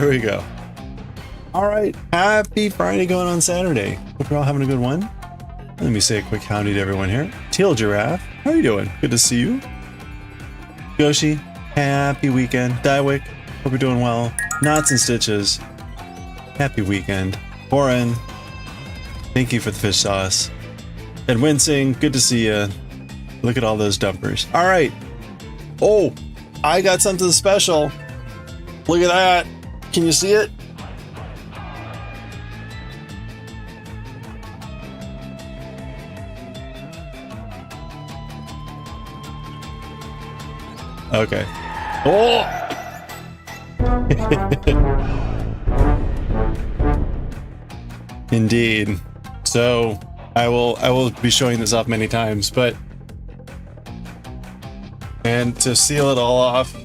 Here we go. All right, happy Friday going on Saturday. Hope you're all having a good one. Let me say a quick howdy to everyone here. Teal Giraffe, how are you doing? Good to see you. Yoshi, happy weekend. Daiwick, hope you're doing well. Knots and Stitches, happy weekend. Oren, thank you for the fish sauce. And Wincing, good to see you. Look at all those dumpers. All right. Oh, I got something special. Look at that. Can you see it? Okay. Oh! Indeed. So I will be showing this off many times, but and to seal it all off,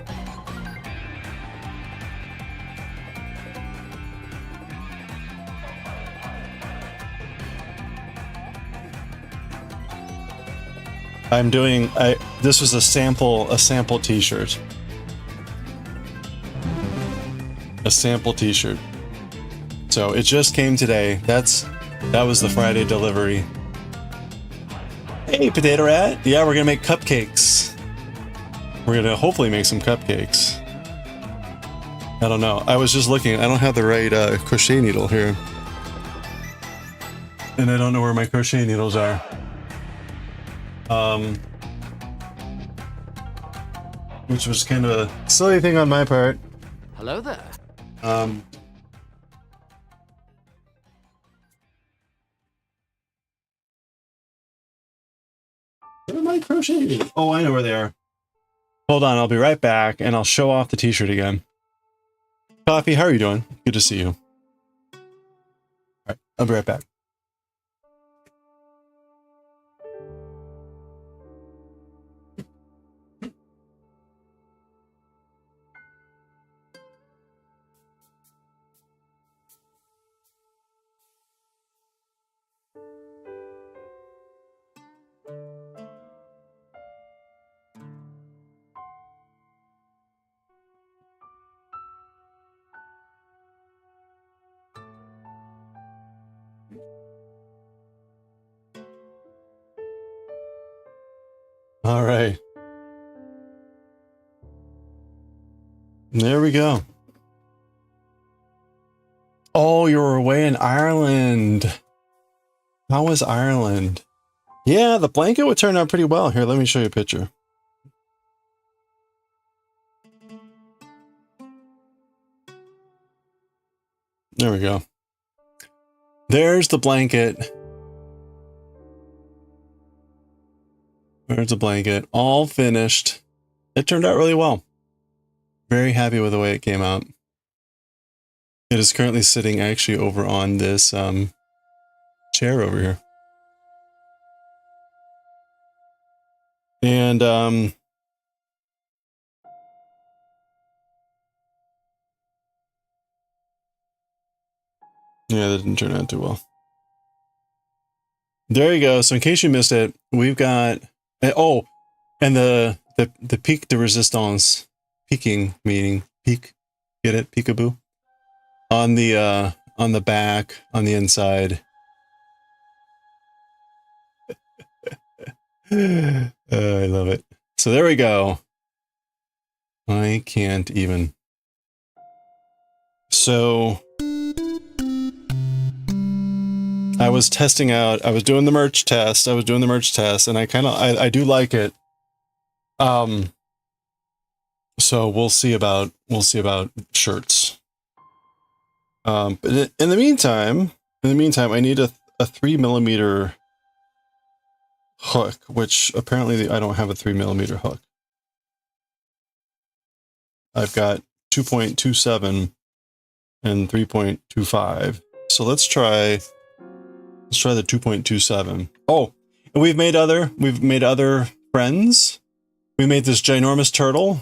I'm doing this was a sample t-shirt. A sample t-shirt. So it just came today. That was the Friday delivery. Hey, Potato Rat. Yeah, we're gonna make cupcakes. We're gonna hopefully make some cupcakes. I don't know. I was just looking. I don't have the right crochet needle here. And I don't know where my crochet needles are. Which was kind of a silly thing on my part. Hello there. Where are my crochet needles? Oh, I know where they are. Hold on, I'll be right back, and I'll show off the t-shirt again. Coffee, how are you doing? Good to see you. All right, I'll be right back. All right. There we go. Oh, you were away in Ireland. How was Ireland? Yeah, the blanket would turn out pretty well. Here, let me show you a picture. There we go. There's the blanket. There's the blanket. All finished. It turned out really well. Very happy with the way it came out. It is currently sitting actually over on this chair over here. And yeah, that didn't turn out too well. There you go. So in case you missed it, we've got oh, and the pique de resistance, peaking meaning peak, get it, peekaboo, on the back, on the inside. I love it. So there we go. I can't even. So I was testing out, I was doing the merch test, and I do like it. So we'll see about shirts. But in the meantime, I need a 3mm hook, which apparently I don't have a 3mm hook. I've got 2.27 and 3.25. So let's try the 2.27. Oh, and we've made other friends. We made this ginormous turtle,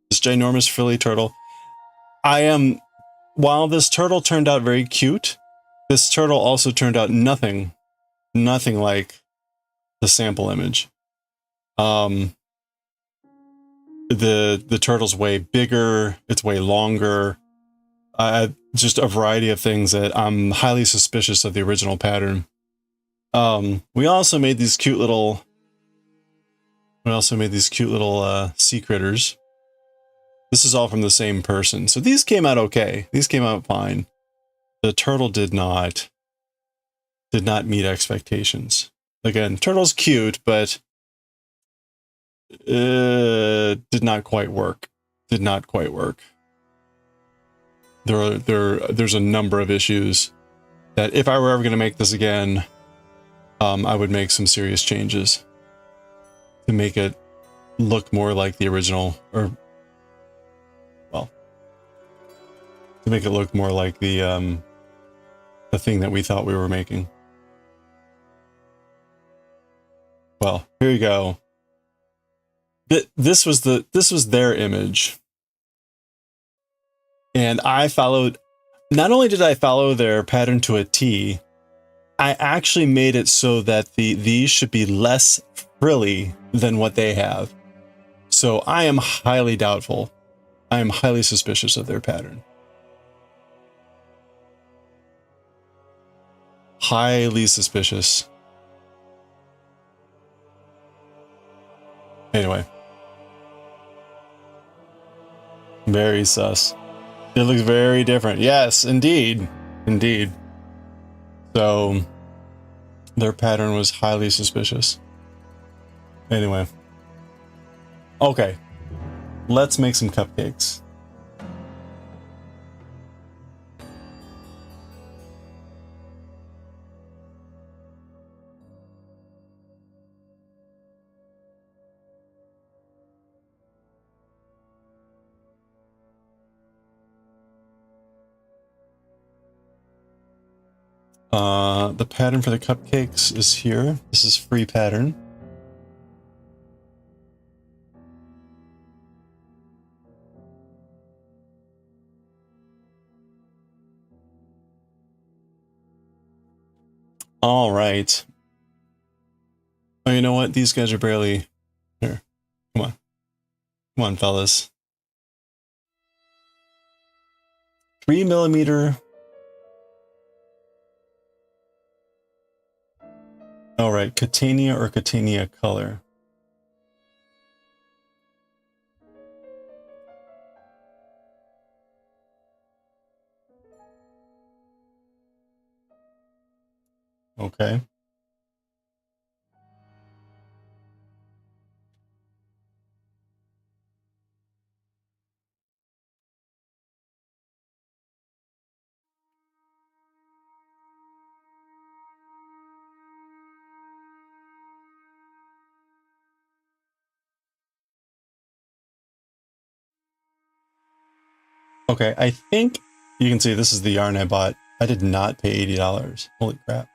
this ginormous frilly turtle. While this turtle turned out very cute, this turtle also turned out nothing like the sample image. The turtle's way bigger, it's way longer. Just a variety of things that I'm highly suspicious of the original pattern. We also made these cute little sea critters. This is all from the same person. So these came out okay. These came out fine. The turtle did not meet expectations. Again, turtle's cute, but did not quite work. Did not quite work. There's a number of issues that if I were ever going to make this again, I would make some serious changes to make it look more like the original, or well, to make it look more like the thing that we thought we were making. Well, here you go. This was their image. And I followed, not only did I follow their pattern to a T, I actually made it so that these should be less frilly than what they have. So I am highly doubtful. I am highly suspicious of their pattern. Highly suspicious. Anyway. Very sus. It looks very different. Yes, indeed. Indeed. So, their pattern was highly suspicious. Anyway. Okay. Let's make some cupcakes. The pattern for the cupcakes is here. This is free pattern. All right. Oh, you know what? These guys are barely here. Come on. Come on, fellas. 3mm. All right, Catania or Catania color. Okay. Okay, I think you can see this is the yarn I bought. I did not pay $80. Holy crap.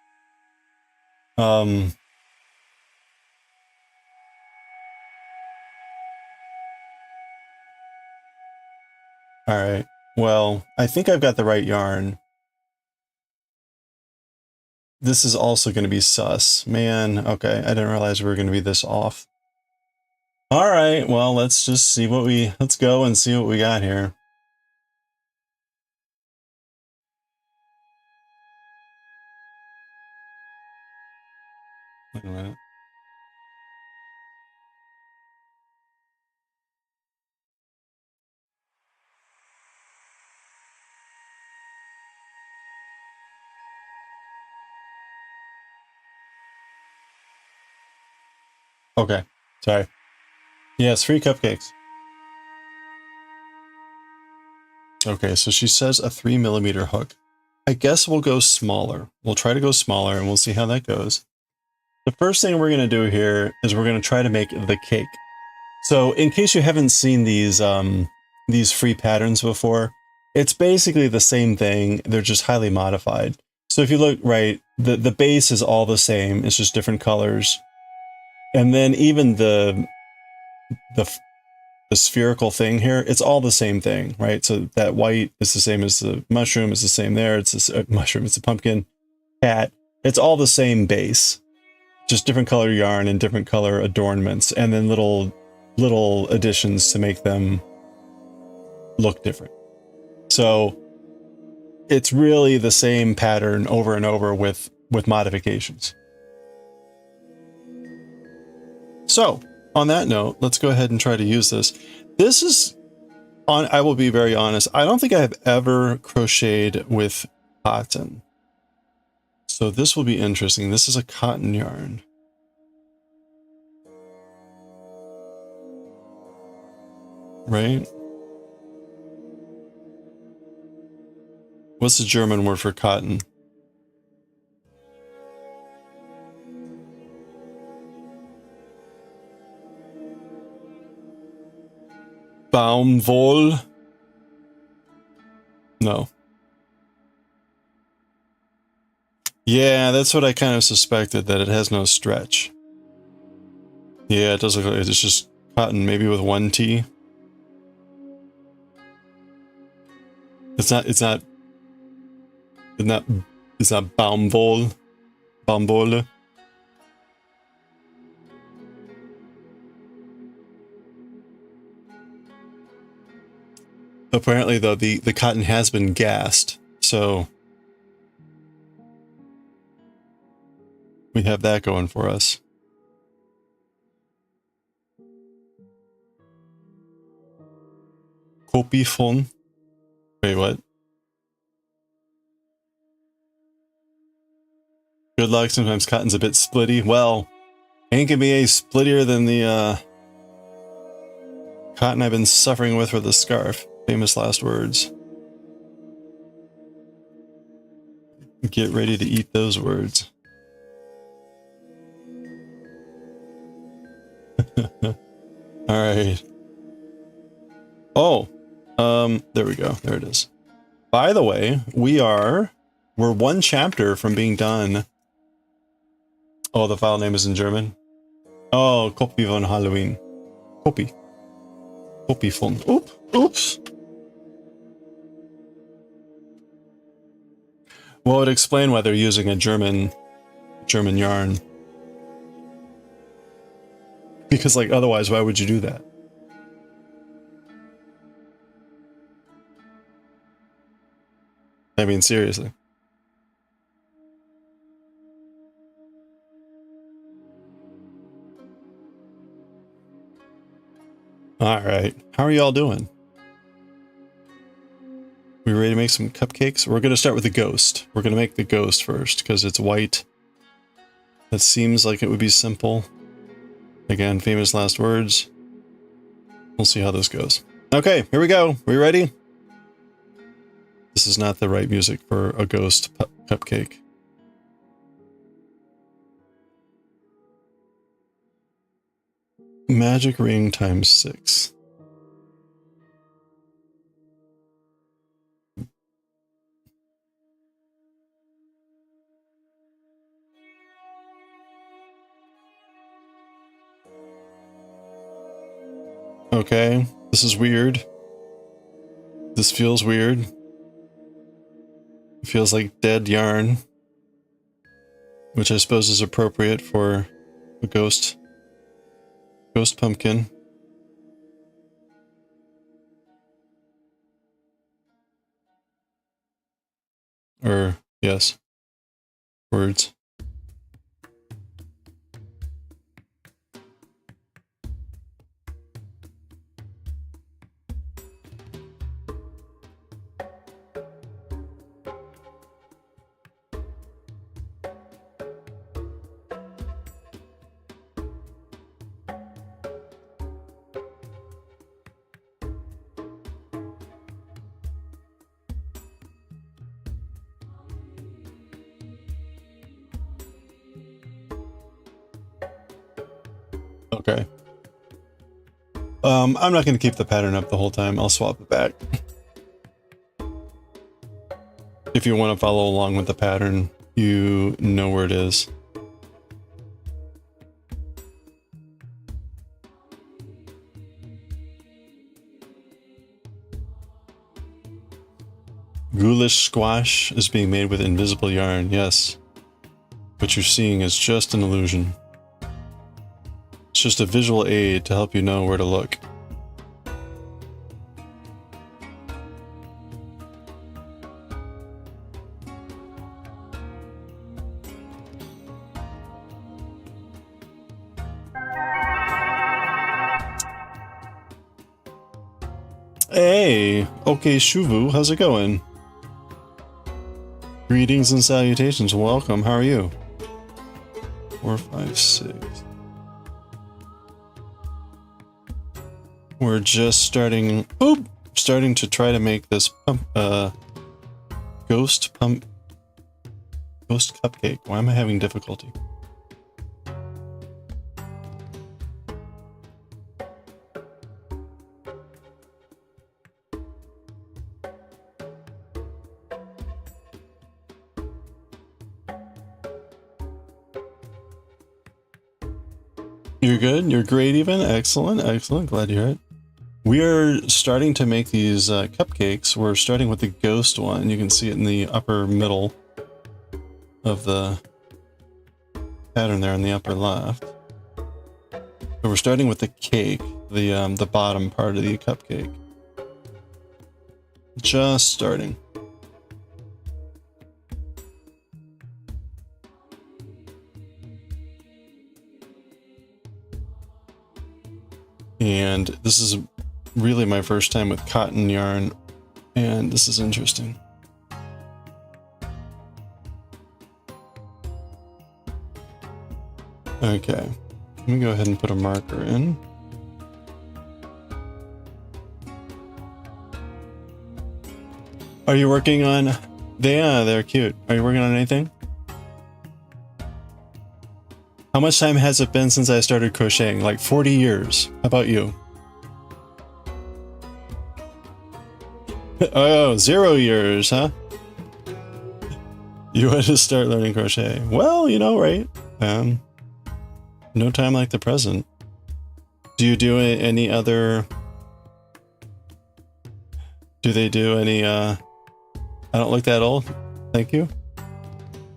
All right. Well, I think I've got the right yarn. This is also going to be sus. Man, okay. I didn't realize we were going to be this off. All right. Well, let's just see what let's go and see what we got here. Wait a minute. Okay. Sorry. Yes, free cupcakes. Okay, so she says a 3mm hook. I guess we'll go smaller. We'll try to go smaller and we'll see how that goes. The first thing we're going to do here is we're going to try to make the cake. So in case you haven't seen these free patterns before, it's basically the same thing. They're just highly modified. So if you look right, the base is all the same. It's just different colors. And then even the spherical thing here, it's all the same thing, right? So that white is the same as the mushroom, is the same there. It's a mushroom, it's a pumpkin, cat. It's all the same base, just different color yarn and different color adornments, and then little additions to make them look different. So it's really the same pattern over and over with modifications. So on that note, let's go ahead and try to use this. This is on, I will be very honest, I don't think I have ever crocheted with cotton. So this will be interesting. This is a cotton yarn. Right? What's the German word for cotton? Baumwoll? No. Yeah, that's what I kind of suspected, that it has no stretch. Yeah, it does look like it's just cotton, maybe with one T. It's not Baumwoll. Baumwolle. Apparently, though, the cotton has been gassed, so we have that going for us. Copy von. Wait, what? Good luck. Sometimes cotton's a bit splitty. Well, ain't gonna be any splittier than the cotton I've been suffering with for the scarf. Famous last words. Get ready to eat those words. Alright. Oh, there we go. There it is. By the way, we're one chapter from being done. Oh, the file name is in German. Oh, Copy von Halloween. Copy. Copy von. Oops. Well, it would explain why they're using a German yarn. Because, like, otherwise, why would you do that? I mean, seriously. Alright, how are y'all doing? We ready to make some cupcakes? We're going to start with the ghost. We're going to make the ghost first, because it's white. That seems like it would be simple. Again, famous last words. We'll see how this goes. Okay, here we go. We ready? This is not the right music for a ghost cupcake. Magic ring times 6. Okay, this is weird. This feels weird. It feels like dead yarn, which I suppose is appropriate for a ghost pumpkin. Or, yes, words. Okay. I'm not going to keep the pattern up the whole time. I'll swap it back. If you want to follow along with the pattern, you know where it is. Ghoulish squash is being made with invisible yarn, yes. What you're seeing is just an illusion. It's just a visual aid to help you know where to look. Hey, okay, Shuvu, how's it going? Greetings and salutations. Welcome. How are you? 4, 5, 6. We're just starting. Oop! Starting to try to make this ghost cupcake. Why am I having difficulty? You're good? You're great even? Excellent, excellent. Glad to hear it. We are starting to make these cupcakes. We're starting with the ghost one. You can see it in the upper middle of the pattern there in the upper left. So we're starting with the cake, the bottom part of the cupcake. Just starting. And this is really my first time with cotton yarn, and this is interesting. Okay, let me go ahead and put a marker in. Are you working on... they're cute. Are you working on anything? How much time has it been since I started crocheting? Like 40 years. How about you? Oh, 0 years, huh? You want to start learning crochet? Well, you know, right? No time like the present. Do you do any other... Do they do any, I don't look that old. Thank you.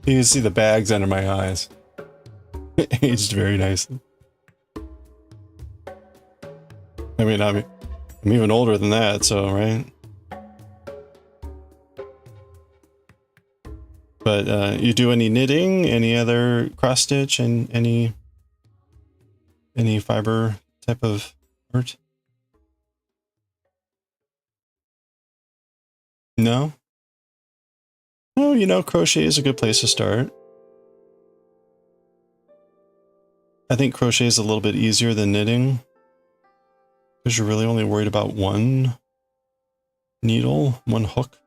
You can see the bags under my eyes. Aged very nicely. I mean, I'm even older than that, so, right? But you do any knitting, any other cross stitch, and any fiber type of art? No? Oh, you know, crochet is a good place to start. I think crochet is a little bit easier than knitting, because you're really only worried about one needle, one hook.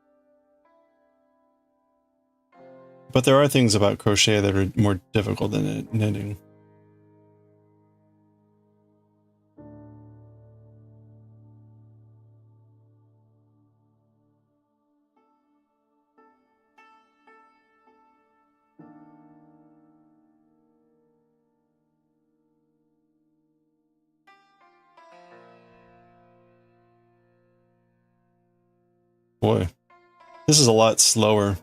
But there are things about crochet that are more difficult than knitting. Boy, this is a lot slower.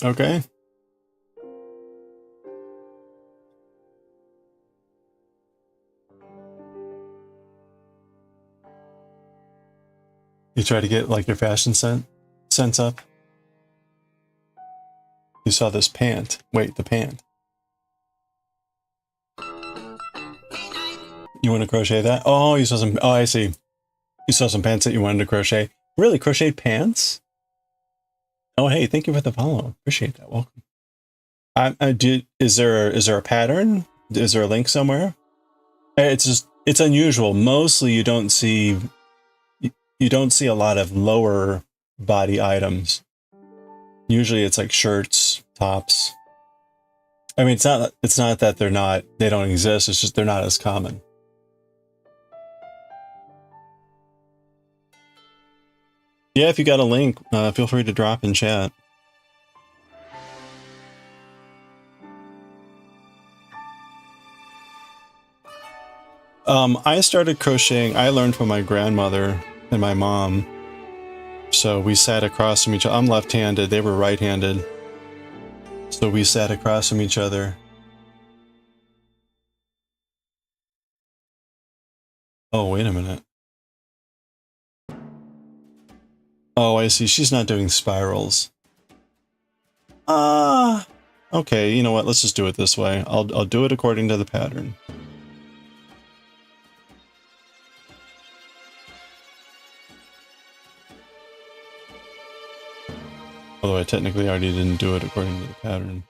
Okay. You try to get like your fashion sense up. You saw this pant. Wait, the pant. You want to crochet that? Oh, you saw some. Oh, I see. You saw some pants that you wanted to crochet. Really, crocheted pants? Oh, hey, thank you for the follow. Appreciate that. Welcome. Is there a pattern? Is there a link somewhere? It's unusual. Mostly, you don't see a lot of lower body items. Usually, it's like shirts, tops. I mean, it's not that they don't exist. It's just they're not as common. Yeah, if you got a link, feel free to drop in chat. I started crocheting. I learned from my grandmother and my mom. So we sat across from each other. I'm left-handed. They were right-handed. So we sat across from each other. Oh, wait a minute. Oh, I see. She's not doing spirals. Okay, you know what? Let's just do it this way. I'll do it according to the pattern. Although I technically already didn't do it according to the pattern.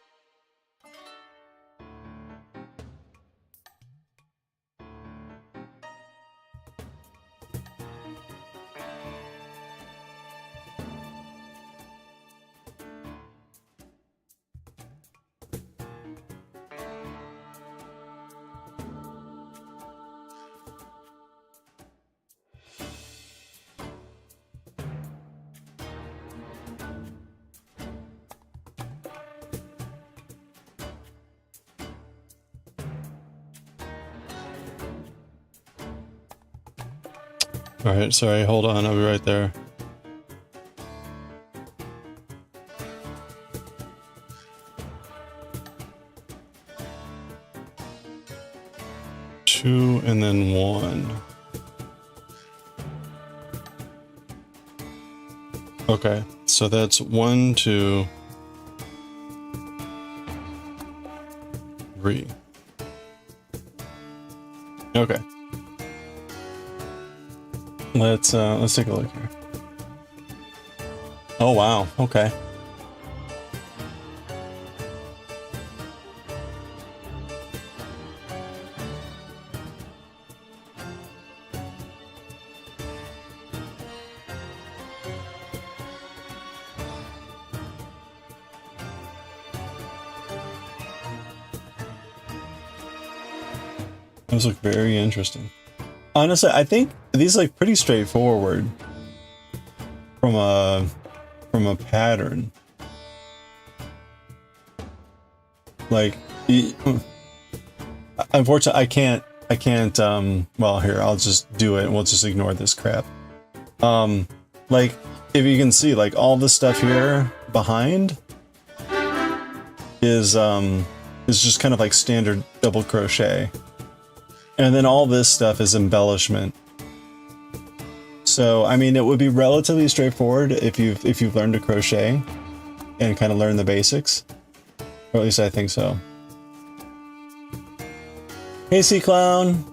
Alright, sorry, hold on, I'll be right there. Two and then one. Okay, so that's 1, 2, 3. Okay. Let's take a look here. Oh wow, okay. Those look very interesting. Honestly, I think these look pretty straightforward from a pattern. Like, unfortunately, I can't. Well, here, I'll just do it. We'll just ignore this crap. Like, if you can see, like all the stuff here behind is just kind of like standard double crochet. And then all this stuff is embellishment. So, I mean, it would be relatively straightforward if you've learned to crochet and kind of learn the basics. Or at least I think so. Hey, Sea Clown!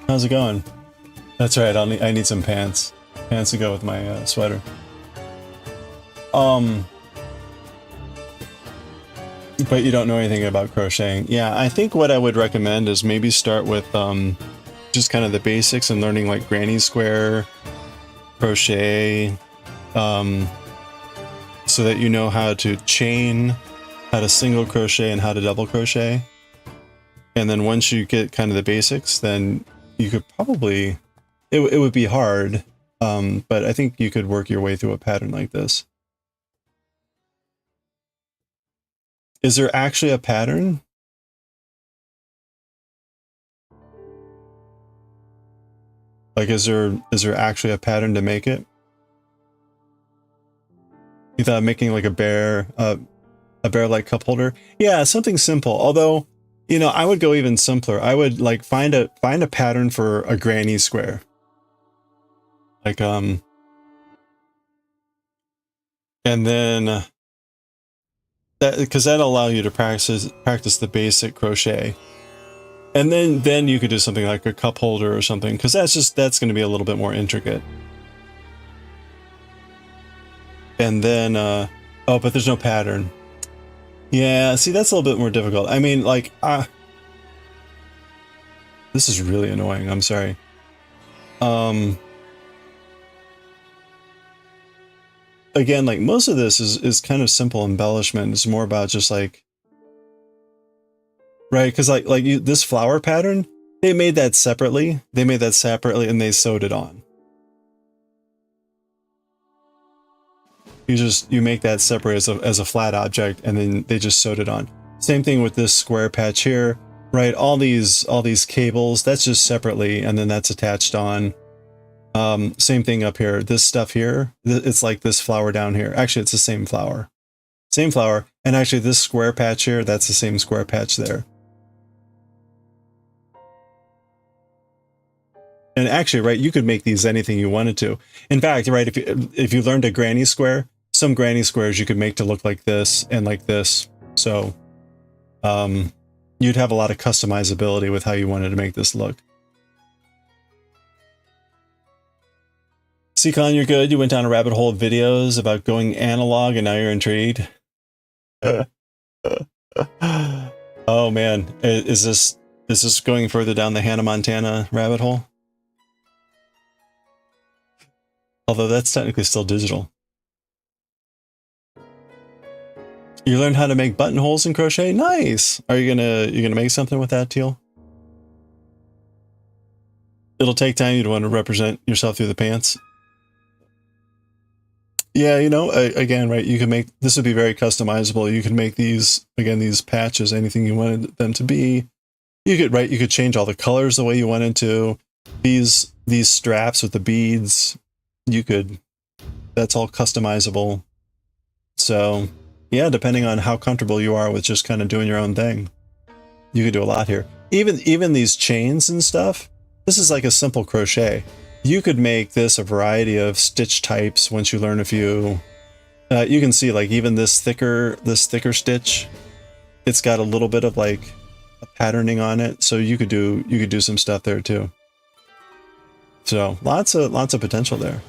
How's it going? That's right, I need some pants. Pants to go with my sweater. But you don't know anything about crocheting. Yeah, I think what I would recommend is maybe start with just kind of the basics and learning like granny square, crochet, so that you know how to chain, how to single crochet, and how to double crochet. And then once you get kind of the basics, then you could probably, it would be hard, but I think you could work your way through a pattern like this. Is there actually a pattern? Like, is there actually a pattern to make it? You thought of making like a bear-like cup holder? Yeah, something simple. Although, you know, I would go even simpler. I would like find a pattern for a granny square. Like, and then because that'll allow you to practice the basic crochet, and then you could do something like a cup holder or something, because that's going to be a little bit more intricate. And then oh, but there's no pattern. Yeah, see, that's a little bit more difficult. I mean, like, this is really annoying. I'm sorry. Again, like most of this is kind of simple embellishment. It's more about just like, right? Because like this flower pattern, they made that separately. They made that separately and they sewed it on. You make that separate as a flat object, and then they just sewed it on. Same thing with this square patch here, right? All these cables, that's just separately, and then that's attached on. Same thing up here. This stuff here, it's like this flower down here. Actually, it's the same flower. Same flower. And actually this square patch here, that's the same square patch there. And actually, right, you could make these anything you wanted to. In fact, right, if you learned a granny square, some granny squares you could make to look like this and like this. So you'd have a lot of customizability with how you wanted to make this look. Seacon, you're good. You went down a rabbit hole of videos about going analog and now you're intrigued. Oh man, is this going further down the Hannah Montana rabbit hole? Although that's technically still digital. You learned how to make buttonholes in crochet? Nice! Are you gonna make something with that, Teal? It'll take time. You'd want to represent yourself through the pants. Yeah, you know, again, right, you can make, this would be very customizable. You can make these, again, these patches, anything you wanted them to be. You could, right, you could change all the colors the way you wanted to. These straps with the beads, you could, that's all customizable. So, yeah, depending on how comfortable you are with just kind of doing your own thing, you could do a lot here. Even these chains and stuff, this is like a simple crochet. You could make this a variety of stitch types once you learn a few. You can see like even this thicker stitch, it's got a little bit of like a patterning on it. So you could do some stuff there too. So lots of potential there.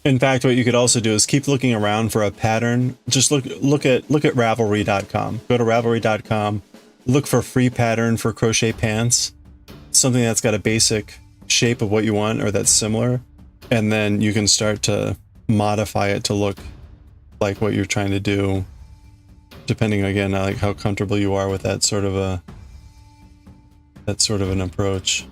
In fact, what you could also do is keep looking around for a pattern. Just look at Ravelry.com. Go to Ravelry.com, look for free pattern for crochet pants, something that's got a basic shape of what you want or that's similar, and then you can start to modify it to look like what you're trying to do, depending again on like how comfortable you are with that sort of an approach.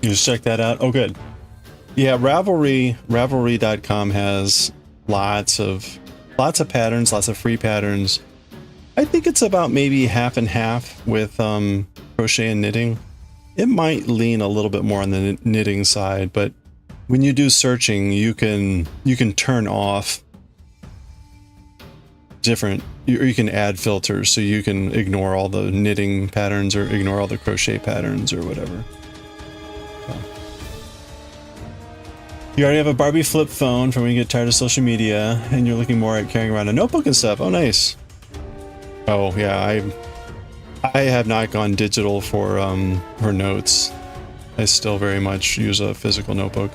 You just check that out. Oh, good. Yeah, Ravelry.com has lots of patterns, lots of free patterns. I think it's about maybe half and half with crochet and knitting. It might lean a little bit more on the knitting side, but when you do searching, you can turn off different, or you can add filters, so you can ignore all the knitting patterns or ignore all the crochet patterns or whatever. You already have a Barbie flip phone from when you get tired of social media, and you're looking more at carrying around a notebook and stuff. Oh, nice. Oh, yeah, I have not gone digital for notes. I still very much use a physical notebook.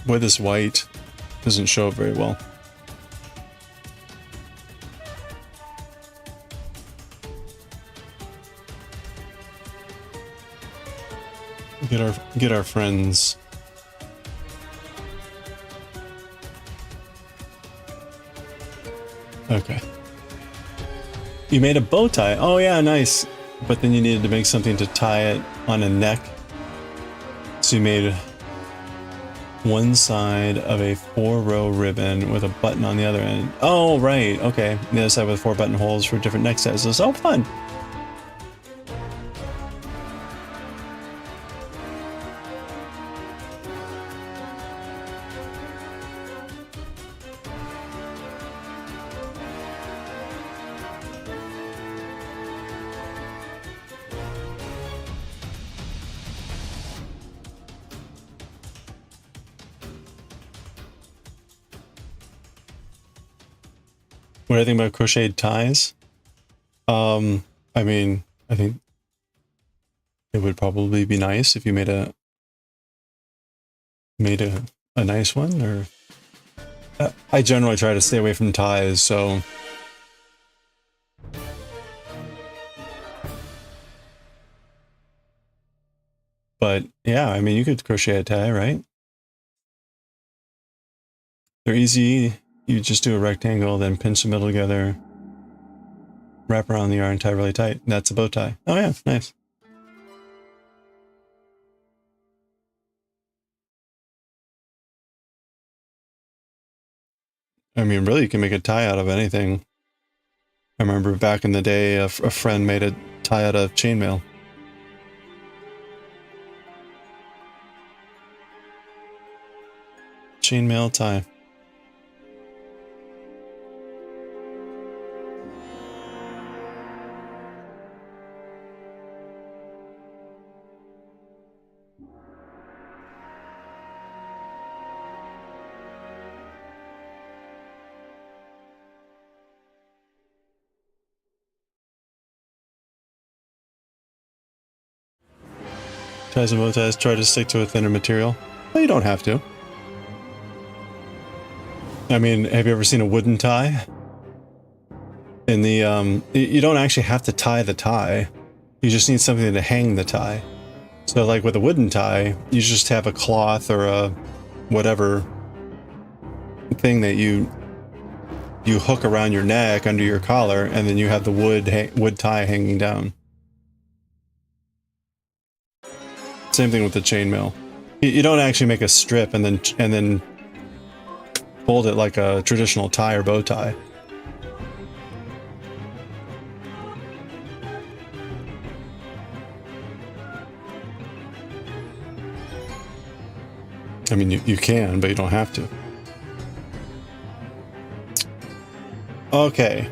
Boy, this white doesn't show up very well. Get our friends. Okay. You made a bow tie. Oh yeah, nice. But then you needed to make something to tie it on a neck. So you made one side of a 4-row ribbon with a button on the other end. Oh, right. Okay. The other side with 4 buttonholes for different neck sizes. Oh, fun. What do I think about crocheted ties? I mean, I think it would probably be nice if you made a nice one. Or I generally try to stay away from ties, so but yeah, I mean, you could crochet a tie, right? They're easy. You just do a rectangle, then pinch the middle together, wrap around the yarn, tie really tight. That's a bow tie. Oh yeah, nice. I mean, really, you can make a tie out of anything. I remember back in the day, a friend made a tie out of chainmail. Chainmail tie. Ties and bow ties, try to stick to a thinner material. Well, you don't have to. I mean, have you ever seen a wooden tie? In the, you don't actually have to tie the tie. You just need something to hang the tie. So like with a wooden tie, you just have a cloth or a whatever thing that you hook around your neck under your collar, and then you have the wood tie hanging down. Same thing with the chainmail. You don't actually make a strip and then fold it like a traditional tie or bow tie. I mean, you can, but you don't have to. Okay.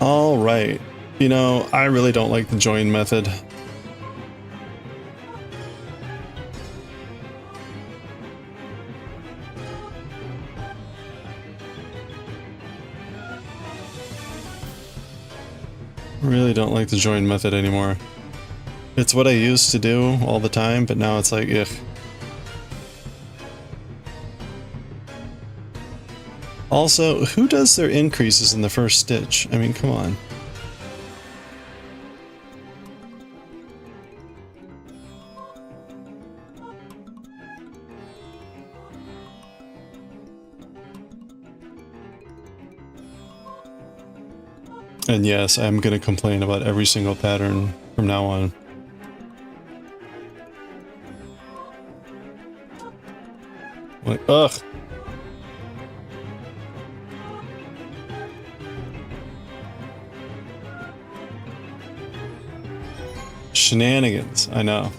All right. You know, I really don't like the join method. Really don't like the join method anymore. It's what I used to do all the time, but now it's like, ugh. Also, who does their increases in the first stitch? I mean, come on. And yes, I'm gonna complain about every single pattern from now on. Like, ugh. Shenanigans, I know.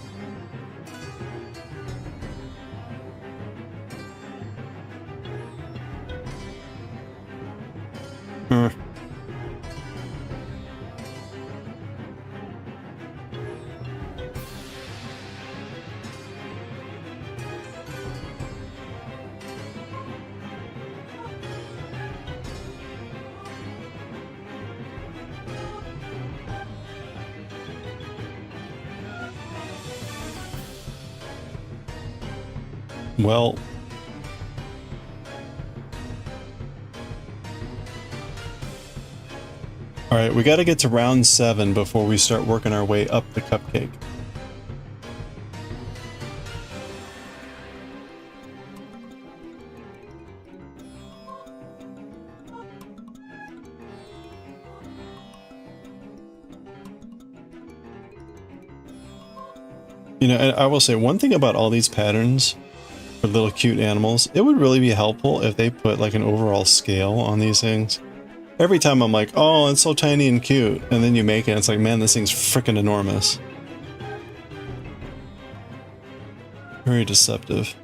Well, all right, we got to get to round 7 before we start working our way up the cupcake. You know, and I will say one thing about all these patterns for little cute animals, it would really be helpful if they put like an overall scale on these things. Every time I'm like, oh, it's so tiny and cute, and then you make it, it's like, man, this thing's freaking enormous. Very deceptive.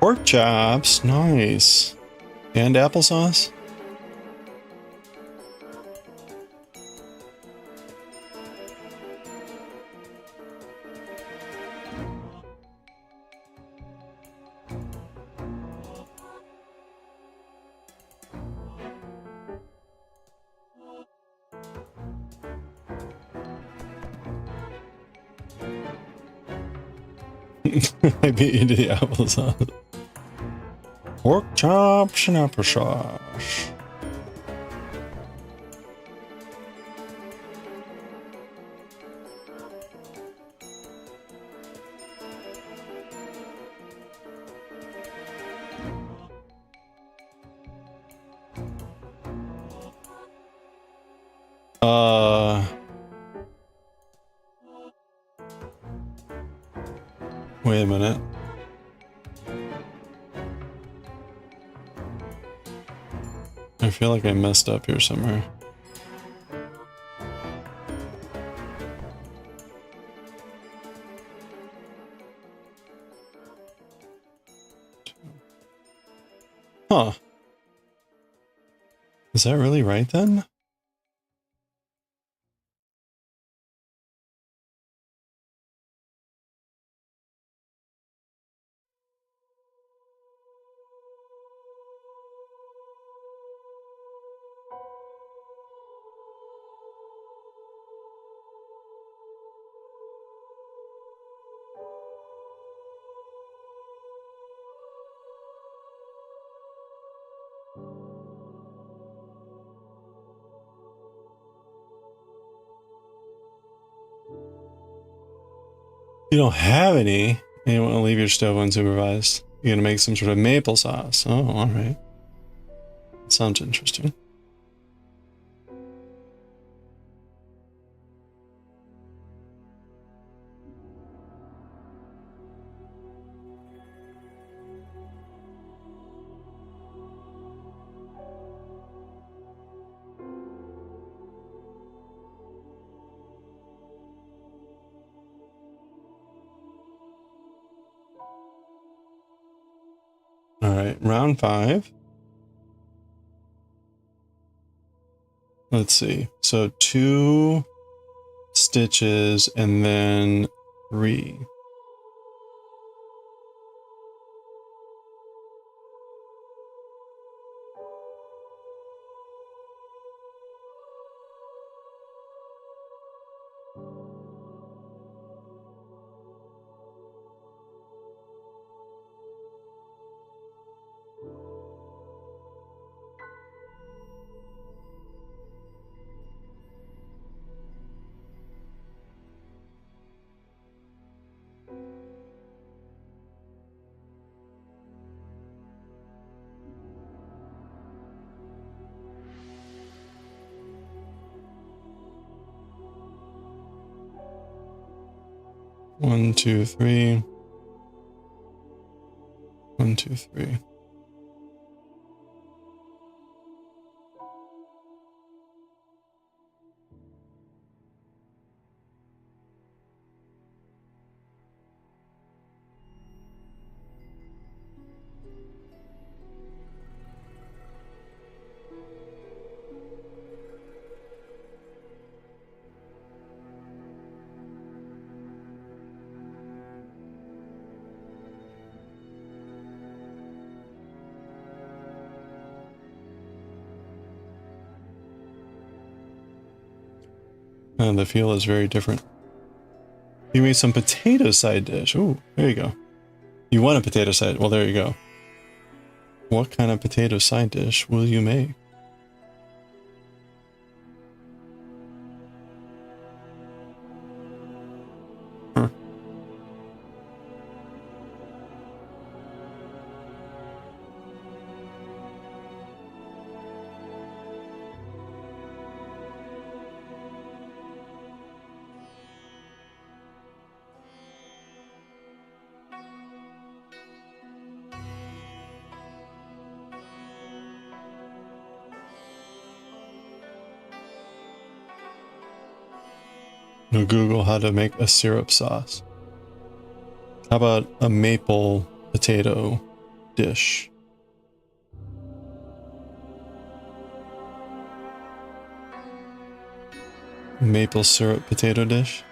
Pork chops, nice. And applesauce? I beat you to the applesauce. Pork chops and applesauce. Wait a minute. I feel like I messed up here somewhere. Huh. Is that really right then? You don't have any, and you want to leave your stove unsupervised. You're gonna make some sort of maple sauce. Oh, alright. Sounds interesting. Alright, round 5. Let's see. So 2 stitches and then 3. One, two, three. 1, 2, 3. And the feel is very different. You made some potato side dish. Ooh, there you go. You want a potato side. Well, there you go. What kind of potato side dish will you make? Huh. Now Google how to make a syrup sauce. How about a maple potato dish. Maple syrup potato dish.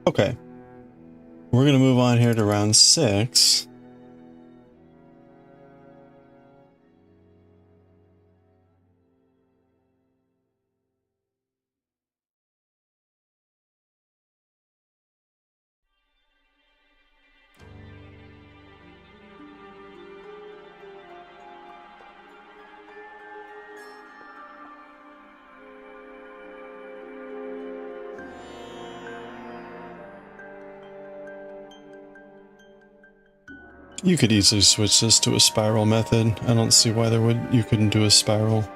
Okay. We're going to move on here to round 6. You could easily switch this to a spiral method. I don't see why you couldn't do a spiral.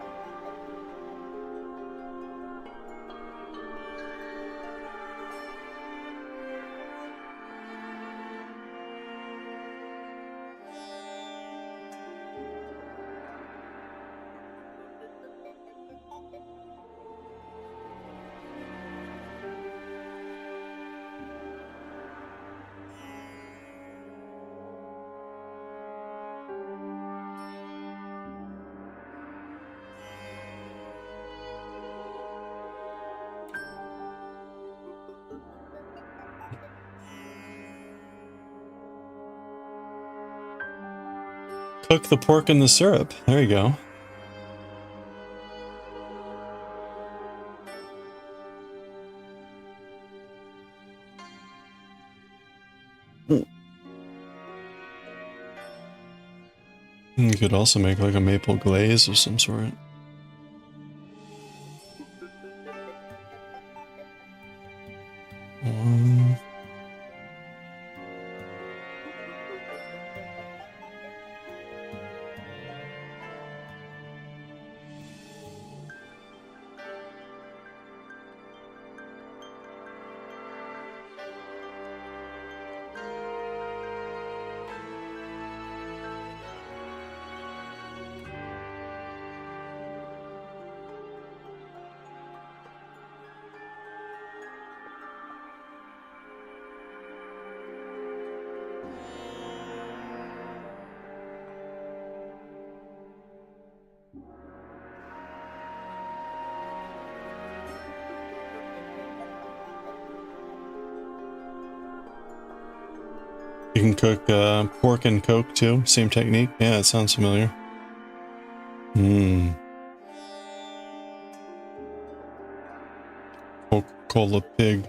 Cook the pork in the syrup. There you go. You could also make like a maple glaze of some sort. You can cook pork and Coke too. Same technique. Yeah, it sounds familiar. Coca-Cola pig.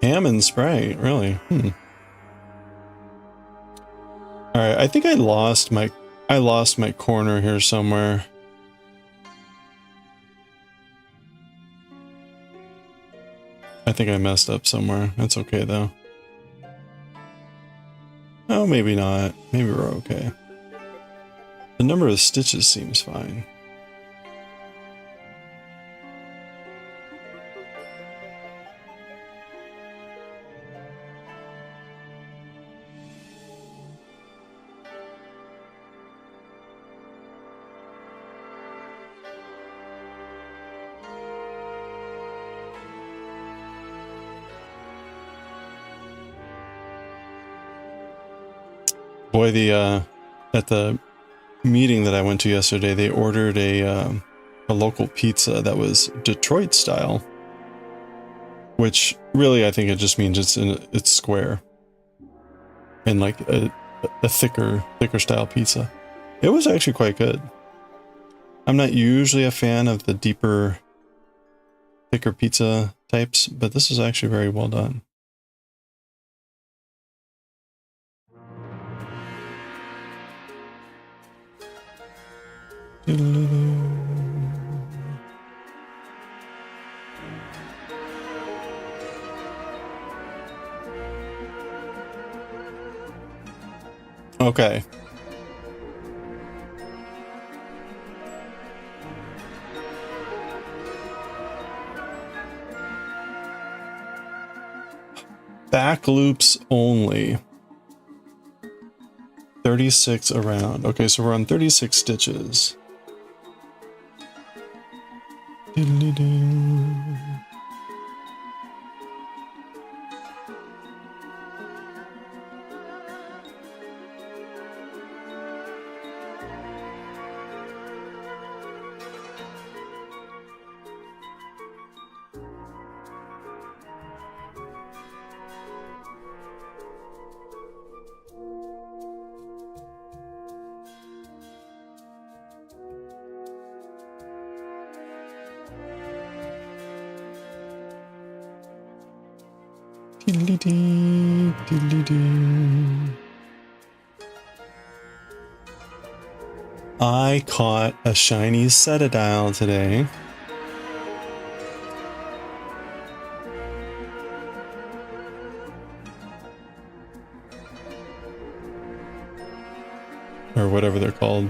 Ham and Sprite, really? Alright, I think I lost my corner here somewhere. I think I messed up somewhere. That's okay though. Oh, maybe not. Maybe we're okay. The number of stitches seems fine. Boy, the at the meeting that I went to yesterday, they ordered a local pizza that was Detroit style, which really I think it just means it's square and like a thicker style pizza. It was actually quite good. I'm not usually a fan of the thicker pizza types, but this is actually very well done. Okay. Back loops only. 36 around. Okay, so we're on 36 stitches. I caught a shiny Cetadile today. Or whatever they're called.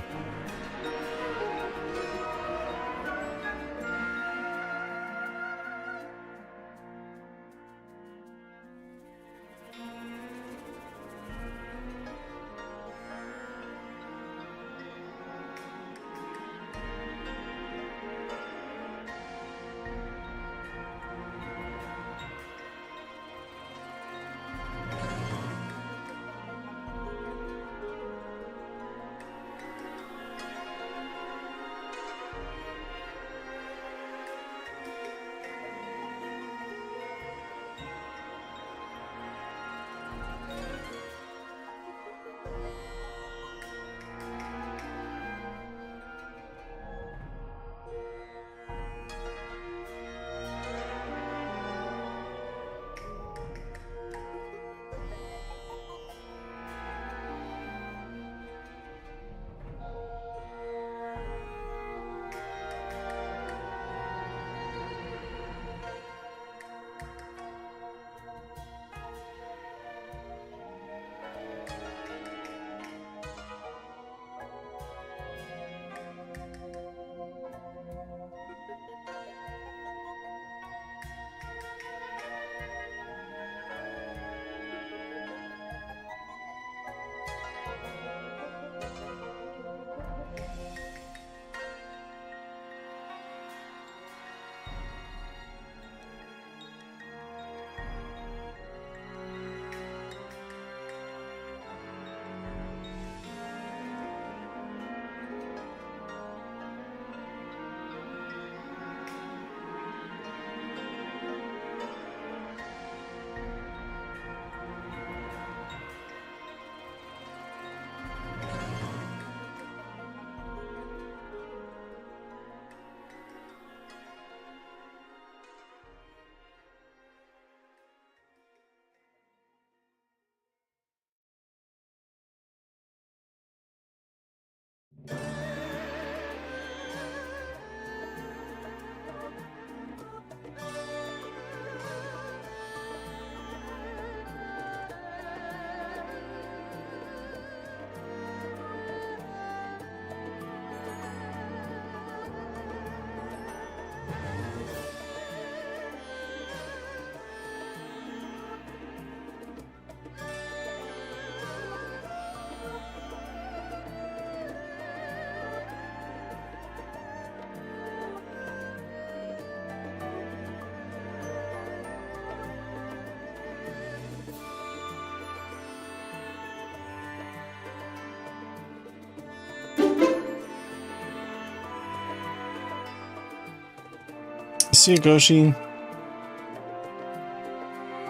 see you, Goshi.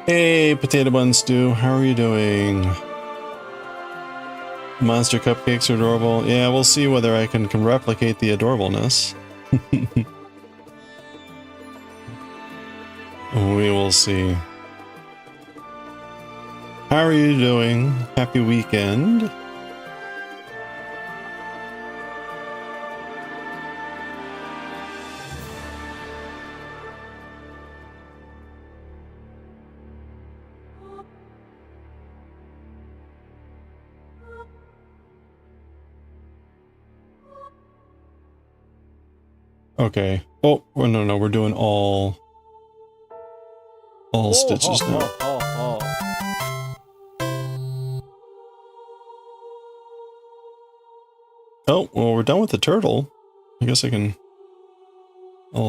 Hey, Potato Bun Stew, how are you doing? Monster cupcakes are adorable. Yeah, we'll see whether I can replicate the adorableness. We will see. How are you doing? Happy weekend. Okay. Oh, no, we're doing all stitches now. Oh, well, we're done with the turtle. I guess I'll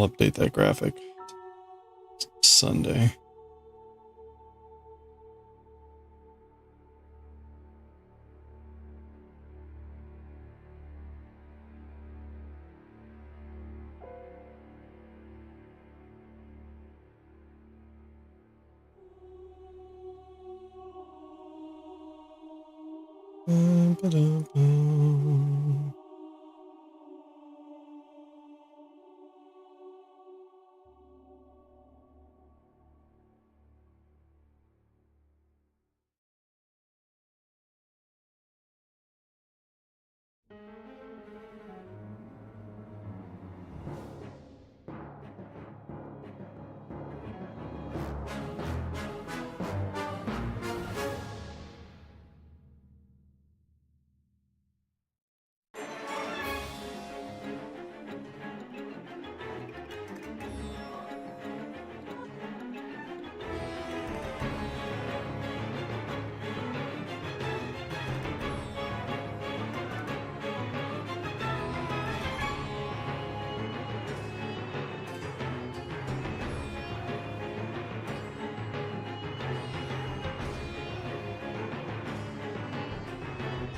update that graphic. Sunday.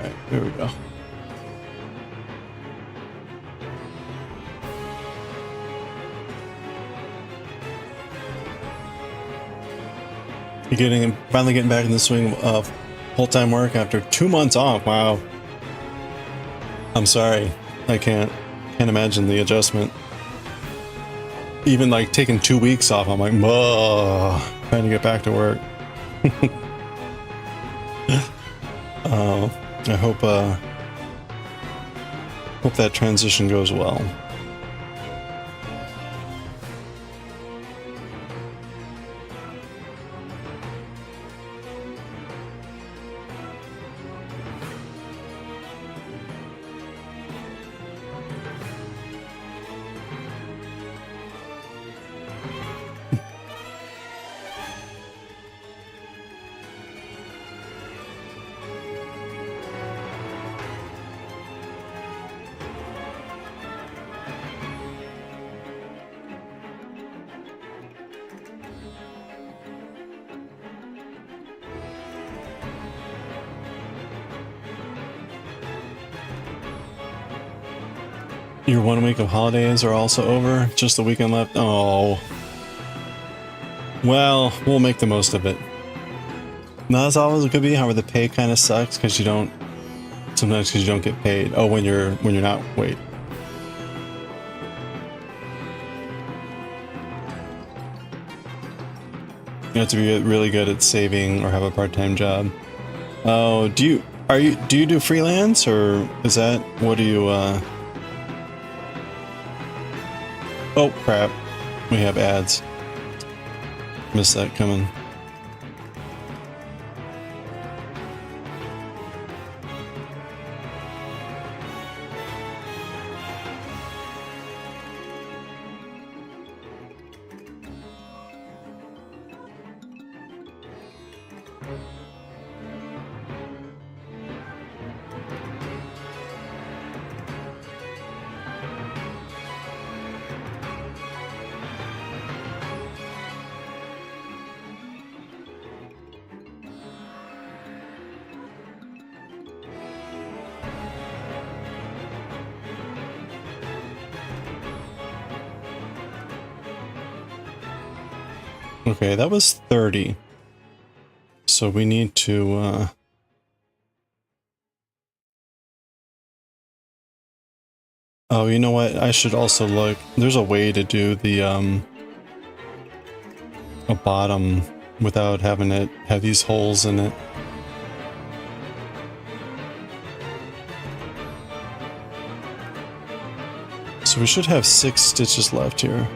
Alright, there we go. You're finally getting back in the swing of full-time work after 2 months off. Wow. I'm sorry. I can't imagine the adjustment. Even like taking 2 weeks off, I'm like, trying to get back to work. I hope that transition goes well. Your 1 week of holidays are also over? Just the weekend left? Oh. Well, we'll make the most of it. Not as always it could be, however the pay kind of sucks because sometimes because you don't get paid. Oh, when you're not, wait. You have to be really good at saving or have a part-time job. Oh, do you do freelance, or is that, what do you, Oh, crap. We have ads. Missed that coming. Okay, that was 30. So we need to, oh, you know what? I should also look. There's a way to do the, a bottom without having it have these holes in it. So we should have 6 stitches left here.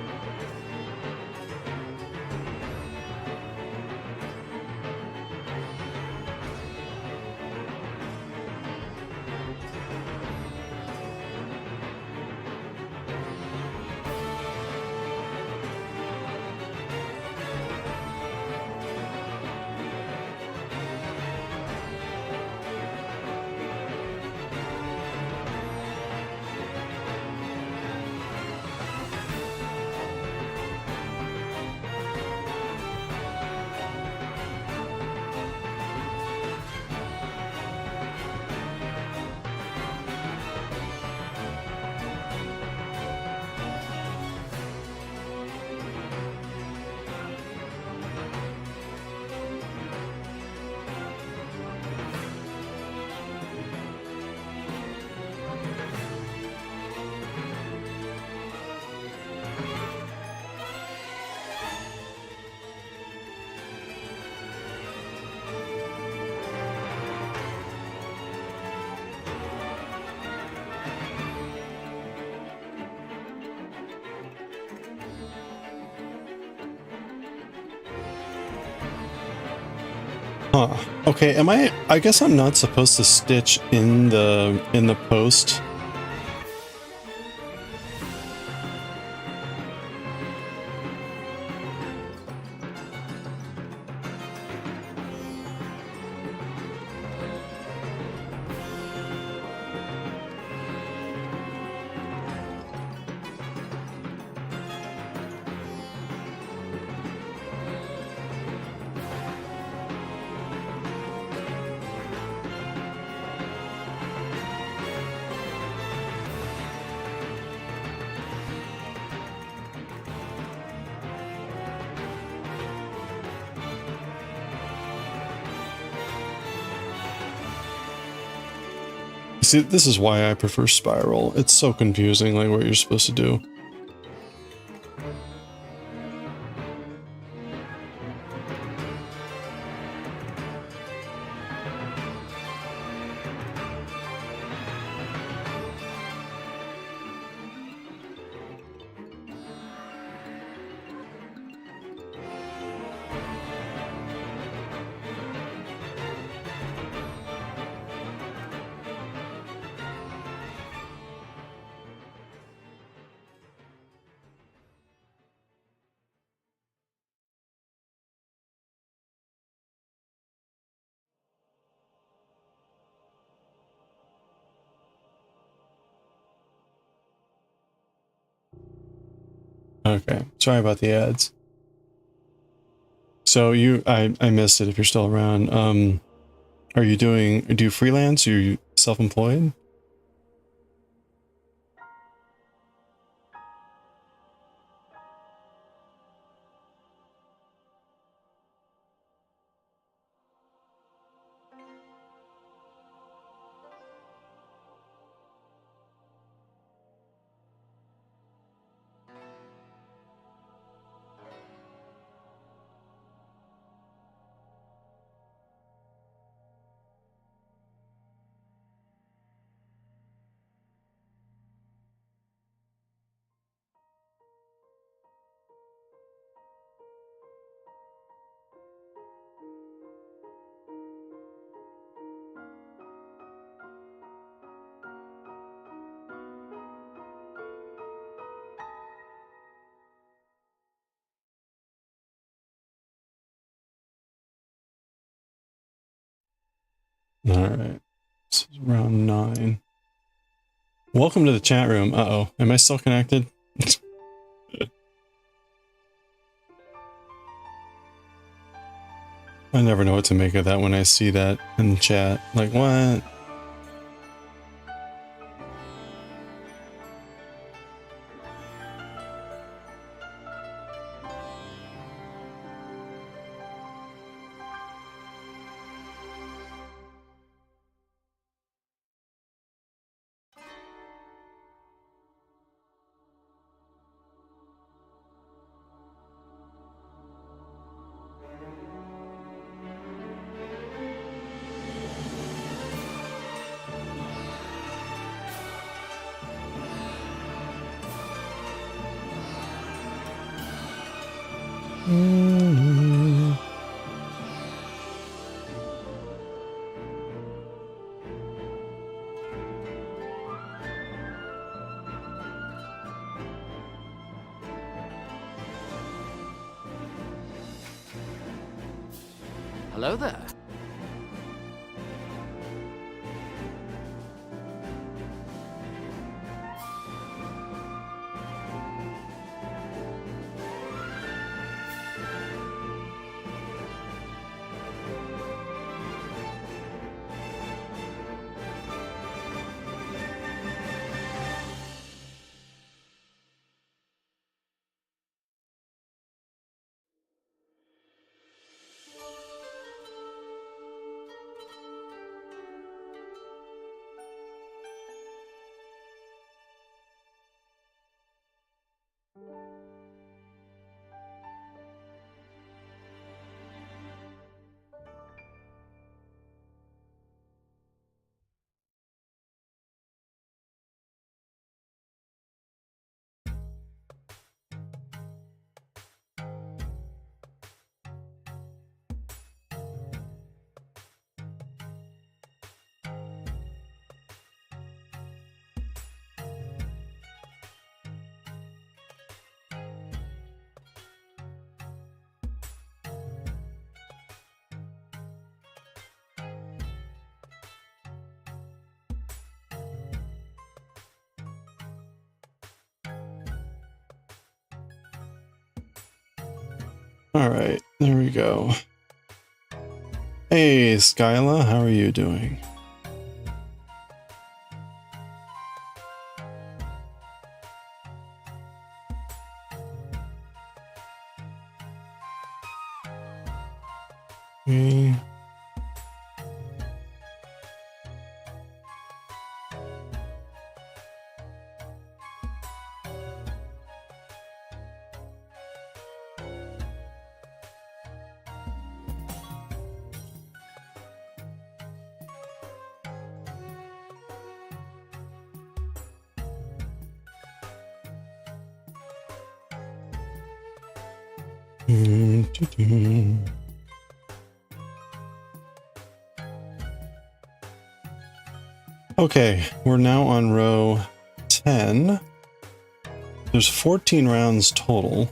Huh. Okay, I guess I'm not supposed to stitch in the post. See, this is why I prefer spiral. It's so confusing, like what you're supposed to do. Okay, sorry about the ads. So I missed it if you're still around. Do you freelance? Are you self-employed? Alright. This is round 9. Welcome to the chat room. Uh-oh. Am I still connected? I never know what to make of that when I see that in the chat. Like, what? Hello there. All right, there we go. Hey, Skyla, how are you doing? Okay. Okay, we're now on row 10. There's 14 rounds total.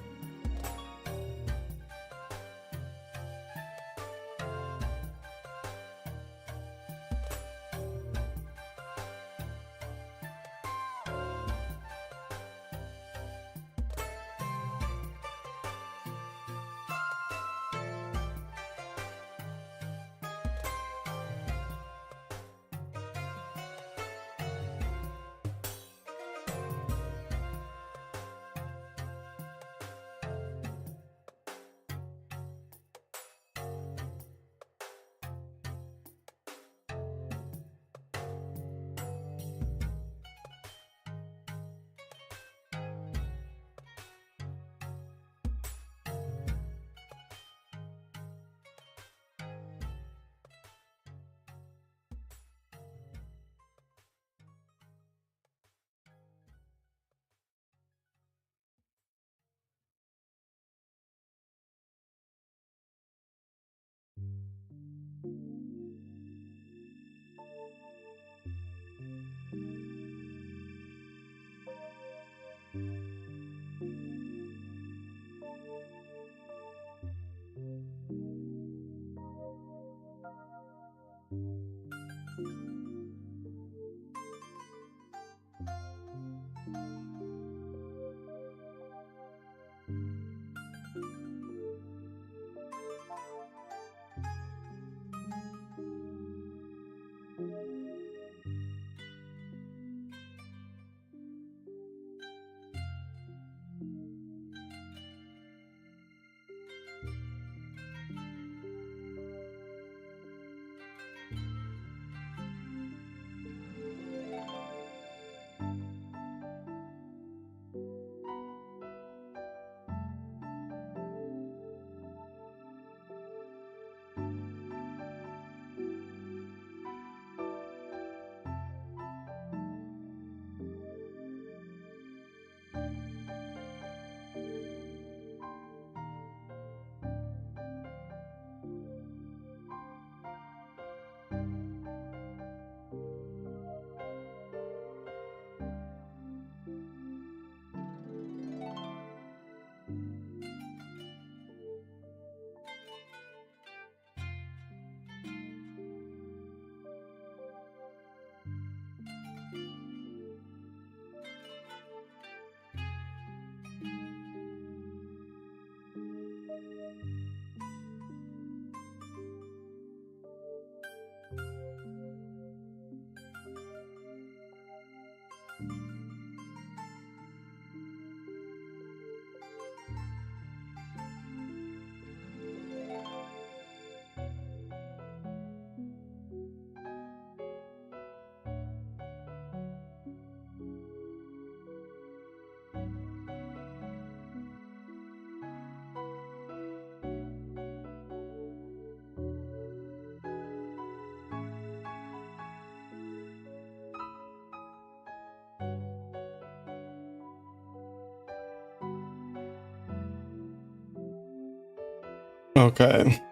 Okay.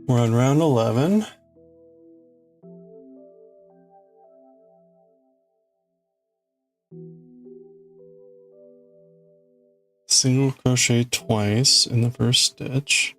We're on round 11. Single crochet twice in the first stitch.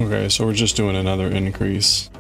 Okay, so we're just doing another increase.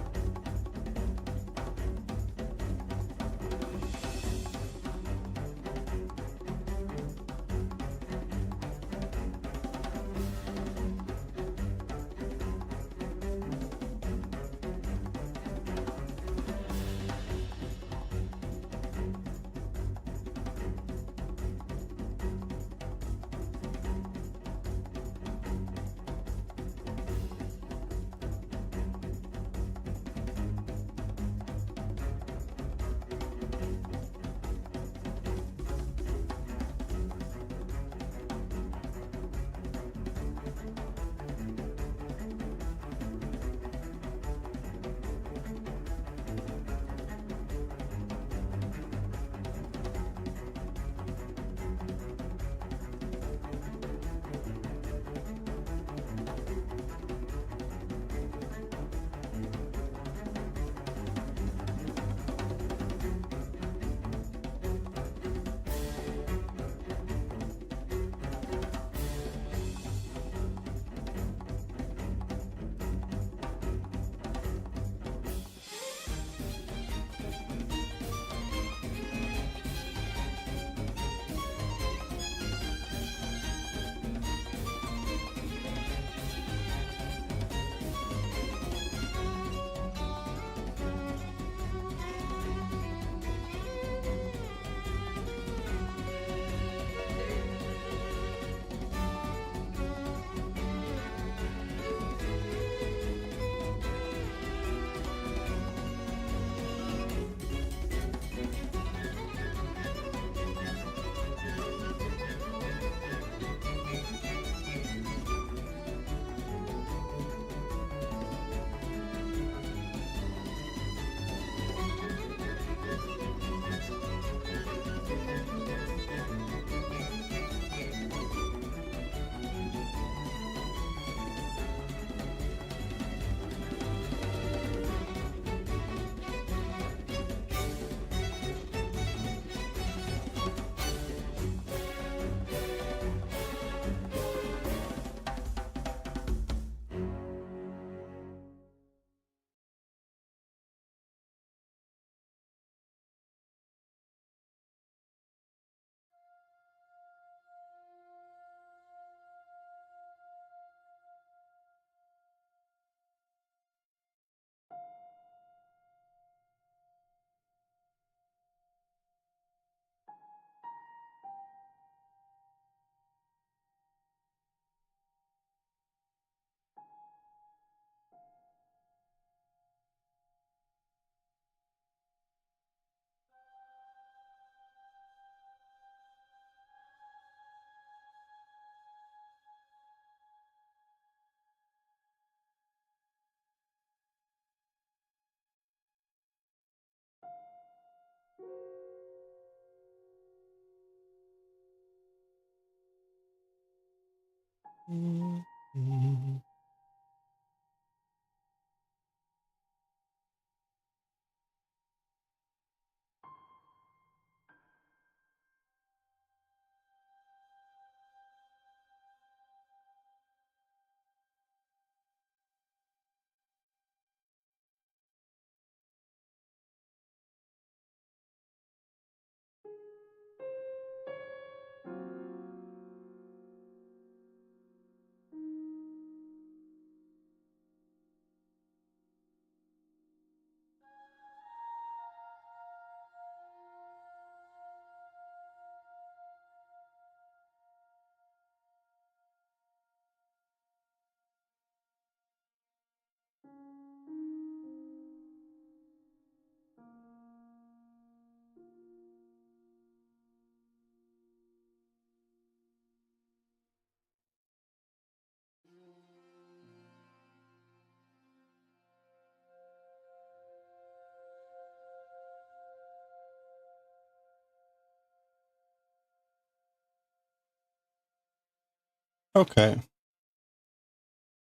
Okay.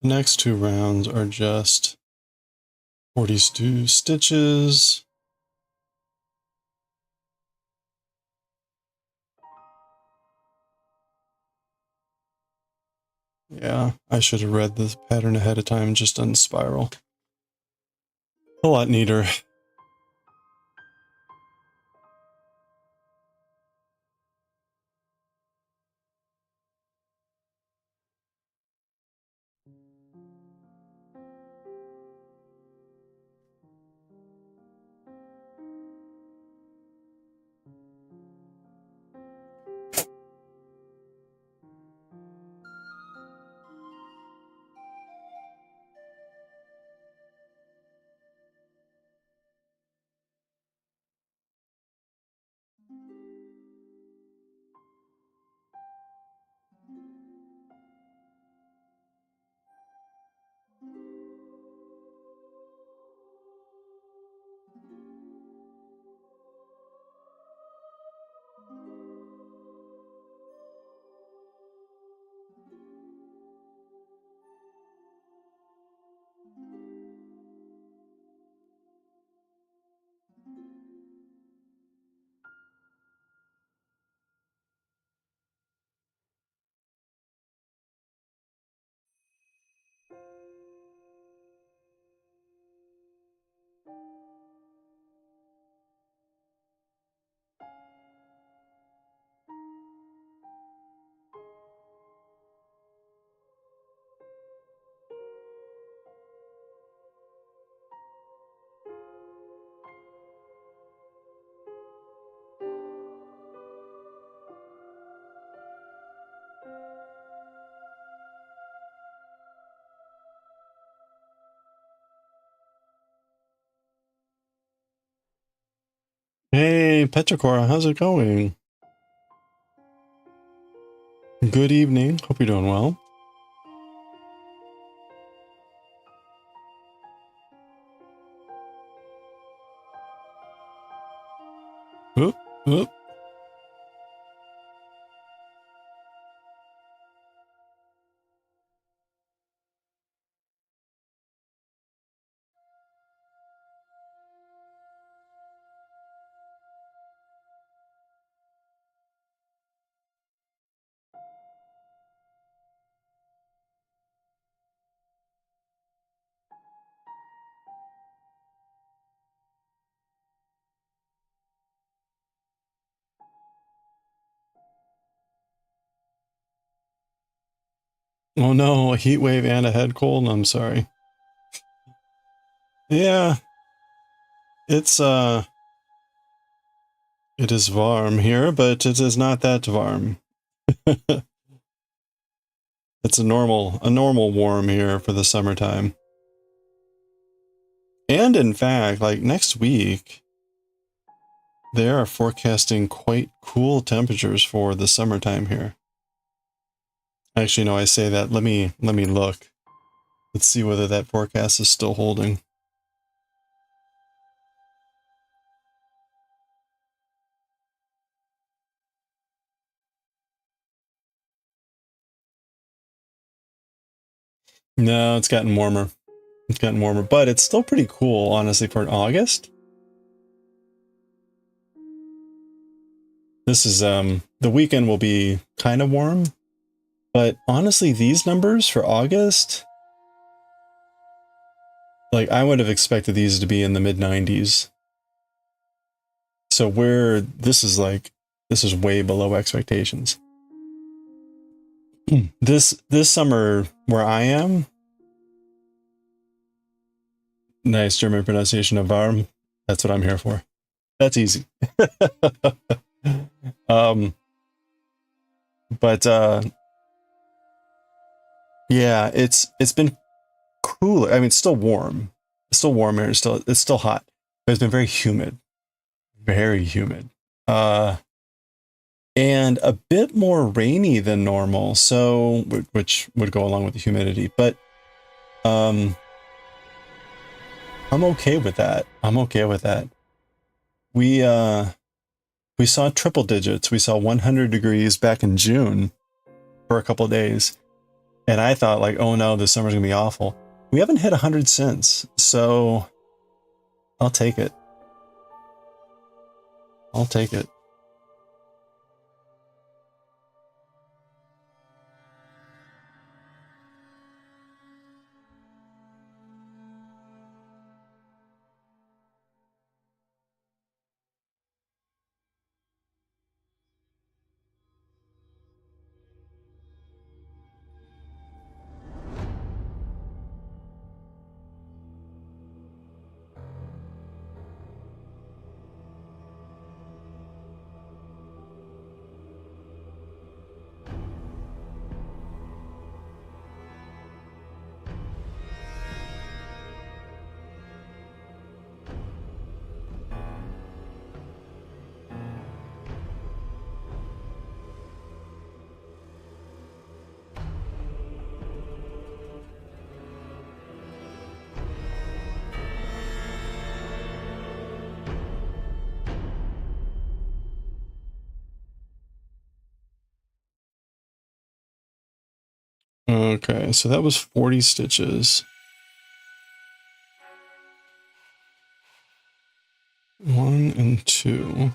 The next 2 rounds are just 42 stitches. Yeah, I should have read the pattern ahead of time and just done spiral. A lot neater. Hey, Petricora, how's it going? Good evening. Hope you're doing well. Oop, oop. Oh no, a heat wave and a head cold. I'm sorry. Yeah, it's it is warm here, but it is not that warm. It's a normal warm here for the summertime. And in fact, like next week, they are forecasting quite cool temperatures for the summertime here. Actually, no, I say that. Let me look. Let's see whether that forecast is still holding. No, it's gotten warmer. It's gotten warmer, but it's still pretty cool, honestly, for August. This is, the weekend will be kind of warm, but honestly, these numbers for August, like, I would have expected these to be in the mid-90s. So this is way below expectations. This summer, where I am, nice German pronunciation of warm. That's what I'm here for. That's easy. But yeah, it's been cooler. I mean, it's still warm. It's still warm here. It's still hot, but it's been very humid. Very humid. And a bit more rainy than normal, so which would go along with the humidity, but I'm okay with that. I'm okay with that. We saw triple digits. We saw 100 degrees back in June for a couple of days. And I thought like, oh no, this summer's gonna be awful. We haven't hit 100 since, so I'll take it. I'll take it. Okay, so that was 40 stitches. 1 and 2.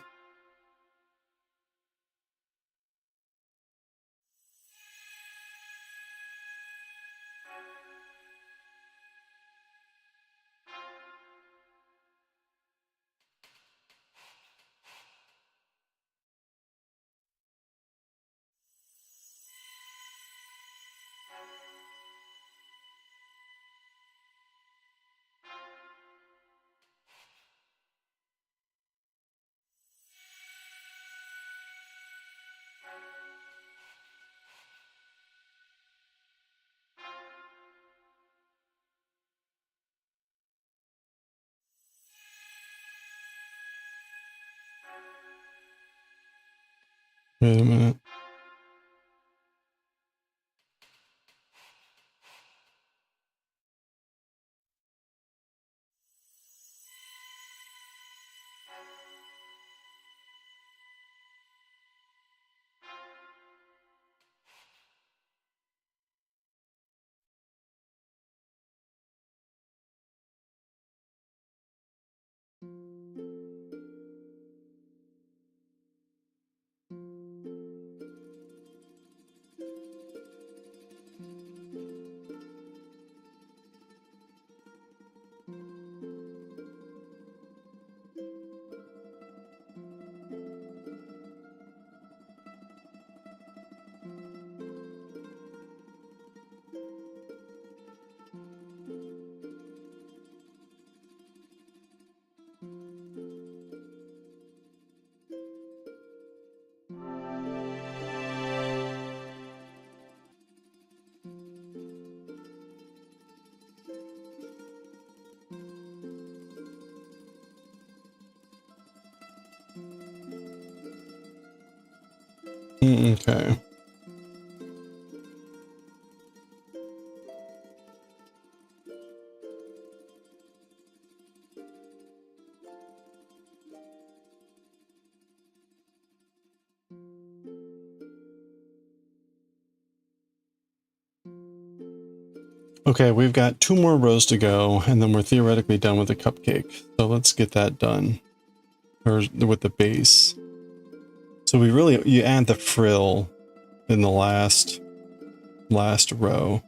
Wait a minute. Okay. Okay, we've got 2 more rows to go, and then we're theoretically done with the cupcake. So let's get that done. Or with the base. So you add the frill in the last row.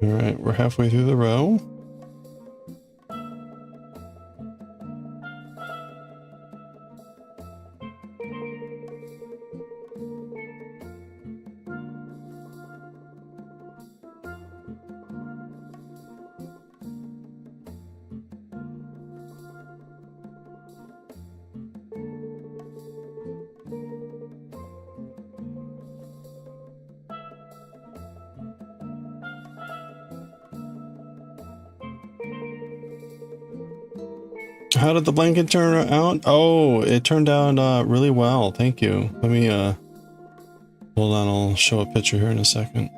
All right, we're halfway through the row. How did the blanket turn out? Oh, it turned out really well. Thank you. Let me hold on, I'll show a picture here in a second.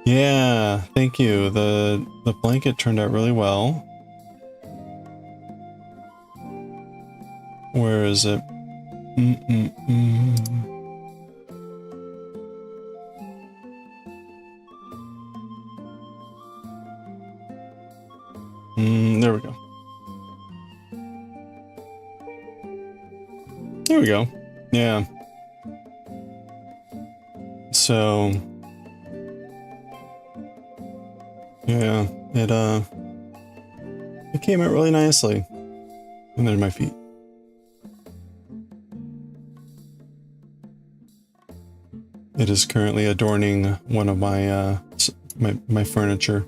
Yeah, thank you. The blanket turned out really well. Where is it? There we go. There we go. Yeah. So yeah, it came out really nicely. And there's my feet. It is currently adorning one of my my furniture.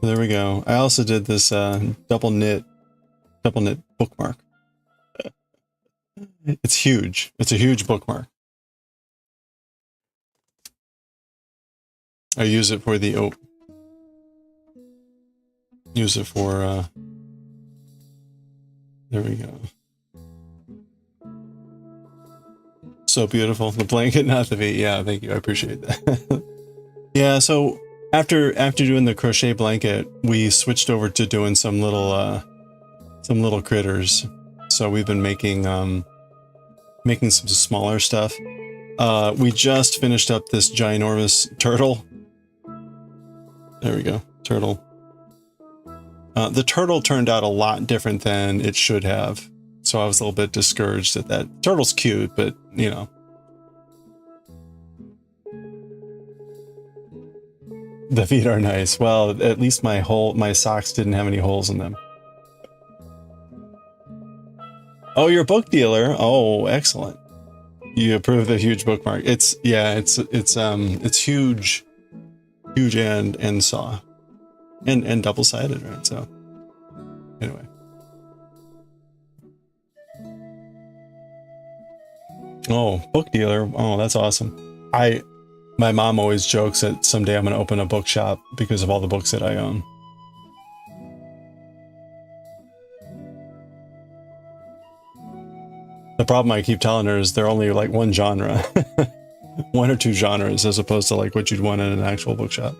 There we go. I also did this double knit bookmark. It's huge. It's a huge bookmark. I use it for the use it for there we go. So beautiful. The blanket, not the feet. Yeah, thank you. I appreciate that. Yeah, so after doing the crochet blanket, we switched over to doing some little critters. So we've been making making some smaller stuff. We just finished up this ginormous turtle. There we go, turtle. The turtle turned out a lot different than it should have, so I was a little bit discouraged at that. Turtle's cute, but you know. The feet are nice. Well, at least my socks didn't have any holes in them. Oh, you're a book dealer. Oh, excellent. You approve the huge bookmark. It's huge, huge and soft, and double-sided, right? So anyway. Oh, book dealer. Oh, that's awesome. My mom always jokes that someday I'm going to open a bookshop because of all the books that I own. The problem I keep telling her is they're only like one genre. One or two genres as opposed to like what you'd want in an actual bookshop.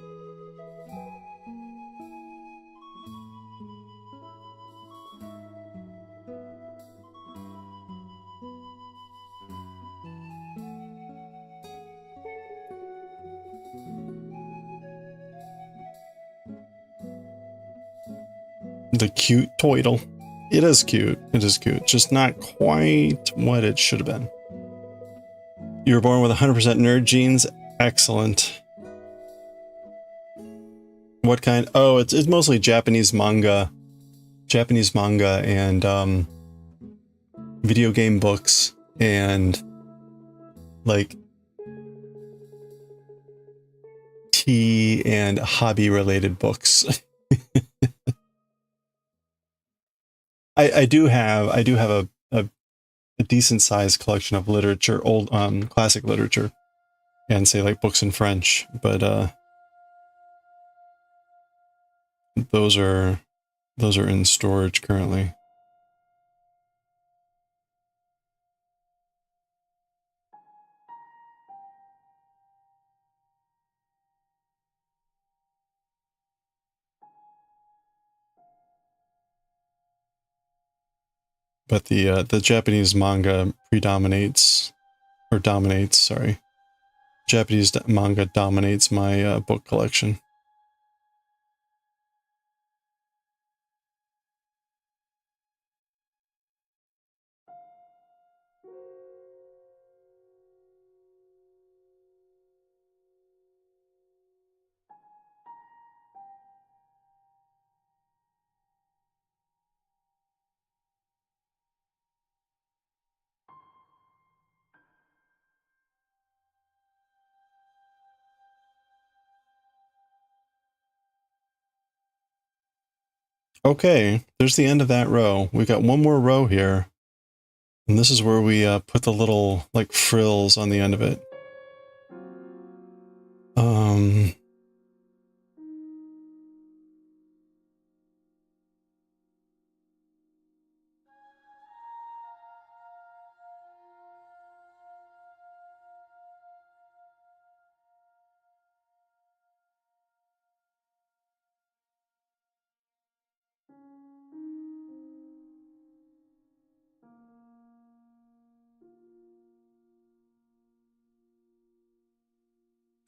The cute toidle. It is cute. It is cute. Just not quite what it should have been. You were born with 100% nerd genes. Excellent. What kind? Oh, it's mostly Japanese manga. Japanese manga and video game books and like tea and hobby related books. I do have a decent sized collection of literature, old classic literature, and say like books in French, but those are in storage currently. But the Japanese manga predominates, or dominates, sorry. Japanese manga dominates my book collection. Okay, there's the end of that row. We've got one more row here. And this is where we put the little, like, frills on the end of it.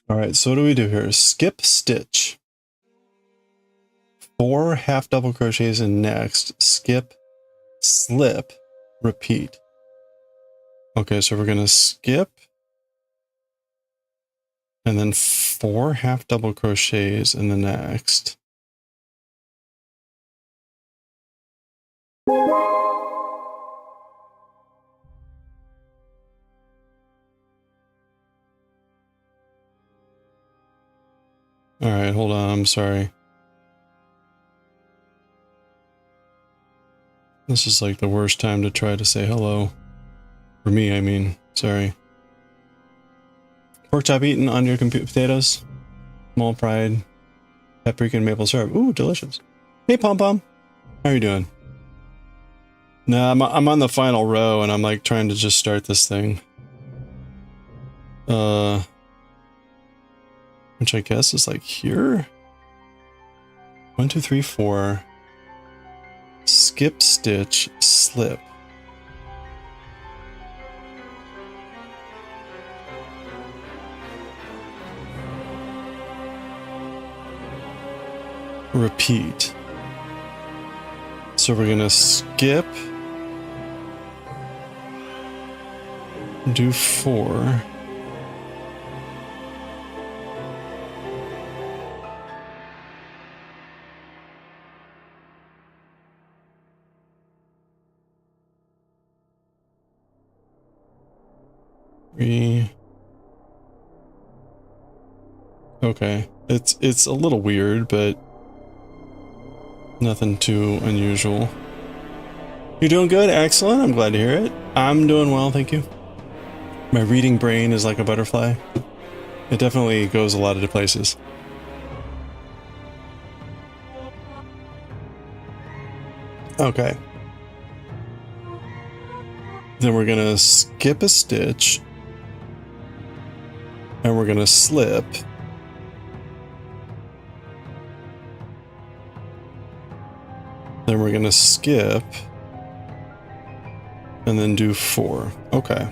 All right, so what do we do here? Skip stitch. 4 half double crochets in next, skip, slip, repeat. Okay, so we're gonna skip and then 4 half double crochets in the next. All right, hold on, I'm sorry. This is like the worst time to try to say hello. For me, I mean, sorry. Pork chop eaten on your potatoes. Small fried paprika and maple syrup. Ooh, delicious. Hey, Pom Pom. How are you doing? No, I'm on the final row and I'm like trying to just start this thing. Which I guess is like here. 1, 2, 3, 4. Skip stitch, slip. Repeat. So we're gonna skip, do 4. Okay, it's a little weird, but nothing too unusual. You're doing good, excellent. I'm glad to hear it. I'm doing well, thank you. My reading brain is like a butterfly. It definitely goes a lot of places. Okay. Then we're gonna skip a stitch. And we're gonna slip. Then we're gonna skip. And then do 4. Okay.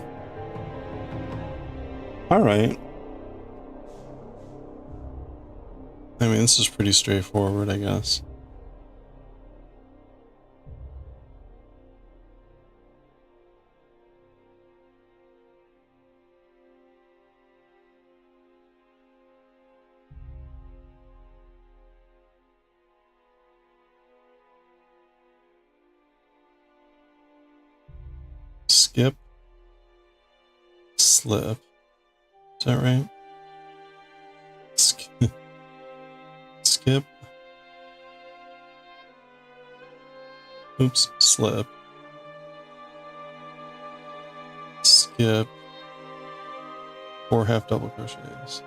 Alright. I mean, this is pretty straightforward, I guess. Skip, slip. Is that right? Skip. Oops, slip. Skip. 4 half double crochets.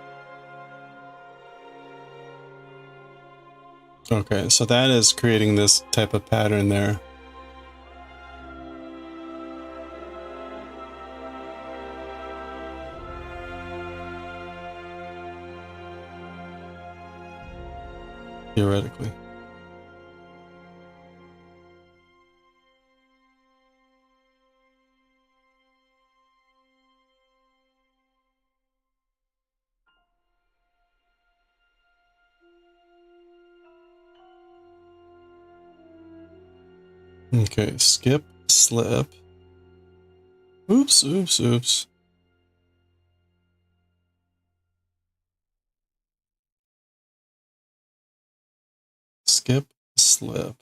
Okay, so that is creating this type of pattern there. Theoretically. Okay, skip, slip. Oops, oops, oops. Skip, slip.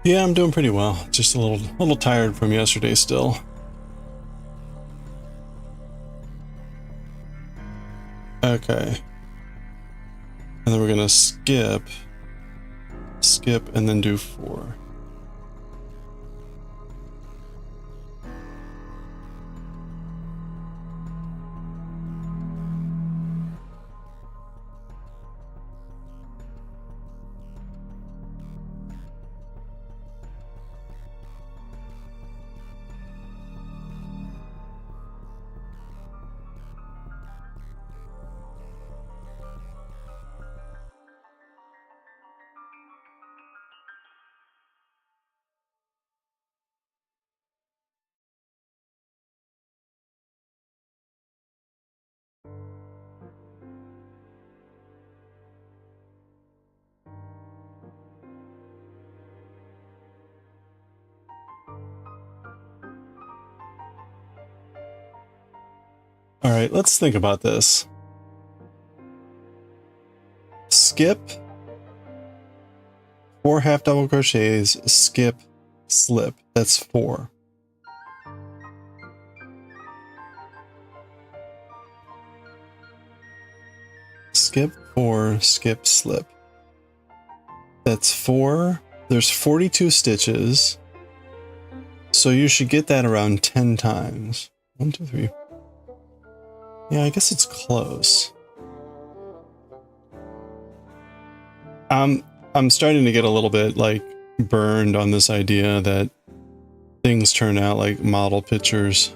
Yeah, I'm doing pretty well. Just a little tired from yesterday still. Okay. And then we're gonna skip, and then do 4. All right, let's think about this. Skip, 4 half double crochets, skip, slip. That's 4. Skip, 4, skip, slip. That's 4. There's 42 stitches. So you should get that around 10 times. 1, 2, 3. Yeah, I guess it's close. I'm starting to get a little bit like burned on this idea that things turn out like model pictures.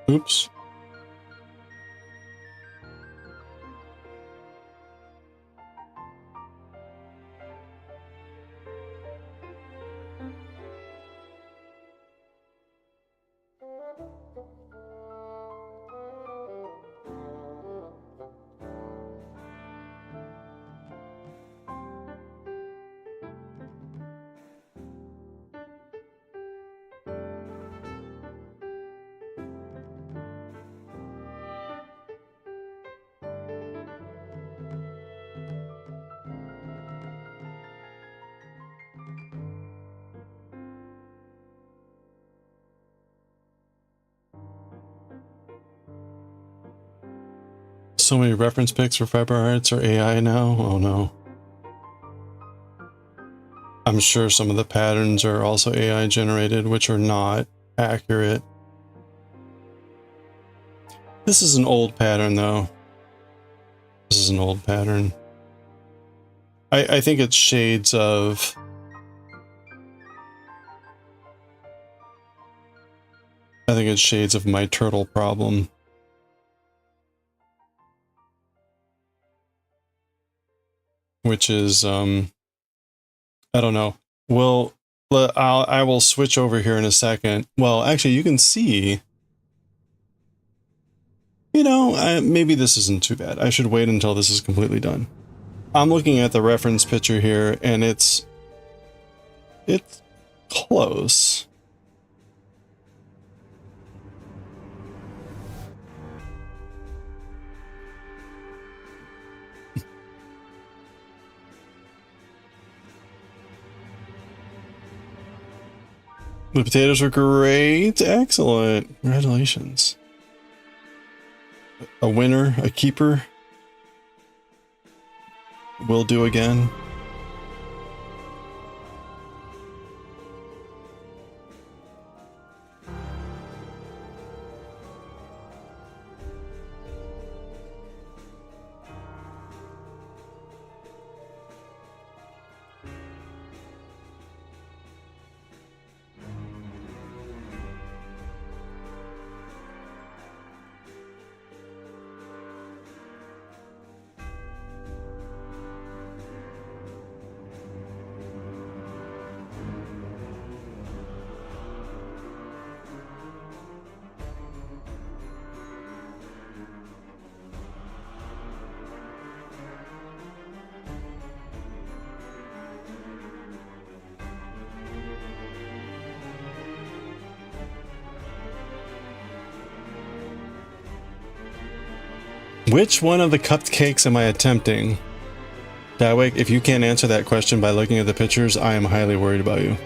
Oops. So many reference pics for Fiber Arts or AI now? Oh no. I'm sure some of the patterns are also AI generated, which are not accurate. This is an old pattern though. This is an old pattern. I think it's shades of... I think it's shades of my turtle problem. Which is, I don't know. Well, I will switch over here in a second. Well, actually, you can see, you know, maybe this isn't too bad. I should wait until this is completely done. I'm looking at the reference picture here, and it's close. The potatoes were great. Excellent. Congratulations. A winner, a keeper. Will do again. Which one of the cupcakes am I attempting? Daioh, if you can't answer that question by looking at the pictures, I am highly worried about you.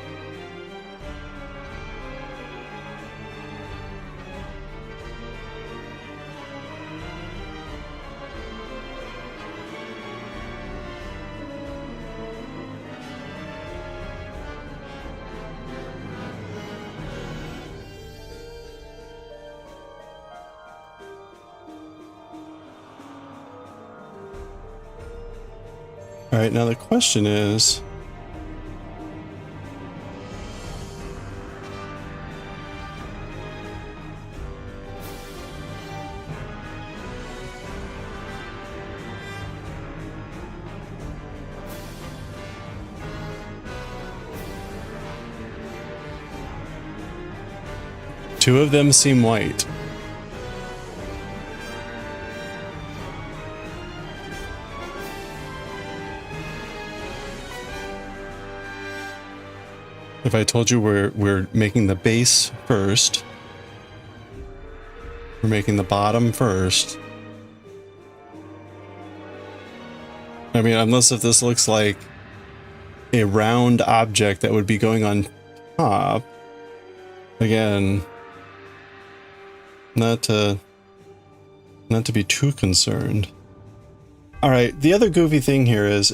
All right, now the question is, two of them seem white. If I told you we're making the base first, we're making the bottom first. I mean, unless if this looks like a round object that would be going on top. Again, not to be too concerned. All right, the other goofy thing here is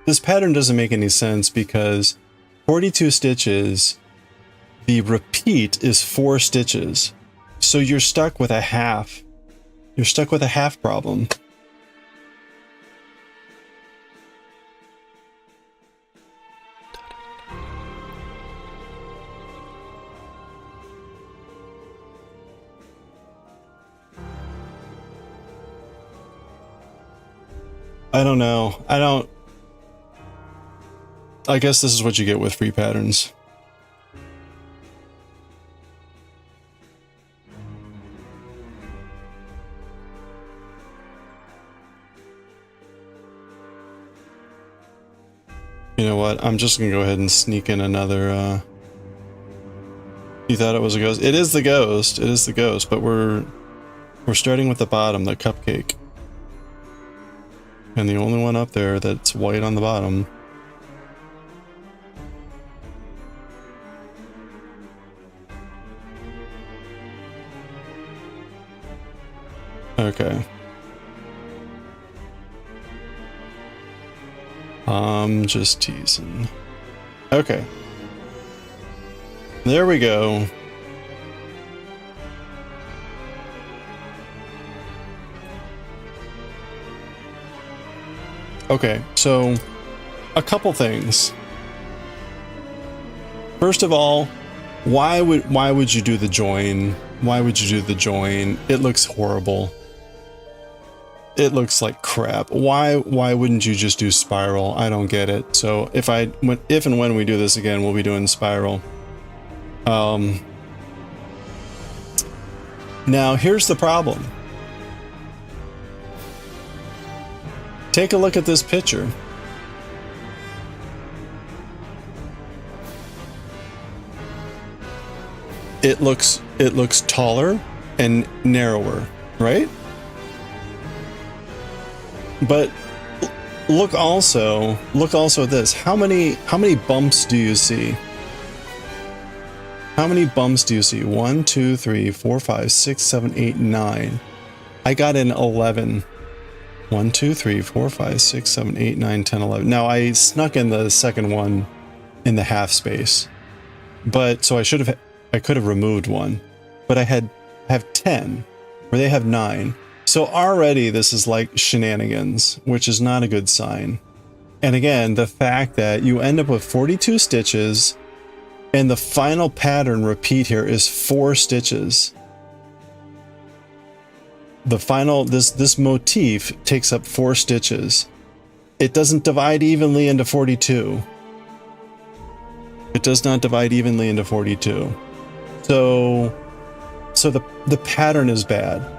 this pattern doesn't make any sense because 42 stitches, the repeat is 4 stitches. So you're stuck with a half. You're stuck with a half problem. I don't know. I guess this is what you get with free patterns. You know what? I'm just gonna go ahead and sneak in another, You thought it was a ghost? It is the ghost. It is the ghost, but we're starting with the bottom, the cupcake. And the only one up there that's white on the bottom. Okay. I'm just teasing. Okay. There we go. Okay, so a couple things. First of all, why would you do the join? Why would you do the join? It looks horrible. It looks like crap. Why wouldn't you just do spiral? I don't get it. So if and when we do this again, we'll be doing spiral. Now here's the problem. Take a look at this picture. It looks taller and narrower, right? But look also at this. How many bumps do you see? How many bumps do you see? 1, 2, 3, 4, 5, 6, 7, 8, 9. I got an 11. 1, 2, 3, 4, 5, 6, 7, 8, 9, 10, 11. Now I snuck in the second one in the half space. But so I could have removed one. But I have 10, where they have 9. So already this is like shenanigans, which is not a good sign. And again, the fact that you end up with 42 stitches and the final pattern repeat here is 4 stitches. The final, this motif takes up 4 stitches. It doesn't divide evenly into 42. It does not divide evenly into 42. So the pattern is bad.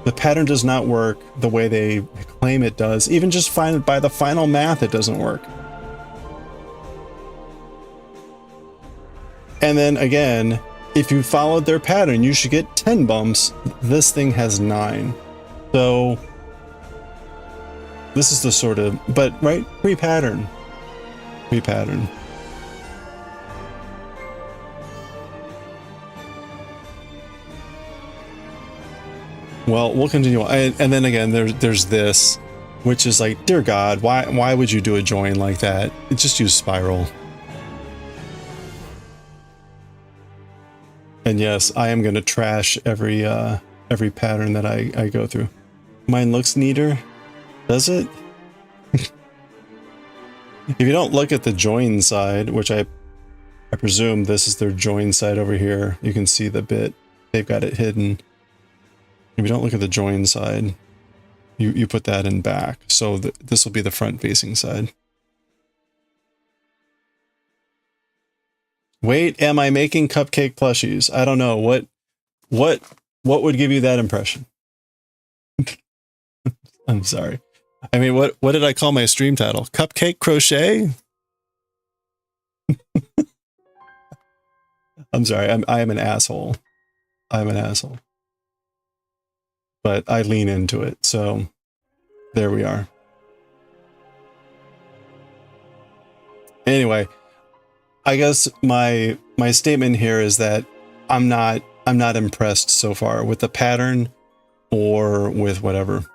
The pattern does not work the way they claim it does. Even just by the final math, it doesn't work. And then again, if you followed their pattern, you should get 10 bumps. This thing has 9. So this is the sort of, but right, pre-pattern. Pre-pattern. Well, we'll continue. And then again, there's this, which is like, dear God, why would you do a join like that? Just use spiral. And yes, I am going to trash every pattern that I go through. Mine looks neater. Does it? If you don't look at the join side, which I presume this is their join side over here, you can see the bit. They've got it hidden. If you don't look at the join side, you put that in back. So this will be the front facing side. Wait, am I making cupcake plushies? I don't know. What would give you that impression? I'm sorry. I mean, what did I call my stream title? Cupcake crochet? I'm sorry. I am an asshole. I'm an asshole. But I lean into it. So there we are. Anyway, I guess my statement here is that I'm not impressed so far with the pattern or with whatever.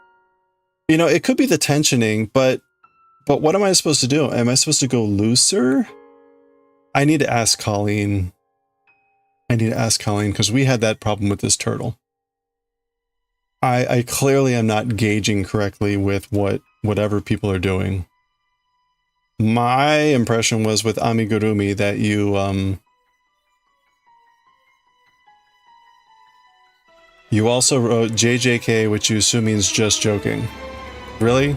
You know, it could be the tensioning, but what am I supposed to do? Am I supposed to go looser? I need to ask Colleen. I need to ask Colleen because we had that problem with this turtle. I clearly am not gauging correctly with whatever people are doing. My impression was with Amigurumi that you also wrote JJK, which you assume means just joking. Really?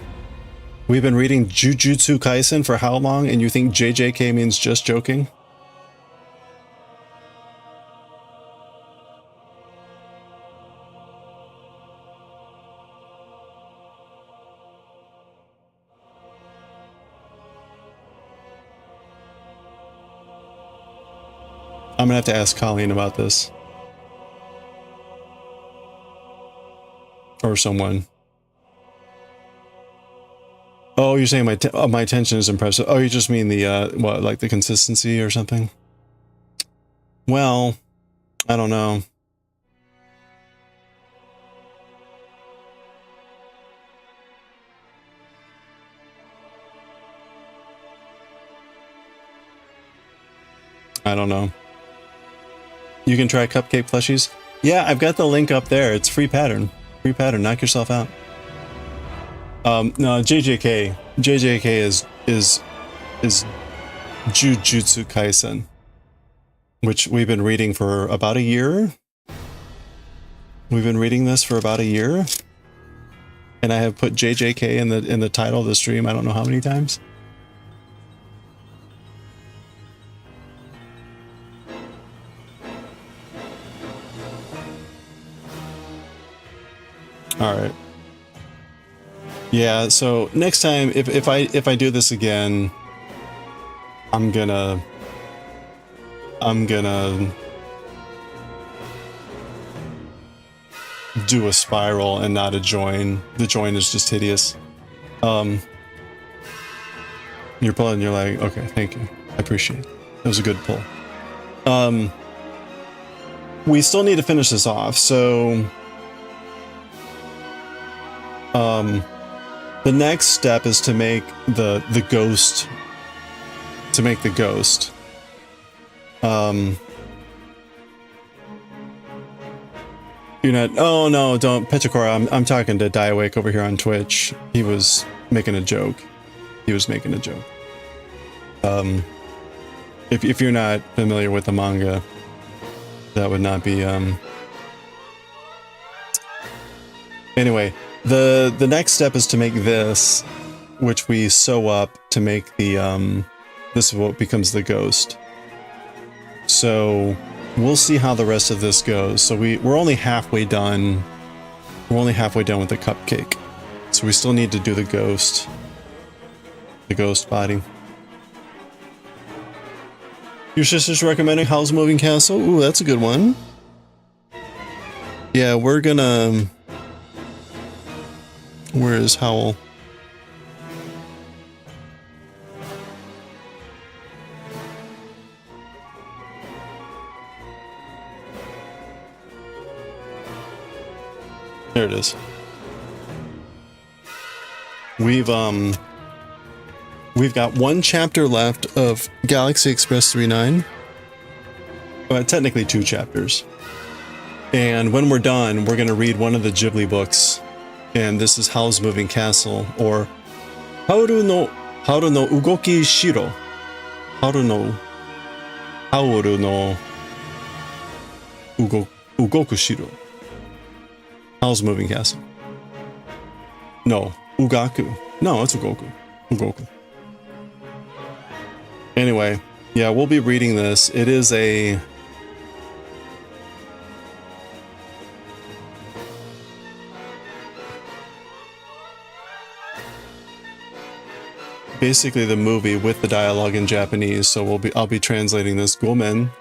We've been reading Jujutsu Kaisen for how long, and you think JJK means just joking? I'm gonna have to ask Colleen about this. Or someone. Oh, you're saying my attention is impressive. Oh, you just mean the, what, like the consistency or something? Well, I don't know. I don't know. You can try cupcake plushies. Yeah, I've got the link up there. It's free pattern. Free pattern. Knock yourself out. No, JJK. JJK is Jujutsu Kaisen, which we've been reading for about a year. We've been reading this for about a year, and I have put JJK in the title of the stream. I don't know how many times. All right. Yeah, so next time if I do this again, I'm gonna do a spiral and not a join. The join is just hideous. You're pulling, you're like, okay, thank you. I appreciate it. That was a good pull. We still need to finish this off, so the next step is to make the ghost. To make the ghost. You're not. Oh no! Don't, Petricora. I'm talking to Daioh over here on Twitch. He was making a joke. He was making a joke. If you're not familiar with the manga, that would not be. Anyway. The next step is to make this, which we sew up to make the, this is what becomes the ghost. So, we'll see how the rest of this goes. So we're only halfway done. We're only halfway done with the cupcake. So we still need to do the ghost. The ghost body. Your sister's recommending Howl's Moving Castle? Ooh, that's a good one. Yeah, we're gonna... Where is Howl? There it is. We've got one chapter left of Galaxy Express 39. Well, technically 2 chapters. And when we're done, we're going to read one of the Ghibli books. And this is Howl's Moving Castle, or Hauru no Ugoki Shiro. Hauru no Ugoku Shiro. Howl's Moving Castle. No, Ugaku. No, it's Ugoku. Ugoku. Anyway, yeah, we'll be reading this. It is a... basically the movie with the dialogue in Japanese, so I'll be translating this. Gomen.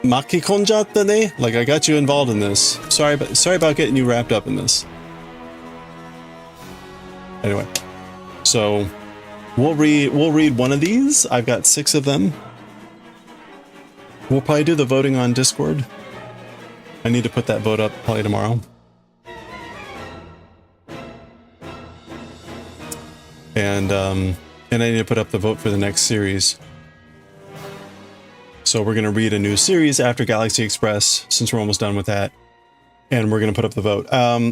Makikonjatta ne? Like, I got you involved in this. Sorry about getting you wrapped up in this. Anyway, so we'll read one of these. I've got 6 of them. We'll probably do the voting on Discord. I need to put that vote up probably tomorrow. And I need to put up the vote for the next series. So we're going to read a new series after Galaxy Express, since we're almost done with that. And we're going to put up the vote.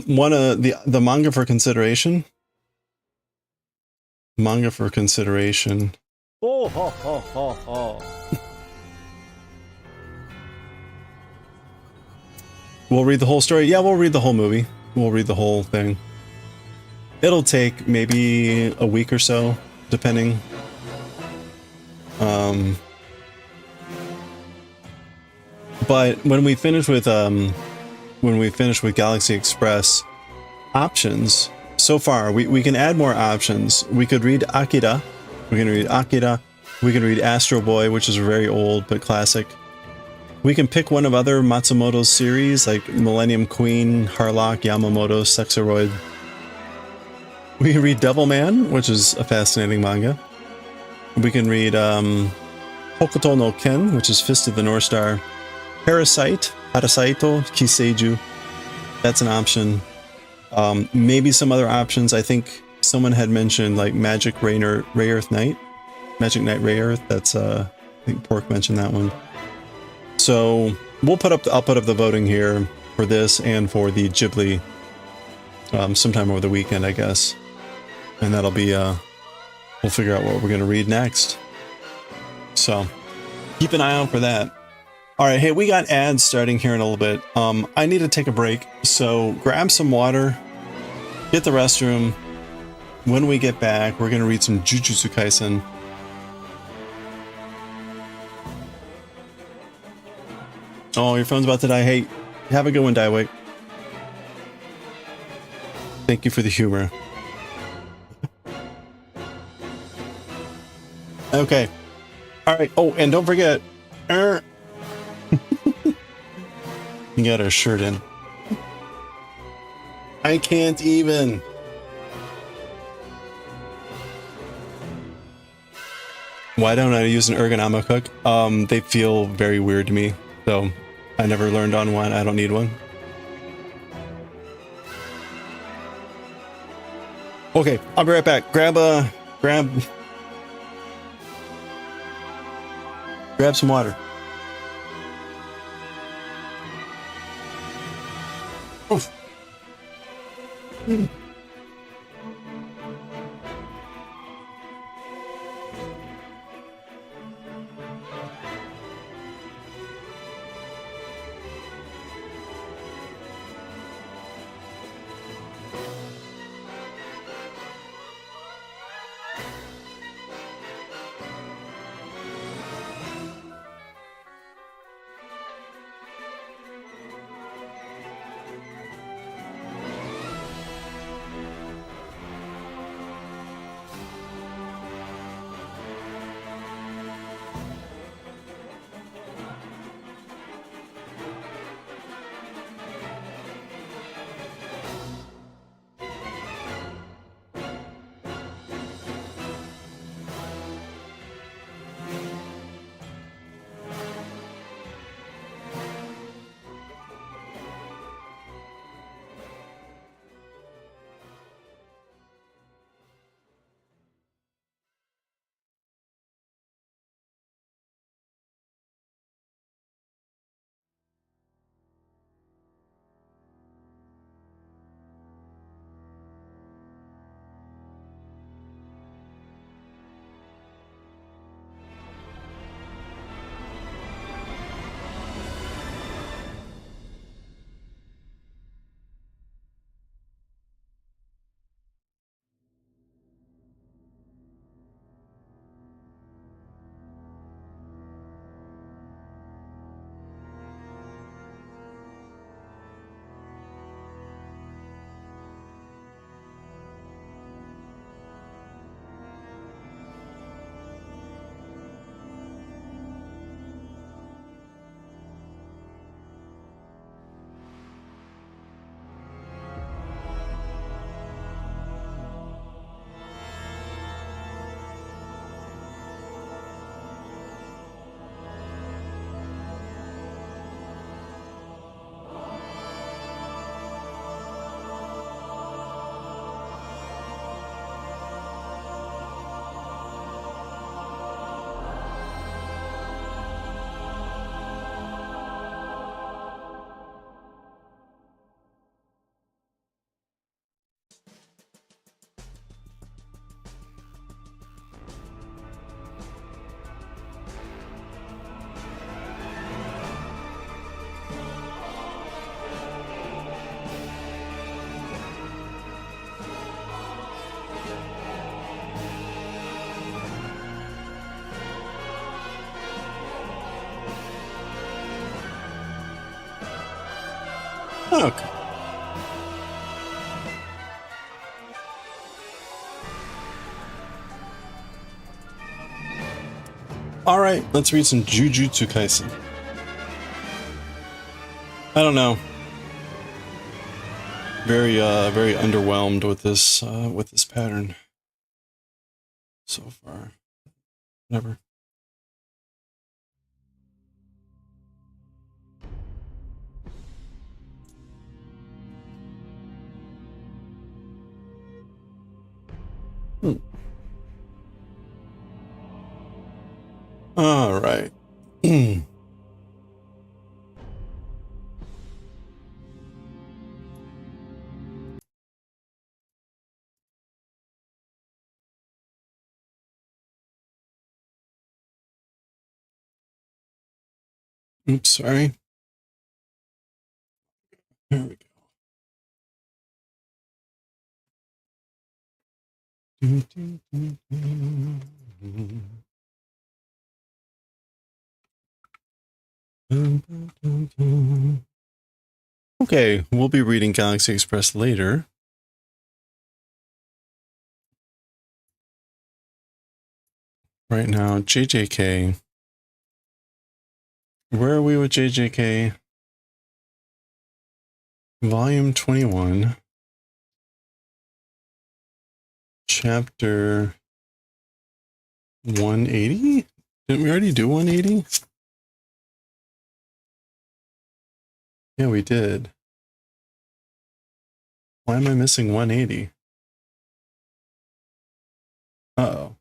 One of the manga for consideration. Manga for consideration. Oh, ho, ho, ho, ho. We'll read the whole story. Yeah, we'll read the whole movie. We'll read the whole thing. It'll take maybe a week or so, depending. But when we finish with Galaxy Express options, so far we can add more options. We could read Akira. We're gonna read Akira. We can read Astro Boy, which is very old but classic. We can pick one of other Matsumoto's series, like Millennium Queen, Harlock, Yamamoto, Sexoroid. We can read Devilman, which is a fascinating manga. We can read Hokuto no Ken, which is Fist of the North Star. Parasaito, Kiseiju. That's an option. Maybe some other options. I think someone had mentioned like Magic Ray Earth Knight. Magic Knight Ray Earth. That's I think Pork mentioned that one. So I'll put up the voting here for this and for the Ghibli sometime over the weekend, I guess. And that'll be we'll figure out what we're gonna read next. So keep an eye out for that. Alright, hey, we got ads starting here in a little bit. I need to take a break, so grab some water, hit the restroom. When we get back, we're gonna read some Jujutsu Kaisen. Oh, your phone's about to die. Hey, have a good one, Daioh. Thank you for the humor. Okay. Alright. Oh, and don't forget. You got our shirt in. I can't even. Why don't I use an ergonomic hook? They feel very weird to me, so I never learned on one. I don't need one. Okay, I'll be right back. Grab some water. Oof. Okay. All right, let's read some Jujutsu Kaisen. I don't know. Very underwhelmed with this pattern so far. Never. All right. Oops, sorry. There we go. Okay, we'll be reading Galaxy Express later. Right now, JJK. Where are we with JJK? Volume 21. Chapter 180? Didn't we already do 180? Yeah, we did. Why am I missing 180? Uh-oh.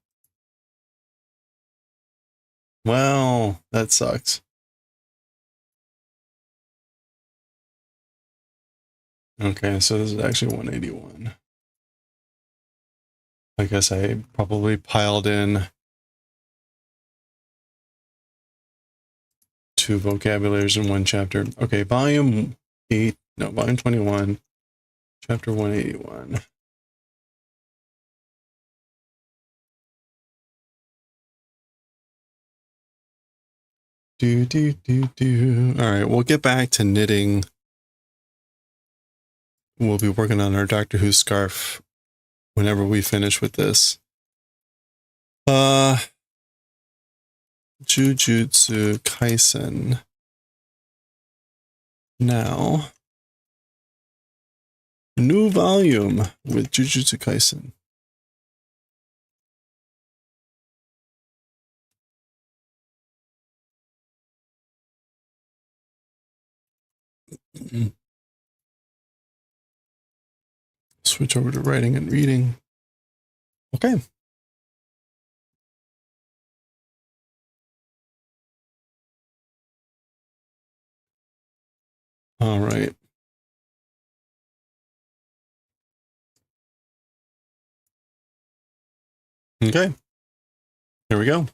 Well, that sucks. Okay, so this is actually 181. I guess I probably piled in 2 vocabularies in one chapter. Okay, volume 21, chapter 181. All right, we'll get back to knitting. We'll be working on our Doctor Who scarf whenever we finish with this. Jujutsu Kaisen. Now, new volume with Jujutsu Kaisen. Switch over to writing and reading. Okay. All right. Okay. Here we go.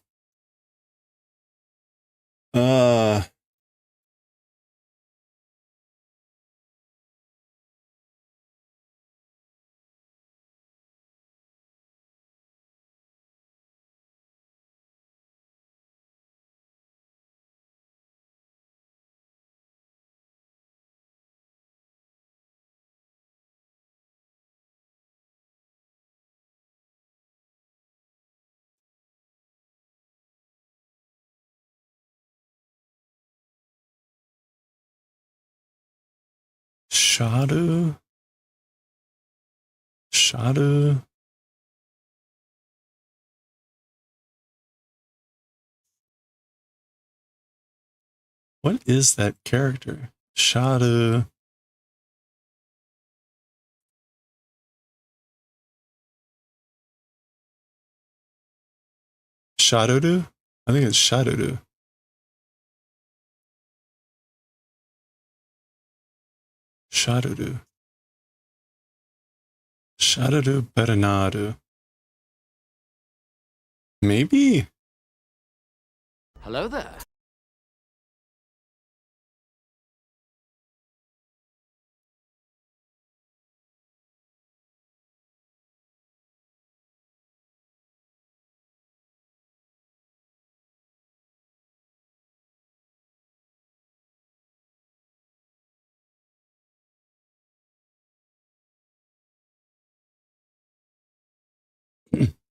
Shadow. What is that character? Shadow. Shadowdo? I think it's Shadowdo. Shadowdo. Shadowdo Bernardo. Maybe? Hello there.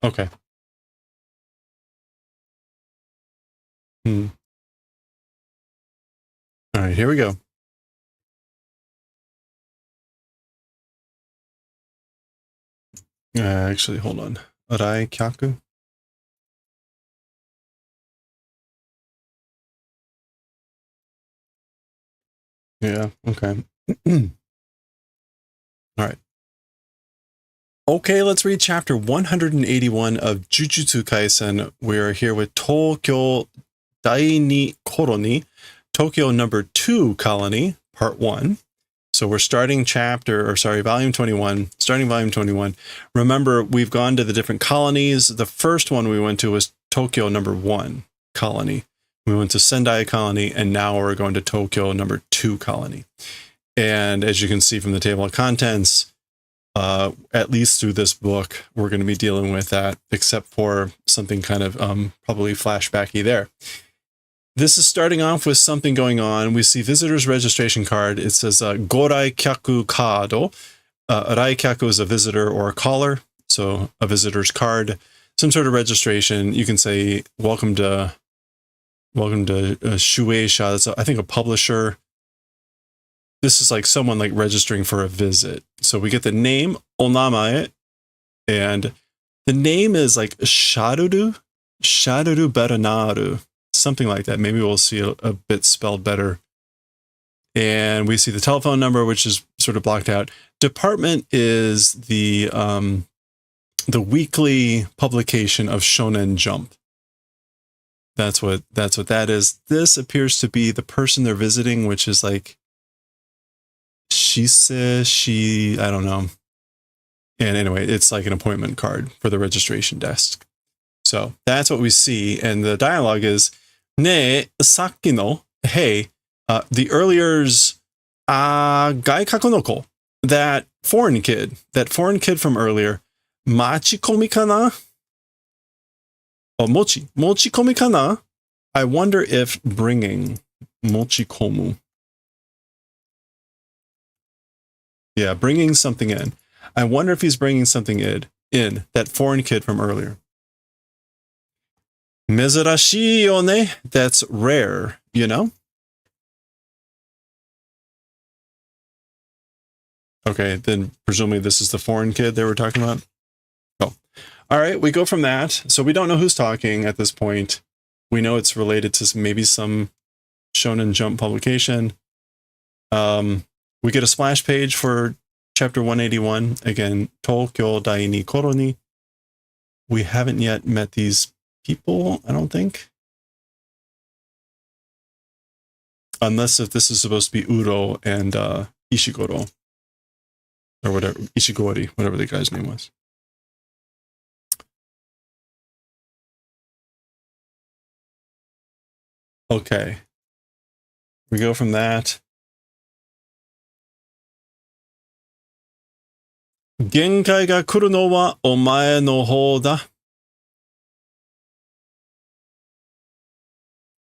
Okay. All right, here we go. Actually, hold on. Arai kyaku? Yeah, okay. All right. Okay, let's read chapter 181 of Jujutsu Kaisen. We are here with Tokyo Daini Koroni, Tokyo number 2 colony, part 1. So we're starting volume 21, starting volume 21. Remember, we've gone to the different colonies. The first one we went to was Tokyo number 1 colony. We went to Sendai colony, and now we're going to Tokyo number 2 colony. And as you can see from the table of contents, at least through this book, we're going to be dealing with that, except for something kind of probably flashbacky there. This is starting off with something going on. We see visitor's registration card. It says Gorai Kyaku Kado. Rai Kyaku is a visitor or a caller, so a visitor's card, some sort of registration. You can say welcome to Shueisha. That's I think a publisher. This is like someone like registering for a visit. So we get the name Onamae, and the name is like Sharuru Beranaru. Something like that. Maybe we'll see a bit spelled better. And we see the telephone number, which is sort of blocked out. Department is the weekly publication of Shonen Jump. That's what that is. This appears to be the person they're visiting, which is like she, I don't know. And anyway, it's like an appointment card for the registration desk. So that's what we see. And the dialogue is, Ne sakki no, hey, the earlier's gaikaku no ko, that foreign kid from earlier, machikomi kana? Oh, mochikomi kana? I wonder if bringing mochikomu. Yeah, bringing something in. I wonder if he's bringing something in, that foreign kid from earlier. Mezurashi yo ne? That's rare, you know? Okay, then presumably this is the foreign kid they were talking about. Oh, all right, we go from that. So we don't know who's talking at this point. We know it's related to maybe some Shonen Jump publication. We get a splash page for chapter 181. Again, Tokyo Daini Koroni. We haven't yet met these people, I don't think. Unless if this is supposed to be Uro and Ishiguro. Or whatever, Ishigori, whatever the guy's name was. Okay. We go from that. Genkai ga kuru no wa omae no hou da.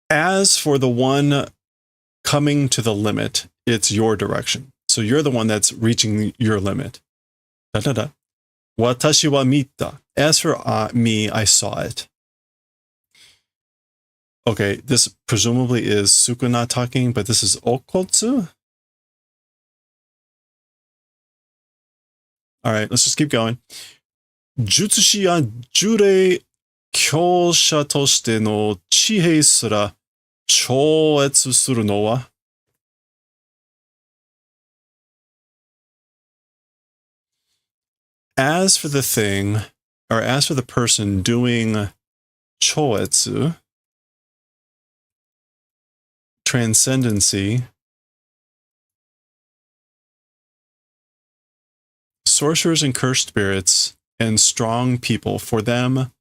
As for the one coming to the limit, it's your direction. So you're the one that's reaching your limit. Da-da-da. Watashi wa mita. As for me, I saw it. Okay, this presumably is Sukuna talking, but this is Okotsu? All right, let's just keep going. Jutsushi ya jurei kyōsha toshite no chihei sura chōetsu suru no wa? As for the thing, or as for the person doing chōetsu, transcendency, sorcerers and cursed spirits and strong people, for them,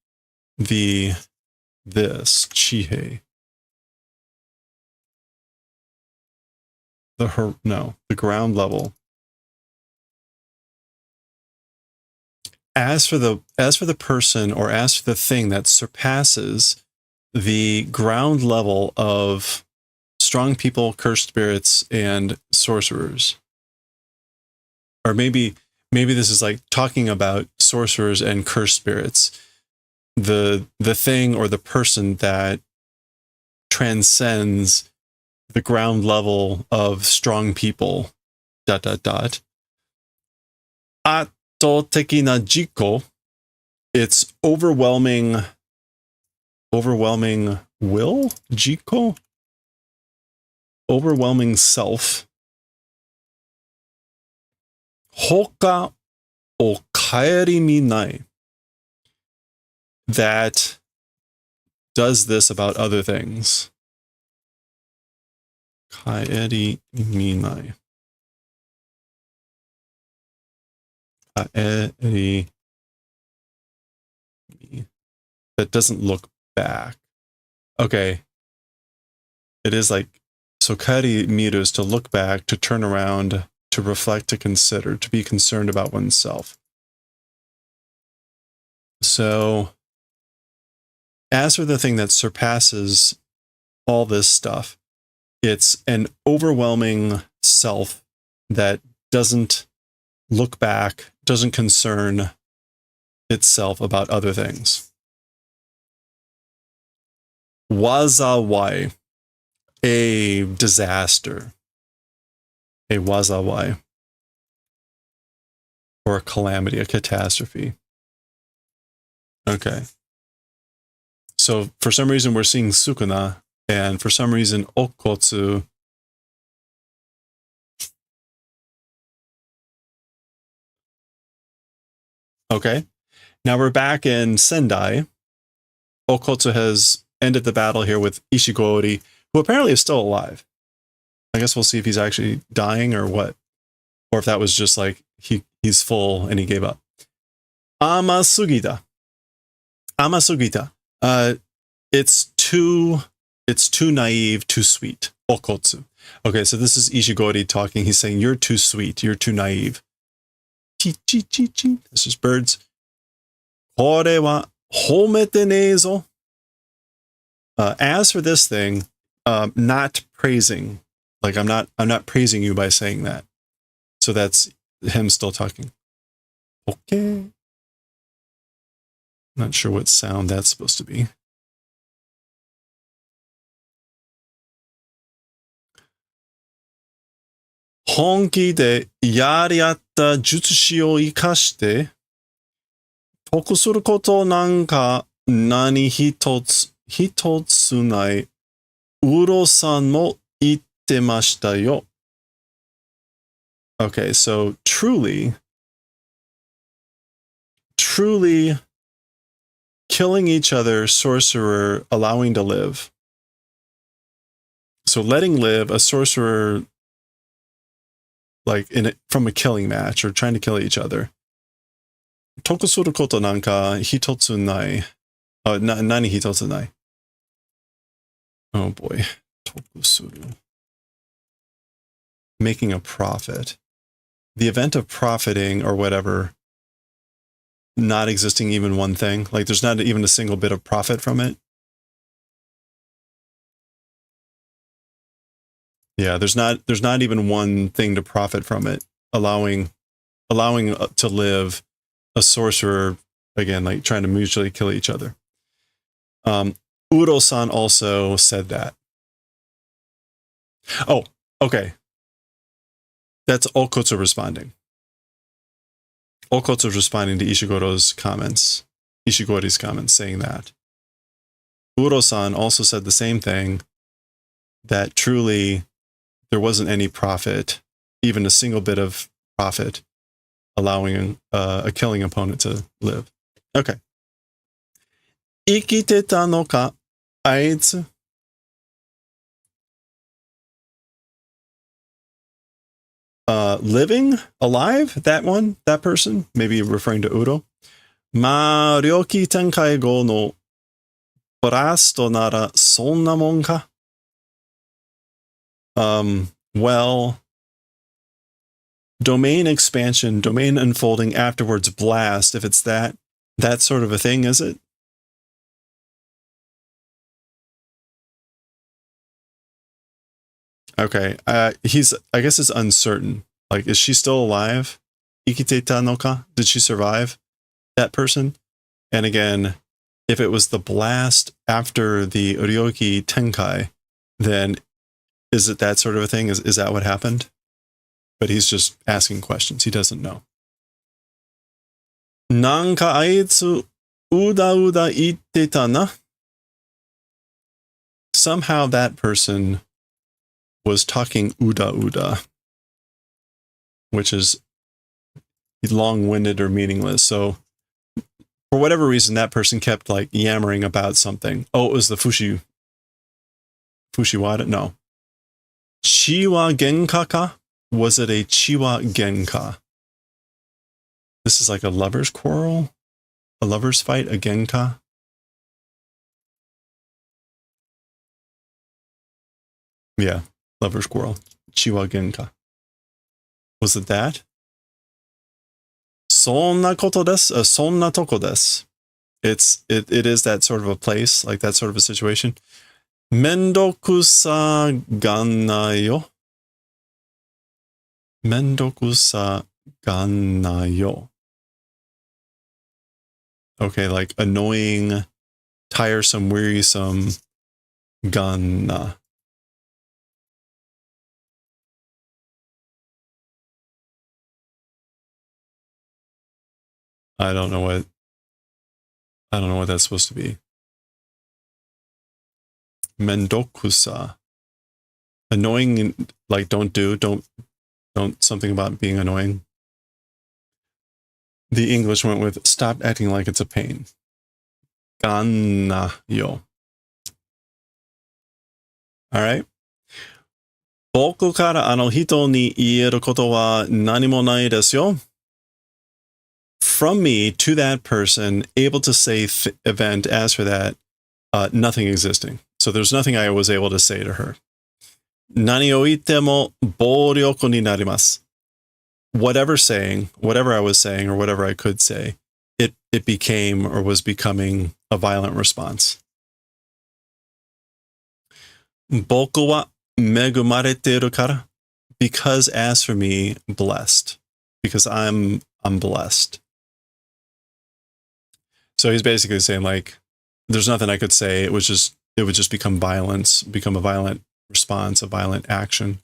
this chihei, the ground level. As for the person, or as for the thing that surpasses the ground level of strong people, cursed spirits, and sorcerers. Or maybe this is like talking about sorcerers and cursed spirits. the thing or the person that transcends the ground level of strong people, ... 圧倒的な自己, it's overwhelming will? 自己? Overwhelming self. 他を顧みない. That does this about other things. 顧みない. That doesn't look back. Okay. It is like, so kari miru is to look back, to turn around, to reflect, to consider, to be concerned about oneself. So, as for the thing that surpasses all this stuff, it's an overwhelming self that doesn't look back, doesn't concern itself about other things. Wazawai, a disaster. A wazawai. Or a calamity, a catastrophe. Okay. So for some reason we're seeing Sukuna, and for some reason Okotsu okay. Now we're back in Sendai. Okotsu has ended the battle here with Ishigori, who apparently is still alive. I guess we'll see if he's actually dying or what. Or if that was just like he's full and he gave up. Amasugita. Amasugita. It's too naive, too sweet. Okotsu. Okay, so this is Ishigori talking. He's saying, you're too sweet, you're too naive. Chi chi chi chi. This is birds. Kore wa homete nezo. As for this thing, not praising. Like I'm not praising you by saying that. So that's him still talking. Okay. Not sure what sound that's supposed to be. Honki de yariatta jutsushi o ikashite toku suru koto nanka nani hitotsu nai Uro-san mo ittemashita yo. Okay, so truly killing each other, sorcerer, allowing to live. So letting live a sorcerer, like from a killing match or trying to kill each other. Tokusuru koto nanka hitotsu nai. Nani hitotsu nai. Oh boy. Tokusuru. Making a profit. The event of profiting or whatever, not existing even one thing. Like there's not even a single bit of profit from it. Yeah, there's not even one thing to profit from it. Allowing to live a sorcerer, again, like trying to mutually kill each other. Uro-san also said that. Oh, okay. That's Okotsu responding. Okotsu's responding to Ishigori's comments, saying that. Uro-san also said the same thing, that truly there wasn't any profit, even a single bit of profit, allowing a killing opponent to live. Okay. Ikiteta no ka aitsu? Living, alive, that person, maybe referring to Uro. Ma ryoki tenkai go no brasto nara sonna mon ka? Well, domain expansion, domain unfolding, afterwards blast, if it's that sort of a thing, is it? Okay, I guess it's uncertain. Like, is she still alive? Ikiteta no ka? Did she survive? That person? And again, if it was the blast after the Uryoki Tenkai, then is it that sort of a thing? Is that what happened? But he's just asking questions. He doesn't know. Nanka aitsu uda uda itte ta na. Somehow that person was talking uda uda, which is long-winded or meaningless. So for whatever reason, that person kept like yammering about something. Oh, it was the Fushiwada? No. Chiwa genka ka? Was it a chiwa genka? This is like a lover's quarrel? A lover's fight? A genka? Yeah, lover's quarrel. Chiwa genka. Was it that? Sonna koto desu? Sonna toko desu. It is that sort of a place, like that sort of a situation. Mendokusa gannayo. Mendokusa gannayo. Okay, like annoying, tiresome, wearisome, ganna. I don't know what that's supposed to be. Mendokusa. Annoying, like don't something about being annoying. The English went with stop acting like it's a pain. Ganna yo. Alright. Boku kara ano hito ni ieru koto wa nani mo nai desu yo. From me to that person, able to say event, as for that, nothing existing. So there's nothing I was able to say to her. Nani o ite mo bouryoku ni narimasu. Whatever I was saying, or whatever I could say, it became or was becoming a violent response. Boku wa megumareteru kara. Because as for me, blessed. Because I'm blessed. So he's basically saying, like, there's nothing I could say. It would just become violence, become a violent response, a violent action.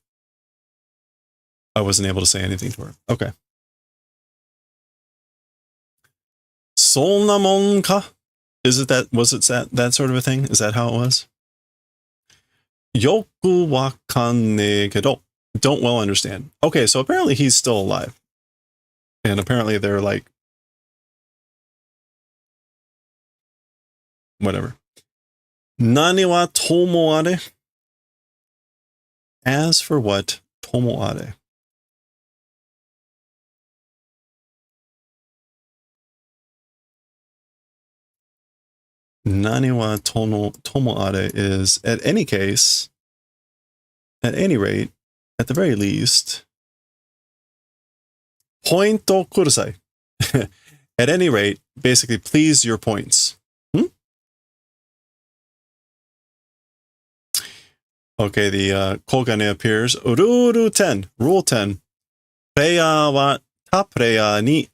I wasn't able to say anything to her. Okay. Sonna mon ka? Was it that sort of a thing? Is that how it was? Yoku wakanne kedo. Don't well understand. Okay, so apparently he's still alive. And apparently they're like, whatever. Nani wa tomoare? As for what tomoare? Nani wa tomoare is, at any case, at any rate, at the very least, pointo kurusai. At any rate, basically, please your points. Okay, the Kogane appears. Ruru 10, rule 10. Player wa ta player ni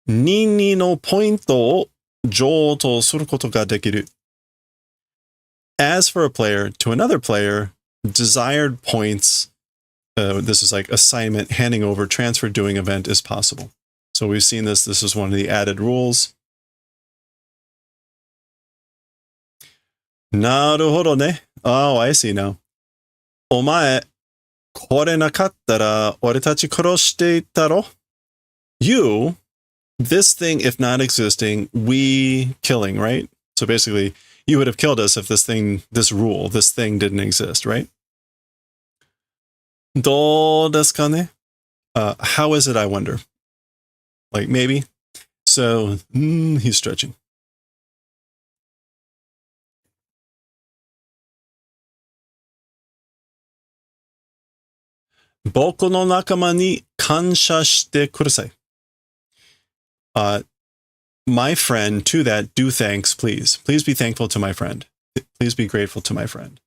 nini no pointo o jouto suru koto ga dekiru. As for a player to another player, desired points, this is like assignment, handing over, transfer, doing event is possible. So we've seen this. This is one of the added rules. Naruhodo ne. Oh, I see now. Omae, kore nakattara oretachi kuroshite ittaro? You, this thing, if not existing, we killing, right? So basically, you would have killed us if this thing didn't exist, right? Do desu ka ne? How is it, I wonder? Like, maybe? So, he's stretching. Boku no nakama ni kansha shite kurasai. My friend, to that, do thanks, please. Please be thankful to my friend. Please be grateful to my friend.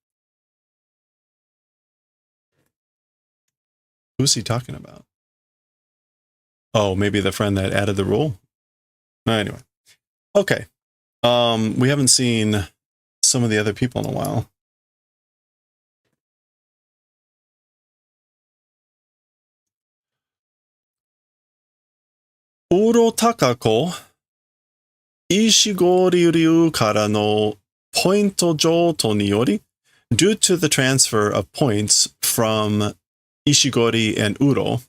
Who's he talking about? Oh, maybe the friend that added the rule? Anyway. Okay. We haven't seen some of the other people in a while. Uro takako Ishigori ryu kara no pointo jouto ni yori, due to the transfer of points from Ishigori and Uro,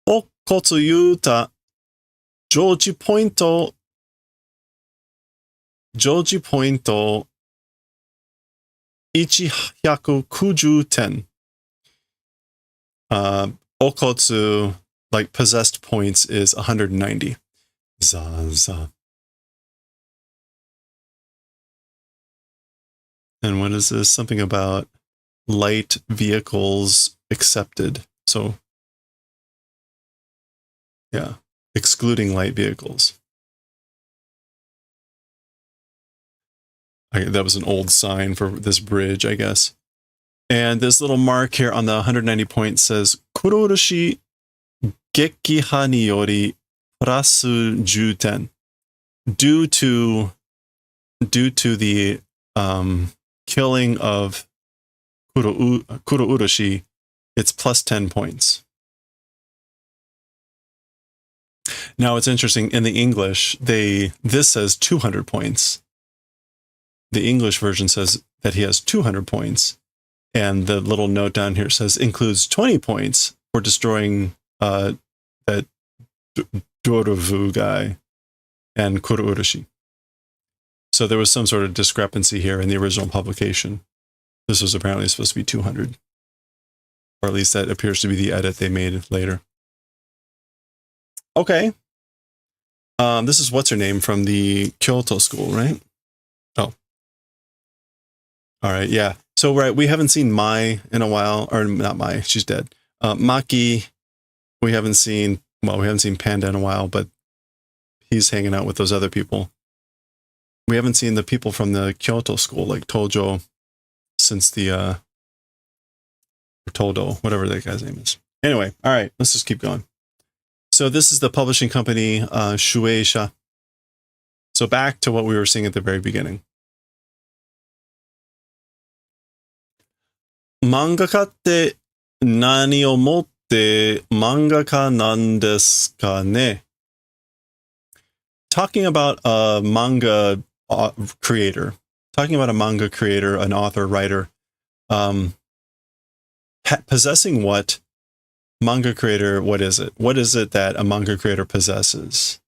Okotsu yuta Joji pointo 190 点. Okotsu, like possessed points, is 190. Zaza. And what is this? Something about light vehicles accepted. So, yeah, excluding light vehicles. That was an old sign for this bridge, I guess. And this little mark here on the 190 point says, Kurourushi Gekiha ni yori Rasu 10 ten. Due to the killing of Kurourushi, it's plus 10 points. Now it's interesting, in the English, this says 200 points. The English version says that he has 200 points. And the little note down here says includes 20 points for destroying that Dorovu guy and Kurourushi. So there was some sort of discrepancy here in the original publication. This was apparently supposed to be 200. Or at least that appears to be the edit they made later. Okay. This is what's her name from the Kyoto school, right? Oh. All right, yeah. So, right, we haven't seen Mai in a while, or not Mai, she's dead. Maki, we haven't seen Panda in a while, but he's hanging out with those other people. We haven't seen the people from the Kyoto school, like Tojo, since the, Todo, whatever that guy's name is. Anyway, all right, let's just keep going. So this is the publishing company, Shueisha. So back to what we were seeing at the very beginning. Mangaka tte nani o motte mangaka nan desu ka ne? Talking about a manga creator, an author, writer, possessing what? Manga creator, what is it? What is it that a manga creator possesses?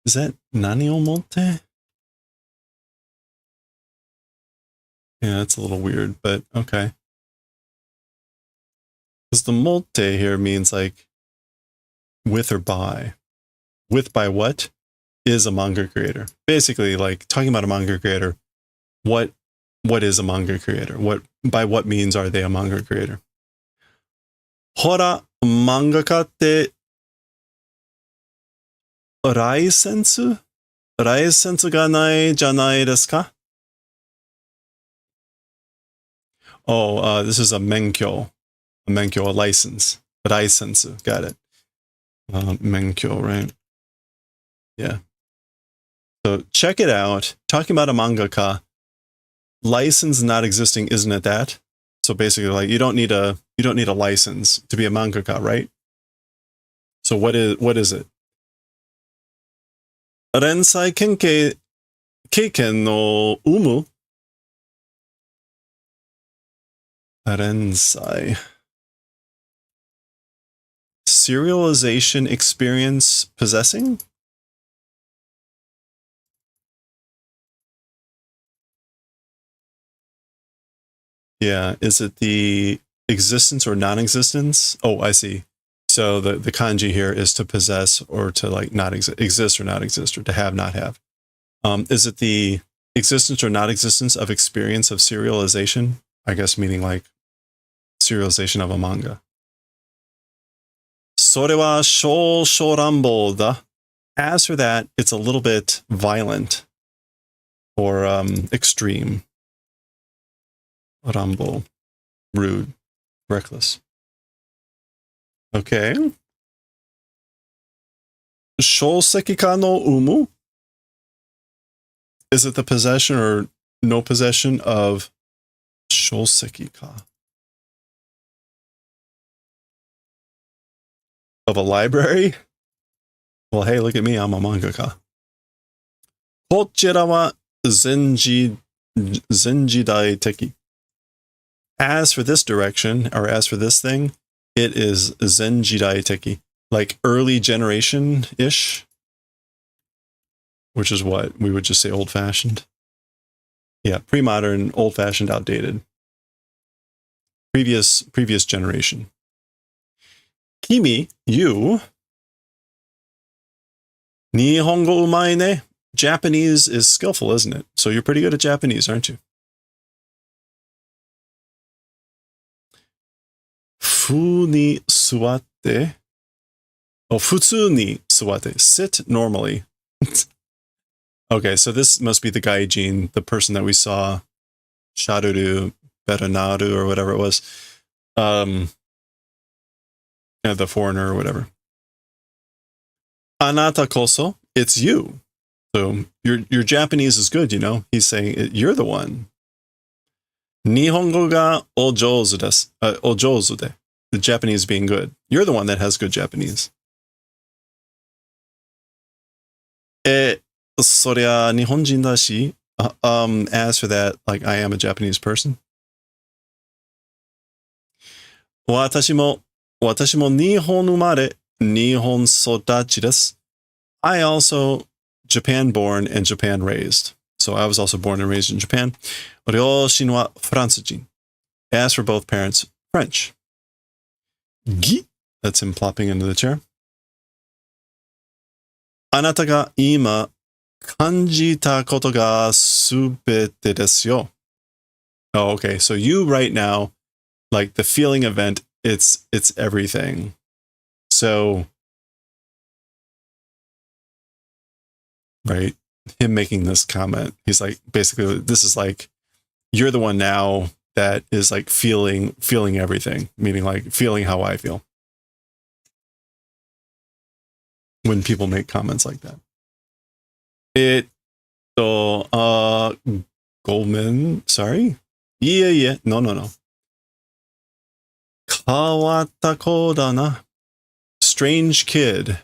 Is that nani o motte? Yeah, that's a little weird, but okay. Because the motte here means like with or by. With by what is a manga creator? Basically, like talking about a manga creator, what is a manga creator? By what means are they a manga creator? Hora mangaka tte Raisensu ga nai janai desu ka? Oh, this is a menkyo, a license. Raisensu, got it. Menkyo, right? Yeah. So check it out. Talking about a mangaka, license not existing, isn't it that? So basically, like you don't need a license to be a mangaka, right? So what is it? Rensai keiken no umu. Rensai. Serialization experience possessing? Yeah, is it the existence or non-existence? Oh, I see. So the kanji here is to possess or to like not exist or not exist, or to have, not have. Is it the existence or not existence of experience of serialization? I guess meaning like serialization of a manga. それは少々乱暴だ. As for that, it's a little bit violent or extreme. Rambo. Rude. Reckless. Okay. Shoseki ka no umu? Is it the possession or no possession of shoseki ka? Of a library? Well, hey, look at me. I'm a mangaka. Kochira wa zenjidai teki. As for this direction, or as for this thing, it is zenjidai teki. Like early generation-ish. Which is what? We would just say old-fashioned. Yeah, pre-modern, old-fashioned, outdated. Previous generation. Kimi, you. Nihongo umae ne. Japanese is skillful, isn't it? So you're pretty good at Japanese, aren't you? Fu ni suwatte. Oh, futsu ni suwatte. Sit normally. Okay, so this must be the gaijin, the person that we saw, Sharuru, Beranaru, or whatever it was. The foreigner or whatever. Anata koso, it's you. So your Japanese is good, you know. He's saying you're the one. Nihongo ga ojouzu desu. Ojouzu de. The Japanese being good. You're the one that has good Japanese. そりゃ日本人だし、as for that, like I am a Japanese person. 私も日本生まれ、日本育ちです。I also Japan born and Japan raised. So I was also born and raised in Japan. 両親はフランス人. As for both parents, French. ぎ? That's him plopping into the chair. あなたが今感じたことがすべてですよ. Oh, okay. So you right now, like the feeling event, it's everything. So, right, him making this comment, he's like, basically, this is like, you're the one now that is like feeling everything, meaning like feeling how I feel. When people make comments like that. Goldman, sorry? Yeah. No. Kawatta ko da na. Strange kid.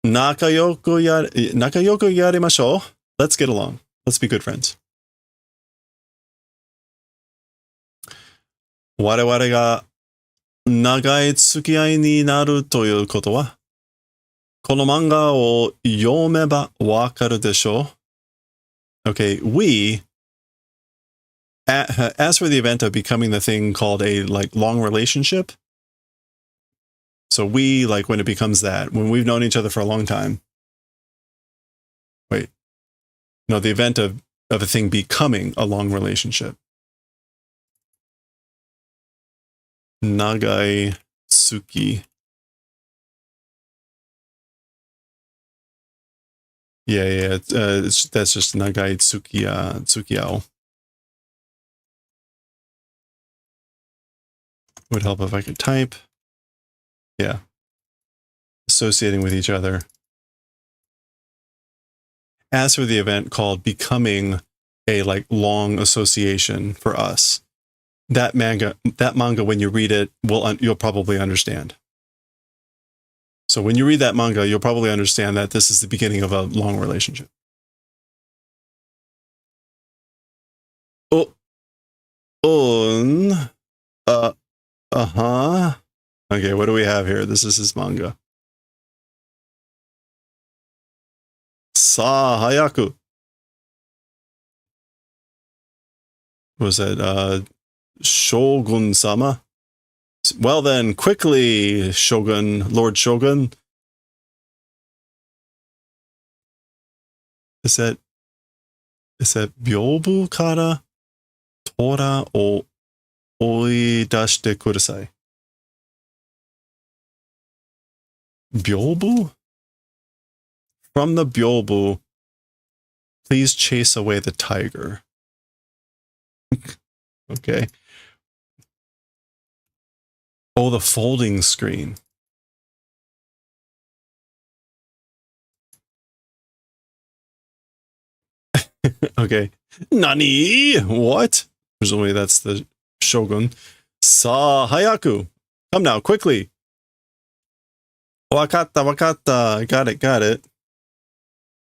Nakayoku yarimashou. Let's get along. Let's be good friends. 我々が長い付き合いになるということは、この漫画を読めばわかるでしょう。Okay, as for the event of becoming the thing called a like long relationship, so we, like when it becomes that, when we've known each other for a long time. Wait, no, the event of a thing becoming a long relationship. Nagai Tsuki. Yeah. That's just Nagai Tsukiyao. Would help if I could type. Yeah. Associating with each other. As for the event called becoming a like long association for us, that manga, when you read it, you'll probably understand. So when you read that manga, you'll probably understand that this is the beginning of a long relationship. Okay, what do we have here? This is his manga. Sa hayaku. Was that Shogun-sama? Well then, quickly, Shogun, Lord Shogun. Is that Byobu kara Tora o oidashite kudasai? Byobu? From the Byobu, Please chase away the tiger. Okay. Oh, the folding screen. Okay. Nani? What? Presumably that's the shogun. Sa hayaku. Come now, quickly. Wakatta, wakatta. Got it, got it.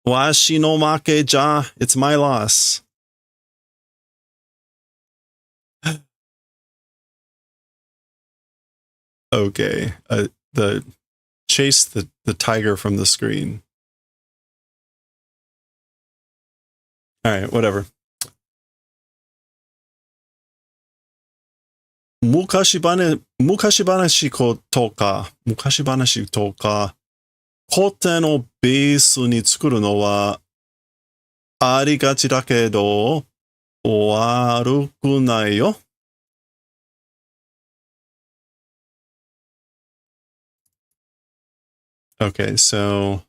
Washi no make ja. It's my loss. Okay. Chase the tiger from the screen. All right, whatever. Mukashi banashi to ka, kote no base ni tsukuru no wa arigachi da kedo, waruku nai yo. Okay, so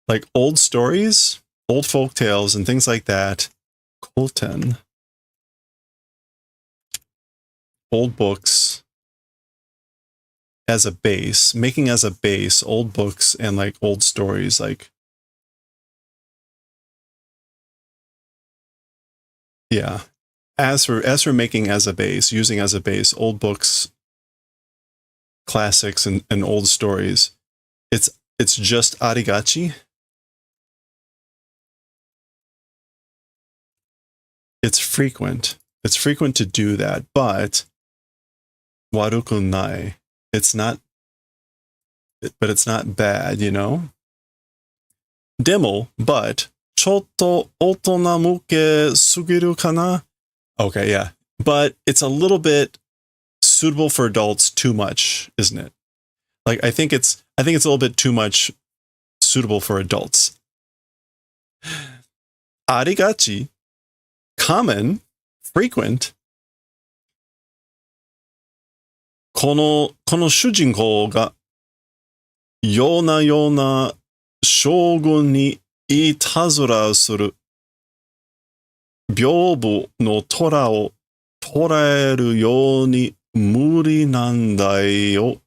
like old stories, old folk tales, and things like that. Koten. Old books as a base, making as a base old books and like old stories, like, yeah. As for making as a base, using as a base old books, classics, and old stories, it's just arigachi. It's frequent. It's frequent to do that, but waruku nai. It's not, but it's not bad, you know? Demo, but chotto otona muke sugiru kana? Okay, yeah. But it's a little bit suitable for adults too much, isn't it? Like, I think it's a little bit too much suitable for adults. Arigachi, common, frequent. この主人公がような将軍にいたずらする屏風の虎を捕らえるように無理難題を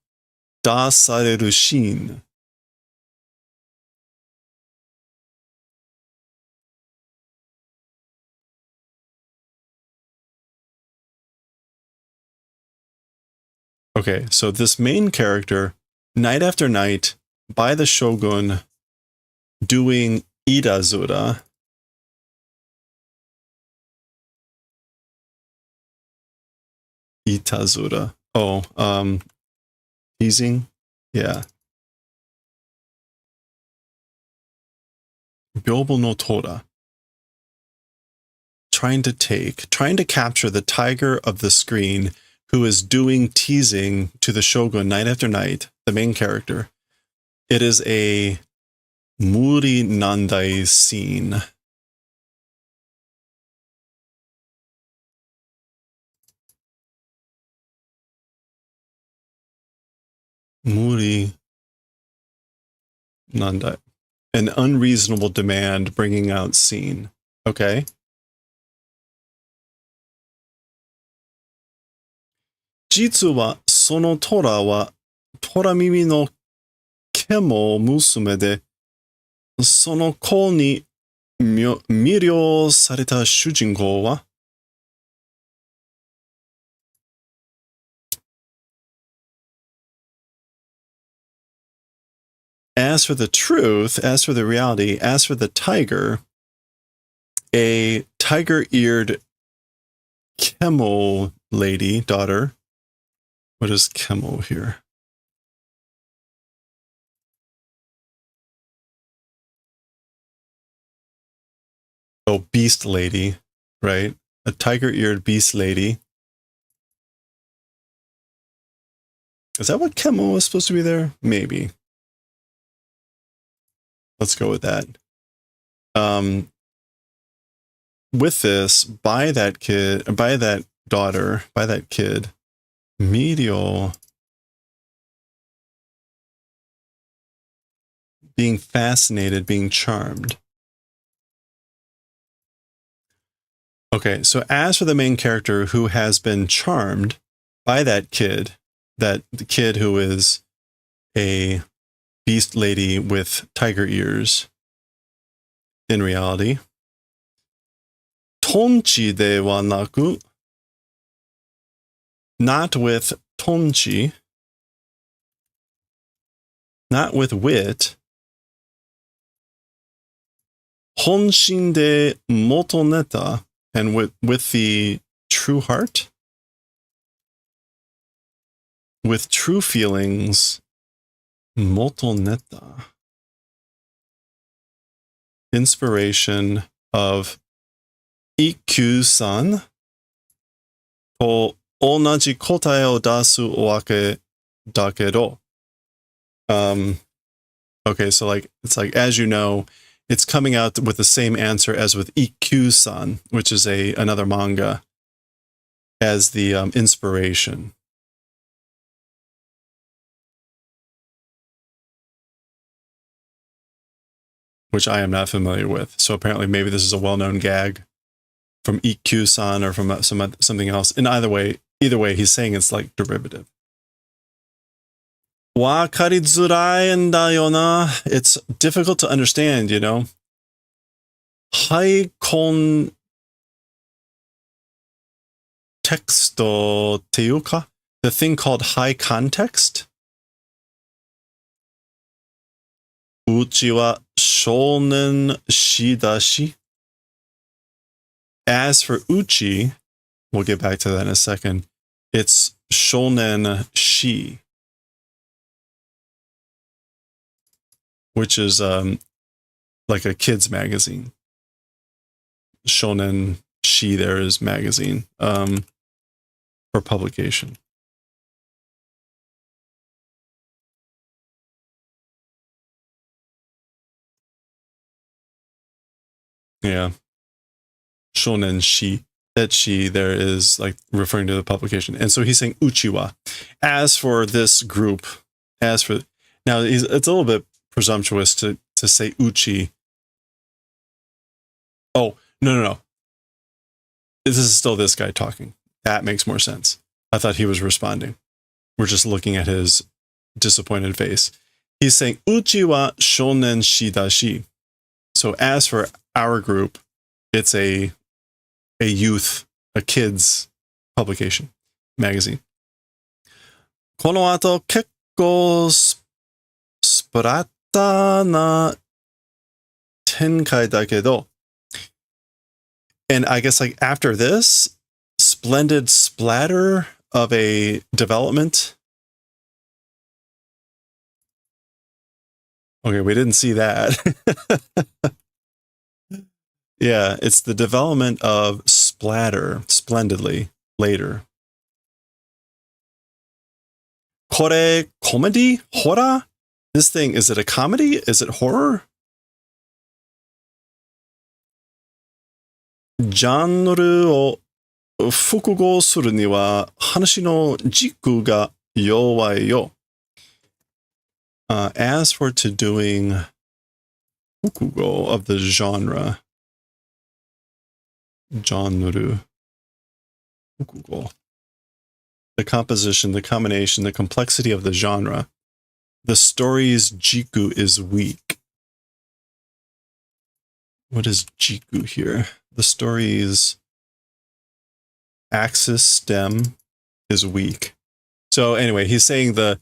出されるシーン。Okay, so this main character, night after night, by the shogun, doing irazura. Itazura. Oh, teasing? Yeah. Byobo no tora. Trying to capture the tiger of the screen who is doing teasing to the shogun night after night, the main character. It is a muri nandai scene. Muri nandai. An unreasonable demand bringing out scene. Okay. Jitsu wa sono tora wa tora mimi no kemo musume de, sono ko ni miryou sareta shujinkou wa? As for the truth, as for the reality, as for the tiger, a tiger-eared kemo lady, daughter. What is kemo here? Oh, beast lady, right? A tiger-eared beast lady. Is that what kemo was supposed to be there? Maybe. Let's go with that. With this, by that kid, medial, being fascinated, being charmed. Okay, so as for the main character who has been charmed by that kid, the kid who is a beast lady with tiger ears, in reality, tonchi de wa naku, not with tonchi, not with wit, honshin de motoneta, and with the true heart, with true feelings, motoneta, inspiration of Ikkyu-san と同じ答えを出すわけだけど. Okay, so like it's like, as you know, it's coming out with the same answer as with Ikkyu-san, which is another manga, as the inspiration. Which I am not familiar with. So apparently maybe this is a well-known gag from Ikkyu-san or from something else. And either way, he's saying it's like derivative. Wakarizuraiんだよな. It's difficult to understand, you know. High contexto っていうか? The thing called high context? うちは少年誌だし. As for uchi, we'll get back to that in a second. It's shonen shi, which is like a kid's magazine. Shonen shi there is magazine for publication. Yeah. Shonen shi. That shi there is like referring to the publication. And so he's saying uchiwa. As for this group, now it's a little bit presumptuous to say uchi. Oh, no. This is still this guy talking. That makes more sense. I thought he was responding. We're just looking at his disappointed face. He's saying uchi wa shonen shi da shi. So as for our group, it's a kid's publication, magazine. この後結構スプラッターな展開だけど, and I guess like after this, splendid splatter of a development. Okay, we didn't see that. Yeah, it's the development of splatter splendidly later. これ comedy? Horror? This thing, is it a comedy? Is it horror? ジャンルを複合するには話の軸が弱いよ. As for to doing 複合 of the genre, genre, 複合, the composition, the combination, the complexity of the genre, the story's jiku is weak. What is jiku here? The story's axis stem is weak. So anyway, he's saying the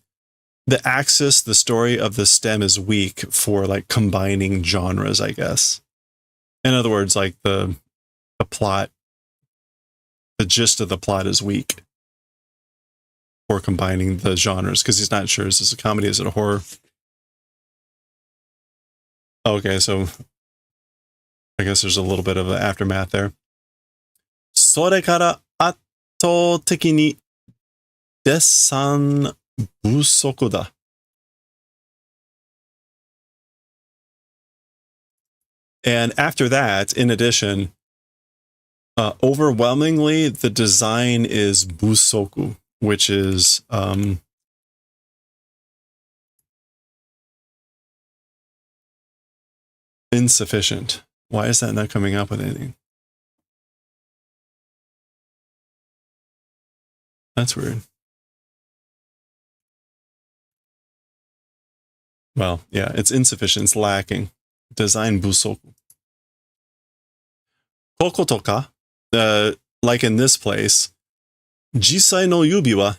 axis, the story of the stem is weak for like combining genres, I guess. In other words, like the plot, the gist of the plot is weak for combining the genres, because he's not sure, is this a comedy, is it a horror? Okay, so I guess there's a little bit of an aftermath there. それから圧倒的にデッサン不足だ. And after that, in addition, overwhelmingly, the design is busoku, which is insufficient. Why is that not coming up with anything? That's weird. Well, yeah, it's insufficient. It's lacking. Design busoku. Koko toka, like in this place, jisai no yubi wa,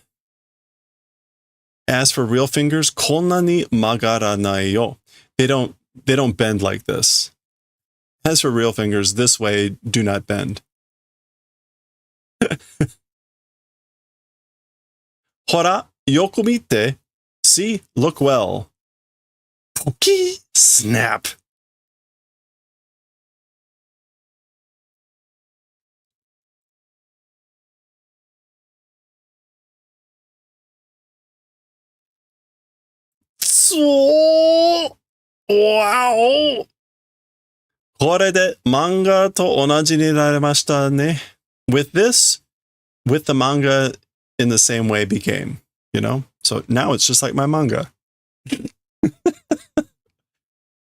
as for real fingers, konna ni magaranai yo. They don't bend like this. As for real fingers, this way do not bend. Hora, yoku mite. See, look well. Poki, snap. So, wow. これで漫画と同じになりましたね. With this, with the manga in the same way became, you know? So now it's just like my manga.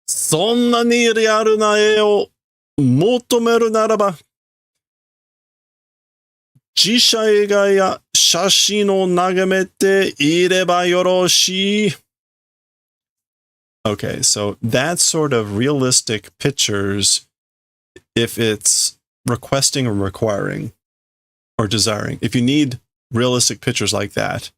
そんなにリアルな絵を求めるならば、自社映画や写真を眺めていればよろしい. Okay, so that's sort of realistic pictures if it's requesting or requiring or desiring. If you need realistic pictures like that,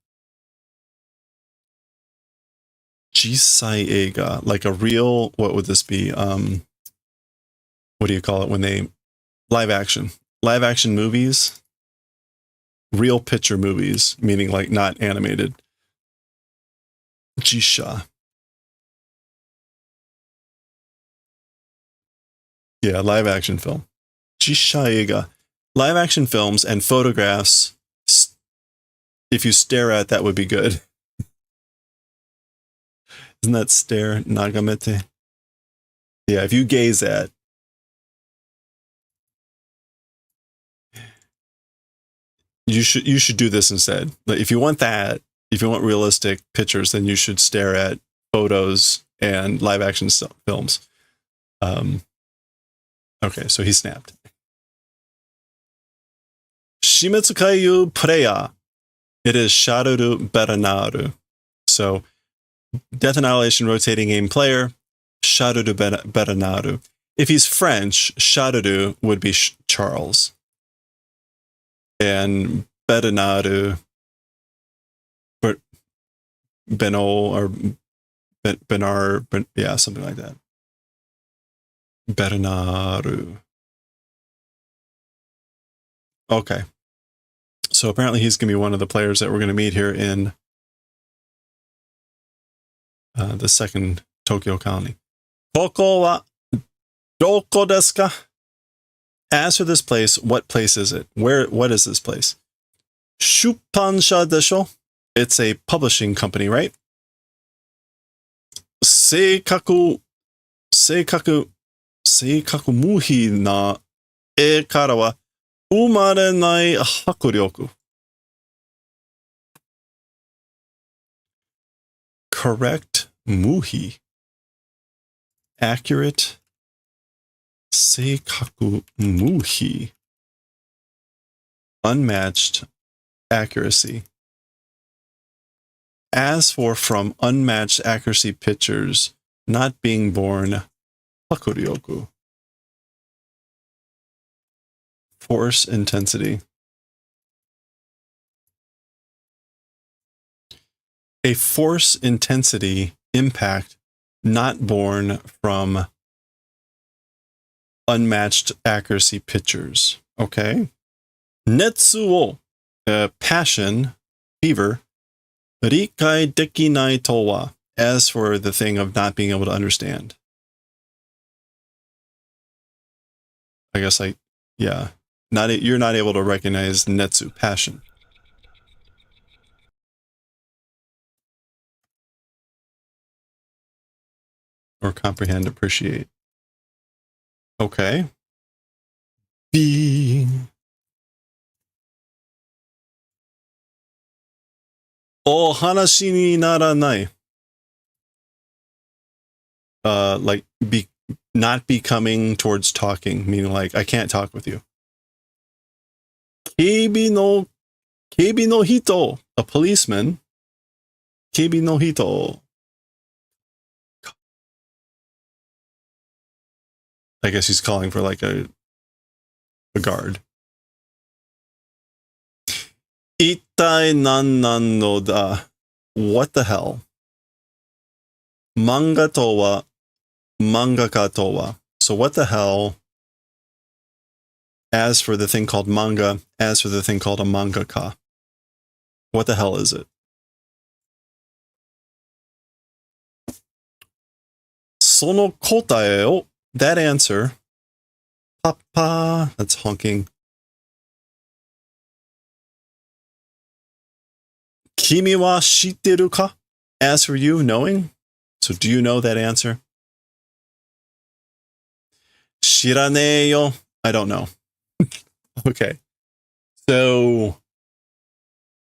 jisai eiga, like a real, what would this be? What do you call it when they live action movies, real picture movies, meaning like not animated. Jisha. Yeah, live action film. Jisha eiga. Live action films and photographs, if you stare at, that would be good. Isn't that stare, nagamete? Yeah, if you gaze at. You should do this instead. But if you want that, if you want realistic pictures, then you should stare at photos and live action films. Okay, so he snapped. Shimetsu Kaiyu player. It is Shadoru Beranaru. So, Death Annihilation rotating game player, Shadoru Beranaru. If he's French, Shadoru would be Charles. And Beranaru, Beno, or Benar, yeah, something like that. Beranaru. Okay. So apparently he's going to be one of the players that we're going to meet here in the second Tokyo colony. Koko wa doko desu ka? As for this place, what place is it? What is this place? Shuppansha desho? It's a publishing company, right? Seikaku muhi na e kara wa umarenai hakuryoku. Correct muhi. Accurate. Seikaku muhi. Unmatched accuracy. As for from unmatched accuracy pictures not being born, hakuryoku. Force intensity. A force intensity impact not born from unmatched accuracy pictures. Okay. Netsu wo, passion, fever. Rikai dekinai to wa, as for the thing of not being able to understand. I guess yeah. You're not able to recognize netsu, passion. Or comprehend, appreciate. Okay. B. O hanashi ni naranai. Like not becoming towards talking, meaning like I can't talk with you. Keibi no Keibi no hito, a policeman. Keibi no hito. I guess he's calling for like a guard. Ittai nan nan no da. What the hell? Manga to wa mangaka to wa. So what the hell? As for the thing called manga, as for the thing called a mangaka. What the hell is it? Sono kotae o, that answer. Papa, that's honking. Kimi wa shitteru ka? As for you, knowing? So do you know that answer? Shiranee yo. I don't know. Okay. So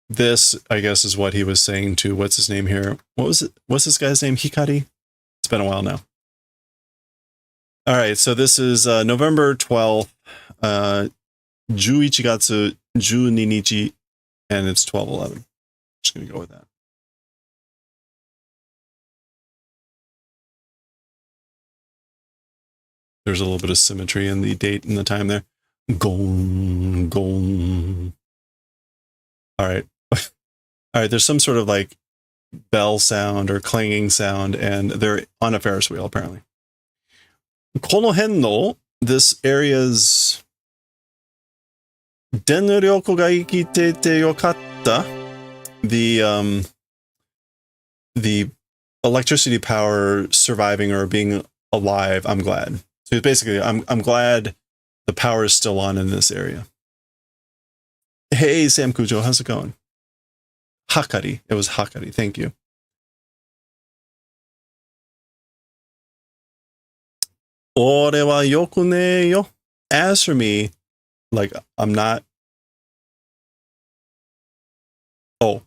this, I guess, is what he was saying to, what's his name here? What was it? What's this guy's name? Hikari? It's been a while now. All right. So this is November 12th, 11月12日, and it's 12:11. Just going to go with that. There's a little bit of symmetry in the date and the time there. Gong, gong. All right. All right. There's some sort of like bell sound or clanging sound, and they're on a Ferris wheel, apparently. Kono hen no, this area's denryoku ga ikite yokatta. The electricity power surviving or being alive, I'm glad. So basically, I'm glad the power is still on in this area. Hey, Sam Kujo, how's it going? Hakari. It was Hakari. Thank you. Ore wa yoku ne yo. As for me, like, I'm not. Oh,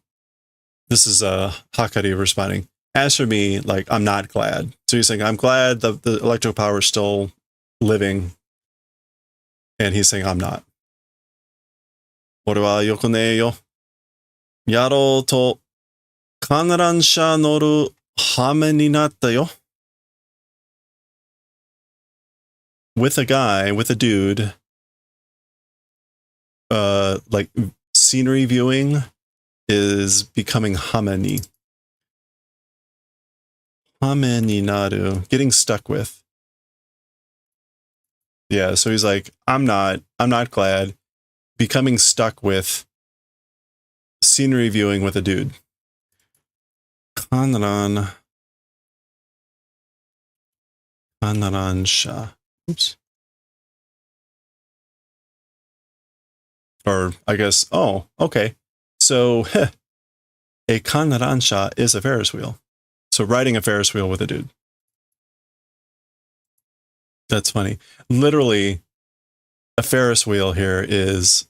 this is Hakari responding. As for me, like, I'm not glad. So he's saying, I'm glad the electrical power is still living. And he's saying, I'm not. Ore wa yoku ne yo. Yaro to kanransha noru hame ni natta yo. With a guy, with a dude, like scenery viewing is becoming hame ni naru, getting stuck with. Yeah, so he's like, I'm not glad. Becoming stuck with scenery viewing with a dude. Kanransha. Oops. Or I guess, oh, okay. So a kanransha is a Ferris wheel. So riding a Ferris wheel with a dude. That's funny. Literally, a Ferris wheel here is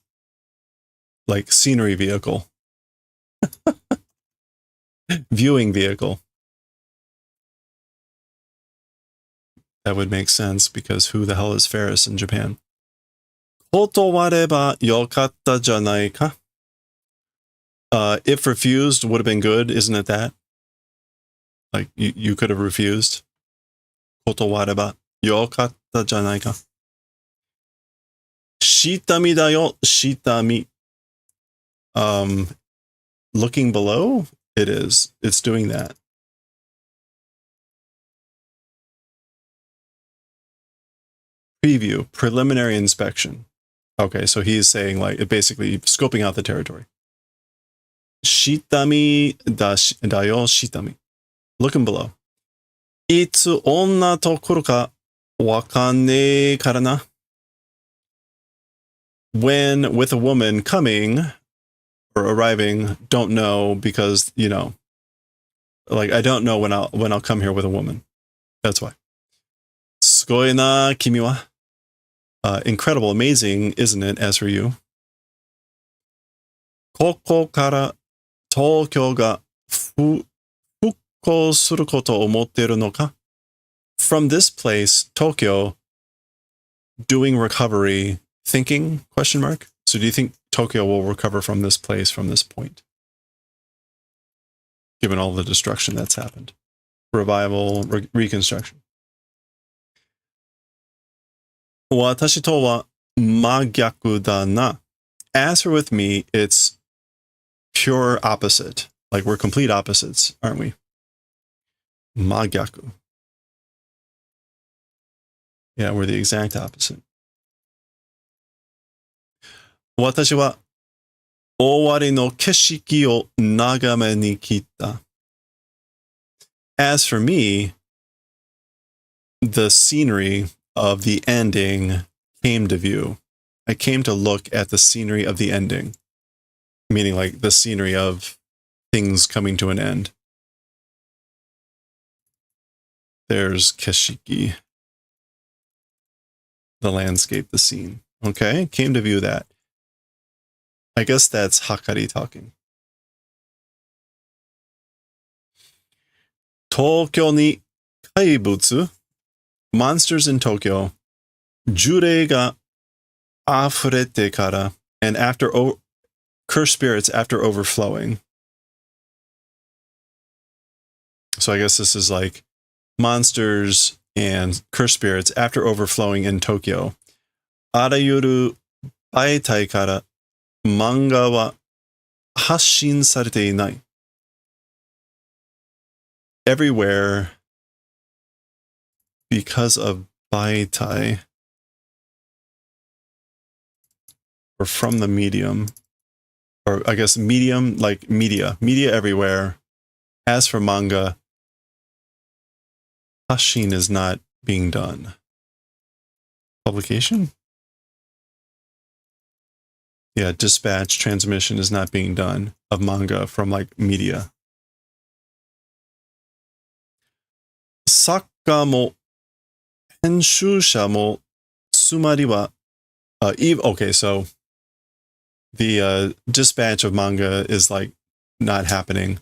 like scenery vehicle. Viewing vehicle. That would make sense because who the hell is Ferris in Japan? Kotowareba yokatta janai ka? If refused would have been good, isn't it that? Like you could have refused. Kotowareba yokatta janai ka? Shitami da yo, shitami. Looking below, it is. It's doing that. Preview, preliminary inspection. Okay, so he's saying like basically scoping out the territory. Shitami dayo shitami. Looking below. Itsu onna to kuru ka wakanne kara na. When with a woman coming or arriving, don't know because, you know, like I don't know when I'll come here with a woman. That's why. Sugoi na kimi wa. Incredible, amazing, isn't it, as for you? Koko kara Tokyo ga fukkou suru koto o omotteru no ka? From this place, Tokyo, doing recovery, thinking, question mark? So do you think Tokyo will recover from this place, from this point, given all the destruction that's happened. Revival, reconstruction. 私とは真逆だな. As for with me, it's pure opposite. Like we're complete opposites, aren't we? 真逆. Yeah, we're the exact opposite. 私は終わりの景色を眺めに来た. As for me, the scenery of the ending came to view. I came to look at the scenery of the ending, meaning like the scenery of things coming to an end. There's keshiki, the landscape, the scene. Okay, came to view that. I guess that's Hakari talking. 東京に怪物 Monsters in Tokyo 呪霊が溢れてから and after cursed spirits after overflowing. So I guess this is like monsters and cursed spirits after overflowing in Tokyo. あらゆる媒体から漫画は発信されていない。Everywhere because of baitai or from the medium, or I guess medium, like media everywhere. As for manga, hashin is not being done. Publication? Yeah, dispatch, transmission is not being done of manga from like media. 作家も編集者もつまりは okay, so the dispatch of manga is like not happening.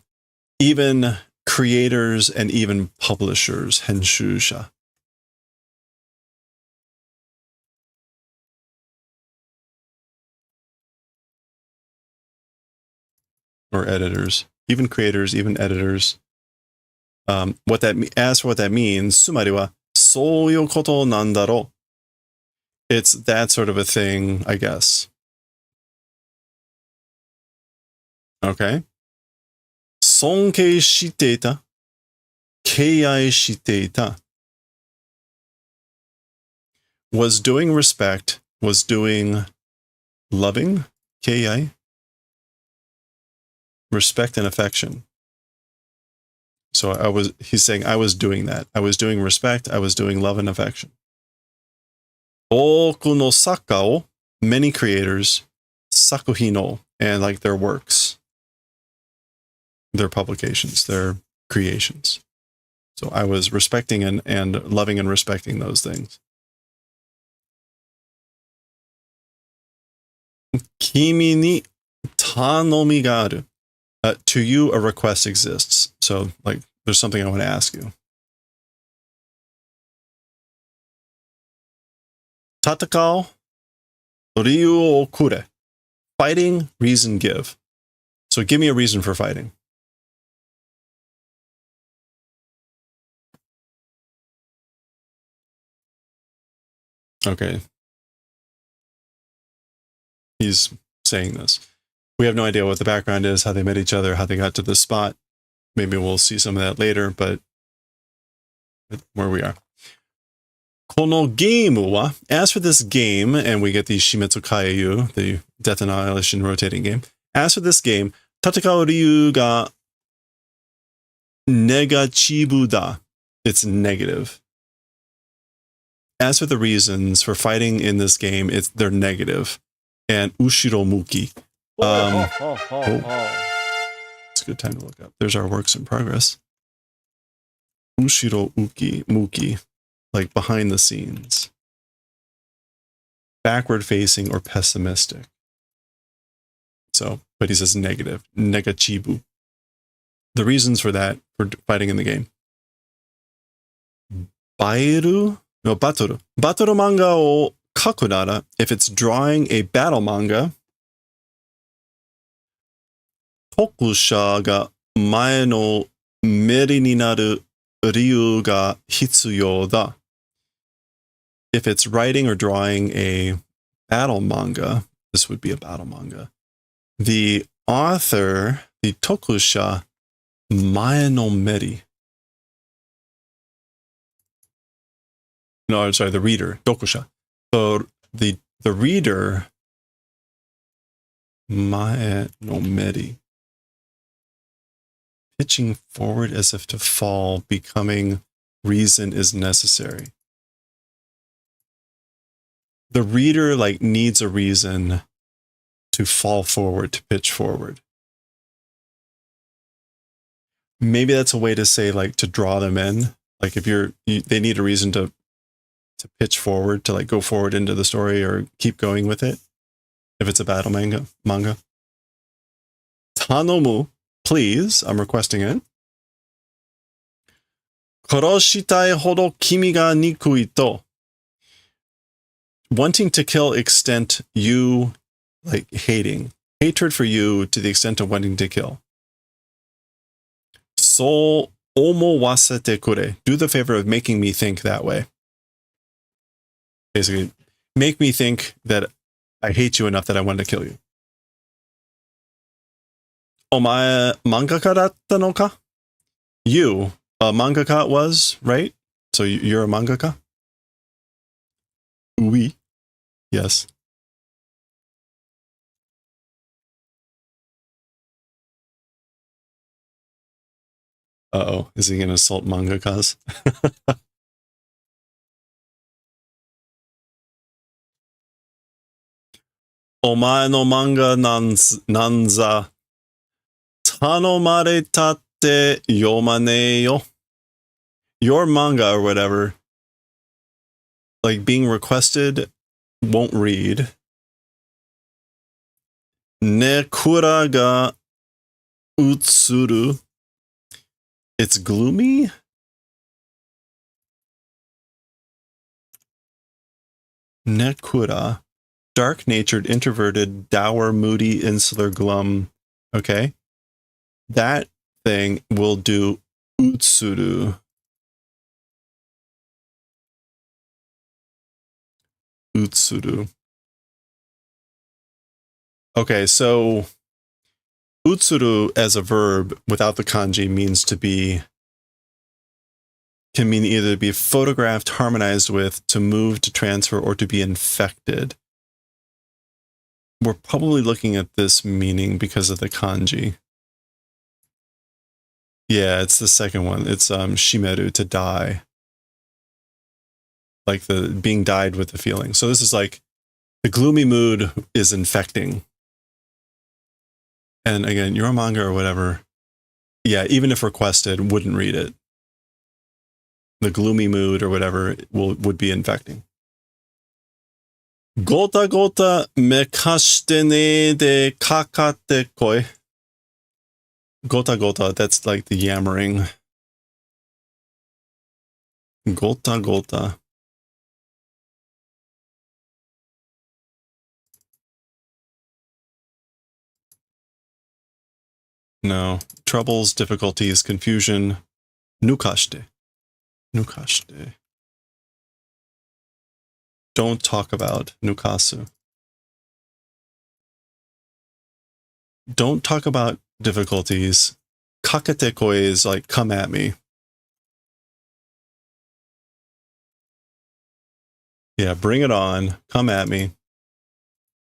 Even creators and even publishers, 編集者. Or editors, even creators, even editors. As for what that means, つまりはそういうことなんだろう. It's that sort of a thing, I guess. Okay. 尊敬していた. 敬愛していた. Was doing respect, was doing loving, 敬愛. Respect and affection. So he's saying I was doing that. I was doing respect, I was doing love and affection. 多くの作家を many creators, 作品を and like their works, their publications, their creations. So I was respecting and loving and respecting those things. 君に頼みがある. To you, a request exists. So, like, there's something I want to ask you. 戦う理由をくれ. Fighting, reason give. So give me a reason for fighting. Okay. He's saying this. We have no idea what the background is, how they met each other, how they got to this spot. Maybe we'll see some of that later, but where we are. このゲームは, as for this game, and we get the Shimetsu Kaiju, the Death Annihilation rotating game. As for this game, 戦う理由が negativeだ. It's negative. As for the reasons for fighting in this game, they're negative. And ushiromuki. It's a good time to look up. There's our works in progress. Muki, like behind the scenes. Backward facing or pessimistic. So, but he says negative. Negachibu. The reasons for that, for fighting in the game. Batoru. Battle manga o kaku nara, if it's drawing a battle manga, 読者が前のめりになる理由が必要だ. If it's writing or drawing a battle manga, this would be a battle manga. The author, the tokusha, mae no meri. No, I'm sorry, the reader, tokusha. So the reader, mae no meri. Pitching forward as if to fall, becoming reason is necessary. The reader like needs a reason to fall forward, to pitch forward. Maybe that's a way to say like to draw them in. Like if they need a reason to pitch forward, to like go forward into the story or keep going with it. If it's a battle manga. Tanomu, please, I'm requesting it. Koroshitai hodo kimi ga nikui to. Wanting to kill extent you like hating. Hatred for you to the extent of wanting to kill. So omowasete kure. Do the favor of making me think that way. Basically, make me think that I hate you enough that I want to kill you. Omae mangaka datta no ka? You, a mangaka was, right? So you're a mangaka? Oui. Yes. Uh-oh. Is he going to assault mangakas? Omae no manga nanza tanomareta te yomane yo. Your manga or whatever, like being requested, won't read. Nekura ga utsuru. It's gloomy? Nekura. Dark-natured, introverted, dour, moody, insular, glum. Okay? That thing will do utsuru. Utsuru. Okay, so utsuru as a verb without the kanji means to be, can mean either to be photographed, harmonized with, to move, to transfer, or to be infected. We're probably looking at this meaning because of the kanji. Yeah, it's the second one. It's shimeru, to die. Like the being dyed with the feeling. So this is like the gloomy mood is infecting. And again, you're a manga or whatever. Yeah, even if requested, wouldn't read it. The gloomy mood or whatever would be infecting. Gota gota mekashite ne de kakate koi. Gota gota, that's like the yammering. Gota gota. No. Troubles, difficulties, confusion. Nukashite. Nukashite. Don't talk about. Nukasu. Don't talk about difficulties. Kakate koi is like, come at me. Yeah, bring it on. Come at me.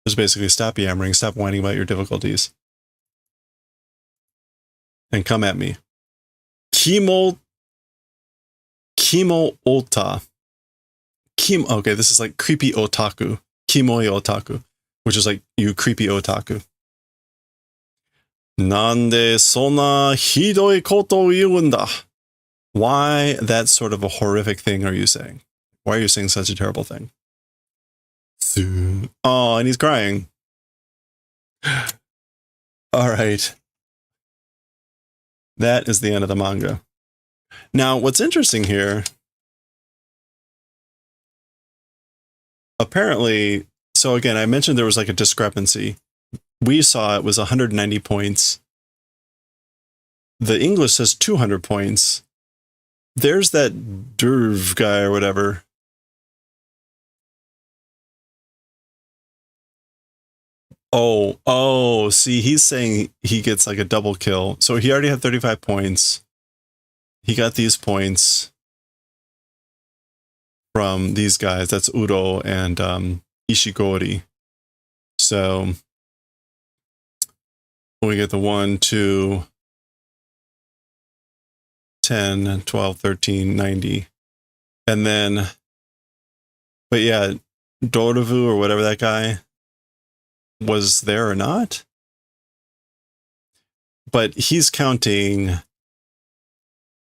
Just basically stop yammering, stop whining about your difficulties. And come at me. Kimo ota. Okay, this is like creepy otaku. Kimoi otaku. Which is like, you creepy otaku. Nande sonna hidoi koto iun da? Why that sort of a horrific thing are you saying? Why are you saying such a terrible thing? Oh, and he's crying. All right. That is the end of the manga. Now, what's interesting here, apparently, so again, I mentioned there was like a discrepancy. We saw it was 190 points. the English says 200 points. There's that Derv guy or whatever. Oh, see, he's saying he gets like a double kill. So he already had 35 points. He got these points from these guys. That's Udo and Ishigori. So we get the 1, 2, 10, 12, 13, 90. And then, but yeah, Dordavu or whatever that guy was there or not. But he's counting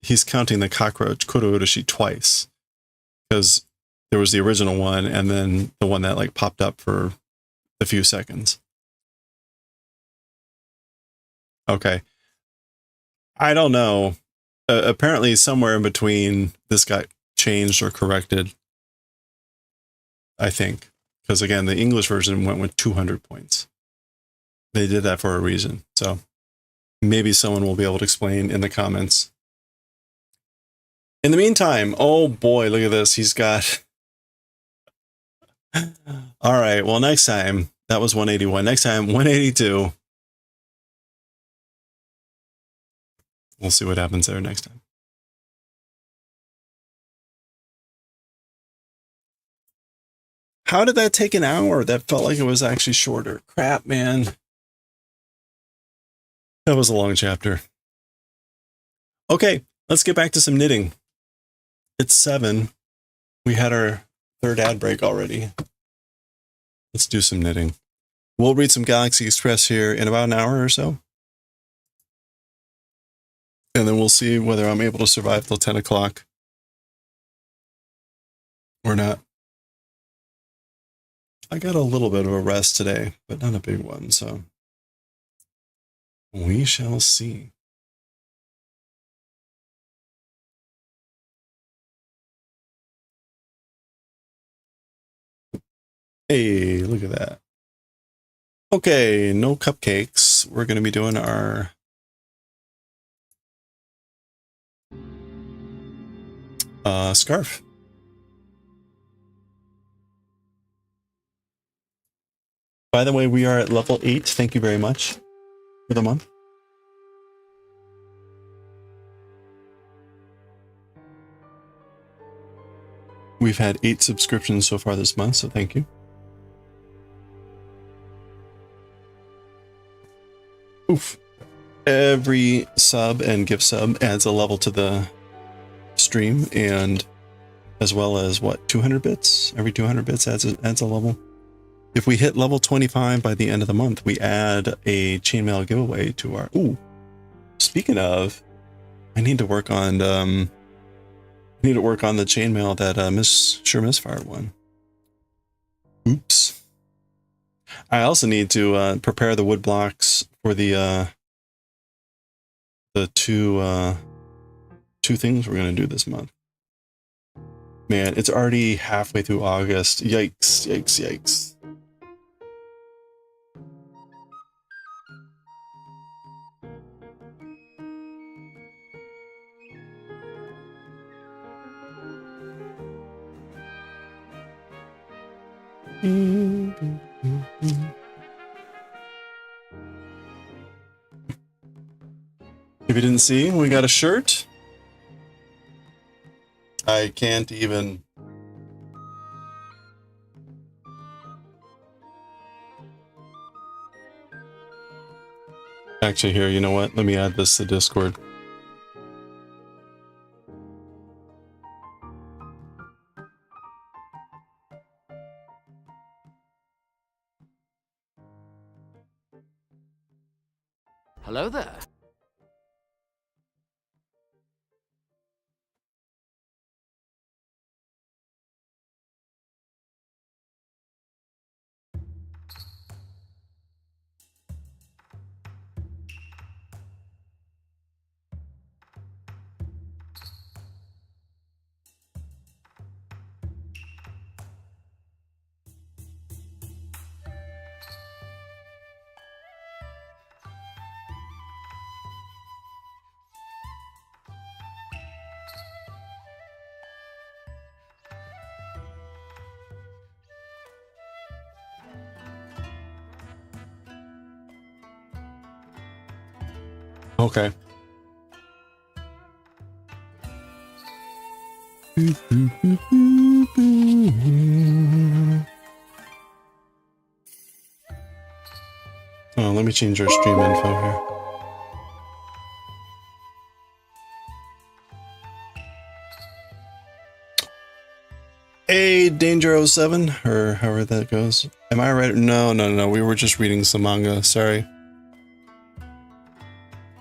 the cockroach Kurourashi twice. Because there was the original one and then the one that like popped up for a few seconds. Okay. I don't know. Apparently somewhere in between this got changed or corrected. I think. Because again, the English version went with 200 points. They did that for a reason. So maybe someone will be able to explain in the comments. In the meantime, oh boy, look at this. He's got... All right, well, next time, that was 181. Next time, 182. We'll see what happens there next time. How did that take an hour? That felt like it was actually shorter. Crap, man. That was a long chapter. Okay, let's get back to some knitting. It's 7. We had our third ad break already. Let's do some knitting. We'll read some Galaxy Express here in about an hour or so. And then we'll see whether I'm able to survive till 10 o'clock or not. I got a little bit of a rest today, but not a big one, so we shall see. Hey, look at that. Okay, no cupcakes. We're going to be doing our scarf. By the way, we are at level 8. Thank you very much for the month. We've had 8 subscriptions so far this month, so thank you. Oof. Every sub and gift sub adds a level to the stream, and as well as what, 200 bits? Every 200 bits adds a level. If we hit level 25 by the end of the month, we add a chainmail giveaway to our... Ooh, speaking of, I need to work on the chainmail that Miss Misfire won. Oops. I also need to prepare the wood blocks for the two things we're going to do this month. Man, it's already halfway through August. Yikes, yikes, yikes. If you didn't see, we got a shirt. I can't even... Actually, here, you know what? Let me add this to Discord. Hello there. Okay. Oh, let me change our stream info here. Hey, Danger07, or however that goes. Am I right? No. We were just reading some manga. Sorry.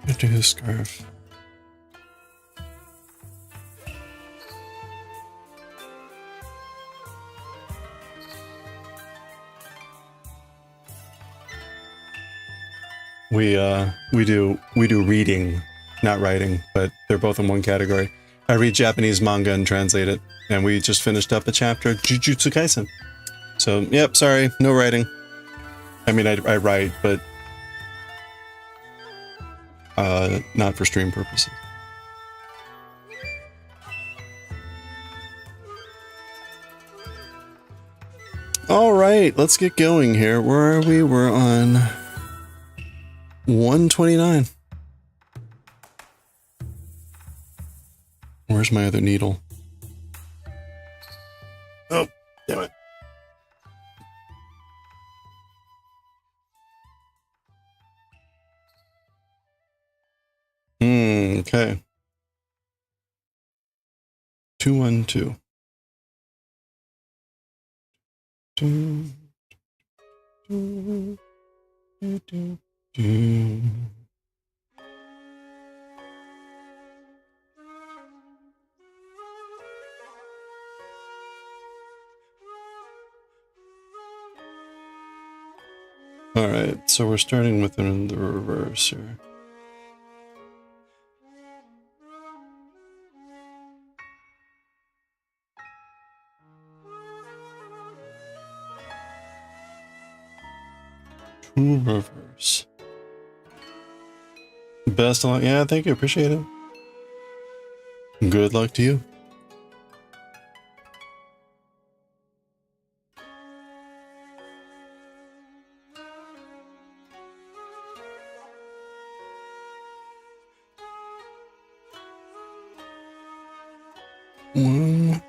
Into his scarf. We do reading, not writing, but they're both in one category. I read Japanese manga and translate it, and we just finished up a chapter of Jujutsu Kaisen. So, yep, sorry, no writing. I mean, I write, but not for stream purposes. All right, let's get going here. Where are we? We're on 129. Where's my other needle? Oh, damn it. Okay. 212. All right, so we're starting with it in the reverse here. True reverse. Best of luck. Yeah, thank you. Appreciate it. Good luck to you. One.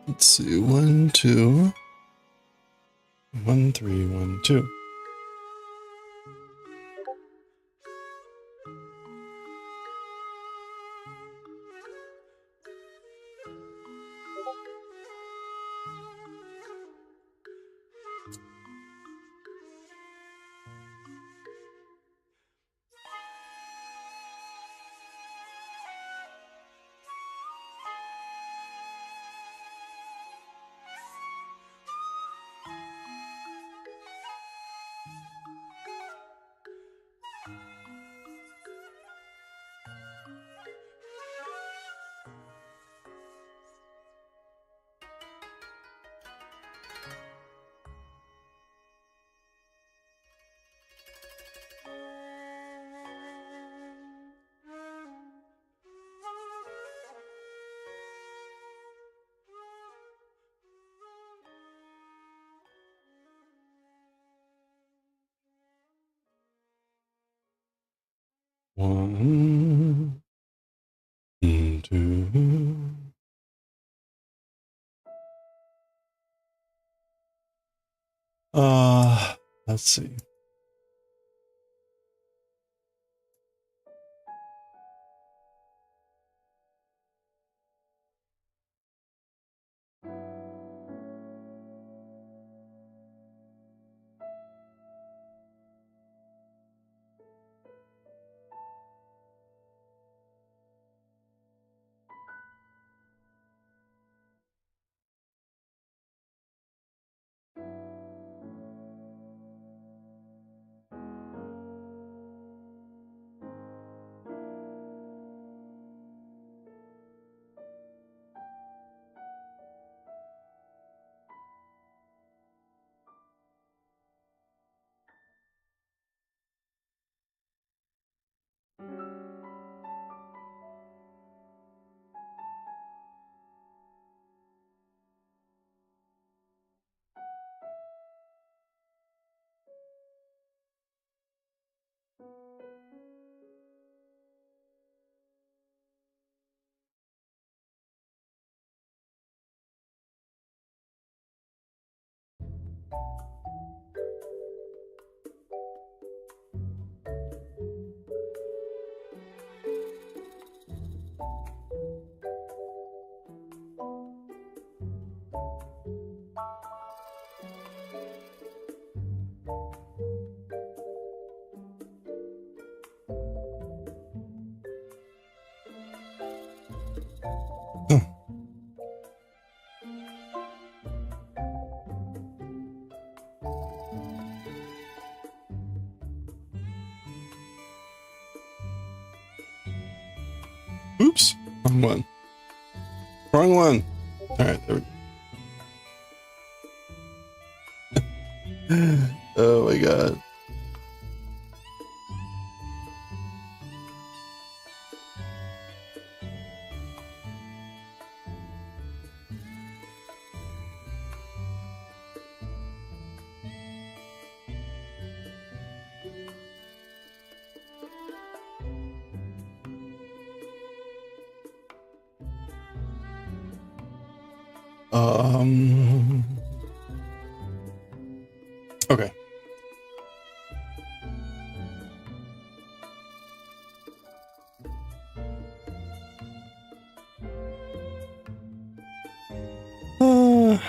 Let's see. 1, 2. 1, 3, 1, 2. One, 2. Let's see. Oops, wrong one. Wrong one. All right, there we go. Oh my god. Okay.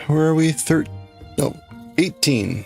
Where are we? No, 18.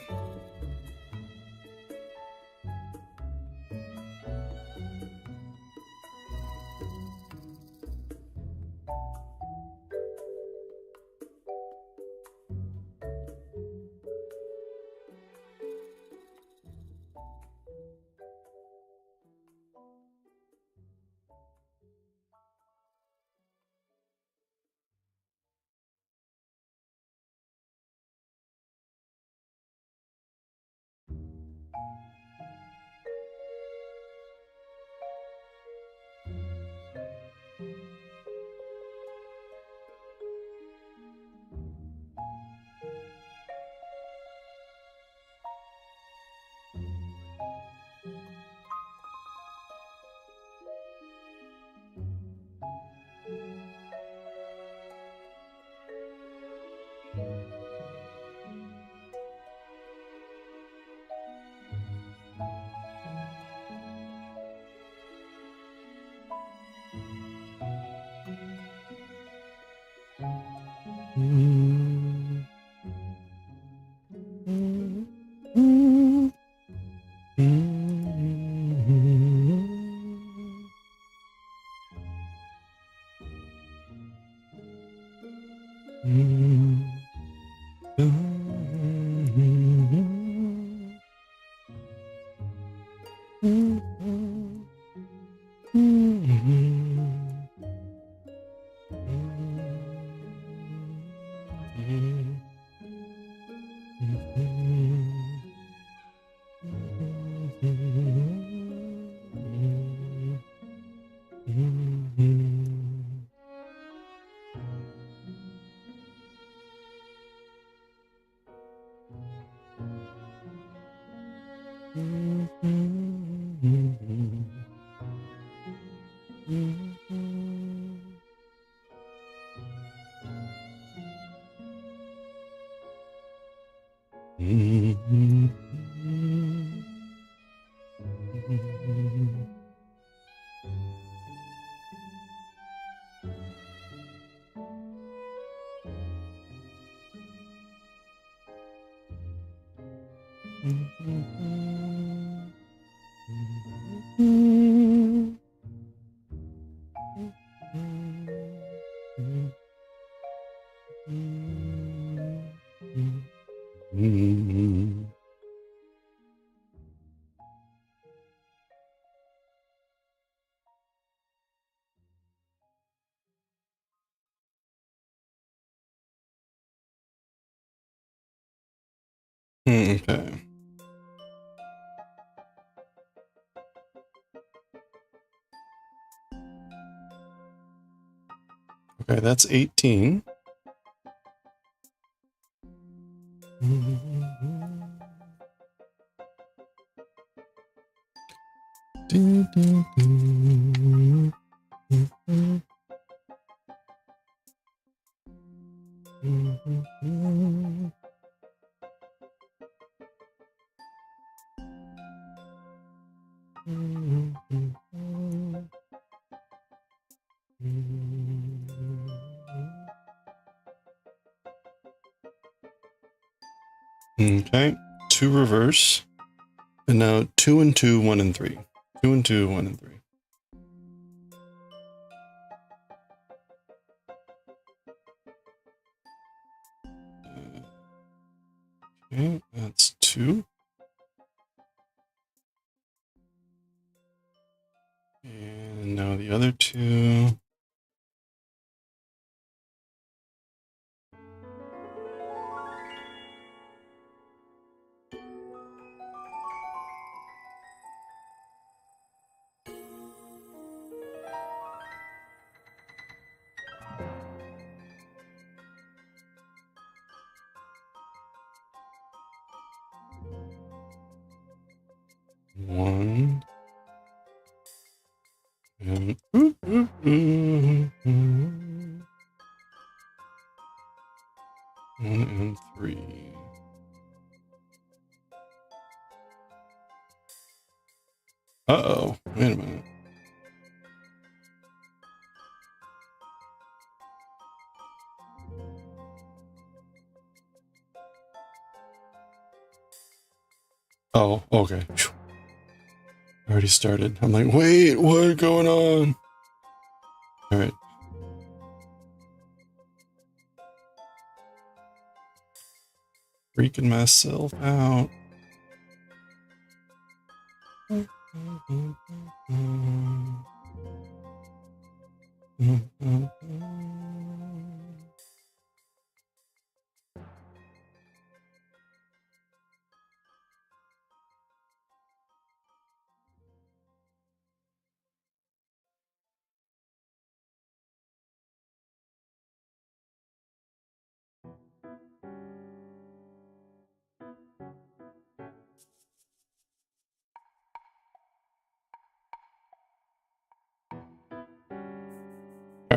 Okay. Okay, that's 18. Okay, 2 reverse. And now 2 and 2, 1 and 3. 2 and 2, 1 and 3. Okay, that's 2. And now the other 2. One and one and 3. Uh-oh, wait a minute. Oh, okay. Already started. I'm like, wait, what's going on? All right. Freaking myself out. All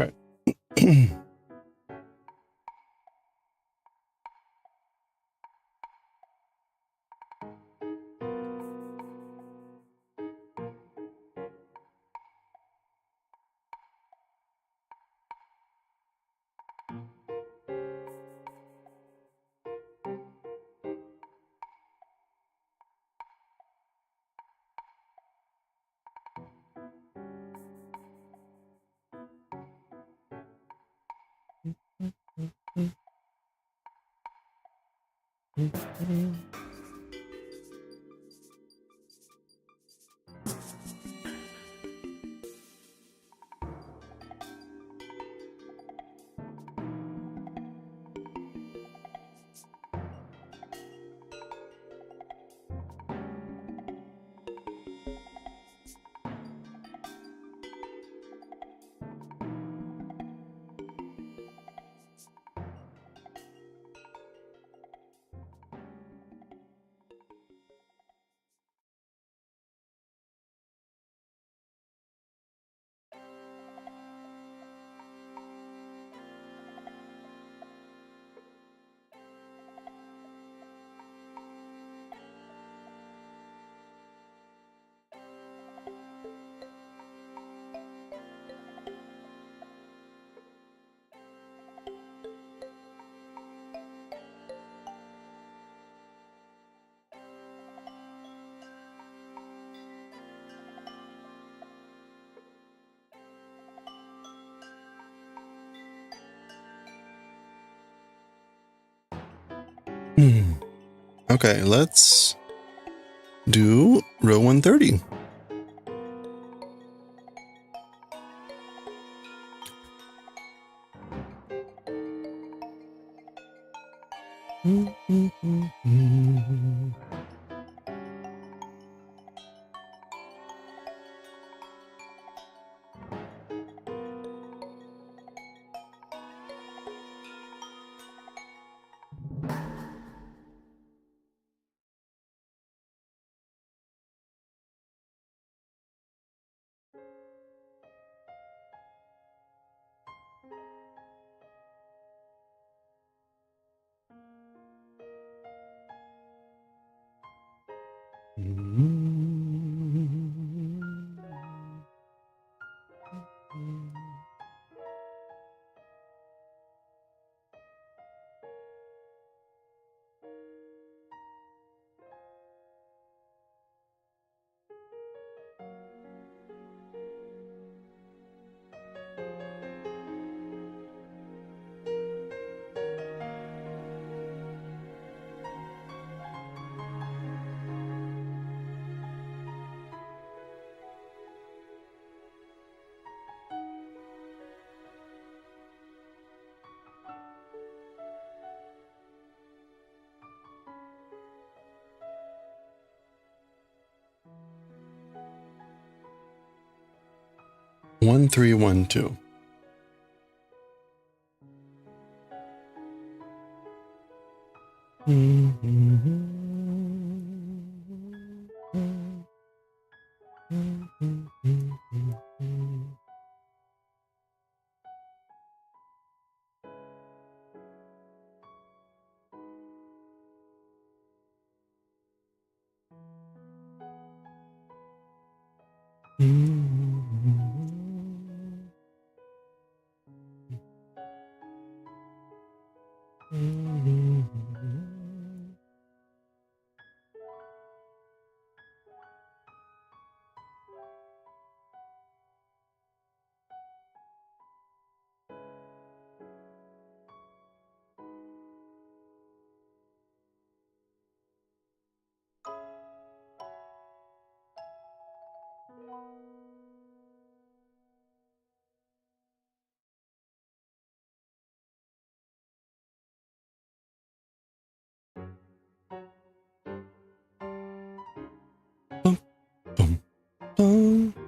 right. Okay, let's do row 130. 1312.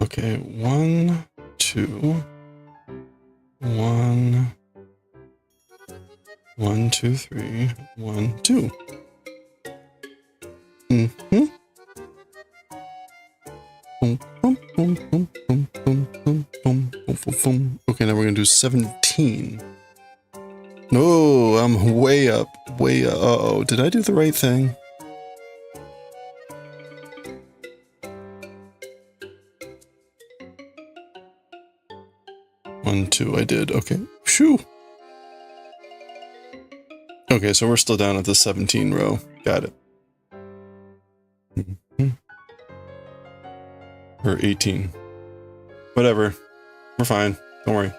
Okay, 1, 2, 1, 1, 2, 3, 1, 2. Mm-hmm. Okay, now we're gonna do 17. No, I'm way up, way up. Uh-oh, did I do the right thing? One, two, I did. Okay. Shoo. Okay, so we're still down at the 17 row. Got it. Or 18. Whatever. We're fine. Don't worry.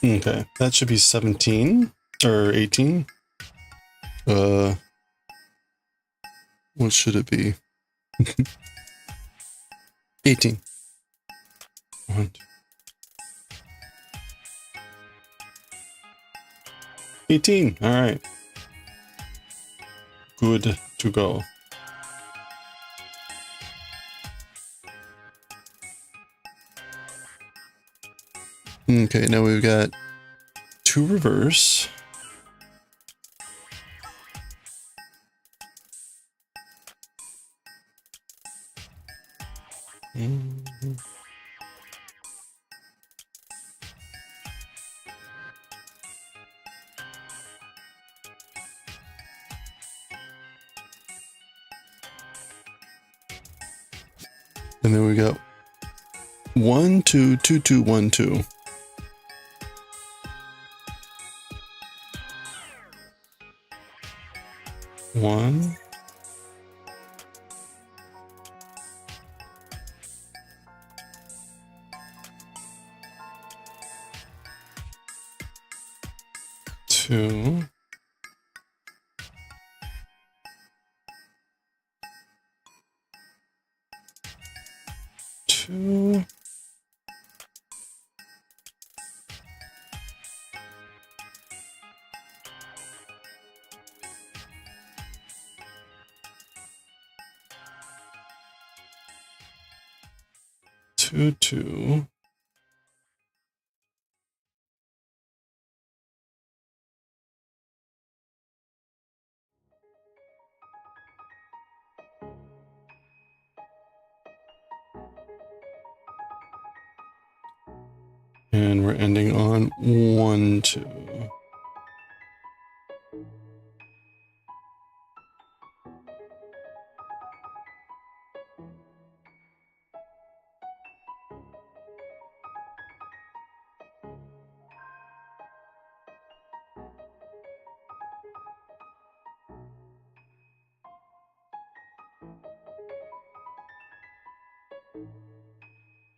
Okay, that should be 17 or 18. What should it be? 18. 1, 2. 18. All right. Good to go. Okay, now we've got 2 reverse. And then we got 1 2 2 2 1 2. 1 2 2 2 2. And we're ending on 1 2.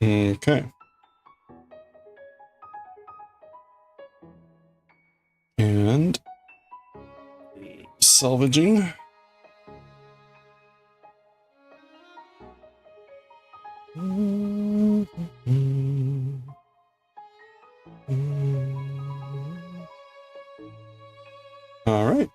Okay. And salvaging. All right.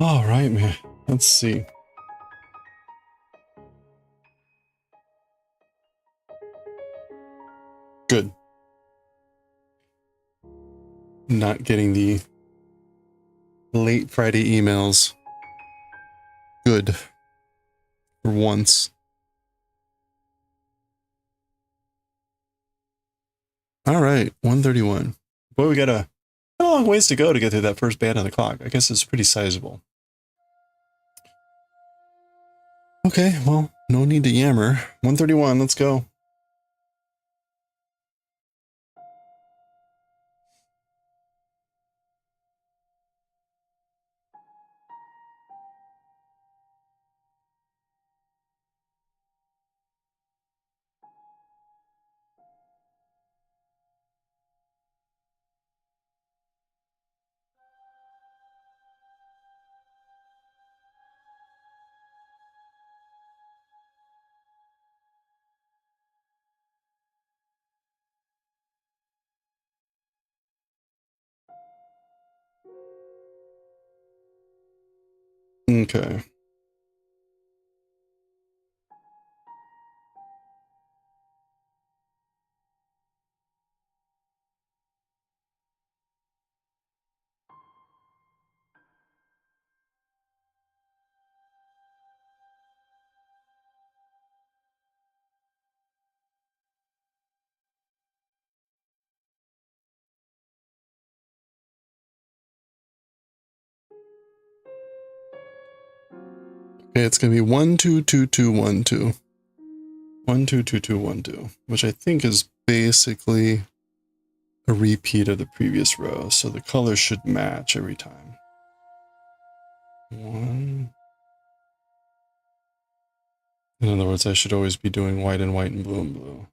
All right, man. Let's see. Good. Not getting the late Friday emails. Good. For once. All right, 131. Boy, we got a long ways to go to get to that first band on the clock. I guess it's pretty sizable. Okay, well, no need to yammer. 131, let's go. Okay. Okay, it's gonna be 1 2 2 2 1 2. 1 2 2 2 1 2, which I think is basically a repeat of the previous row, so the colors should match every time. 1. In other words, I should always be doing white and white and blue and blue.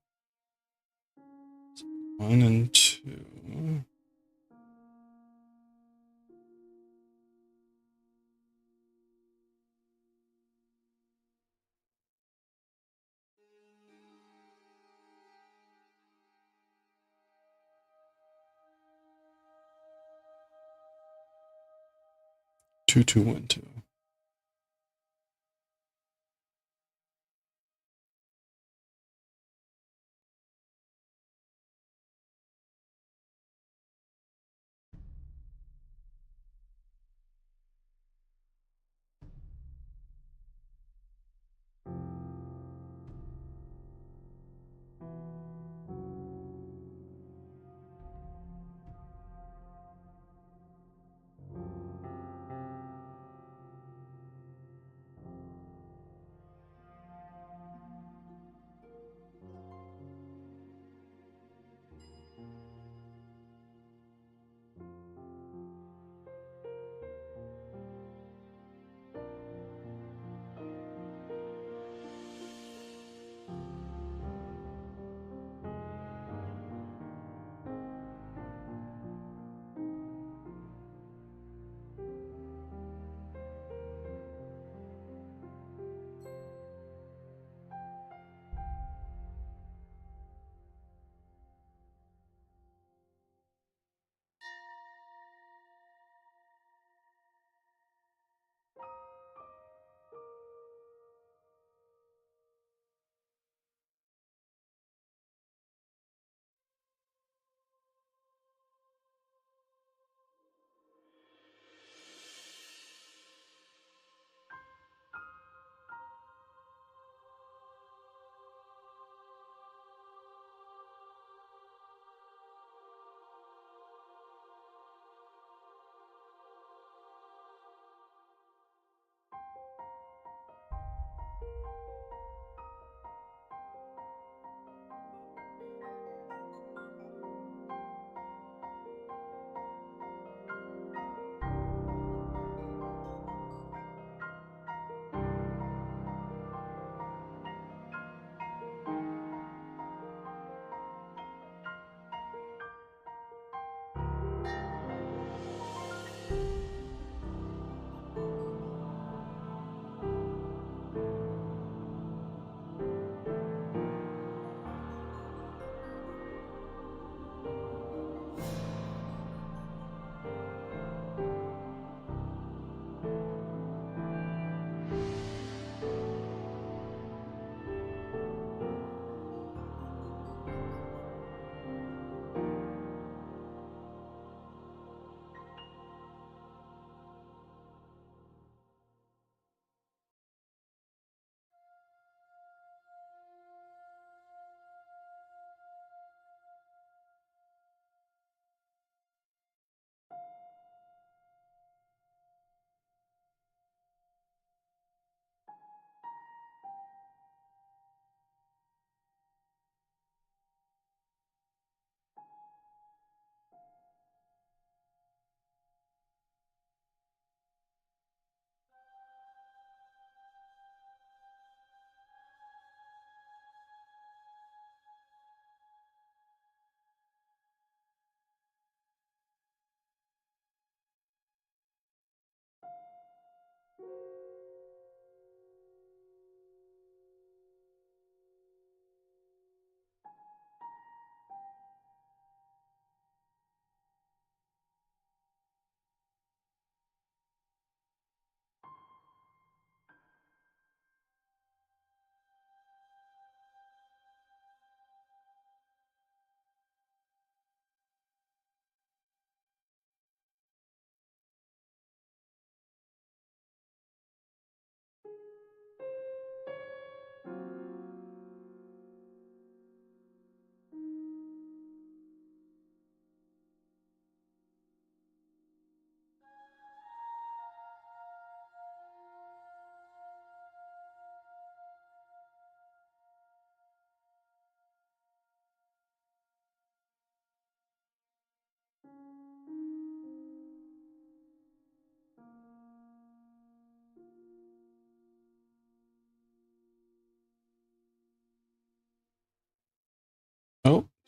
So 1 and 2. Two, two, 1 2.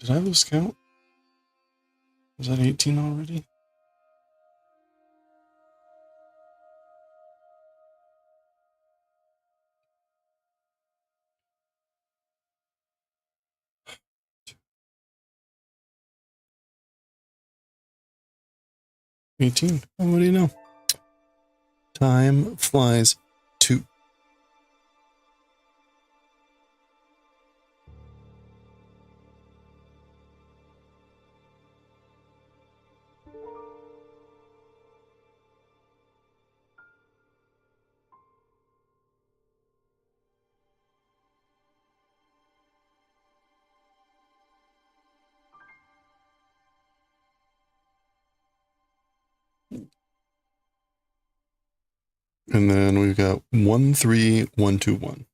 Did I lose count? Was that 18 already? What do you know? Time flies too. And then we've got 13121.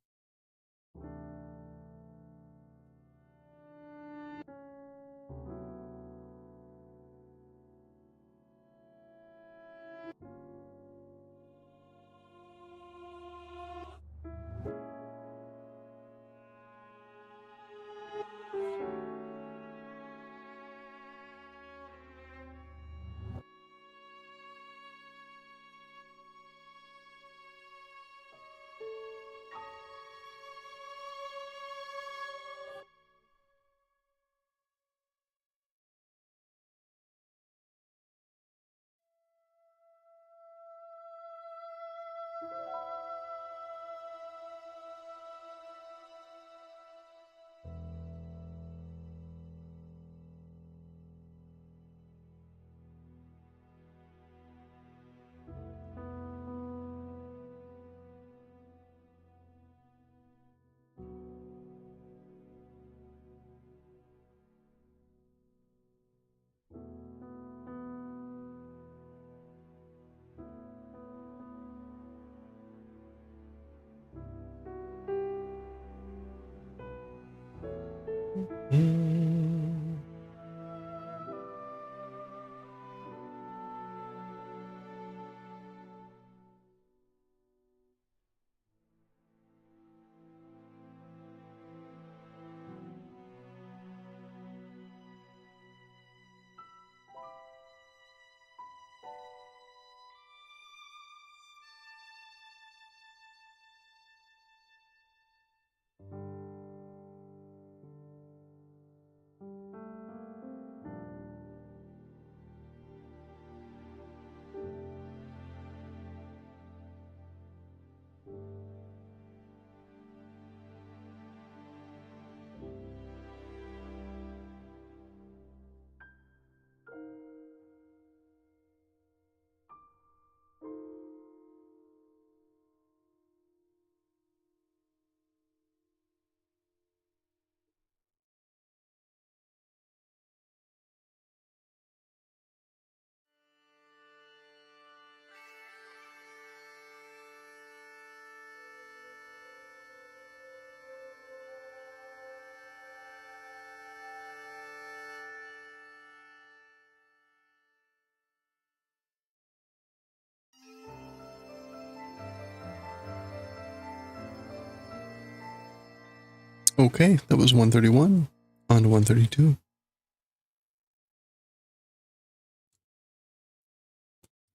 Okay, that was 131. On to 132.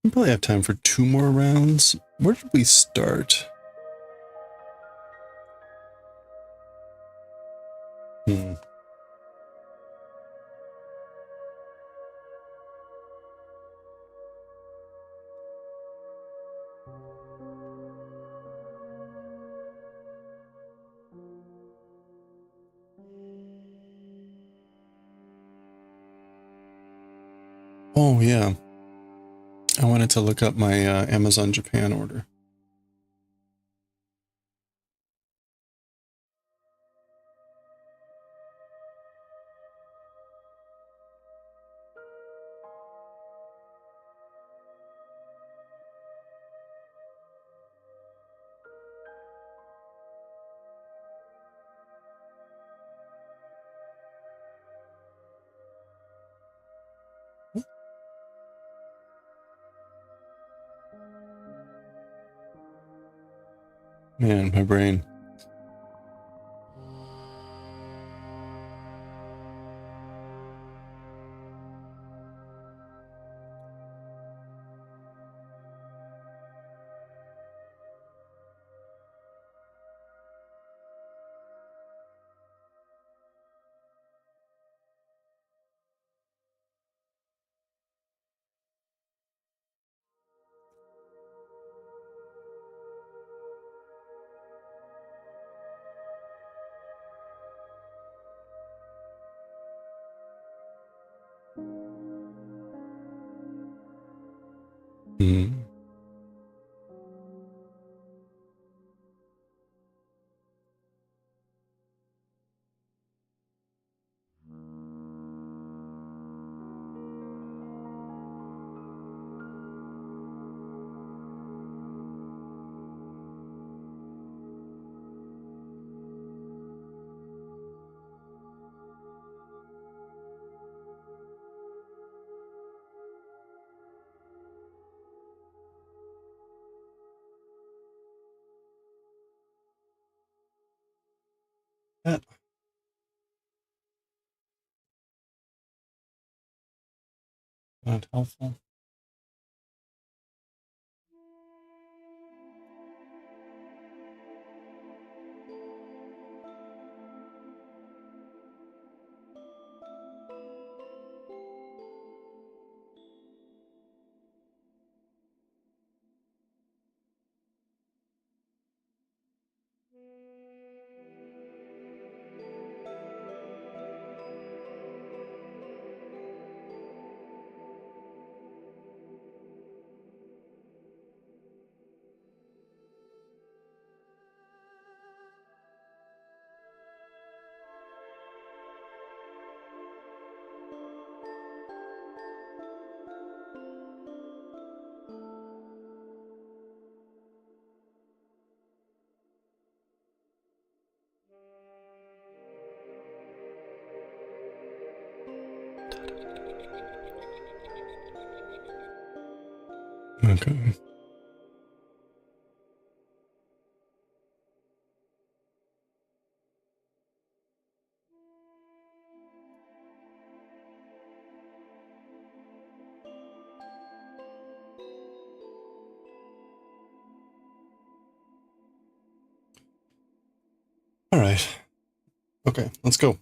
We probably have time for 2 more rounds. Where did we start? Oh, yeah. I wanted to look up my Amazon Japan order. Man, my brain. Mm. That not helpful. Okay. All right. Okay, let's go.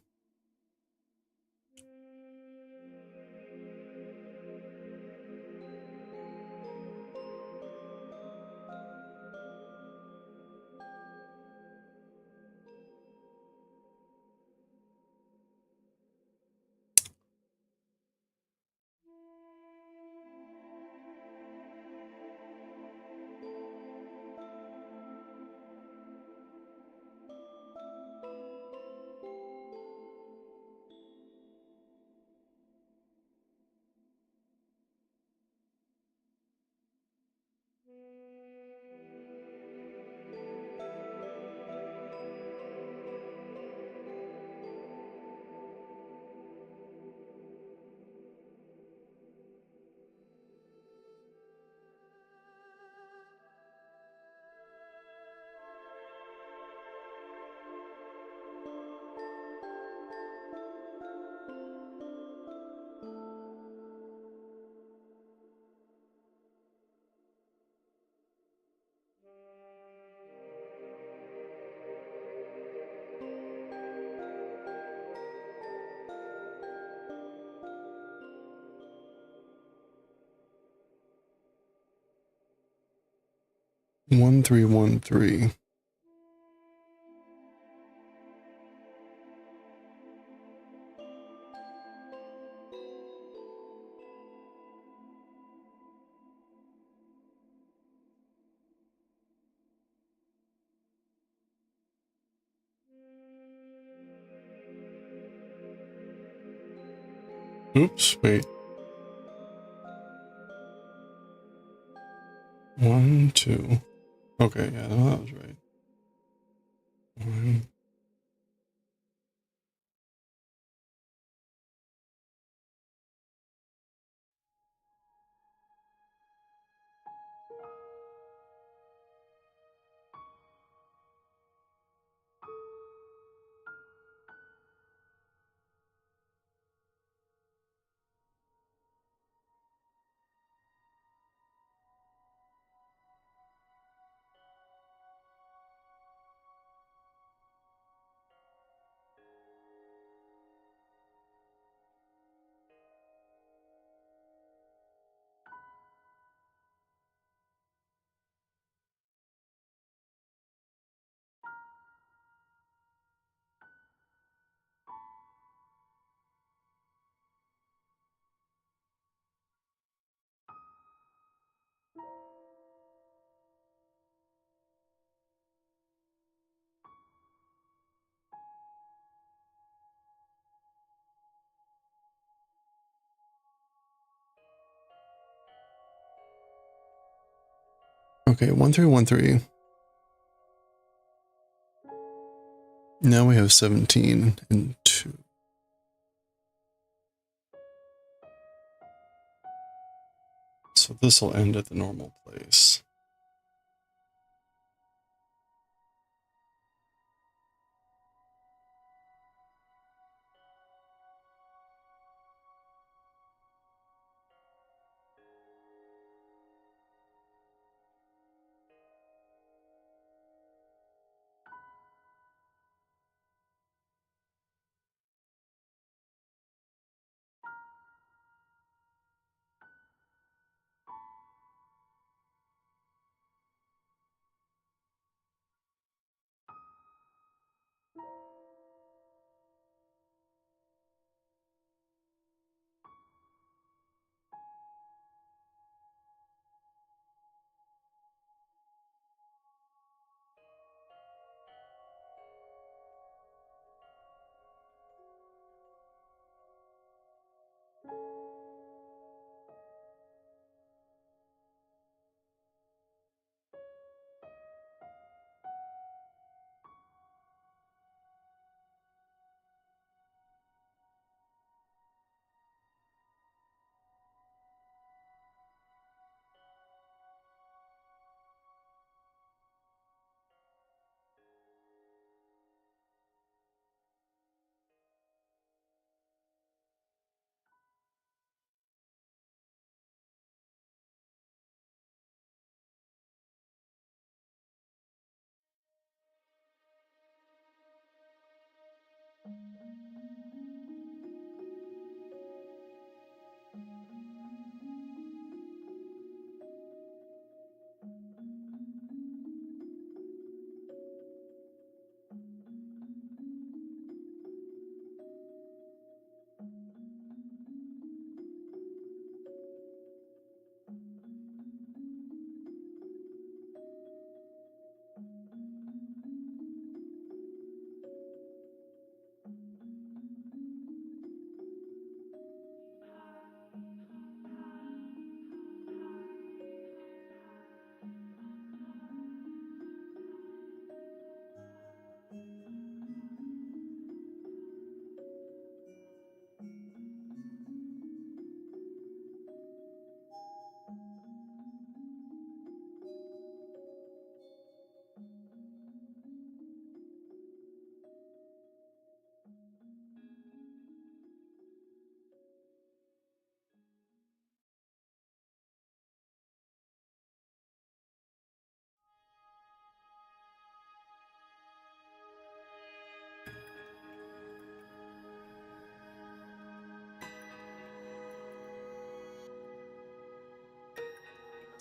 One three one three. Oops, wait. 1 2. Okay, yeah, no, that was right. 1. Okay, 1313. Now we have 17 and 2. So this will end at the normal place.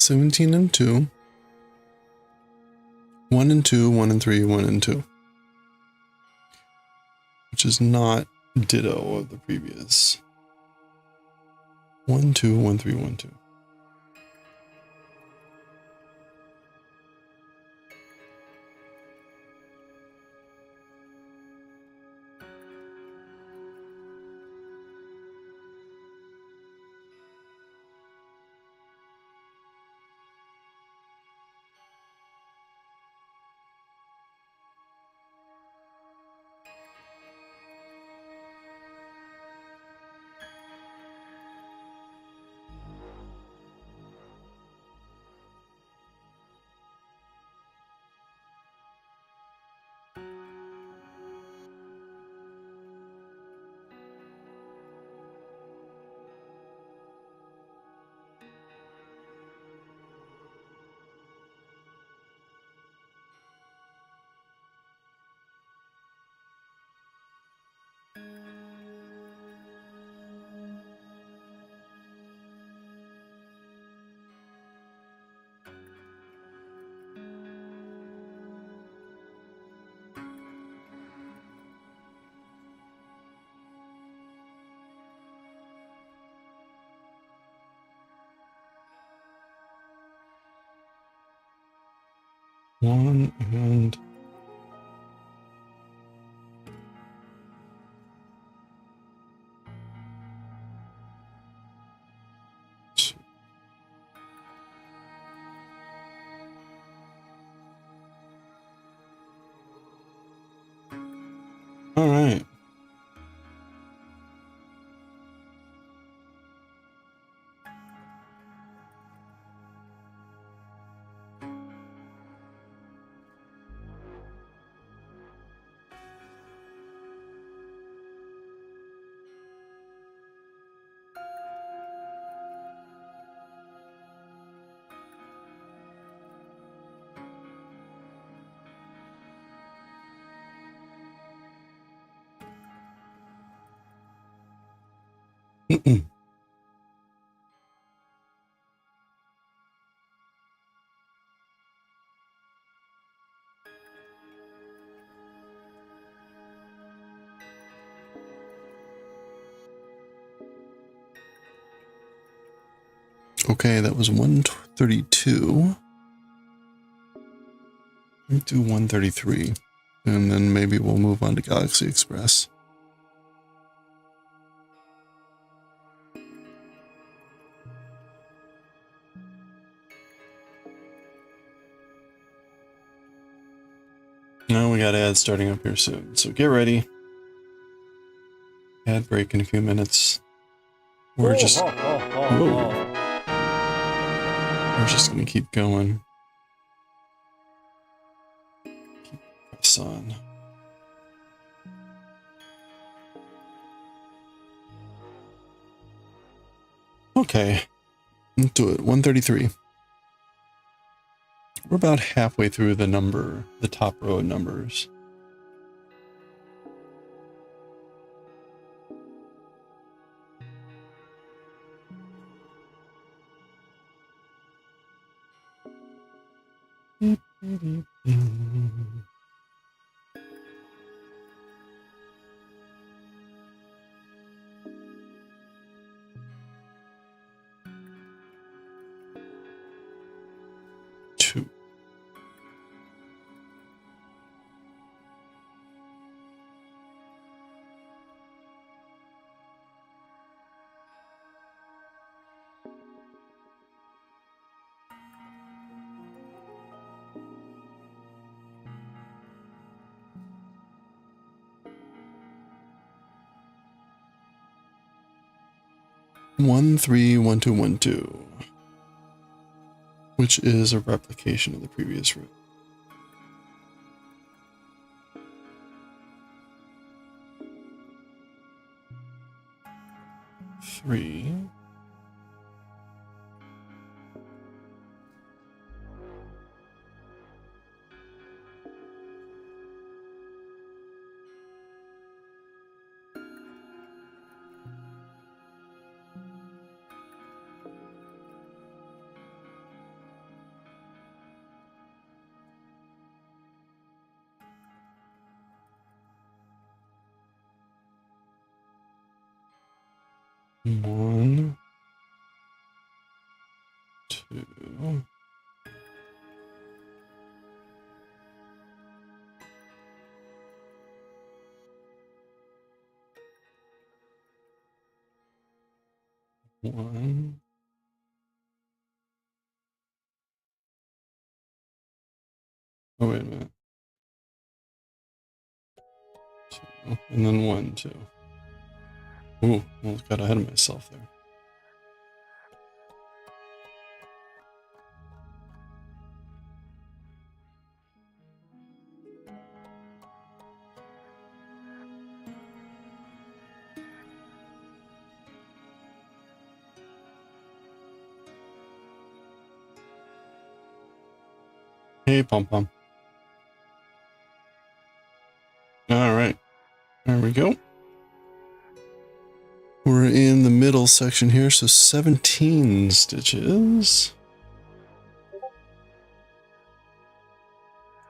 Seventeen and 2. 1 and 2, 1 and 3, 1 and 2. Which is not ditto of the previous. 1, 2, 1, 3, 1, 2. One and two. All right. Okay, that was 132. Let's do 133. And then maybe we'll move on to Galaxy Express. Now we got ads starting up here soon, so get ready. Ad break in a few minutes. We're just gonna keep going. Keep press on. Okay, let's do it. 133. We're about halfway through the top row of numbers. Two. One, 3, 1, 2, 1, 2, which is a replication of the previous route. 3. One, 2. One. Oh, wait a minute. 2, and then 1, 2. Ooh, almost got ahead of myself there. Hey, Pom Pom. All right, there we go. We're in the middle section here, so 17 stitches.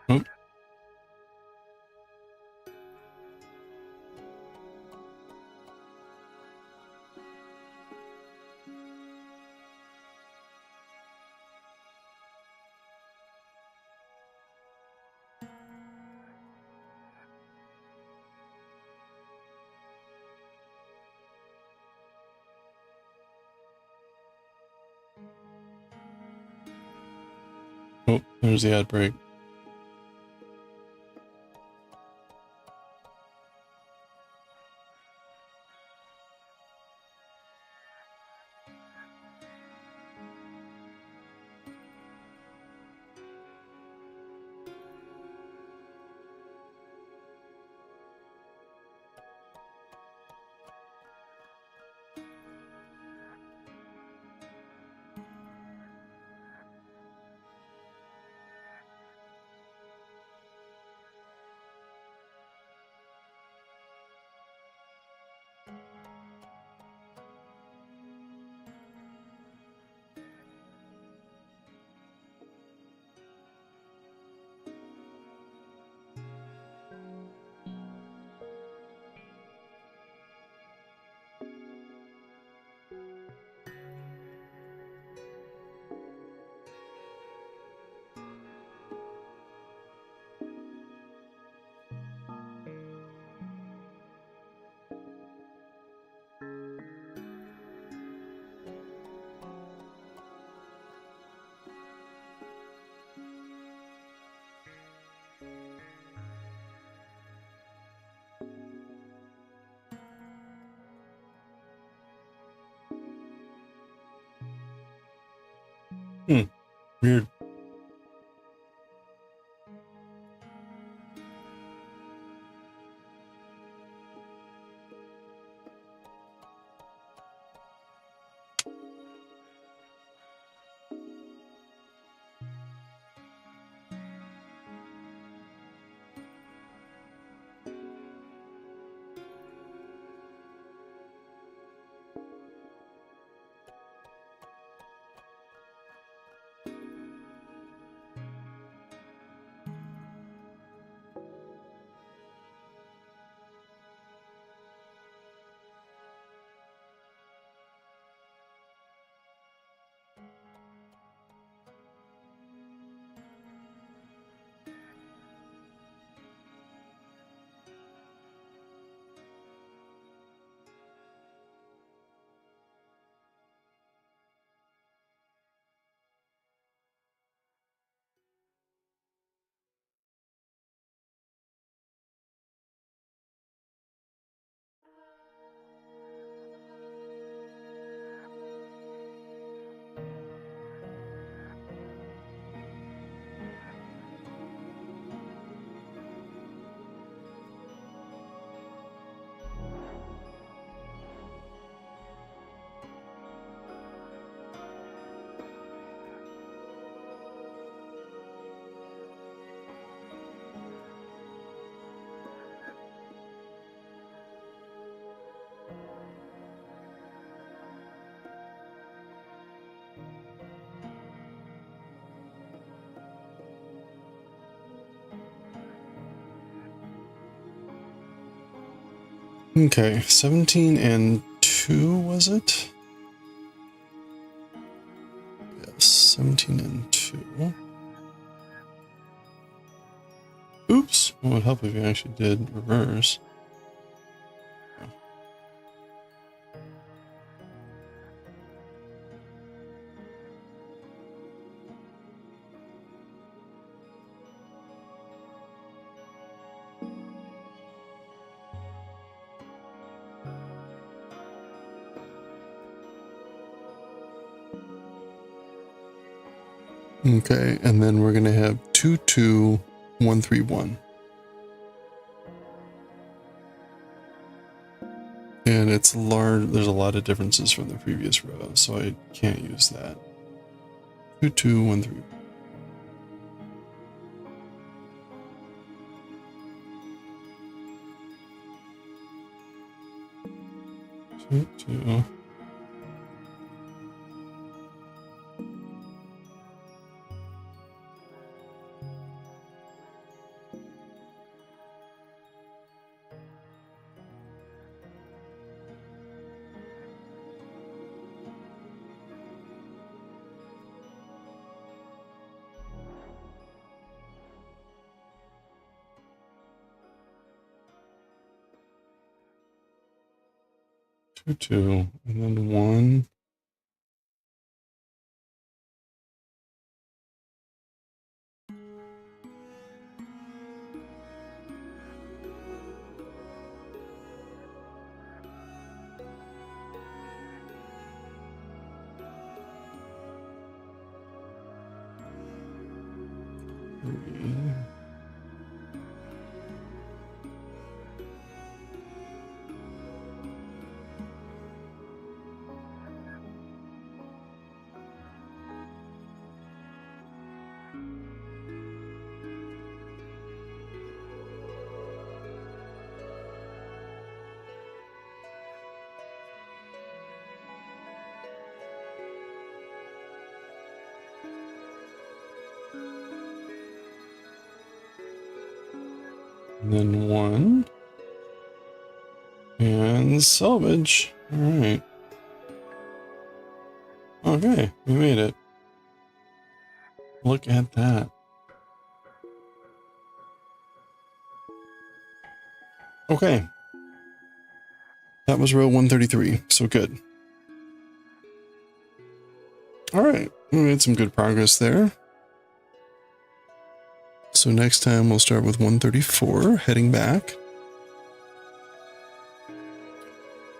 Oh. Oh, there's the ad break. Weird. Okay, 17 and 2, was it? Yes, 17 and 2. Oops! It would help if you actually did reverse. Okay, and then we're going to have 2, 2, 1, 3, 1. And it's large, there's a lot of differences from the previous row, so I can't use that. 2, 2, 1, 3. 2, 2. Two, two, and then 1. And then 1. And salvage. Alright. Okay, we made it. Look at that. Okay. That was row 133, so good. Alright, we made some good progress there. So next time we'll start with 134, heading back.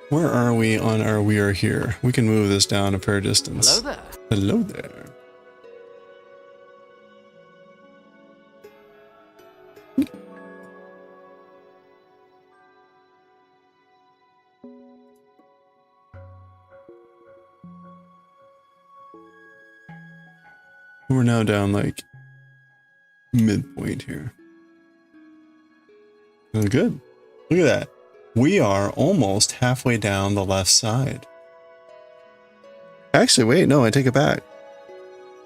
Where are we on our We Are Here? We can move this down a fair distance. Hello there. Hello there. We're now down like midpoint here. Good. Look at that. We are almost halfway down the left side. Actually, wait, no, I take it back.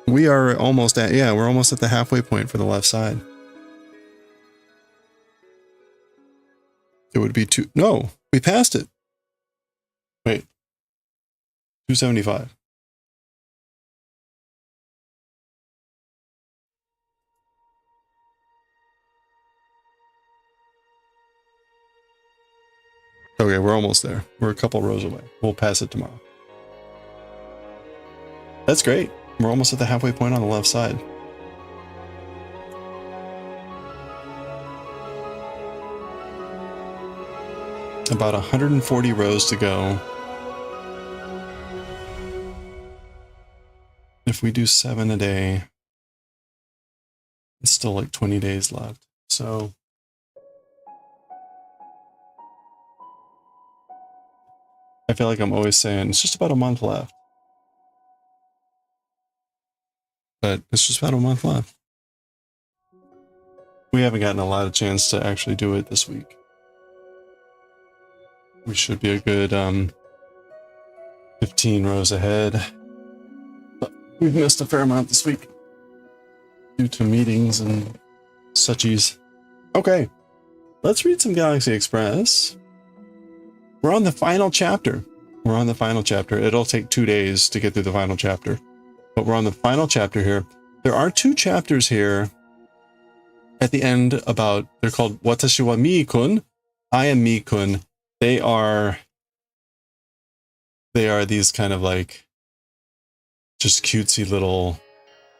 We are almost at, yeah, we're almost at the halfway point for the left side. It would be two, no, we passed it. Wait, 275. Okay, we're almost there. We're a couple rows away. We'll pass it tomorrow. That's great. We're almost at the halfway point on the left side. About 140 rows to go. If we do 7 a day, it's still like 20 days left. So I feel like I'm always saying it's just about a month left. But it's just about a month left. We haven't gotten a lot of chance to actually do it this week. We should be a good 15 rows ahead. But we've missed a fair amount this week due to meetings and suchies. Okay, let's read some Galaxy Express. We're on the final chapter. We're on the final chapter. It'll take 2 days to get through the final chapter. But we're on the final chapter here. There are 2 chapters here at the end about, they're called Watashi wa Mii-kun. I am Mii-kun. They are these kind of like just cutesy little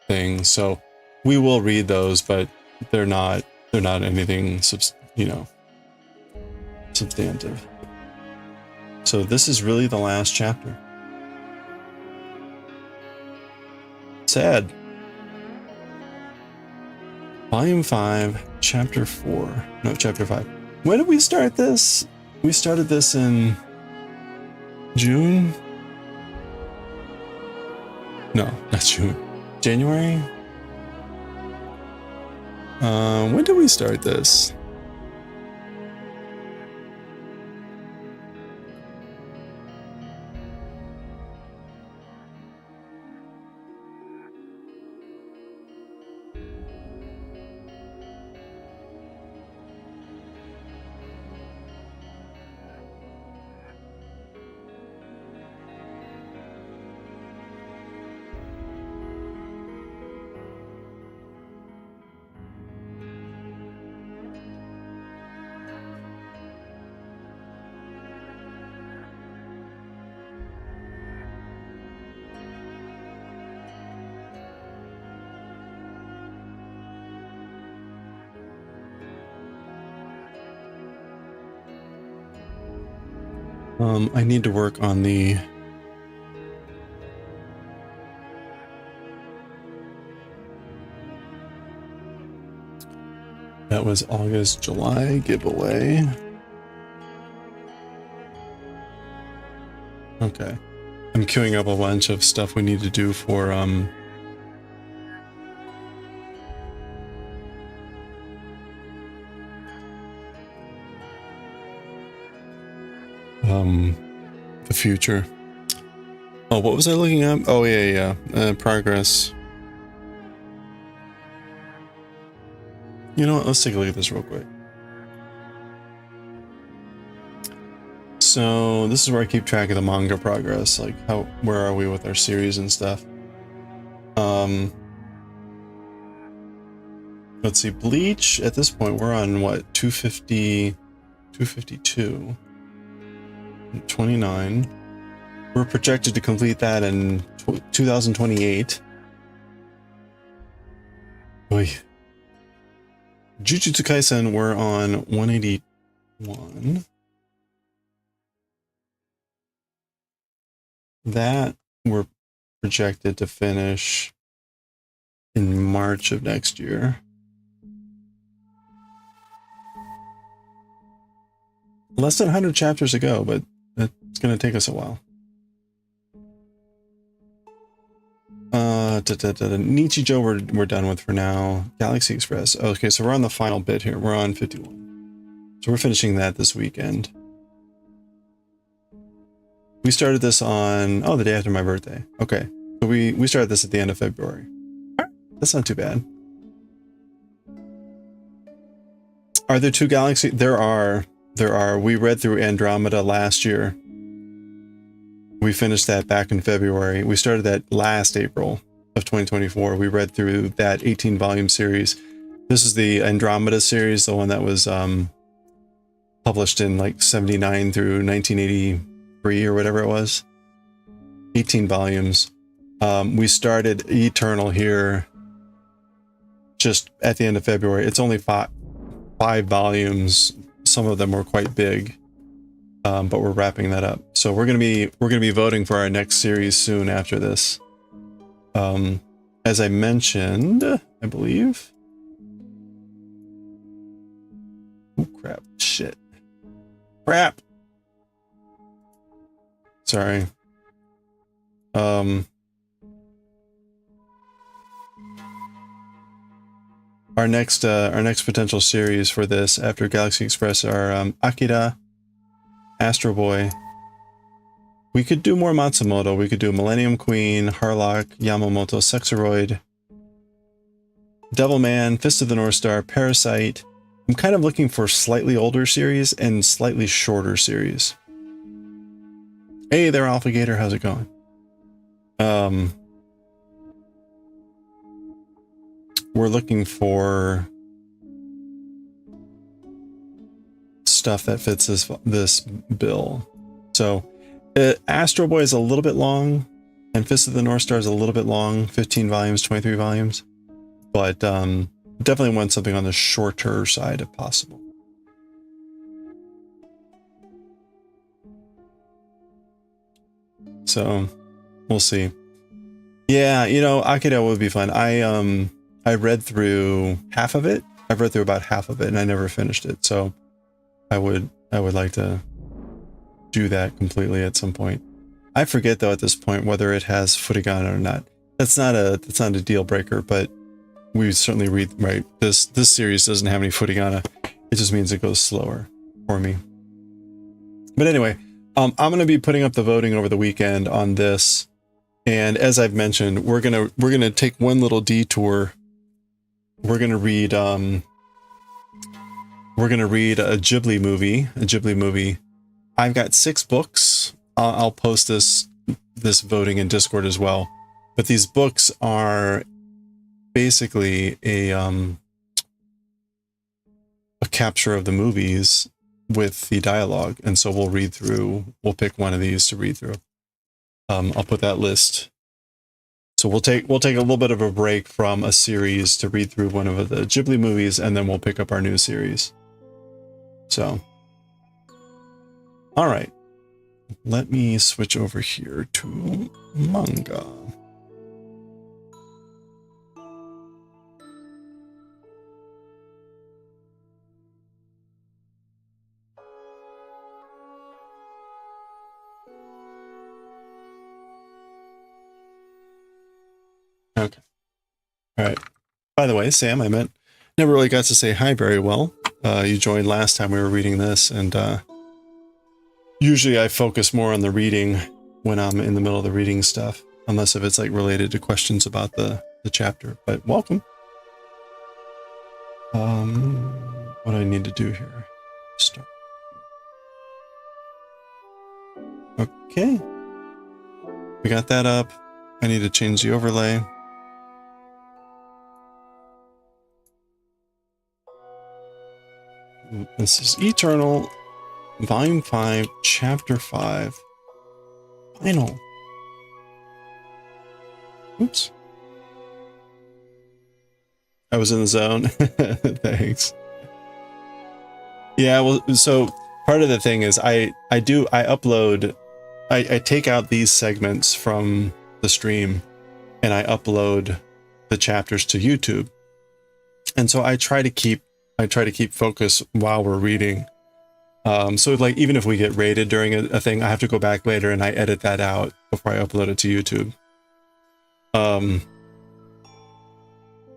things. So we will read those, but they're not anything substantive. So this is really the last chapter. Sad. Volume 5, Chapter 4. No, Chapter 5. When did we start this? We started this in June? No, not June. January? When did we start this? I need to work on the that was August, July giveaway. Okay. I'm queuing up a bunch of stuff we need to do for the future. Oh, what was I looking at? Oh, yeah. Progress. You know what? Let's take a look at this real quick. So this is where I keep track of the manga progress, like where are we with our series and stuff. Let's see, Bleach, at this point, we're on what, 250, 252. 29. We're projected to complete that in 2028. Oy. Jujutsu Kaisen, we're on 181. That we're projected to finish in March of next year. Less than 100 chapters to go, but it's going to take us a while. Nichijou we're done with for now. Galaxy Express. Okay, so we're on the final bit here. We're on 51. So we're finishing that this weekend. We started this on, oh, the day after my birthday. Okay, so we started this at the end of February. That's not too bad. Are there 2 Galaxy? There are. We read through Andromeda last year. We finished that back in February. We started that last April of 2024. We read through that 18-volume series. This is the Andromeda series, the one that was published in like 79 through 1983 or whatever it was. 18 volumes. We started Eternal here just at the end of February. It's only five volumes. Some of them were quite big. But we're wrapping that up. So we're gonna be voting for our next series soon after this. As I mentioned, I believe. Oh crap! Shit! Crap! Sorry. Our next potential series for this after Galaxy Express are Akira, Astro Boy. We could do more Matsumoto. We could do Millennium Queen, Harlock, Yamamoto, Sexoroid, Devilman, Fist of the North Star, Parasite. I'm kind of looking for slightly older series and slightly shorter series. Hey there, Alpha Gator. How's it going? We're looking for stuff that fits this bill. So Astro Boy is a little bit long, and Fist of the North Star is a little bit long, 15 volumes, 23 volumes, but definitely want something on the shorter side if possible. So we'll see. Yeah, you know, Akira would be fun. I read through half of it. I've read through about half of it, and I never finished it. So I would like to do that completely at some point. I forget though at this point whether it has furigana or not. That's not a deal breaker, but we certainly read right. This series doesn't have any furigana. It just means it goes slower for me. But anyway, I'm going to be putting up the voting over the weekend on this, and as I've mentioned, we're gonna take one little detour. We're gonna read a Ghibli movie. I've got 6 books. I'll post this voting in Discord as well. But these books are basically a capture of the movies with the dialogue, and so we'll pick one of these to read through. I'll put that list. So we'll take a little bit of a break from a series to read through one of the Ghibli movies, and then we'll pick up our new series. So, all right, let me switch over here to manga. Okay. All right. By the way, Sam, I never really got to say hi very well. You joined last time we were reading this, and usually I focus more on the reading when I'm in the middle of the reading stuff, unless if it's like related to questions about the chapter. But welcome. What do I need to do here? Start. Okay. We got that up. I need to change the overlay. This is Eternal, Volume 5, Chapter 5. Final. Oops. I was in the zone. Thanks. Yeah, well, so part of the thing is I take out these segments from the stream and I upload the chapters to YouTube. And so I try to keep focus while we're reading. So like even if we get rated during a thing, I have to go back later and I edit that out before I upload it to YouTube.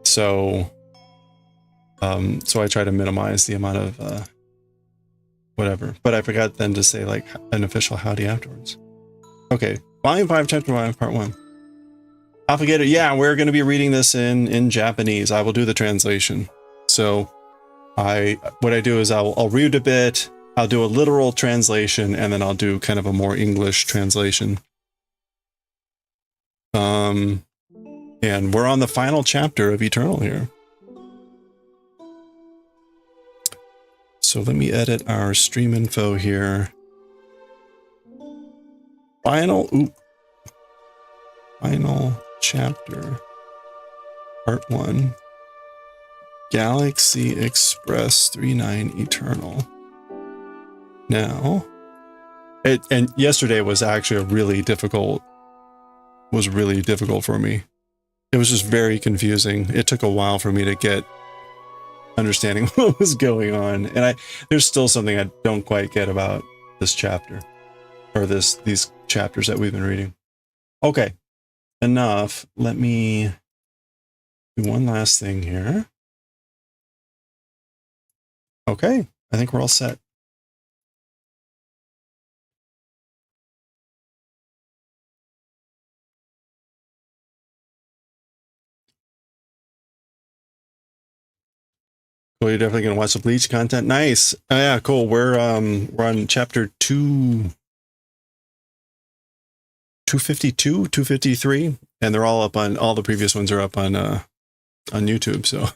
So, so I try to minimize the amount of whatever. But I forgot then to say like an official howdy afterwards. Okay, Volume 5, Chapter 5, Part 1. Alligator, yeah, we're going to be reading this in Japanese. I will do the translation. So what I do is I'll read a bit, I'll do a literal translation, and then I'll do kind of a more English translation. And we're on the final chapter of Eternal here. So let me edit our stream info here. Final chapter, part 1, Galaxy Express 39 Eternal. Now, and yesterday was actually really difficult for me. It was just very confusing. It took a while for me to get understanding what was going on, and there's still something I don't quite get about this chapter, or these chapters that we've been reading. Okay. Enough. Let me do one last thing here. Okay, I think we're all set. Well, you're definitely gonna watch the Bleach content. Nice. Oh yeah, cool. We're on chapter 252, 253, and they're all up on, all the previous ones are up on YouTube, so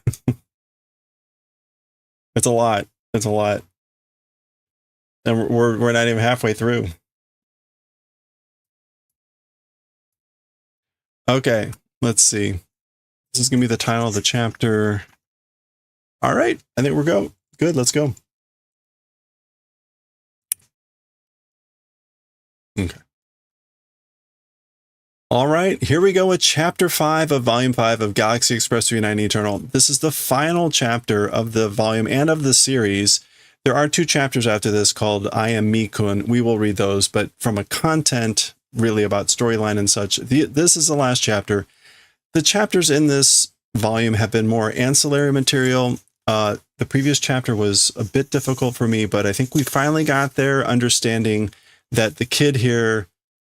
it's a lot. It's a lot. And we're not even halfway through. Okay, let's see. This is gonna be the title of the chapter. All right, I think we're good. Let's go. Okay. All right, here we go with Chapter 5 of Volume 5 of Galaxy Express 39 Eternal. This is the final chapter of the volume and of the series. There are 2 chapters after this called I Am Mii-kun. We will read those, but from a content, really about storyline and such, this is the last chapter. The chapters in this volume have been more ancillary material. The previous chapter was a bit difficult for me, but I think we finally got there, understanding that the kid here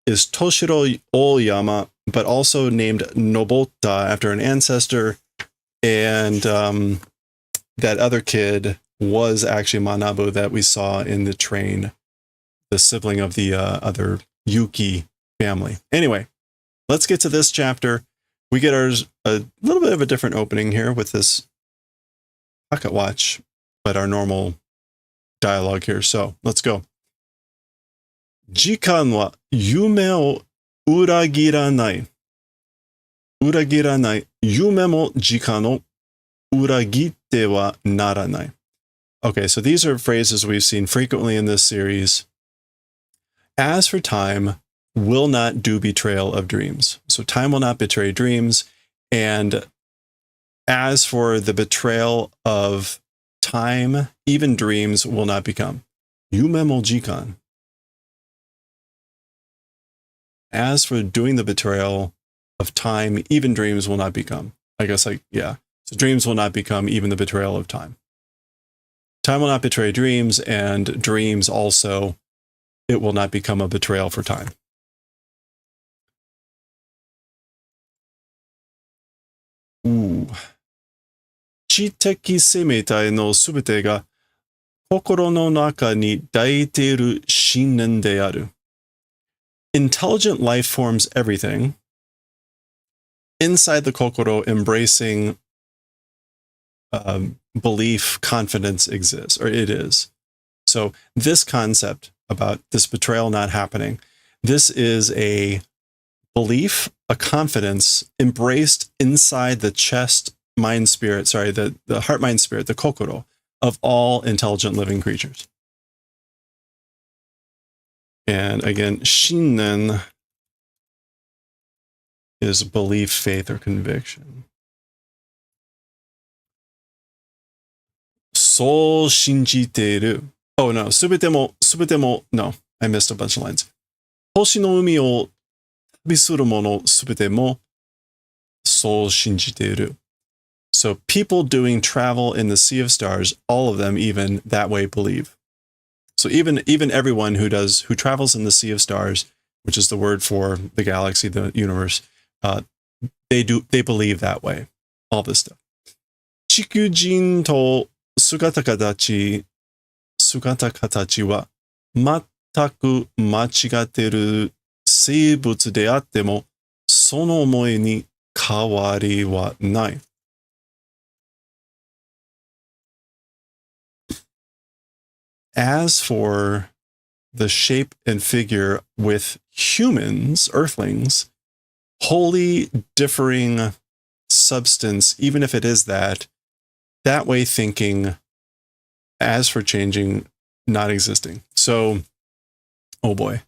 is Toshiro Oyama, but also named Nobota after an ancestor, and that other kid was actually Manabu that we saw in the train, the sibling of the other Yuki family. Anyway, let's get to this chapter. We get ours a little bit of a different opening here with this pocket watch, but our normal dialogue here. So let's go. Jikan wa yume o uragiranai. Uragiranai. Yume mo jikan o uragitte wa naranai. Okay, so these are phrases we've seen frequently in this series. As for time, will not do betrayal of dreams. So time will not betray dreams. And as for the betrayal of time, even dreams will not become. Yume mo jikan. As for doing the betrayal of time, even dreams will not become. I guess, like, yeah. So dreams will not become even the betrayal of time. Time will not betray dreams, and dreams also, it will not become a betrayal for time. Ooh. Chiteki semetai no subete ga kokoro no naka ni daiteru shinen de aru. Intelligent life forms everything. Inside the kokoro, embracing belief, confidence exists, or it is. So this concept about this betrayal not happening, this is a belief, a confidence embraced inside the chest, mind, spirit, sorry, the heart, mind, spirit, the kokoro of all intelligent living creatures. And again, shinen is belief, faith, or conviction. So shinjiteru. Oh no, subete mo, no, I missed a bunch of lines. Hoshi no umi o tabi suru mono subete mo so shinjiteru. So people doing travel in the Sea of Stars, all of them even that way believe. So even everyone who travels in the Sea of Stars, which is the word for the galaxy, the universe, they believe that way. All this stuff. Chikujin to sugata katachi wa mattaku machigateru seibutsu de atte mo sono omoi ni kawari wa nai. As for the shape and figure with humans, earthlings, wholly differing substance, even if it is that way thinking, as for changing, not existing. So, oh boy.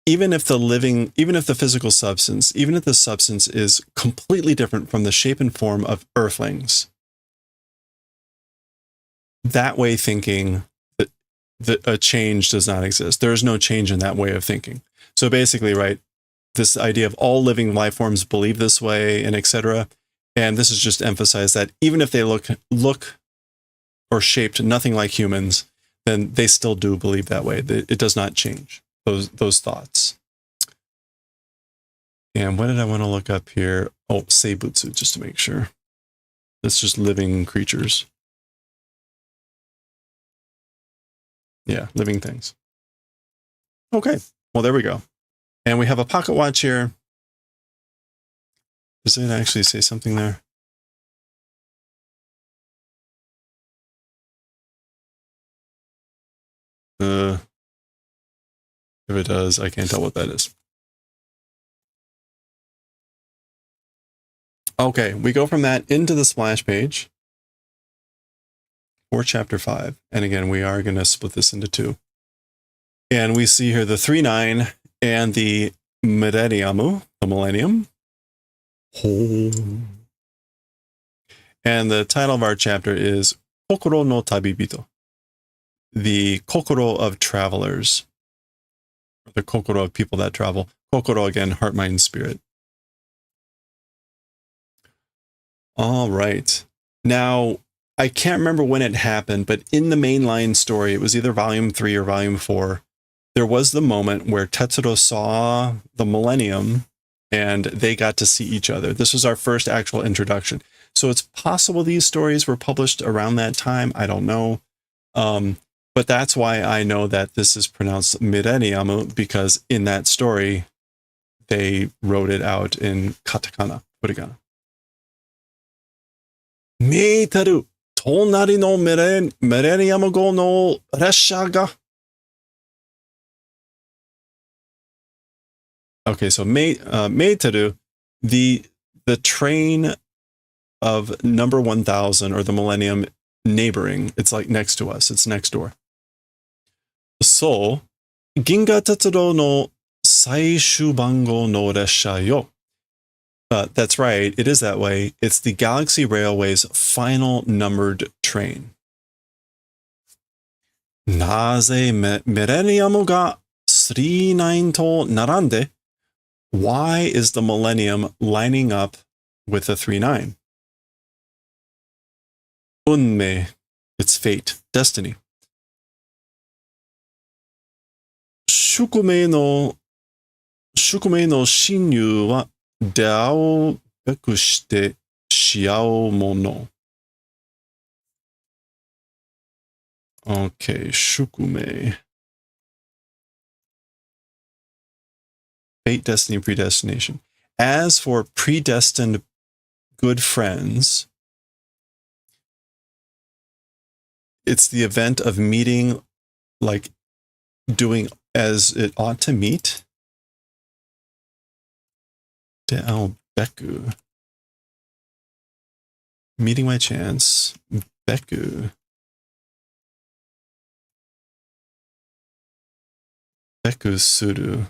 Even if the physical substance, even if the substance is completely different from the shape and form of earthlings, that way thinking, a change does not exist. There is no change in that way of thinking. So basically, right, this idea of all living life forms believe this way and etc. And this is just emphasized that even if they look or shaped nothing like humans, then they still do believe that way. It does not change those thoughts. And what did I want to look up here? Oh, seibutsu, just to make sure. That's just living creatures. Yeah, living things. Okay, well, there we go. And we have a pocket watch here. Does it actually say something there? If it does, I can't tell what that is. Okay, we go from that into the splash page for chapter 5. And again, we are going to split this into 2. And we see here the 3-9 and the Millennium, the Millennium. Oh. And the title of our chapter is Kokoro no Tabibito, the Kokoro of travelers, the Kokoro of people that travel. Kokoro, again, heart, mind, spirit. All right. Now, I can't remember when it happened, but in the mainline story, it was either volume 3 or volume 4, there was the moment where Tetsuro saw the Millennium and they got to see each other. This was our first actual introduction. So it's possible these stories were published around that time. I don't know. But that's why I know that this is pronounced Millennium, because in that story, they wrote it out in katakana, furigana. Meitaru, tonari no Millennium go no rasha ga. Okay, so Meitaru, the train of number 1000 or the Millennium neighboring, it's like next to us, it's next door. So, Ginga Tetsuro no Saishu Bango no Resha yo. That's right, it is that way. It's the Galaxy Railway's final numbered train. Naze Millennium ga 39 to narande. Why is the Millennium lining up with the 39? Unme, it's fate, destiny. Shukumei no shinyu wa Daioh beku shite shiao mono. Okay, shukumei. Fate, destiny, predestination. As for predestined good friends, it's the event of meeting, like doing as it ought to meet. Daioh beku. Meeting by chance. Beku. Beku suru.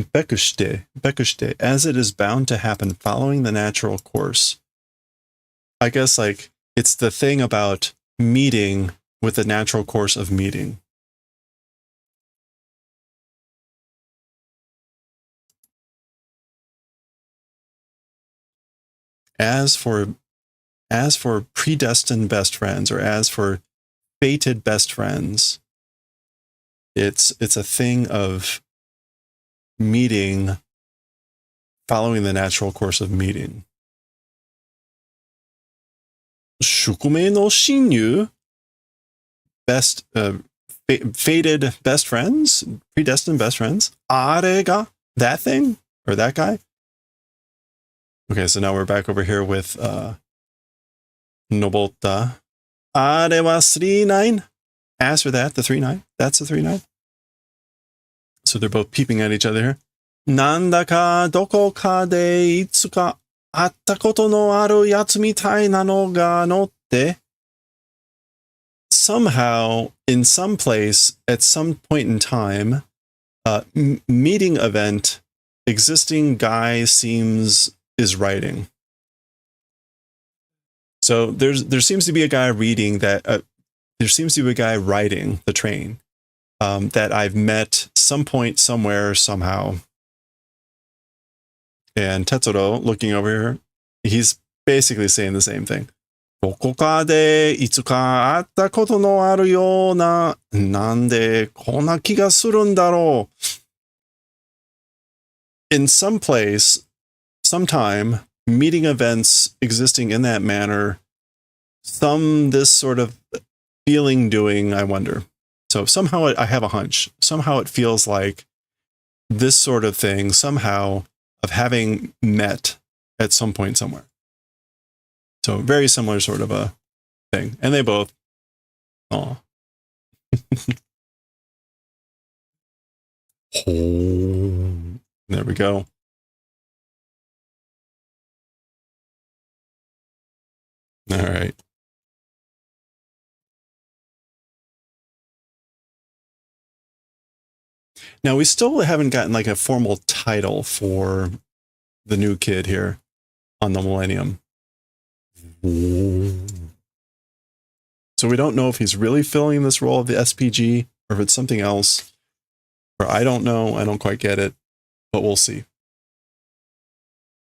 Bekushite, as it is bound to happen following the natural course. I guess like it's the thing about meeting with the natural course of meeting. as for predestined best friends, or as for fated best friends, it's a thing of meeting, following the natural course of meeting. 宿命の親友 best fated best friends, predestined best friends. あれが that thing or that guy. Okay, so now we're back over here with Nobota. あれは 3-9. As for that, the 3-9. That's the 3-9. So they're both peeping at each other here. なんだかどこかでいつか会ったことのあるやつみたいなのが乗って。Somehow, in some place, at some point in time, meeting event, existing guy is writing. So there seems to be a guy reading that. There seems to be a guy riding the train that I've met some point, somewhere, somehow. And Tetsuro, looking over here, he's basically saying the same thing. どこかでいつか会ったことのあるような、なんでこんな気がするんだろう。In some place, sometime, meeting events existing in that manner, this sort of feeling doing, I wonder. So somehow I have a hunch. Somehow it feels like this sort of thing, somehow, of having met at some point somewhere. So very similar sort of a thing. And they both, oh. There we go. All right. Now we still haven't gotten like a formal title for the new kid here on the Millennium. So we don't know if he's really filling this role of the SPG or if it's something else. Or I don't know. I don't quite get it, but we'll see.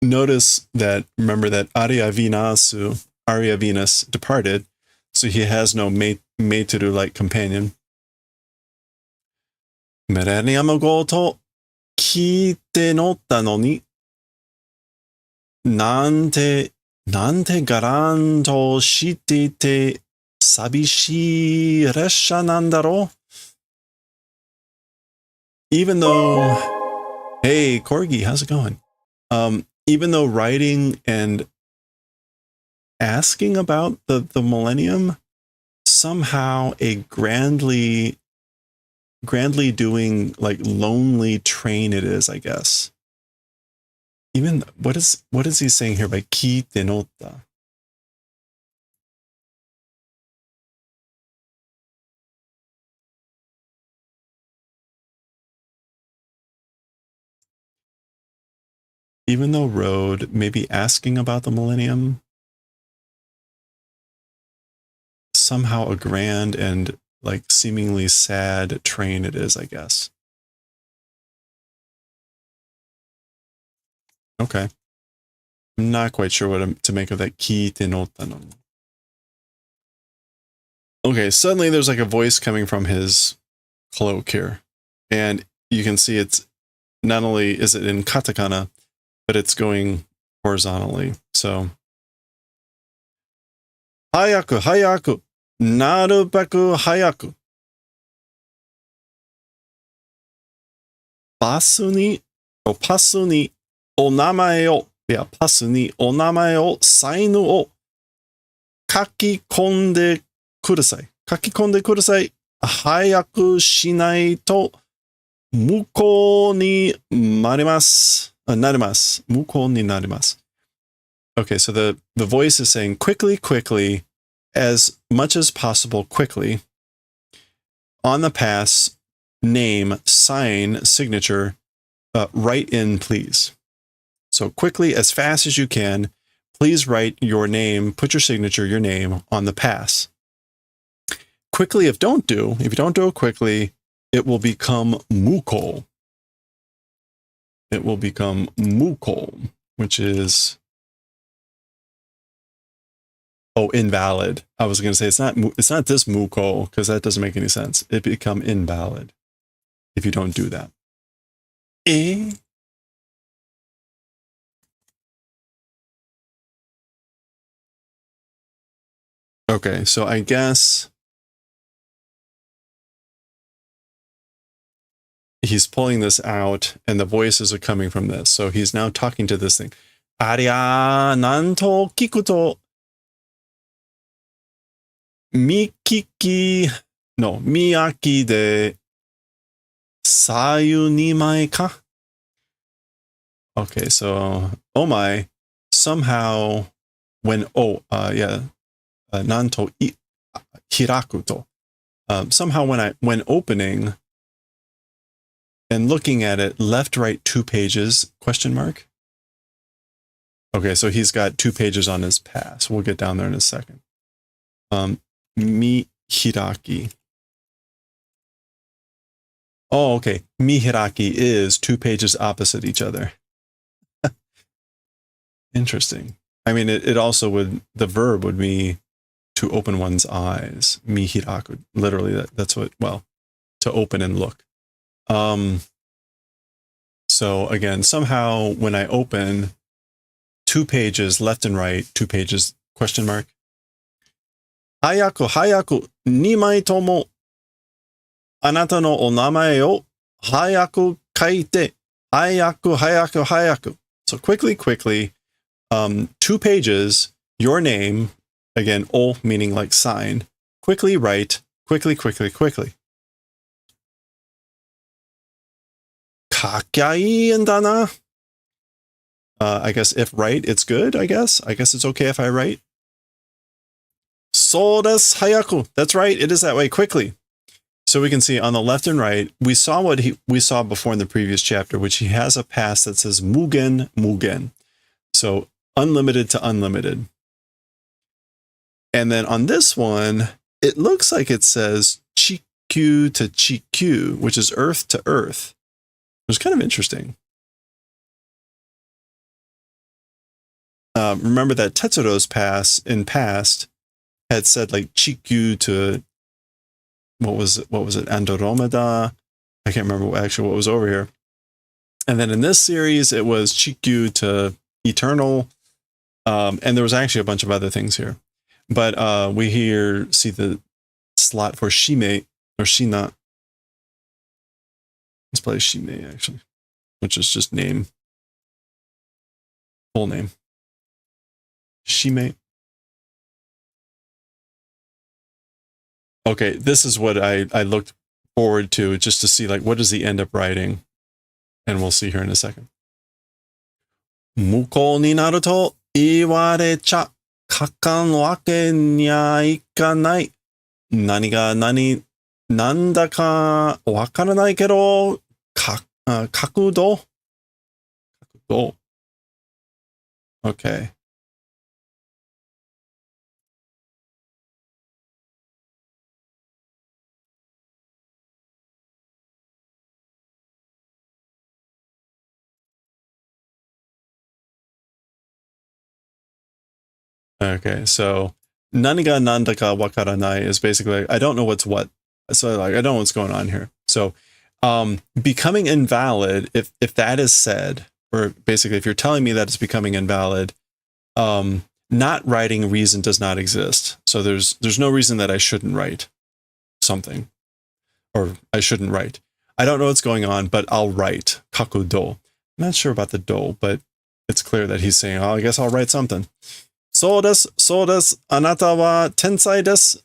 Notice that, remember that Arya Venus departed, so he has no Meiteru-like companion. メレニアムごと聞いて乗ったのに、なんてガランとしていて寂しい列車なんだろう。Even though, hey Corgi, how's it going? Even though writing and asking about the Millennium, somehow a grandly doing, like, lonely train it is, I guess. Even, what is he saying here by kite notta? Even though rode, maybe asking about the Millennium, somehow a grand and, like, seemingly sad train it is, I guess. Okay. I'm not quite sure what to make of that kite notta no. Okay, suddenly there's like a voice coming from his cloak here. And you can see it's not only is it in katakana, but it's going horizontally. So 早く早くなるべく早くパスにお名前をパスにお名前をサインを書き込んでください。書き込んでください。早くしないと無効になります。なります。無効になります。Okay, so the voice is saying quickly, as much as possible, quickly. On the pass, name, sign, signature, write in, please. So quickly, as fast as you can, please write your name, put your signature, your name on the pass. Quickly, if you don't do it quickly, it will become muko. It will become muko, which is Oh, invalid. I was going to say it's not this muko because that doesn't make any sense. It become invalid if you don't do that. Okay, so I guess he's pulling this out and the voices are coming from this. So he's now talking to this thing. Aria nanto kikuto mikiki no miyaki de sayu ni mai ka. Okay, so oh my, somehow when nanto hirakuto. Somehow when opening and looking at it, left, right, 2 pages, question mark. Okay, so he's got 2 pages on his pass. We'll get down there in a second. Mi hiraki. Oh, okay. Mi hiraki is 2 pages opposite each other. Interesting. I mean, it also would, the verb would be to open one's eyes. Mi hiraku. Literally, that's what, well, to open and look. So again, somehow when I open 2 pages left and right, 2 pages, question mark. Hayaku, hayaku, nimai tomo, anata no onamae o hayaku kaite, hayaku, hayaku, hayaku. So quickly, 2 pages, your name, again, o meaning like sign, quickly write, quickly. Kakai and dana. I guess if right, it's good, I guess. I guess it's okay if I write. So desu hayaku. That's right, it is that way, quickly. So we can see on the left and right, we saw what we saw before in the previous chapter, which he has a pass that says mugen. So unlimited to unlimited. And then on this one, it looks like it says chikyu to chikyu, which is earth to earth. It was kind of interesting. Remember that Tetsuro's pass in past had said like chikyu to, what was it, Andromeda? I can't remember actually what was over here. And then in this series, it was chikyu to eternal. And there was actually a bunch of other things here. But we here see the slot for shime or shina. Let's play shime actually, which is just name. Full name. Shime. Okay, this is what I looked forward to, just to see like what does he end up writing. And we'll see here in a second. Muko ni naru to iwarecha kakan wake ni ikanai. Nani ga nani nanda ka wakaranai kedo kakudo. Okay. Okay, so nani ga nanda ka wakaranai is basically I don't know what's what. So like I don't know what's going on here. So becoming invalid, if that is said, or basically if you're telling me that it's becoming invalid, not writing reason does not exist. So there's no reason that I shouldn't write something, or I shouldn't write. I don't know what's going on, but I'll write kakudo. I'm not sure about the do, but it's clear that he's saying, oh, I guess I'll write something. So desu, anata wa tensai desu.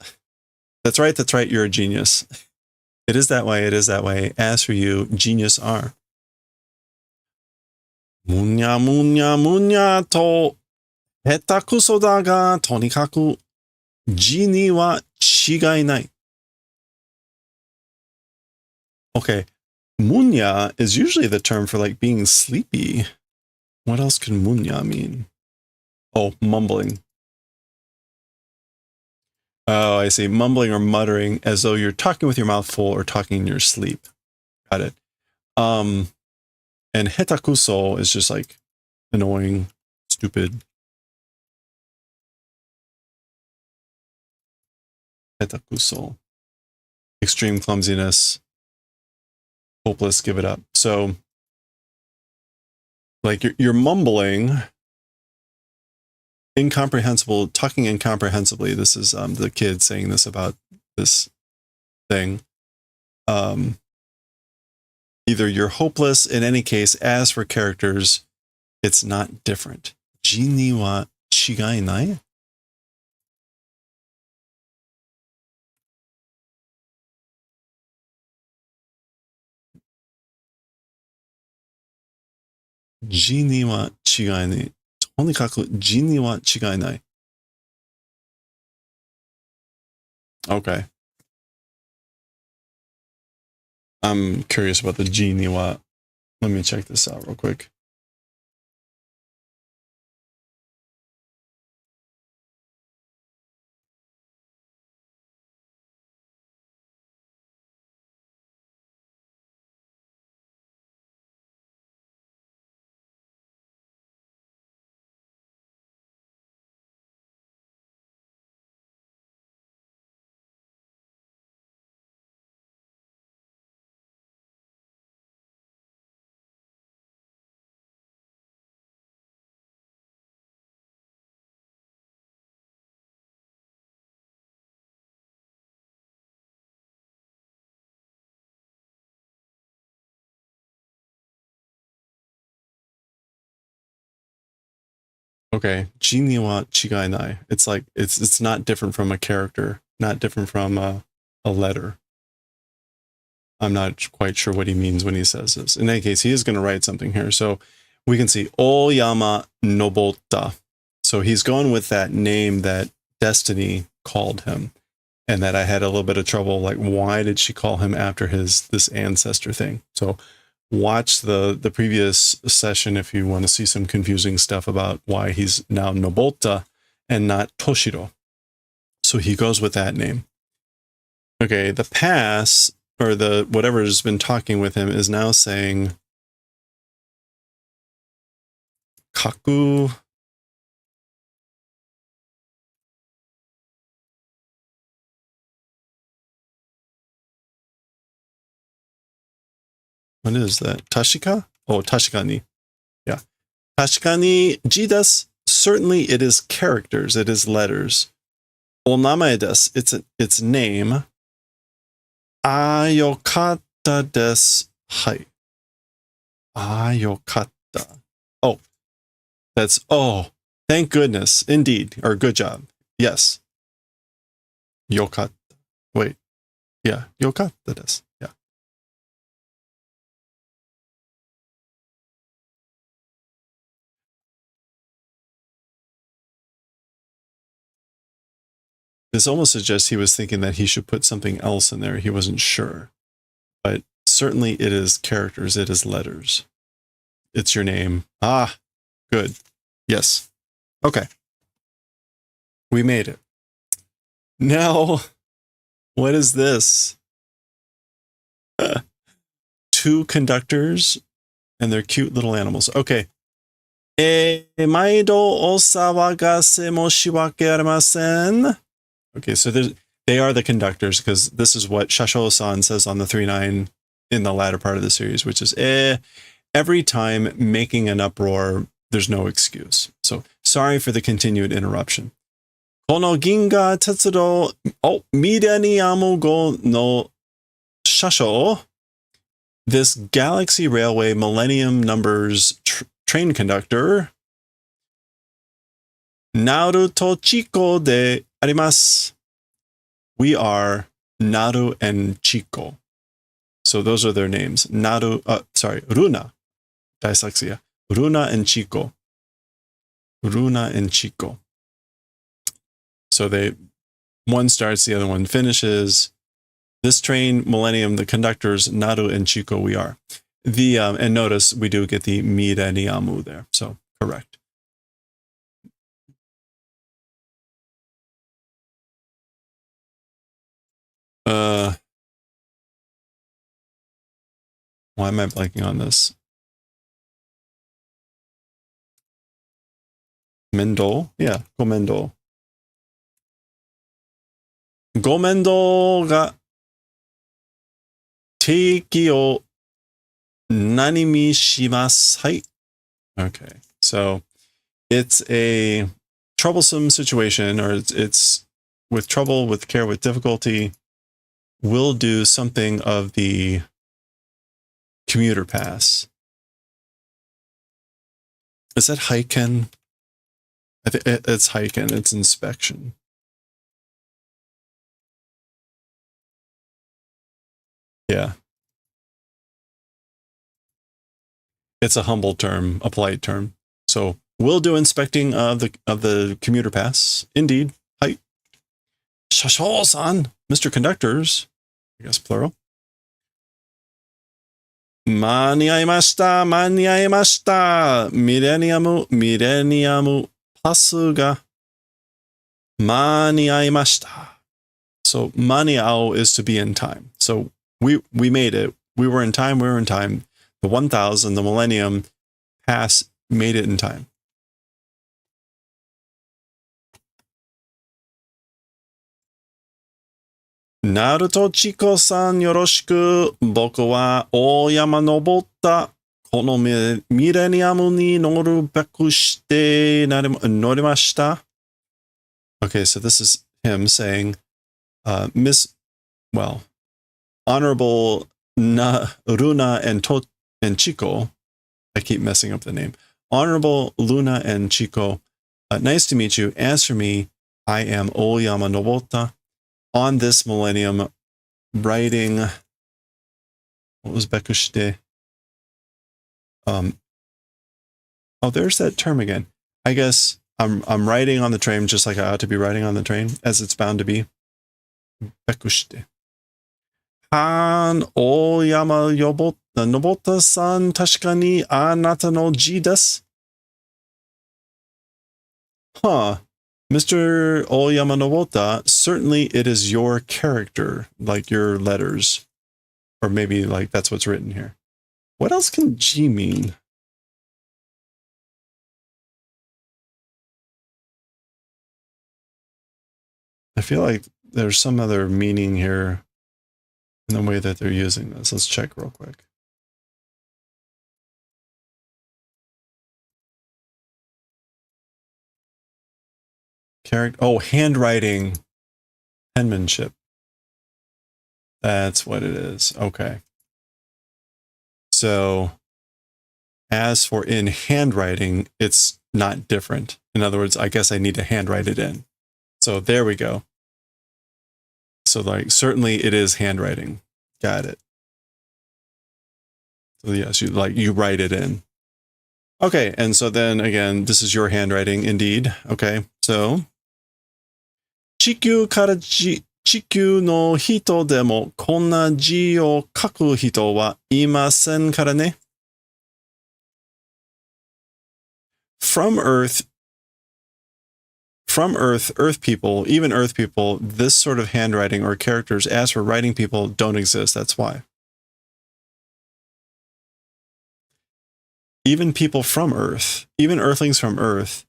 That's right, you're a genius. It is that way. As for you, genius are. Munya to hetakuso da ga tonikaku ji ni wa shigai nai. Okay, munya is usually the term for like being sleepy. What else can munya mean? Oh, mumbling. Oh, I see. Mumbling or muttering as though you're talking with your mouth full or talking in your sleep. Got it. And hetakuso is just like annoying, stupid. Hetakuso. Extreme clumsiness. Hopeless, give it up. So, like, you're mumbling. Incomprehensible, talking incomprehensibly. This is the kid saying this about this thing. Either you're hopeless, in any case, as for characters, it's not different. Ji ni wa chigai nai? Ji ni wa chigai nai. Tonikaku ji ni wa chigai nai. Okay. I'm curious about the ji ni wa. Let me check this out real quick. Okay, ji ni wa chigai nai. It's like it's not different from a character, not different from a letter. I'm not quite sure what he means when he says this. In any case, he is going to write something here. So we can see Oyama Nobota. So he's going with that name that Destiny called him, and that I had a little bit of trouble. Like, why did she call him after this ancestor thing? So watch the previous session if you want to see some confusing stuff about why he's now Nobota and not Toshiro. So he goes with that name. Okay, the pass, or the whatever has been talking with him, is now saying Kaku. What is that? Tashika? Oh, Tashikani. Yeah. Tashikani jidas. Certainly it is characters. It is letters. Onamae desu. It's name. Ayokatta desu. Hai. Ayokatta. Oh. That's, oh, thank goodness. Indeed. Or good job. Yes. Yokatta. Wait. Yeah. Yokatta desu. Yeah. This almost suggests he was thinking that he should put something else in there. He wasn't sure. But certainly it is characters. It is letters. It's your name. Ah, good. Yes. Okay. We made it. Now, what is this? Two conductors and they're cute little animals. Okay. Maido osawagase moshiwake arimasen. Okay, so they are the conductors, because this is what Shasho-san says on the 3-9 in the latter part of the series, which is, every time making an uproar, there's no excuse. So sorry for the continued interruption. Kono ginga tetsudo, Midaniyamu go no Shasho. This Galaxy Railway Millennium Numbers train conductor, Naruto Chiko de arimasu. We are Naru and Chiko. So those are their names. Runa. Dyslexia. Runa and Chiko. Runa and Chiko. So one starts, the other one finishes. This train, Millennium, the conductors, Naru and Chiko, we are. And notice we do get the Mira Niyamu there. So correct. Why am I blanking on this? Mendol? Yeah, Komendol. ご面倒が提起を何にしますはい Okay, so it's a troublesome situation, or it's with trouble, with care, with difficulty. We'll do something of the commuter pass. Is that Heiken? I think it's Heiken. It's inspection. Yeah. It's a humble term, a polite term. So we'll do inspecting of the commuter pass. Indeed. Hi. Shashou-san, Mr. Conductors, I guess plural. 間に合いました。間に合いました。ミレニアムパスが間に合いました。So 間に合う is to be in time. So we made it. We were in time. The 1000, the Millennium Pass made it in time. Naruto Chiko-san よろしく。僕は大山登った。このミレニアムに乗るべくして乗りました。Okay, so this is him saying, Honorable Luna and Chico. I keep messing up the name. Honorable Luna and Chico, nice to meet you. As for me, I am Oyama Nobota. On this millennium, writing, what was Bekushite? There's that term again. I guess I'm riding on the train just like I ought to be riding on the train, as it's bound to be. Bekushite. Han Oyama Nobota-san, tashika ni anata no ji desu. Huh. Mr. Oyama Nobota, certainly it is your character, like your letters. Or maybe like that's what's written here. What else can G mean? I feel like there's some other meaning here in the way that they're using this. Let's check real quick. Handwriting, penmanship. That's what it is. Okay. So as for in handwriting, it's not different. In other words, I guess I need to handwrite it in. So there we go. So like, certainly it is handwriting. Got it. So yes, you write it in. Okay. And so then again, this is your handwriting indeed. Okay. So 地球から地球の人でもこんな字を書く人はいませんからね。From Earth, Earth people, even Earth people, this sort of handwriting or characters, as for writing people, don't exist. That's why. Even people from Earth, even Earthlings from Earth,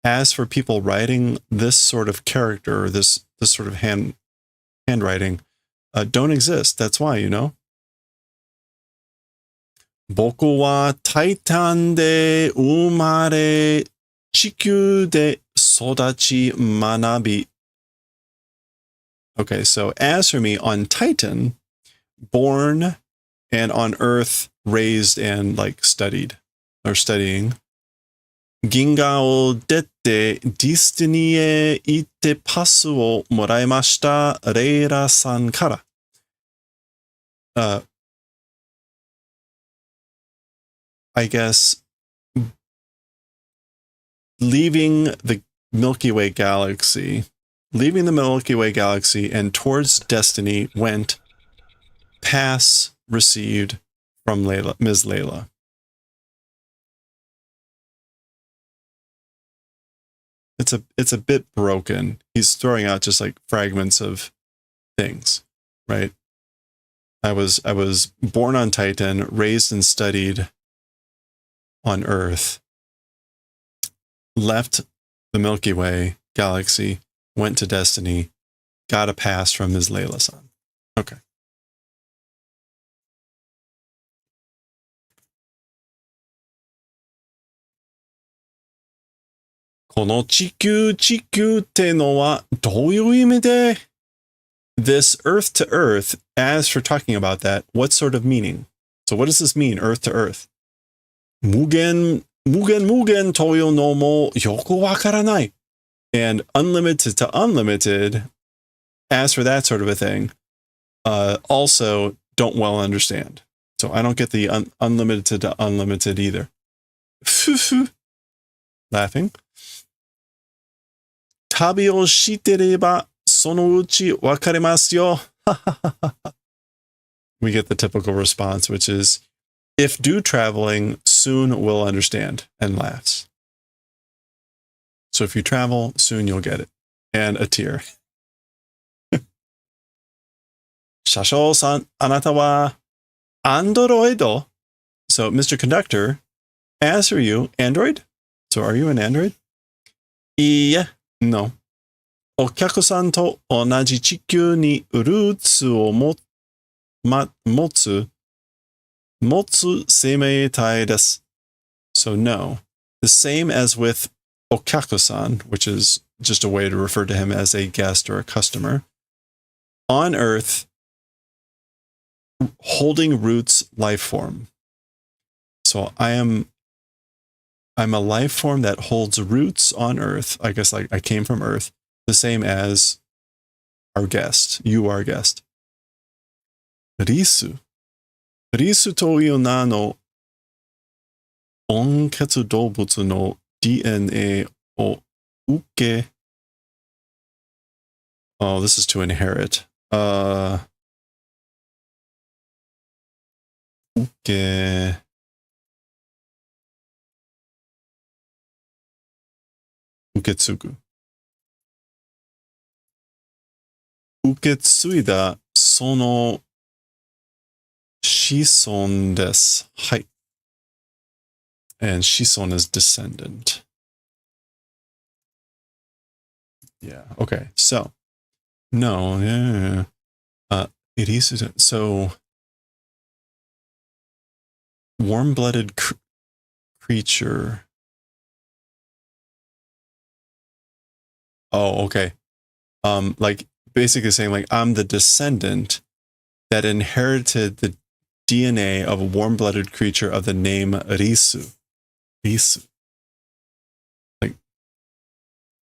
as for people writing this sort of character, this sort of handwriting, don't exist. That's why, you know. 僕はタイタンで生まれ、地球で育ち学び. Okay, so as for me, on Titan, born, and on Earth, raised and like studied or studying. 銀河を出てディスティニーへ行ってパスをもらいました。レイラさんから。I guess leaving the Milky Way galaxy and towards destiny went pass received from Ms. Layla. It's a bit broken. He's throwing out just like fragments of things, right? I was born on Titan, raised and studied on Earth, left the Milky Way galaxy, went to Destiny, got a pass from Ms. Layla-san. Okay. Kono chikyūってのはどういう意味で? This earth to earth, as for talking about that, what sort of meaning? So what does this mean, earth to earth? Mugen toyo no mo yoku wakaranai. And unlimited to unlimited, as for that sort of a thing, also don't well understand. So I don't get the unlimited to unlimited either. Laughing. Tabi o shitereba sono uchi wakarimasu yo. We get the typical response, which is, if do traveling, soon will understand, and laughs. So if you travel, soon you'll get it. And a tear. Shasho-san, anata wa androido? So, Mr. Conductor, as are you, Android? So are you an Android? Iie, no. Okyaku-san to onaji chikyū ni rūtsu o motsu seimeitai desu. So no. The same as with Okyaku-san, which is just a way to refer to him as a guest or a customer. On Earth, holding roots life form. So I'm a life form that holds roots on Earth. I guess I came from Earth, the same as our guest. You are our guest. Risu. Risu toyu na no onketsu doubutsu no DNA o uke. Oh, this is to inherit. Uke. Uketsugu. Uketsuida sono shison desu. Hai. And shison is descendant. Yeah, okay. So, no, yeah. It is, so, warm-blooded creature. Oh, okay. Like, basically saying, like, I'm the descendant that inherited the DNA of a warm-blooded creature of the name Risu. Risu. Like,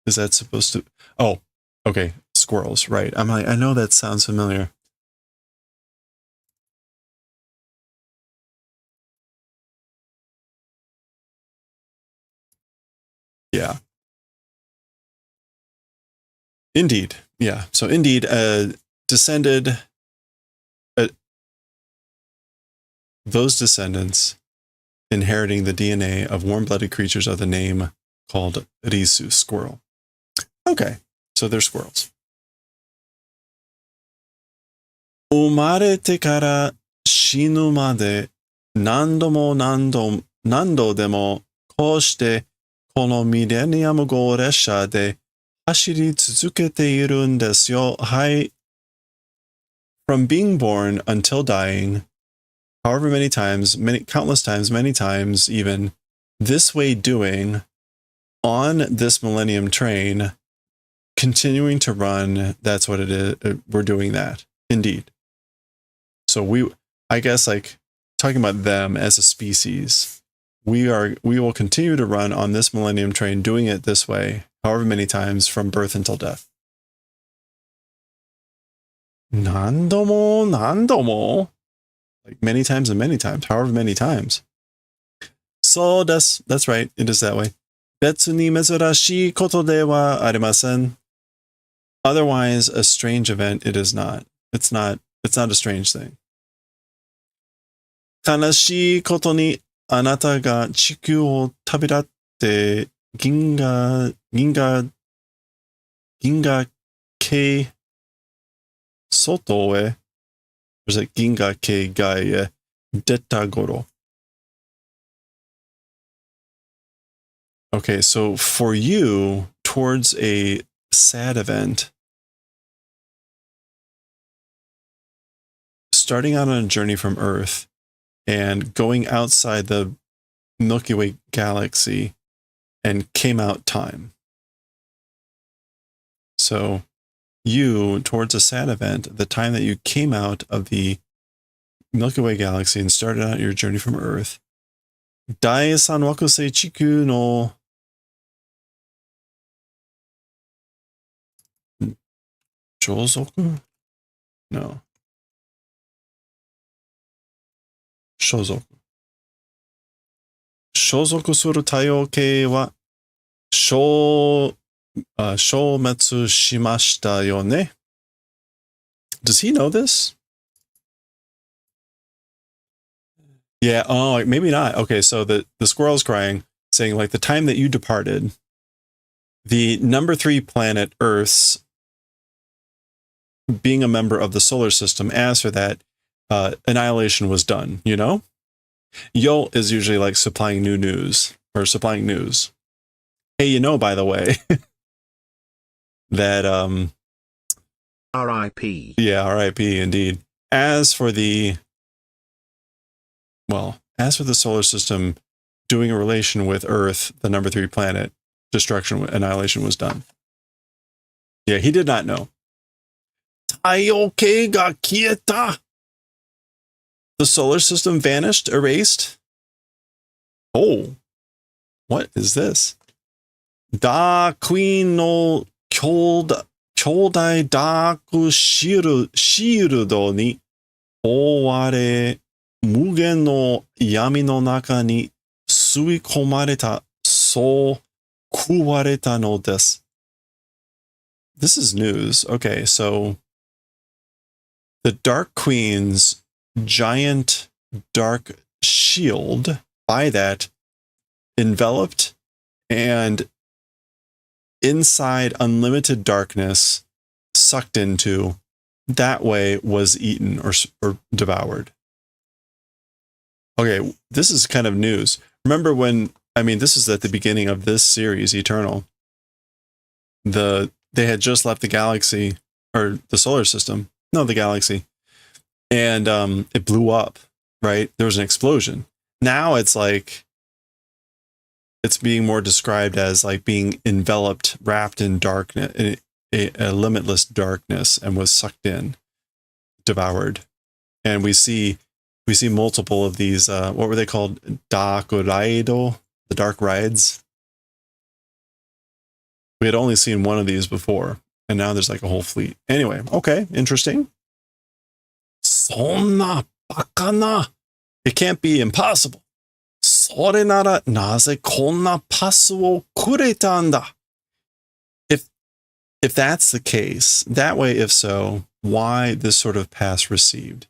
is that supposed to... Oh, okay. Squirrels, right. I'm like, I know that sounds familiar. Yeah. Indeed. Yeah. So indeed, descended... those descendants inheriting the DNA of warm-blooded creatures of the name called Risu, squirrel. Okay, so they're squirrels. Umarete kara shinu made nando demo koshite kono millennium go resha de hashiri tsuzukete iru n desu yo. Hai. From being born until dying, however many times, countless times, many times even, this way doing on this Millennium Train, continuing to run, that's what it is. We're doing that. Indeed. So I guess, like, talking about them as a species, we will continue to run on this Millennium Train, doing it this way, however many times from birth until death. Nandomo. Like many times and many times, however many times. So that's right. It is that way. Betsu ni mezurashii koto de wa arimasen. Otherwise, a strange event, it is not. It's not a strange thing. Kanashii koto ni anata ga chikyū o tabiratte ginga kei soto e. There's a ginga kei gai detta goro. Okay, so for you, towards a sad event, starting out on a journey from Earth and going outside the Milky Way galaxy and came out time. So you, towards a sad event, the time that you came out of the Milky Way galaxy and started out your journey from Earth, Dai San Wakusei Chiku no Jozoku? No. Shozoku. Shozoku suru taiyo kei wa shoumetsu shimashita yo ne? Does he know this? Yeah, oh, maybe not. Okay, so the squirrel's crying, saying like the time that you departed, the number 3 planet Earth's being a member of the solar system, as for that, annihilation was done, you know? Yo is usually like supplying new news, or supplying news. Hey, you know, by the way, that, R.I.P. Yeah, R.I.P. indeed. As for the solar system doing a relation with Earth, the number 3 planet, destruction, annihilation was done. Yeah, he did not know. Taiyokei ga kieta. The solar system vanished, erased. Oh, what is this? Da queen no kyodai daku shieldo ni oware mugen no yami no naka ni suikomareta so kuwareta no desu. This is news. Okay, so the Dark Queen's giant dark shield, by that, enveloped and inside unlimited darkness, sucked into, that way was eaten or devoured. Okay, this is kind of news. Remember when, this is at the beginning of this series, Eternal. They had just left the galaxy, or the solar system. No, the galaxy. And it blew up, right? There was an explosion. Now it's like, it's being more described as like being enveloped, wrapped in darkness, a limitless darkness, and was sucked in, devoured. And we see multiple of these, what were they called? Dakuraido, the dark rides. We had only seen one of these before, and now there's like a whole fleet. Anyway, okay, interesting. Sonna bakana. It can't be impossible. Sore nara naze konna pasu wo kureta nda. If that's the case, that way, if so, why this sort of pass received?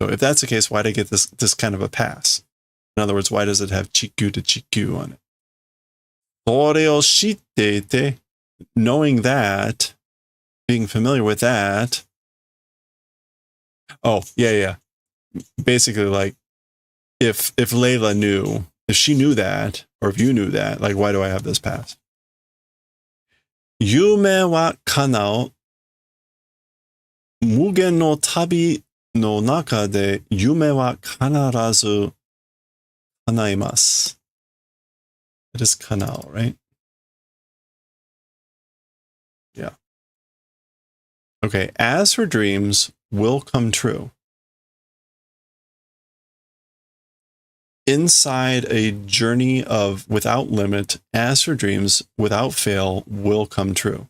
So if that's the case, why did I get this kind of a pass? In other words, why does it have Chiku to Chiku on it? Sore o shittete, knowing that, being familiar with that. Oh, yeah. Basically, like, if Layla knew, if she knew that, or if you knew that, like, why do I have this pass? Yume wa kanao. Mugen no tabi no naka de yume wa kanarazu kanaimasu. It is kanao, right? Yeah. Okay, as her dreams will come true. Inside a journey of without limit, as her dreams without fail will come true.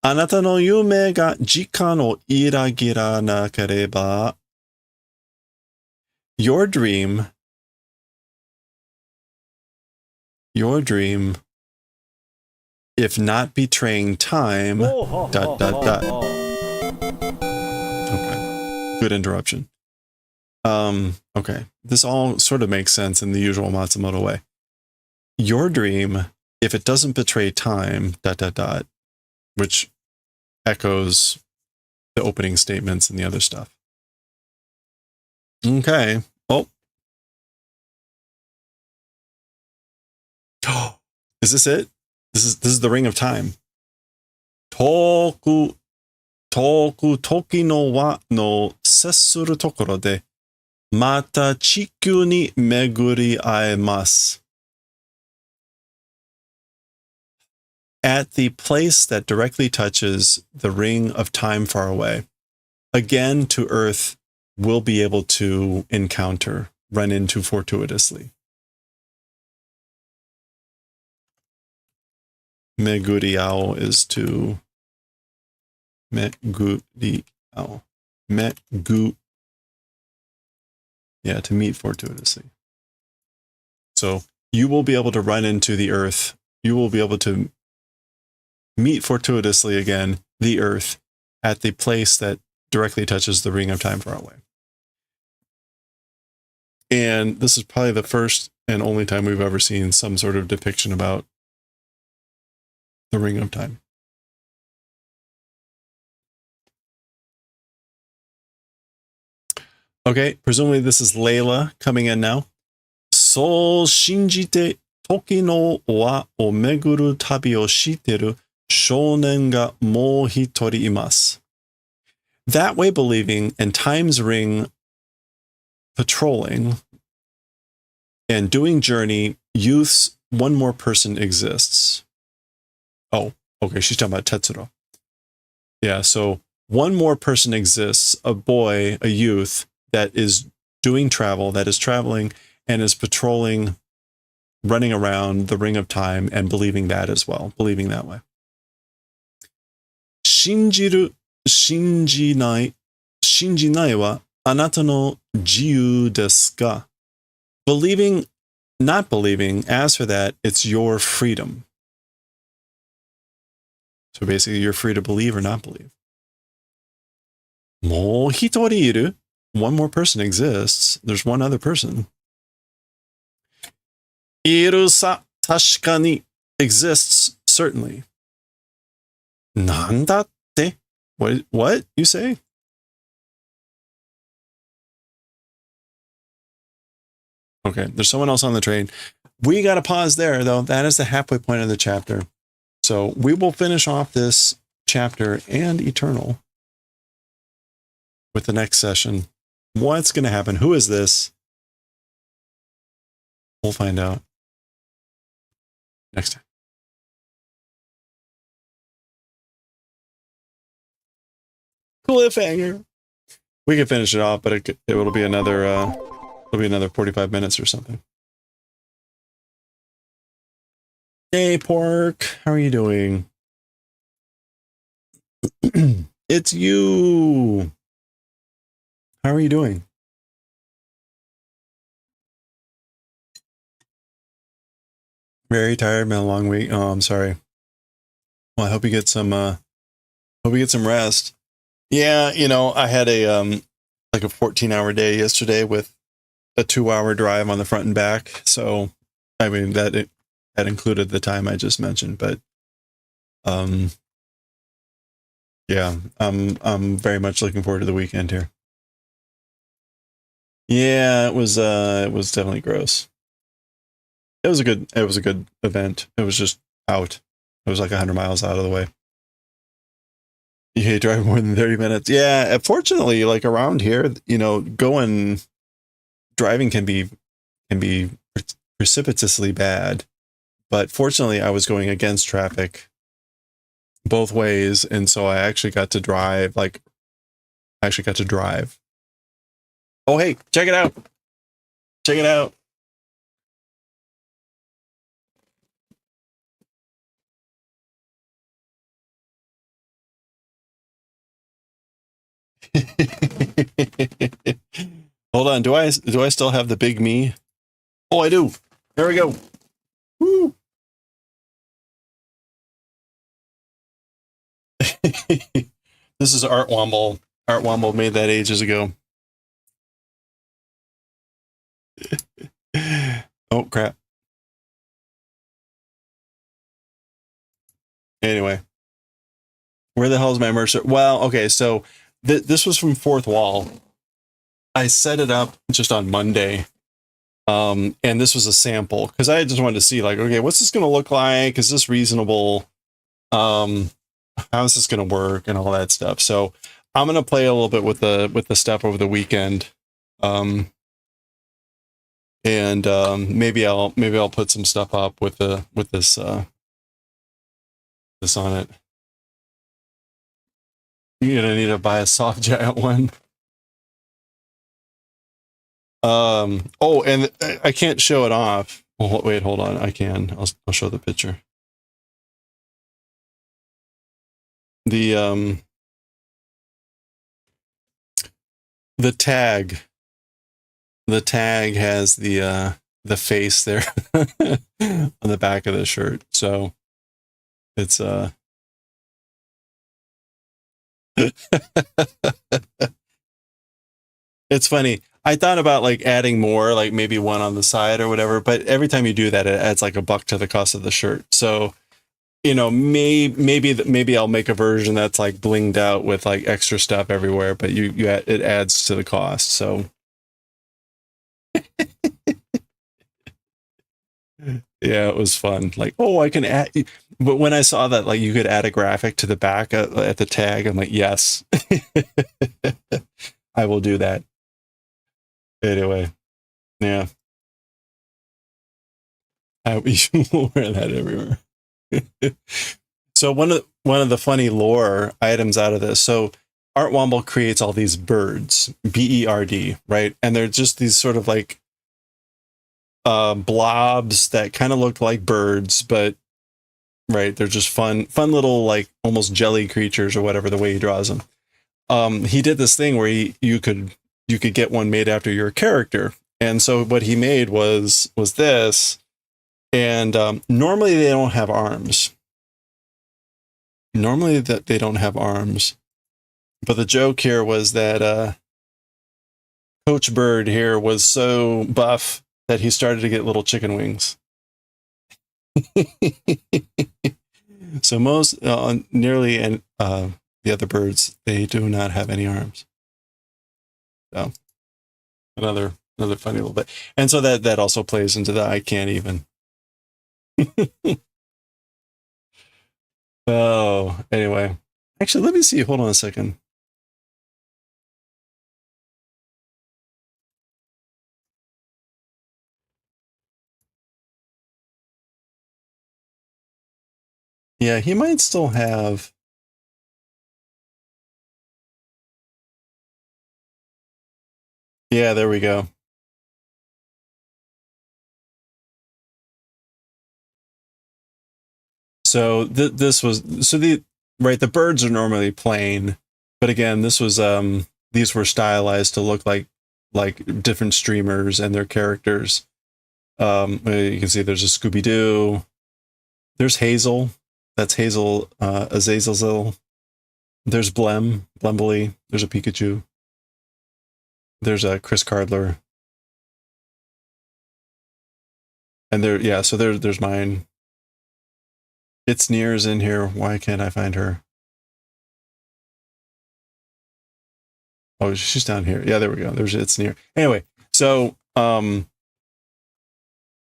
Anata no yume ga jika no iragira nakereba. Your dream, if not betraying time, ... Okay, good interruption. Okay, this all sort of makes sense in the usual Matsumoto way. Your dream, if it doesn't betray time, ... which echoes the opening statements and the other stuff. Okay. Oh. Is this it? This is the ring of time. Toku 遠く時の輪の接するところで、また地球に巡り会えます。At the place that directly touches the ring of time far away. Again, to Earth, we'll be able to encounter, run into fortuitously. Meguriao is to Meguriao. Yeah, to meet fortuitously. So you will be able to run into the Earth. You will be able to meet fortuitously again the Earth at the place that directly touches the ring of time far away. And this is probably the first and only time we've ever seen some sort of depiction about the ring of time. Okay, presumably this is Layla coming in now. そう信じて時の輪を巡る旅をしてる少年がもう一人います。That way believing and time's ring patrolling and doing journey, youths, one more person exists. Oh, okay, she's talking about Tetsuro. Yeah, so one more person exists, a boy, a youth, that is doing travel, that is traveling and is patrolling, running around the ring of time and believing that as well, believing that way. 信じる、信じない、信じないはあなたの自由ですか? Believing, not believing, as for that, it's your freedom. So basically, you're free to believe or not believe. もう一人いる? One more person exists. There's one other person. いるさ、確かに exists, certainly. なんだって? What? You say? Okay, there's someone else on the train. We got to pause there, though. That is the halfway point of the chapter. So we will finish off this chapter and Eternal with the next session. What's going to happen? Who is this? We'll find out next time. Cliffhanger. We can finish it off, but it will be another it'll be another 45 minutes or something. Hey, Pork. How are you doing? It's you. How are you doing? Very tired, been a long week. Oh, I'm sorry. Well, I hope you get some rest. Yeah, you know, I had a like a 14-hour day yesterday with a 2-hour drive on the front and back. So, I mean, that included the time I just mentioned, but yeah, I'm very much looking forward to the weekend here. Yeah, it was definitely gross. It was a good event. It was just out. It was like 100 miles out of the way. You hate driving more than 30 minutes. Yeah, fortunately, like around here, you know, driving can be precipitously bad. But fortunately, I was going against traffic both ways, and so I actually got to drive. Oh, hey, check it out. Check it out. Hold on. Do I still have the big Mii? Oh, I do. There we go. Woo. This is Art Womble. Art Womble made that ages ago. Oh, crap. Anyway. Where the hell is my immerser? Well, okay, so this was from Fourth Wall. I set it up just on Monday. And this was a sample because I just wanted to see, like, okay, what's this going to look like? Is this reasonable? I how is this going to work and all that stuff. So I'm going to play a little bit with the stuff over the weekend. Maybe I'll put some stuff up with this on it. You're gonna need to buy a soft giant one. Oh, and I can't show it off. Well, wait, hold on. I can. I'll show the picture. The tag. The tag has the face there on the back of the shirt. So it's it's funny. I thought about like adding more, like maybe one on the side or whatever, but every time you do that, it adds like $1 to the cost of the shirt. So, you know, maybe I'll make a version that's like blinged out with like extra stuff everywhere, but it adds to the cost. So yeah, it was fun. Like, oh, I can add, but when I saw that like you could add a graphic to the back at the tag, I'm like, yes, I will do that. Anyway, yeah, I will wear that everywhere. So one of the funny lore items out of this. So Art Womble creates all these birds, B-E-R-D, right? And they're just these sort of like blobs that kind of look like birds, but right, they're just fun little like almost jelly creatures or whatever the way he draws them. He did this thing where you could get one made after your character, and so what he made was this, and normally they don't have arms. Normally that they don't have arms, but the joke here was that Coach Bird here was so buff that he started to get little chicken wings. So most nearly and the other birds, they do not have any arms. So another funny little bit, and so that also plays into the I can't even. Oh, anyway, actually, let me see. Hold on a second. Yeah, he might still have. Yeah, there we go. So this was the birds are normally plain, but again, this was these were stylized to look like different streamers and their characters. You can see there's a Scooby-Doo. There's Hazel. That's Hazel Azazel. There's Blembly. There's a Pikachu. There's a Chris Cardler. And so there's mine. It's Near's in here. Why can't I find her? Oh, she's down here. Yeah, there we go. There's It's Near. Anyway, so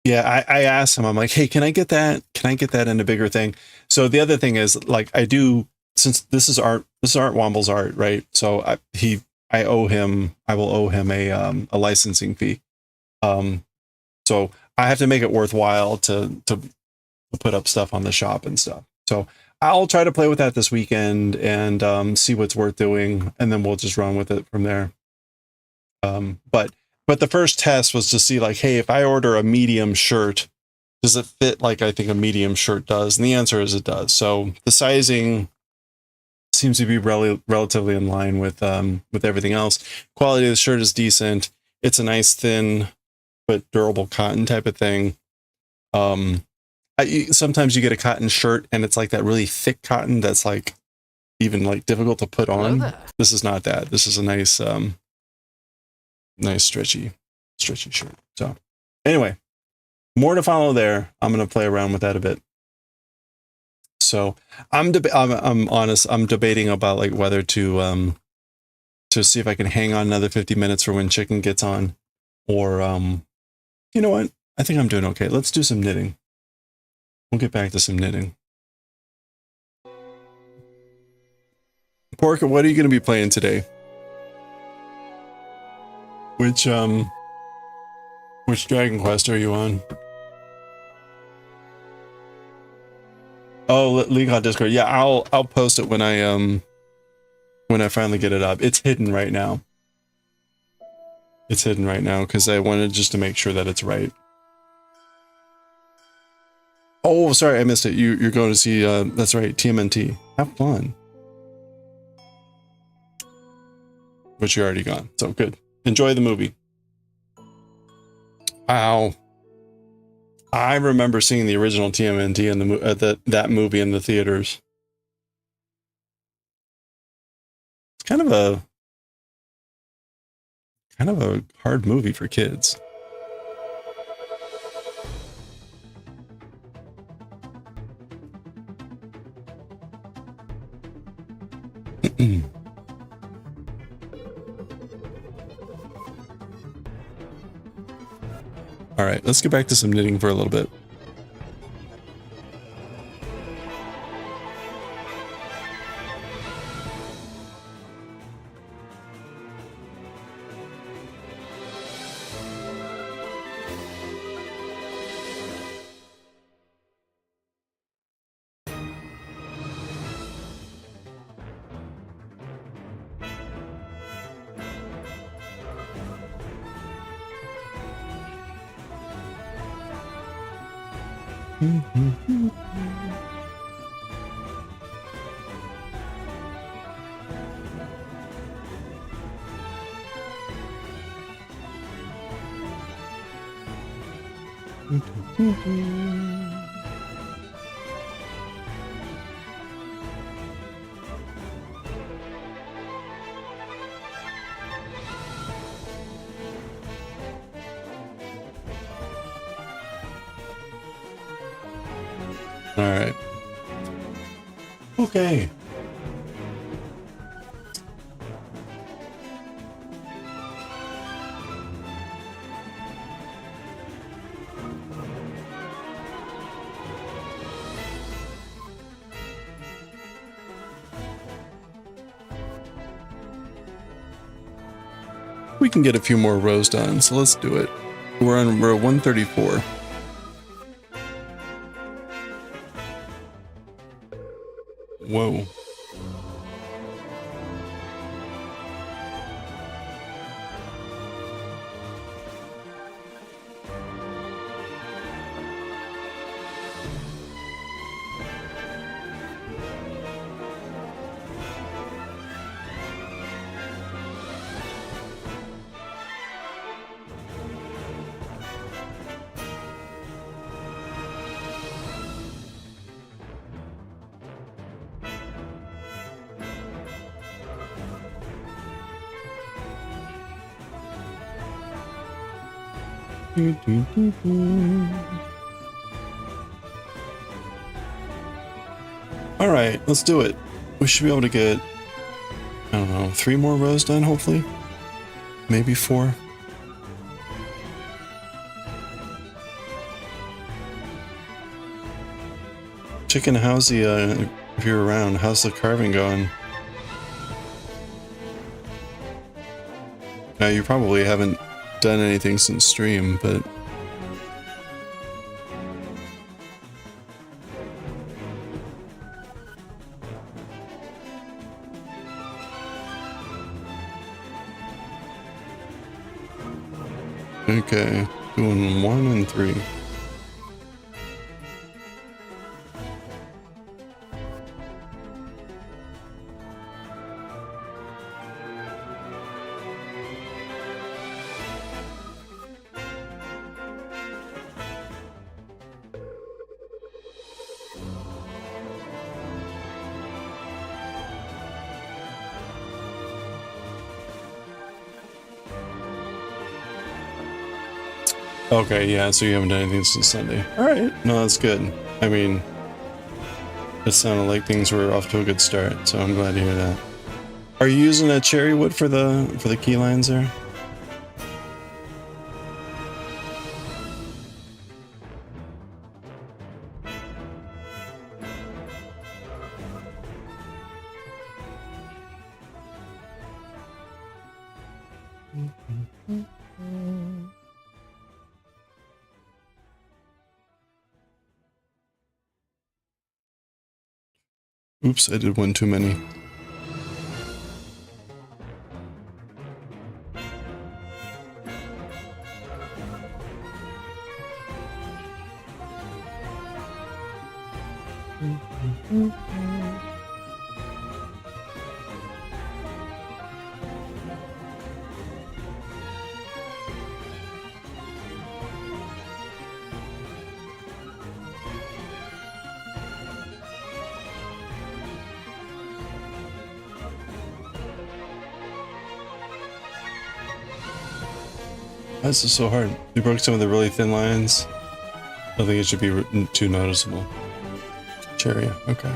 yeah, I asked him, I'm like, hey, can I get that? Can I get that in a bigger thing? So the other thing is, like, since this is Art Womble's art, right? So I will owe him a licensing fee. So I have to make it worthwhile to put up stuff on the shop and stuff. So I'll try to play with that this weekend and see what's worth doing, and then we'll just run with it from there. But the first test was to see, like, hey, if I order a medium shirt, does it fit like I think a medium shirt does? And the answer is it does. So the sizing seems to be relatively in line with everything else. Quality of the shirt is decent. It's a nice thin but durable cotton type of thing. Sometimes you get a cotton shirt and it's like that really thick cotton that's like even like difficult to put on. This is not that. This is a nice nice stretchy shirt. So anyway, more to follow there. I'm going to play around with that a bit. So I'm honest. I'm debating about like whether to see if I can hang on another 50 minutes for when Chicken gets on, or you know what? I think I'm doing okay. Let's do some knitting. We'll get back to some knitting. Porka, what are you going to be playing today? Which Dragon Quest are you on? Oh, League on Discord. Yeah, I'll post it when I finally get it up. It's hidden right now. It's hidden right now because I wanted just to make sure that it's right. Oh, sorry, I missed it. You're going to see that's right, TMNT. Have fun. But you're already gone, so good. Enjoy the movie. Wow. I remember seeing the original TMNT in that movie in the theaters. It's kind of a hard movie for kids. All right, let's get back to some knitting for a little bit. All right. Okay. We can get a few more rows done, so let's do it. We're on row 134. Whoa. All right, let's do it. We should be able to get, I don't know, 3 more rows done, hopefully. Maybe 4. Chicken, how's the, if you're around, how's the carving going? Now, you probably haven't done anything since stream, but okay, doing 1 and 3. Okay, yeah, so you haven't done anything since Sunday. Alright, no, that's good. I mean, it sounded like things were off to a good start, so I'm glad to hear that. Are you using a cherry wood for the key lines there? Oops, I did one too many. Why is this so hard? We broke some of the really thin lines. I don't think it should be too noticeable. Cherry, okay.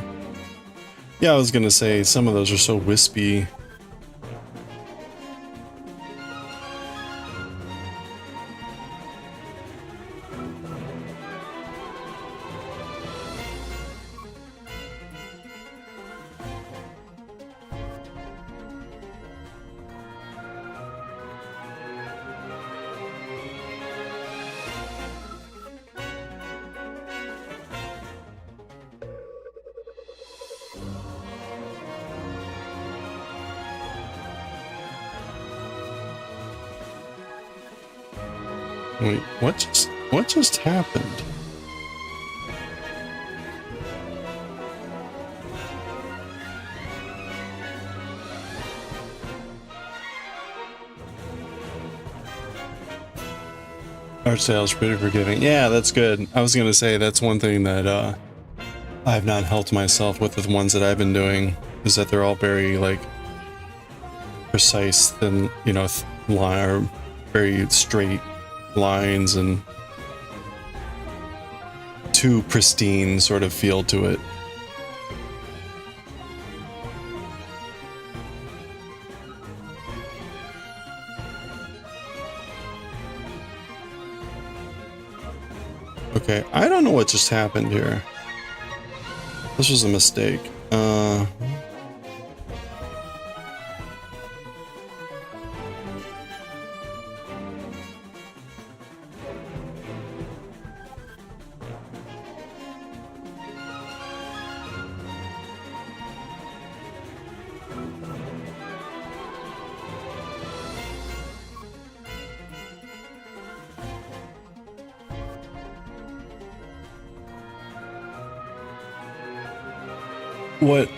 Yeah, I was gonna say some of those are so wispy. Wait, what just happened? Art style is pretty forgiving. Yeah, that's good. I was gonna say that's one thing that I've not helped myself with the ones that I've been doing, is that they're all very like precise and, you know, line or very straight lines and too pristine sort of feel to it. Okay, I don't know what just happened here. This was a mistake. What?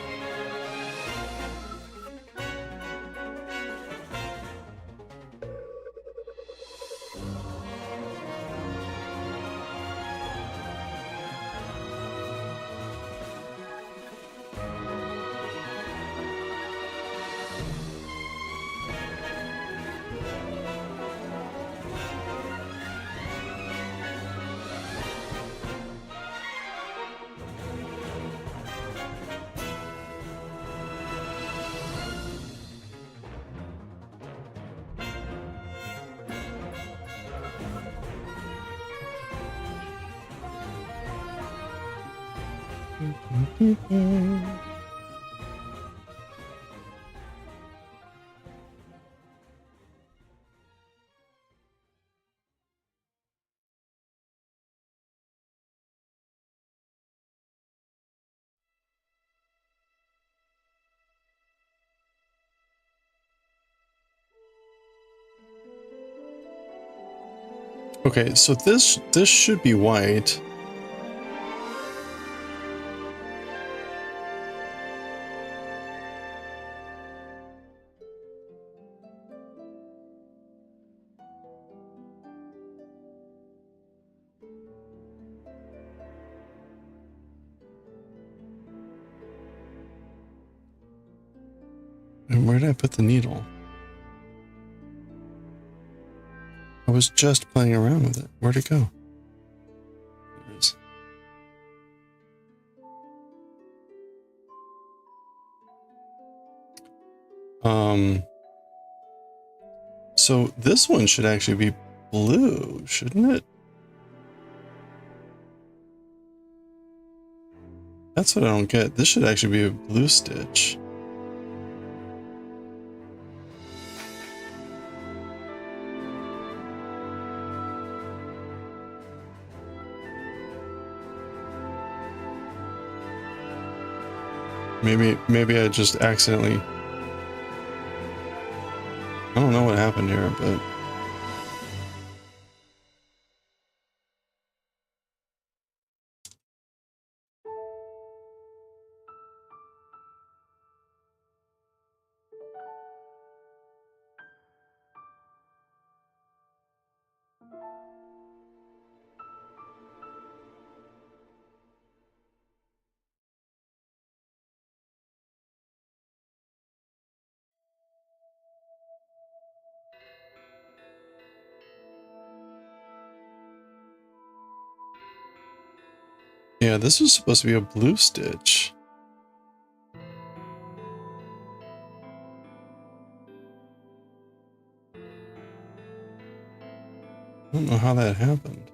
Okay, so this should be white. And where did I put the needle? I was just playing around with it. Where'd it go? There it is. So this one should actually be blue, shouldn't it? That's what I don't get. This should actually be a blue stitch. Maybe I just accidentally... I don't know what happened here, but... Yeah, this was supposed to be a blue stitch. I don't know how that happened.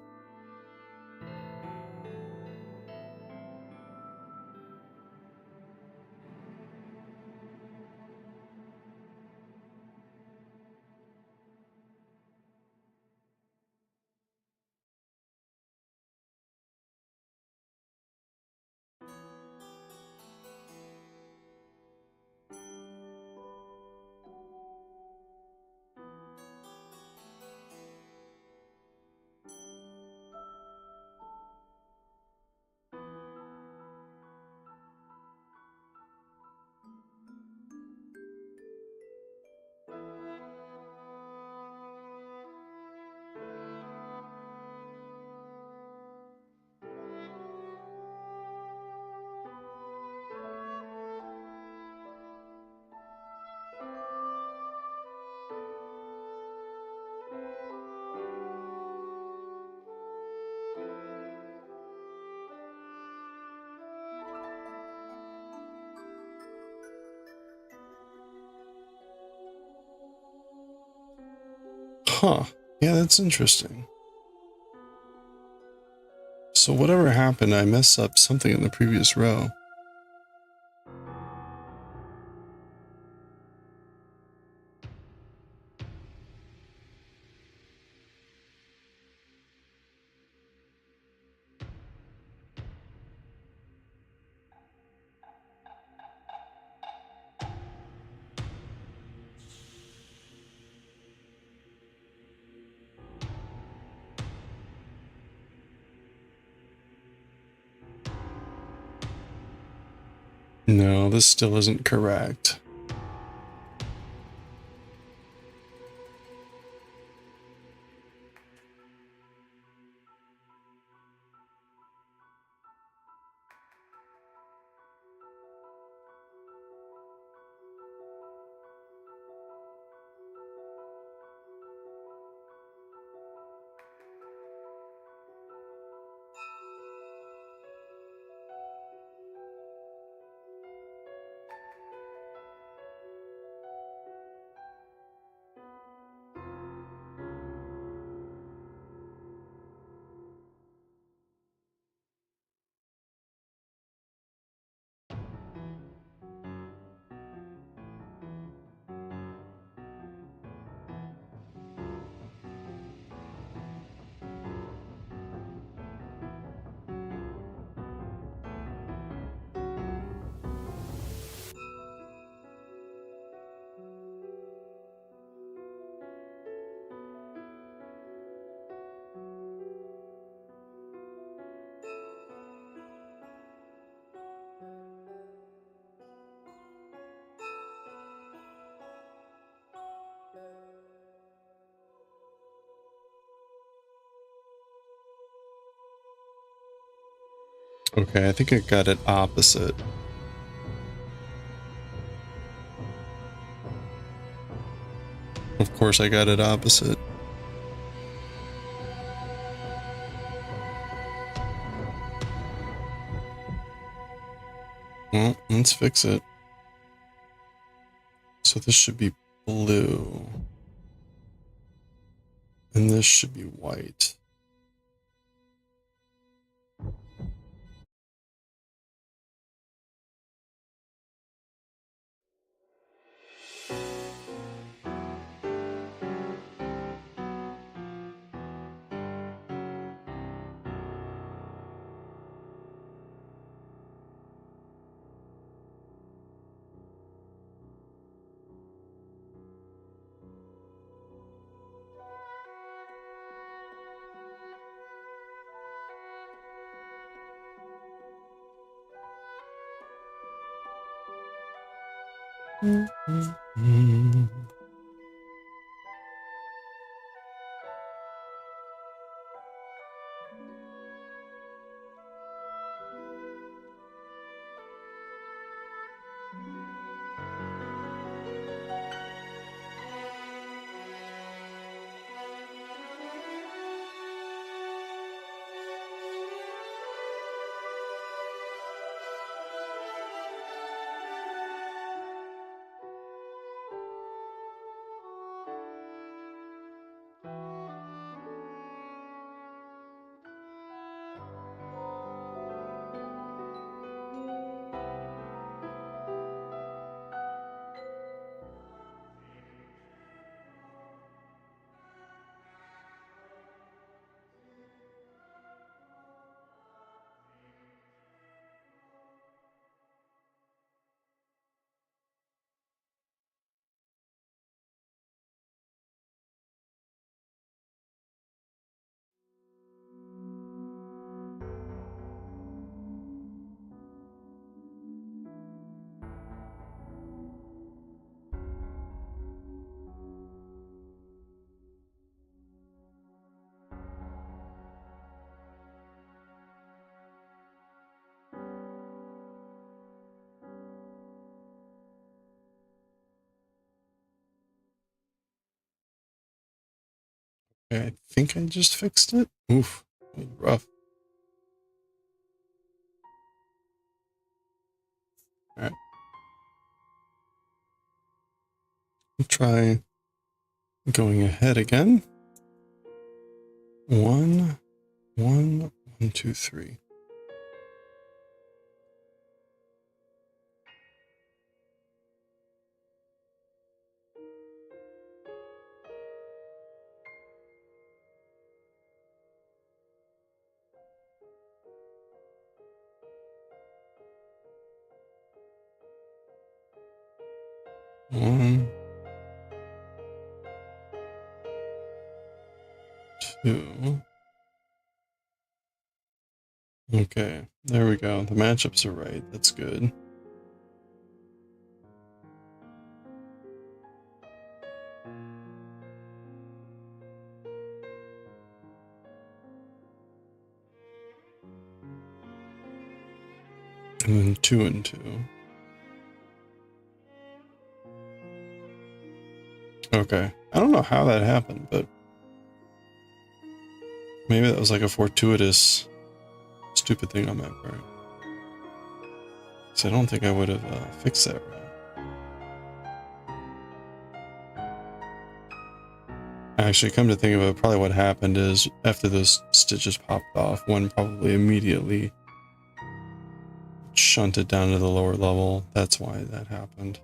Huh. Yeah, that's interesting. So whatever happened, I messed up something in the previous row. No, this still isn't correct. Okay, I think I got it opposite. Of course I got it opposite. Well, let's fix it. So this should be blue. And this should be white. I think I just fixed it. Oof, rough. All right. I'll try going ahead again. 1, 1, 1, 2, 3. One, two. Okay, there we go. The matchups are right. That's good. And then 2 and 2. Okay. I don't know how that happened, but maybe that was like a fortuitous stupid thing on my part. So I don't think I would have fixed that right. Actually, come to think of it, probably what happened is after those stitches popped off, one probably immediately shunted down to the lower level. That's why that happened.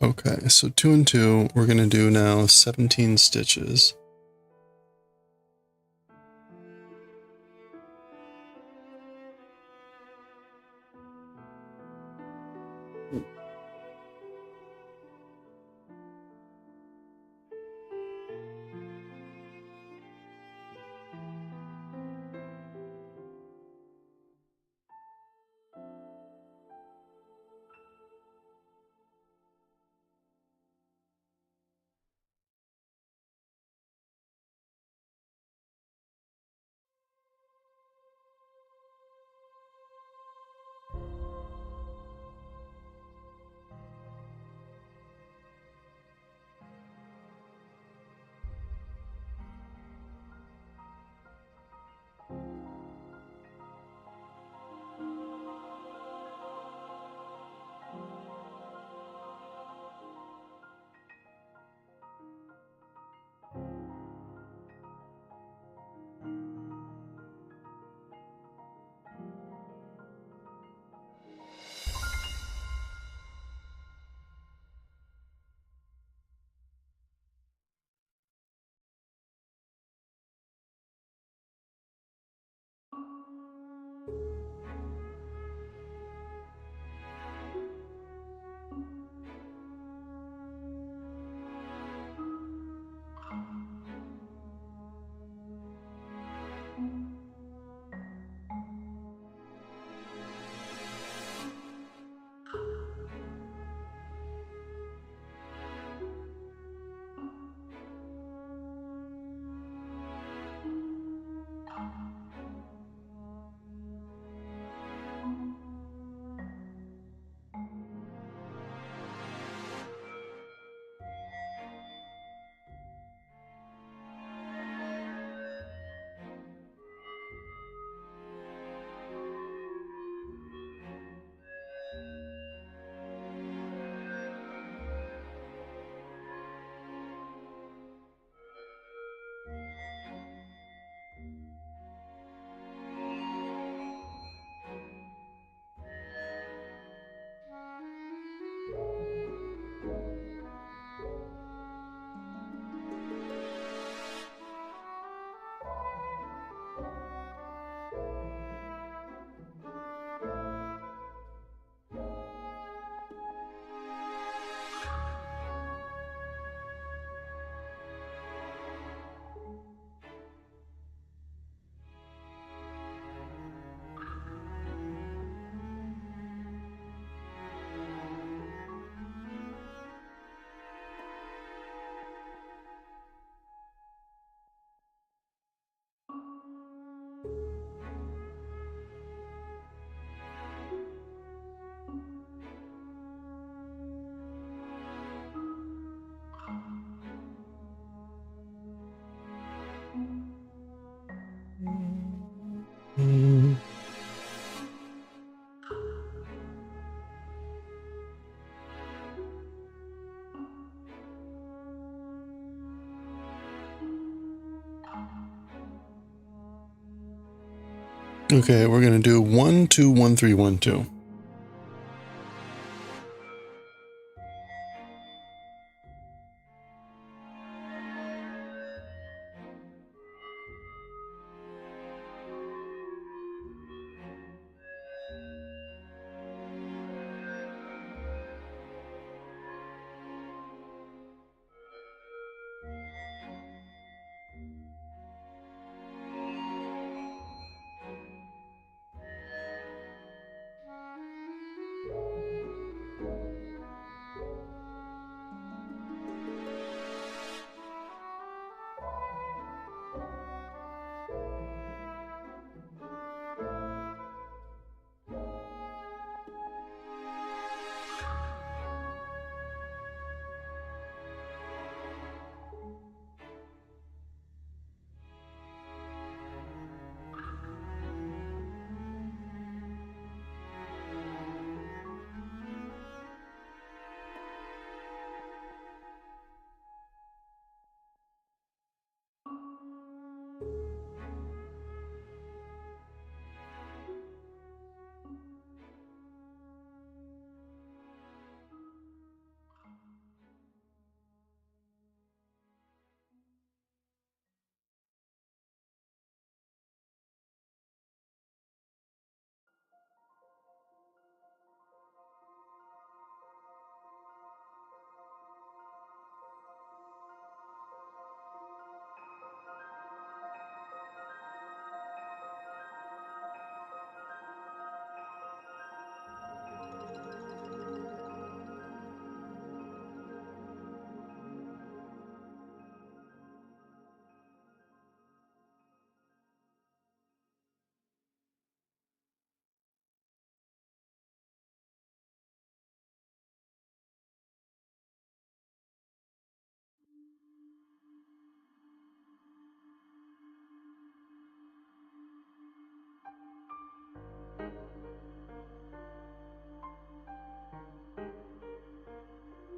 Okay, so 2 and 2, we're going to do now 17 stitches. Okay, we're gonna do 1 2 1 3 1 2.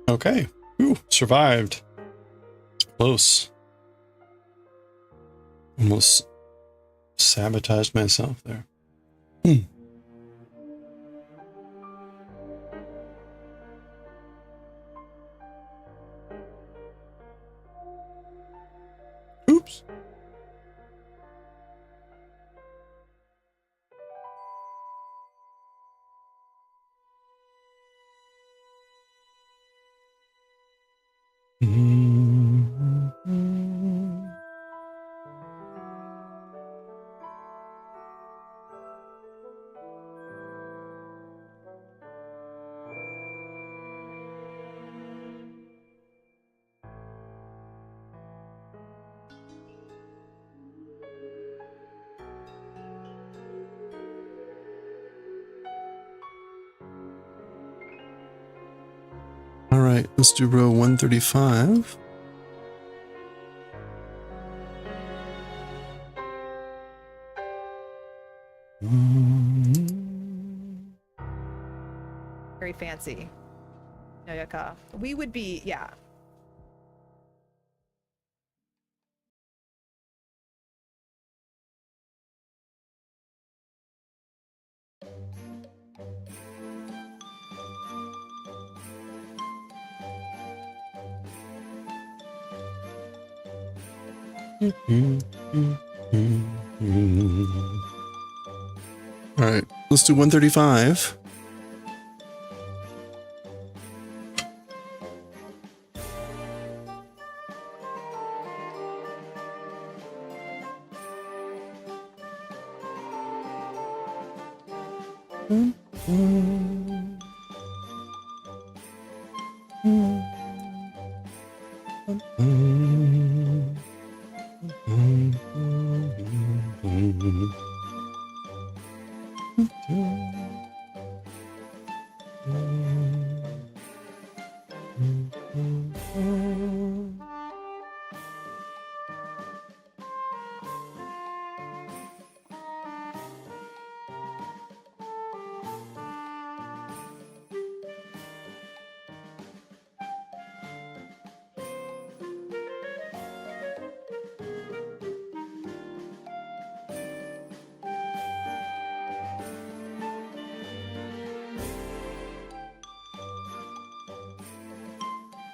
Okay. Ooh, survived. Close. Almost sabotaged myself there. Oops. All right, let's do row 135. Very fancy. JJK. We would be, yeah. All right, let's do 135.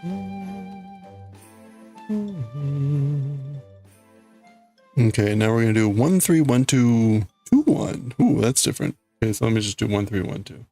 Okay, now we're gonna do 1 3 1 2 2 1. Ooh, that's different. Okay, so let me just do 1 3 1 2.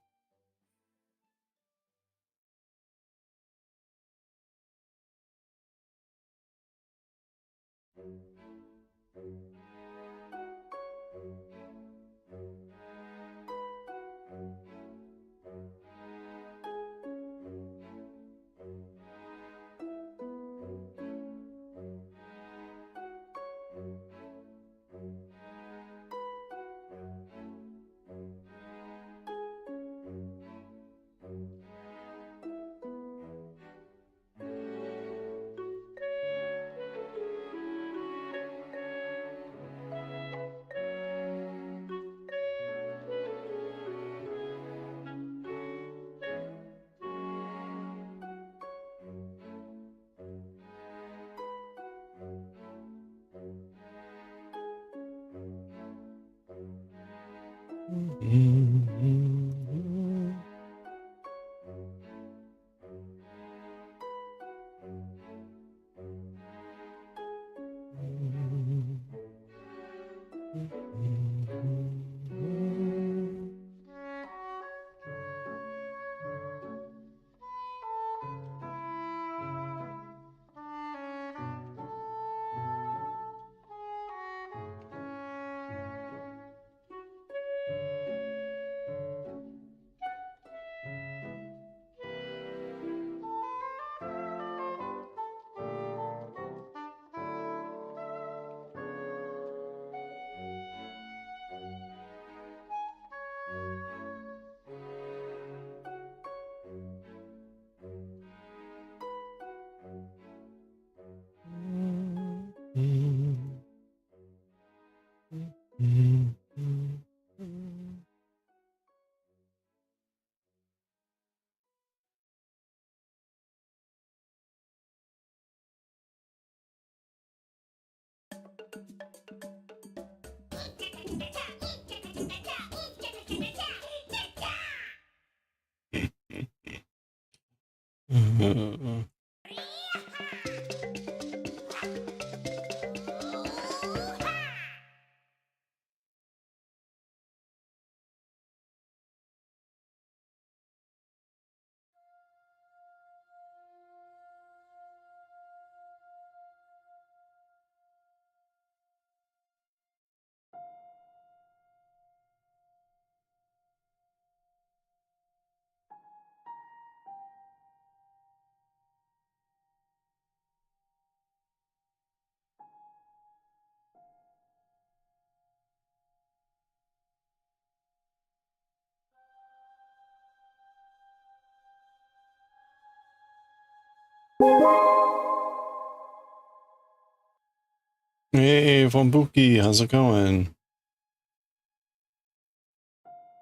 Hey, Vombuki, how's it going?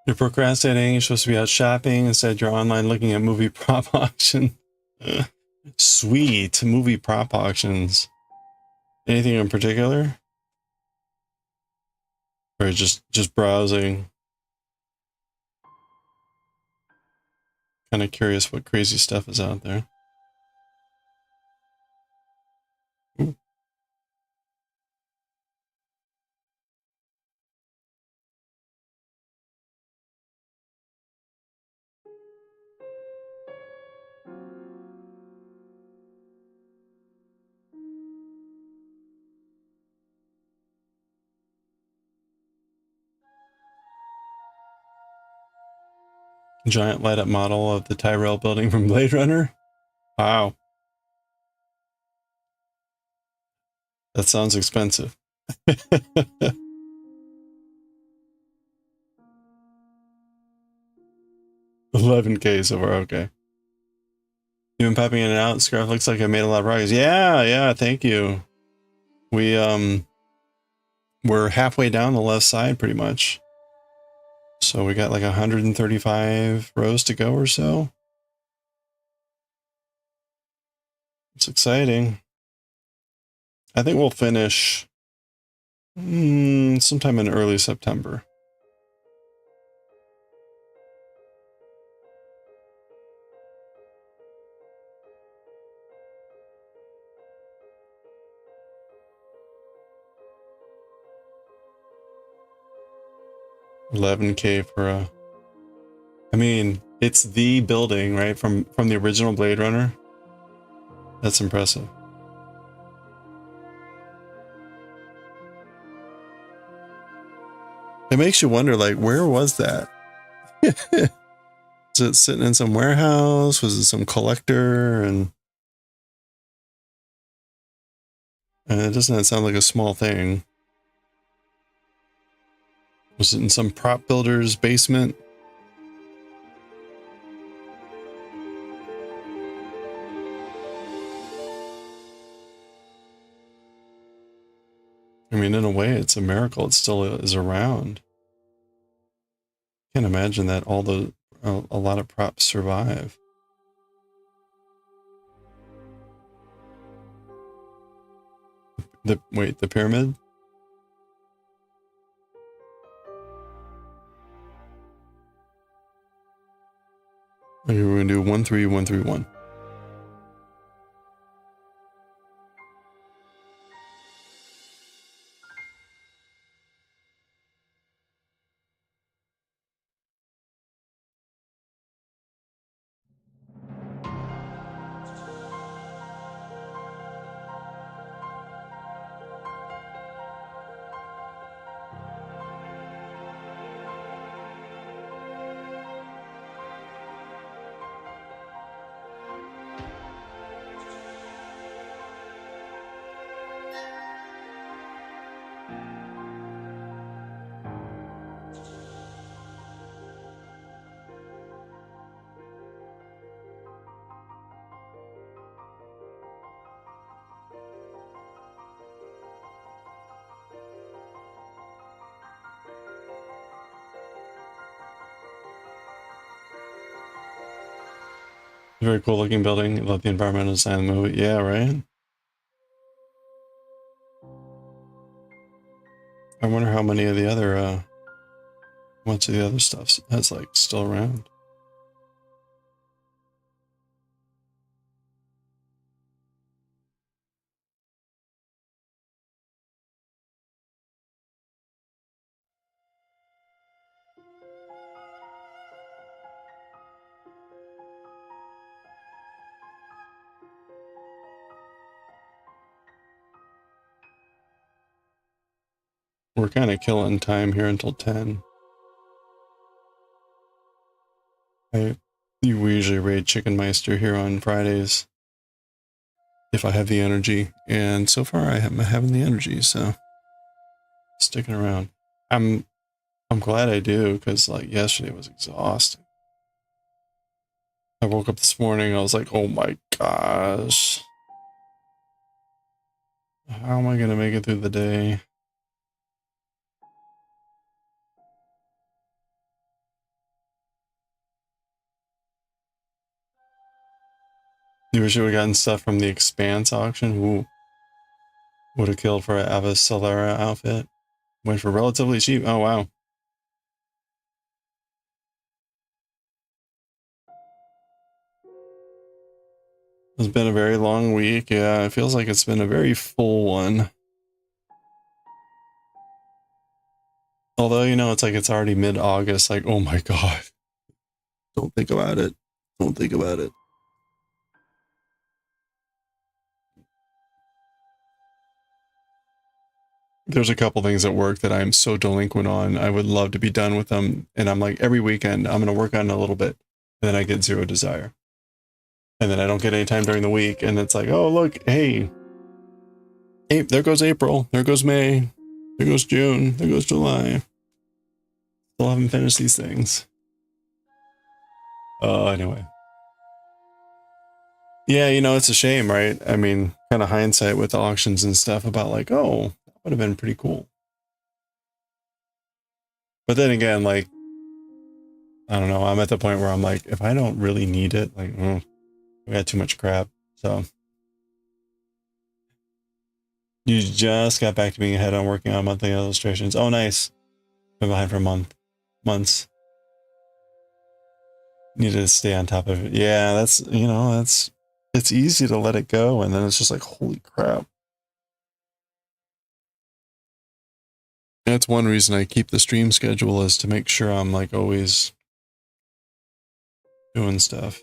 You're procrastinating, you're supposed to be out shopping, instead you're online looking at movie prop auction. Sweet, movie prop auctions. Anything in particular? Or just browsing? Kind of curious what crazy stuff is out there. Ooh. Giant light up model of the Tyrell building from Blade Runner? Wow. That sounds expensive. 11K so far, okay. You've been popping in and out. Scarf looks like I made a lot of progress. Yeah, thank you. We're halfway down the left side pretty much. So we got like 135 rows to go or so. It's exciting. I think we'll finish sometime in early September. 11K for a... I mean, it's the building, right? From the original Blade Runner. That's impressive. It makes you wonder, like, where was that? Is it sitting in some warehouse? Was it some collector? And it doesn't sound like a small thing. Was it in some prop builder's basement? I mean, in a way, it's a miracle. It still is around. Can't imagine that a lot of props survive. The pyramid? Okay, we're gonna do 13131. Very cool looking building. Love the environmental design of the movie. Yeah, right? I wonder how many of the other, much of the other stuff that's like still around. We're kind of killing time here until 10. We usually raid Chicken Meister here on Fridays if I have the energy, and so far I am having the energy, so sticking around. I'm glad I do, because like yesterday was exhausting. I woke up this morning, I was like, oh my gosh, how am I gonna make it through the day? You wish you would have gotten stuff from the Expanse auction. Ooh. Would have killed for an Ava Solera outfit. Went for relatively cheap. Oh, wow. It's been a very long week. Yeah, it feels like it's been a very full one. Although, you know, it's like it's already mid-August. Like, oh my God. Don't think about it. Don't think about it. There's a couple things at work that I'm so delinquent on. I would love to be done with them. And I'm like, every weekend, I'm going to work on it a little bit. And then I get zero desire. And then I don't get any time during the week. And it's like, oh, look, hey, there goes April. There goes May. There goes June. There goes July. Still haven't finished these things. Anyway. Yeah, you know, it's a shame, right? I mean, kind of hindsight with the auctions and stuff about like, oh, that would have been pretty cool. But then again, like, I don't know. I'm at the point where I'm like, if I don't really need it, like, we got too much crap. So you just got back to being ahead on working on monthly illustrations. Oh, nice. Been behind for months. Needed to stay on top of it. Yeah, that's, you know, it's easy to let it go. And then it's just like, holy crap. That's one reason I keep the stream schedule, is to make sure I'm like always doing stuff.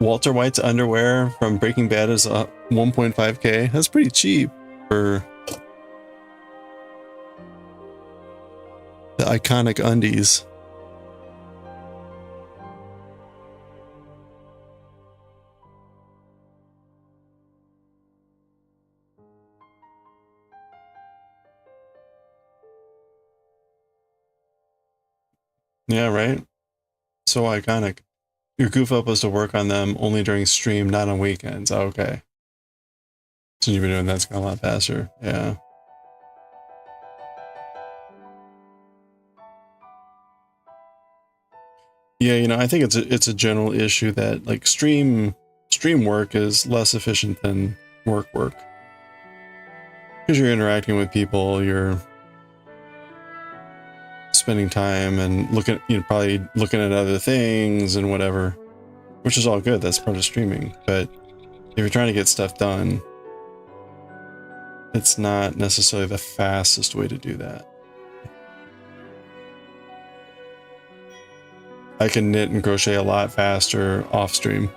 Walter White's underwear from Breaking Bad is 1.5K. That's pretty cheap for the iconic undies. Yeah, right? So iconic. Your goof up was to work on them only during stream, not on weekends. Oh, okay. So you've been doing that's gone a lot faster. Yeah. Yeah, you know, I think it's a general issue that like stream work is less efficient than work because you're interacting with people, you're spending time and probably looking at other things and whatever, which is all good. That's part of streaming. But if you're trying to get stuff done, it's not necessarily the fastest way to do that. I can knit and crochet a lot faster off stream.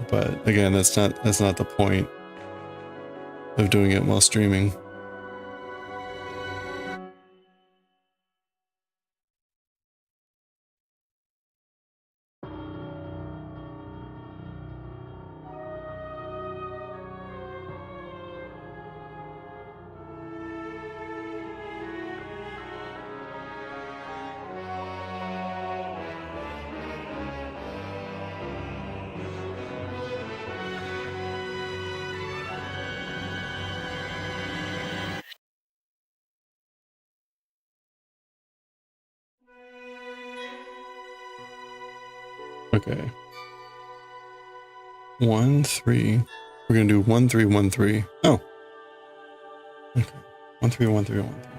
But again, that's not the point of doing it while streaming. Okay. 1 3. We're gonna do 1 3 1 3. Oh. Okay. 1 3 1 3 1 3.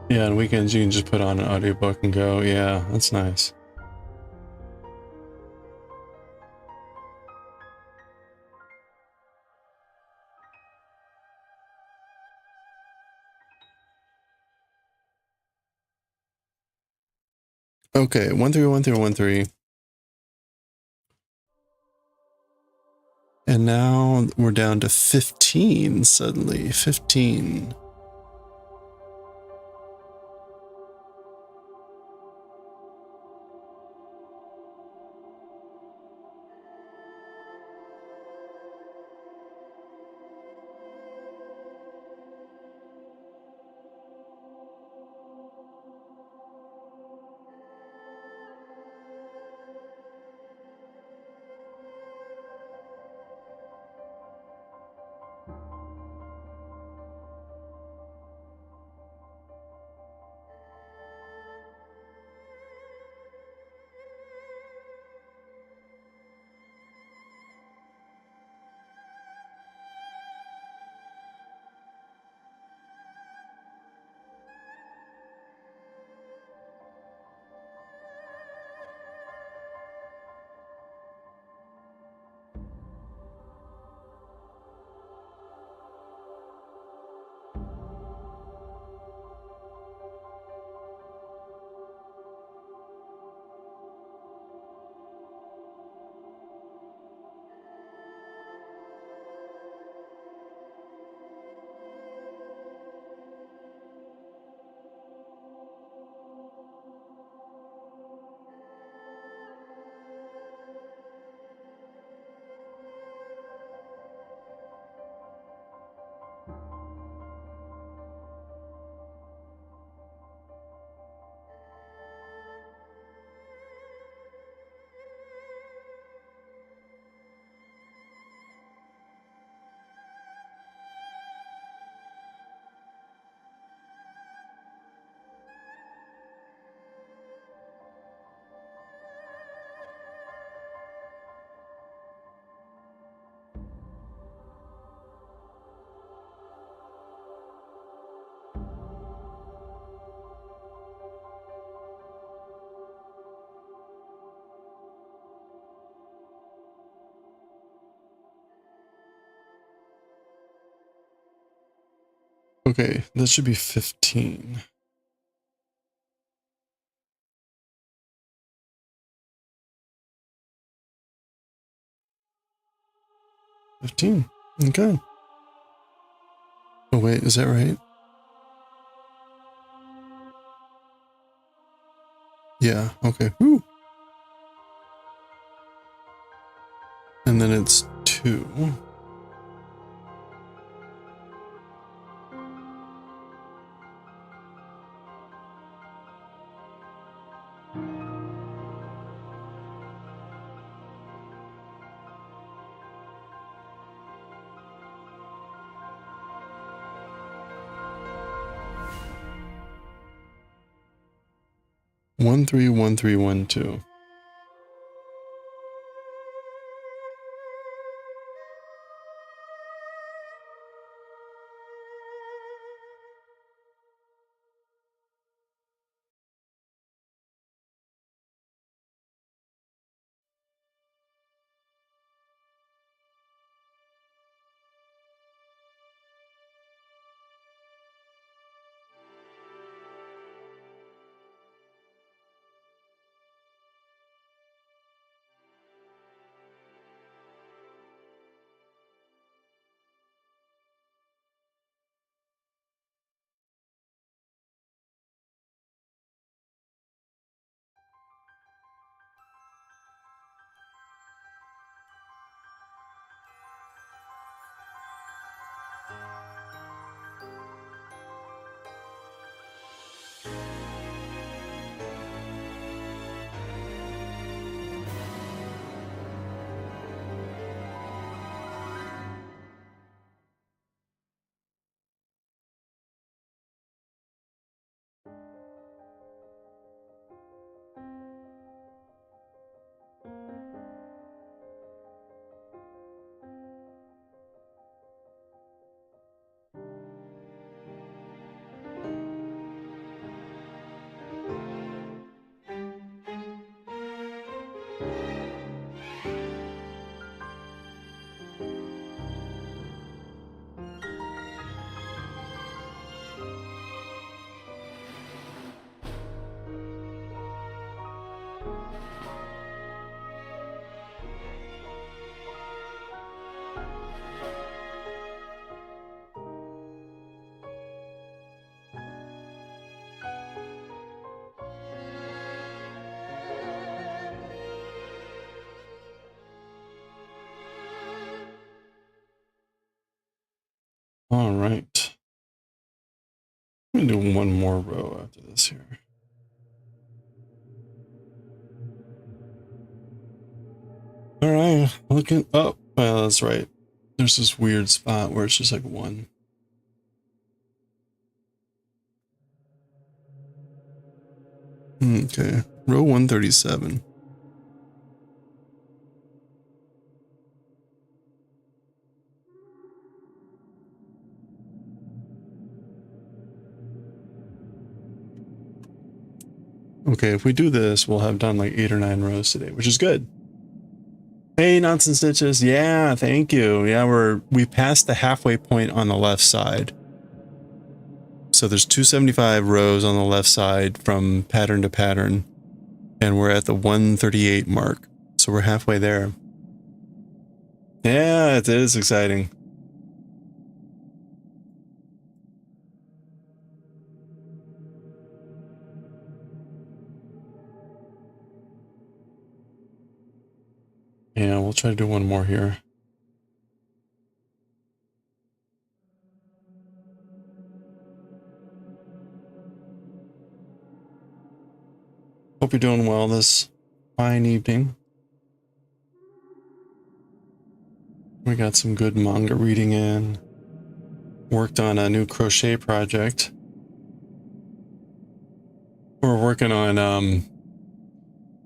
Yeah, on weekends you can just put on an audiobook and go. Yeah, that's nice. Okay, 1 3 1 3 1 3. And now we're down to 15 suddenly. 15. Okay, that should be 15. $15. Okay. Oh wait, is that right? Yeah, okay. Woo. And then it's 2. One, 3, 1, 3, 1, 2. All right. I'm gonna do one more row after this here. All right, looking up. Well, that's right. There's this weird spot where it's just like 1. Okay, row 137. Okay, if we do this, we'll have done like 8 or 9 rows today, which is good. Hey, Knots and Stitches. Yeah, thank you. Yeah, we passed the halfway point on the left side. So there's 275 rows on the left side from pattern to pattern, and we're at the 138 mark. So we're halfway there. Yeah, it is exciting. Yeah, we'll try to do one more here. Hope you're doing well this fine evening. We got some good manga reading in. Worked on a new crochet project. We're working on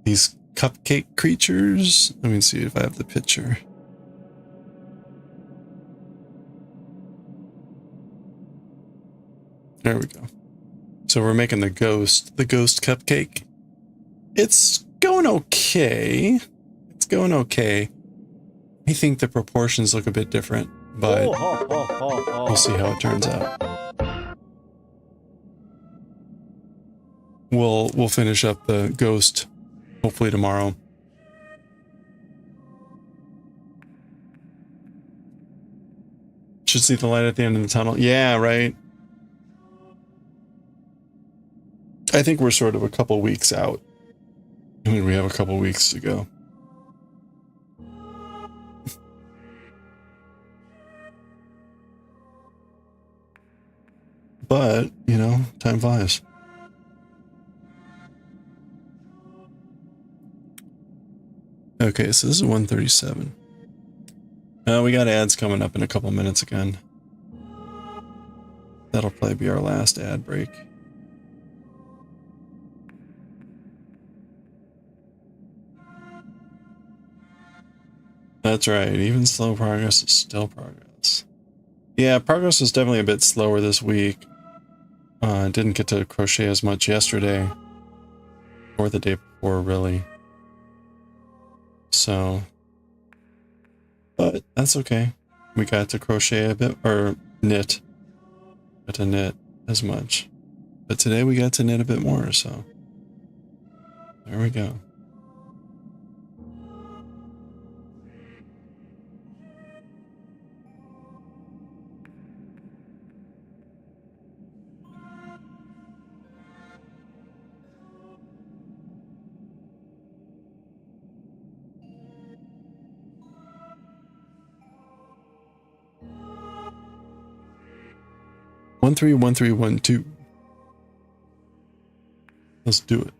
these cupcake creatures. Let me see if I have the picture. There we go. So we're making the ghost cupcake. It's going okay. It's going okay. I think the proportions look a bit different, but we'll see how it turns out. we'll finish up the ghost hopefully tomorrow. Should see the light at the end of the tunnel. Yeah, right. I think we're sort of a couple weeks out. I mean, we have a couple weeks to go. But, you know, time flies. Okay, so this is 137. We got ads coming up in a couple minutes again. That'll probably be our last ad break. That's right, even slow progress is still progress. Yeah, progress was definitely a bit slower this week. Didn't get to crochet as much yesterday. Or the day before, really. So... but that's okay. We got to crochet a bit, or knit. Got to knit as much. But today we got to knit a bit more, so... there we go. One three one three one two. Let's do it.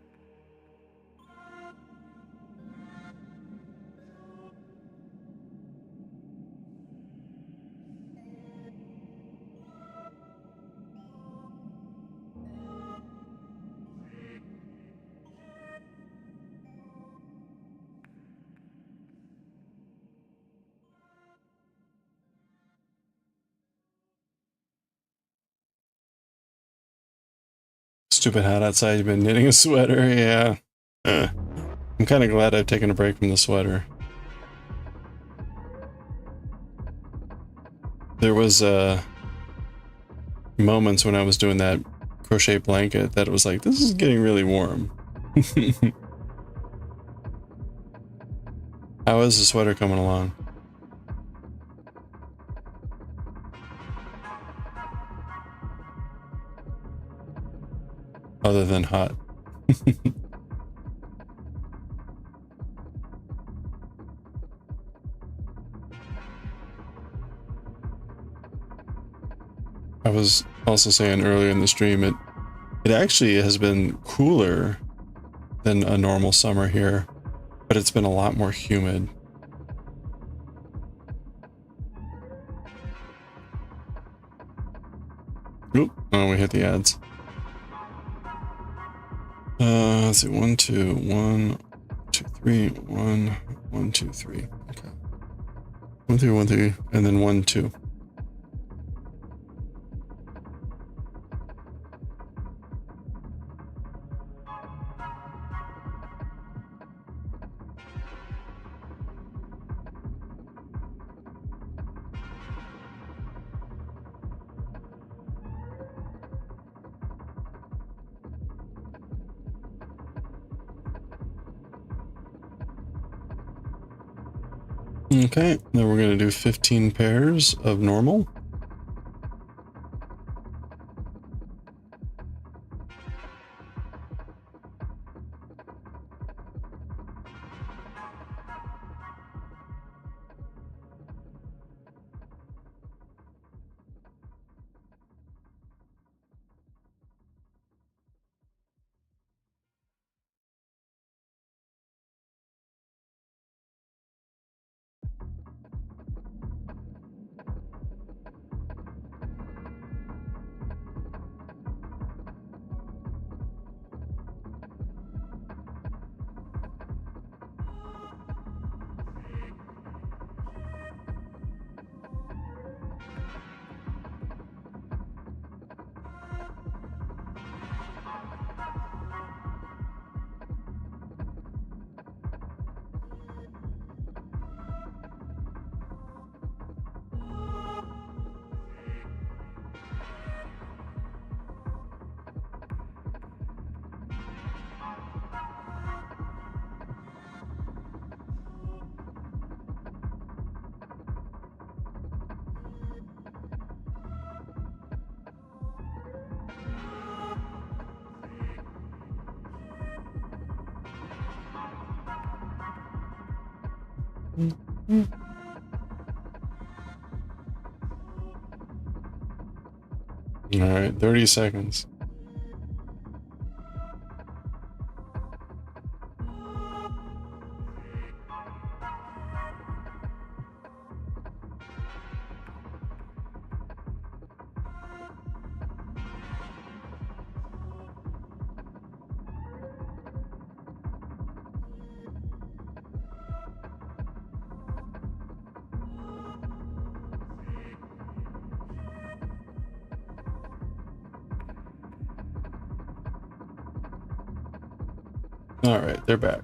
Stupid hot outside. You've been knitting a sweater. Yeah. I'm kind of glad I've taken a break from the sweater. There was moments when I was doing that crochet blanket that it was like, this is getting really warm. How is the sweater coming along? Other than hot. I was also saying earlier in the stream, it actually has been cooler than a normal summer here, but it's been a lot more humid. Oop, oh, we hit the ads. Let's see, 1 2 1 2 3 1 1 2 3. Okay, 1 3 1 3 and then 1 2. Okay, then we're going to do 15 pairs of normal. All right, 30 seconds. All right, they're back.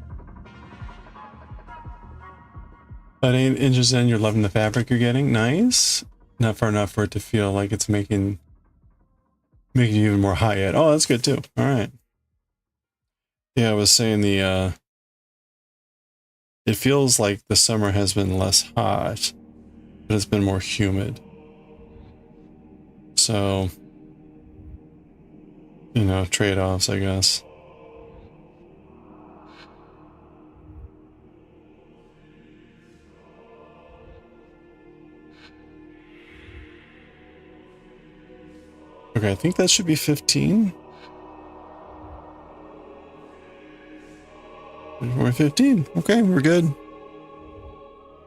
8 inches in, you're loving the fabric you're getting. Nice. Not far enough for it to feel like it's making you even more high yet. Oh, that's good too. All right. Yeah, I was saying it feels like the summer has been less hot, but it's been more humid. So, you know, trade-offs, I guess. Okay, I think that should be 15. We're 15. Okay, we're good.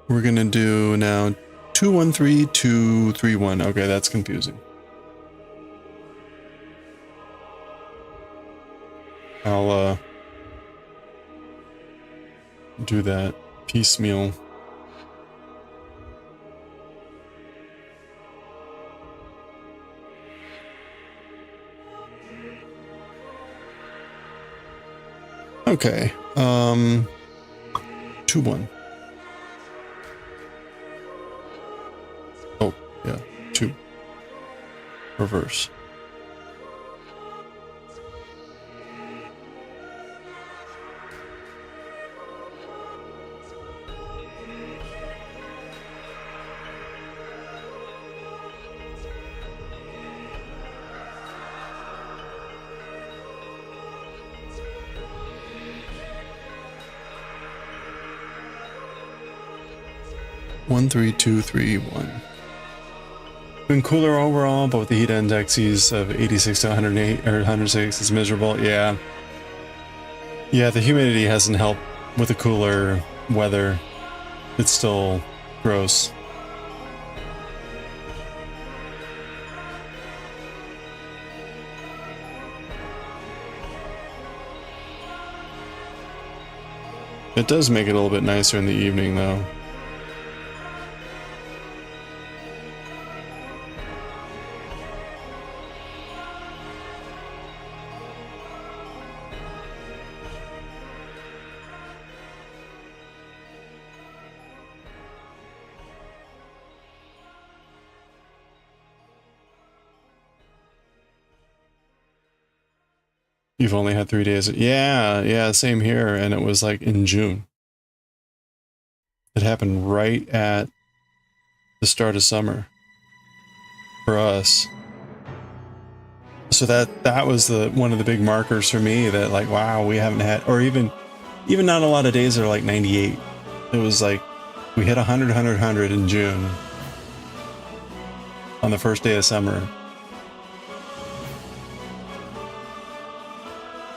We're gonna do now 213, 231. Okay, that's confusing. I'll do that piecemeal. Okay, 2-1. Oh, yeah, 2. Reverse. One, 3, 2, 3, 1. Been cooler overall, but with the heat indexes of 86 to 108 or 106 is miserable. Yeah. Yeah, the humidity hasn't helped with the cooler weather. It's still gross. It does make it a little bit nicer in the evening, though. You've only had 3 days. Yeah, same here. And it was like in June. It happened right at the start of summer for us. So that was one of the big markers for me that like, wow, we haven't had, or even not a lot of days that are like 98. It was like we hit 100, 100, 100 in June on the first day of summer.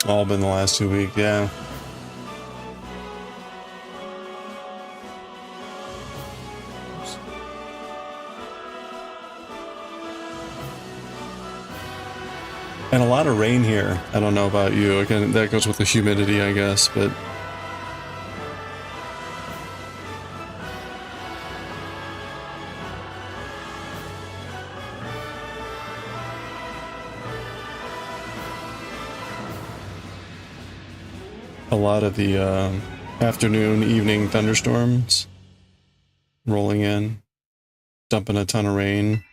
All been the last 2 weeks, yeah. And a lot of rain here. I don't know about you. Again, that goes with the humidity, I guess, but a lot of the afternoon, evening thunderstorms rolling in, dumping a ton of rain.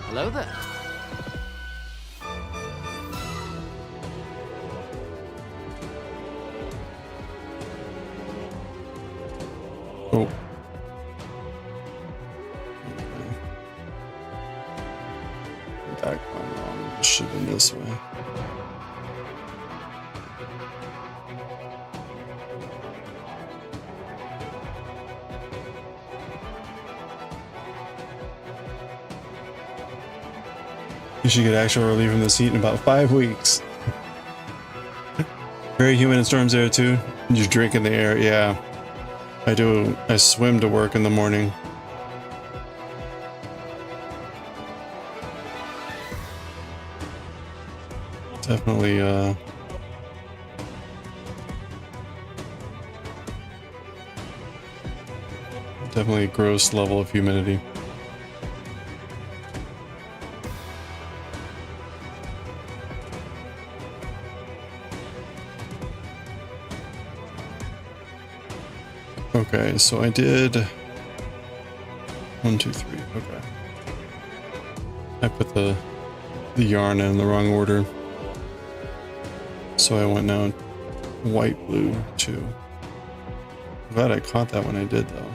Hello there. Oh. Back on wrong. It should have been this way. You should get actual relief from this heat in about 5 weeks. Very humid in storms there too. You drink in the air, yeah. I do. I swim to work in the morning. Definitely, definitely a gross level of humidity. Okay, so I did 1, 2, 3. Okay, I put the yarn in the wrong order, so I went now white, blue, 2. Glad I caught that when I did though.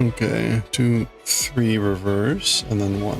Okay, 2, 3 reverse, and then 1.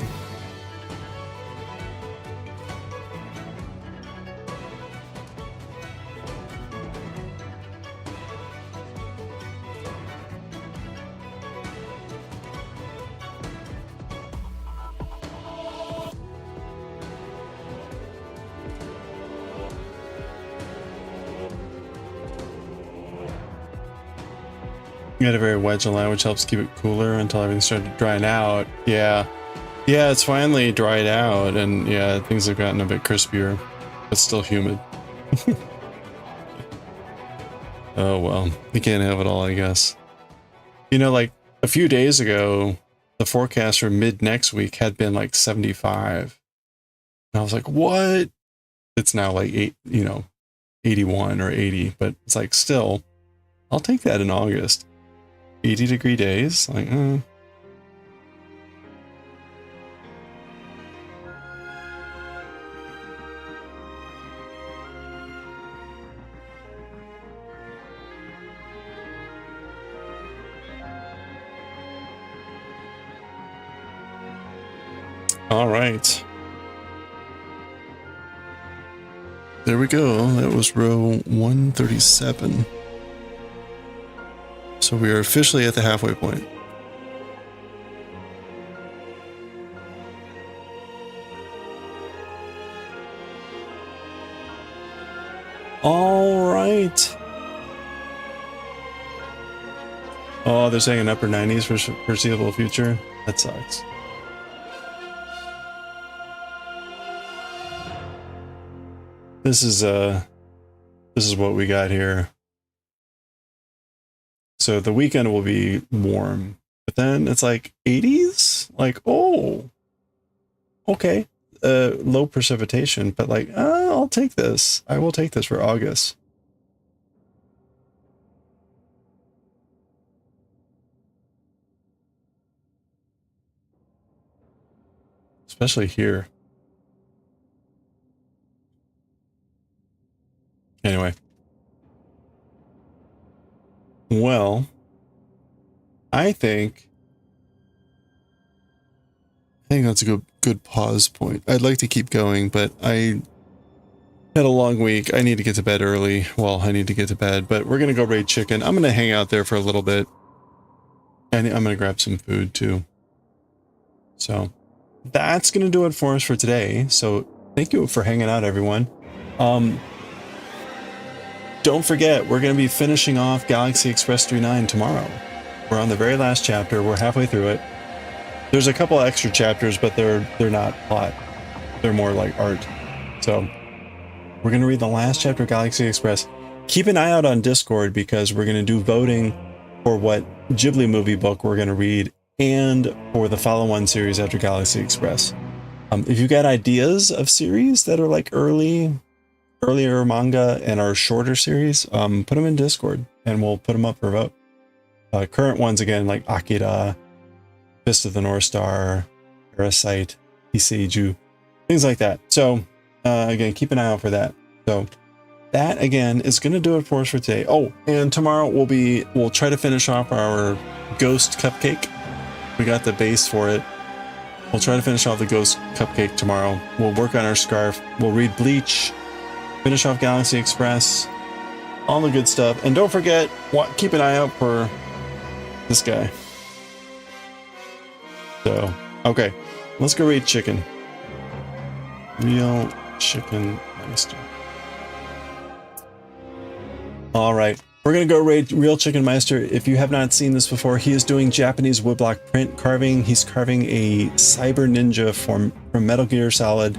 You had a very wet July, which helps keep it cooler until everything started drying out. Yeah. Yeah, it's finally dried out, and yeah, things have gotten a bit crispier, but still humid. Oh well, you can't have it all, I guess. You know, like a few days ago, the forecast for mid next week had been like 75. And I was like, what? It's now like 81 or 80, but it's like still, I'll take that in August. 80-degree days, like, All right. There we go. That was row 137. So we are officially at the halfway point. All right. Oh, they're saying an upper 90s for foreseeable future. That sucks. This is what we got here. So the weekend will be warm, but then it's like 80s. Like, oh, okay. Low precipitation, but like, I'll take this. I will take this for August. Especially here. Anyway. Well, I think that's a good pause point. I'd like to keep going, but I had a long week. I need to get to bed early. Well, I need to get to bed, but we're going to go raid chicken. I'm going to hang out there for a little bit. And I'm going to grab some food too. So that's going to do it for us for today. So thank you for hanging out, everyone. Don't forget, we're going to be finishing off Galaxy Express 39 tomorrow. We're on the very last chapter. We're halfway through it. There's a couple extra chapters, but they're not plot. They're more like art. So we're going to read the last chapter of Galaxy Express. Keep an eye out on Discord because we're going to do voting for what Ghibli movie book we're going to read and for the follow-on series after Galaxy Express. If you got ideas of series that are like earlier manga and our shorter series, put them in Discord and we'll put them up for vote. Current ones, again, like Akira, Fist of the North Star, Parasite, Iseiju, things like that. So again, keep an eye out for that. So that again is going to do it for us for today. Oh, and tomorrow we'll try to finish off our Ghost Cupcake. We got the base for it. We'll try to finish off the Ghost Cupcake tomorrow. We'll work on our scarf. We'll read Bleach. Finish off Galaxy Express. All the good stuff. And don't forget, keep an eye out for this guy. So, okay. Let's go raid Chicken. Real Chicken Meister. Alright. We're going to go raid Real Chicken Meister. If you have not seen this before, he is doing Japanese woodblock print carving. He's carving a cyber ninja from Metal Gear Solid.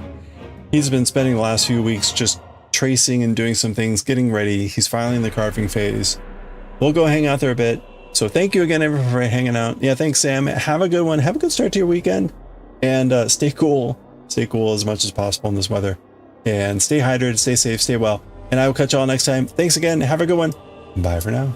He's been spending the last few weeks just tracing and doing some things, getting ready. He's finally in the carving phase. We'll go hang out there a bit. So thank you again, everyone, for hanging out. Yeah, thanks, Sam. Have a good one. Have a good start to your weekend. And stay cool. Stay cool as much as possible in this weather. And stay hydrated, stay safe, stay well. And I will catch you all next time. Thanks again. Have a good one. Bye for now.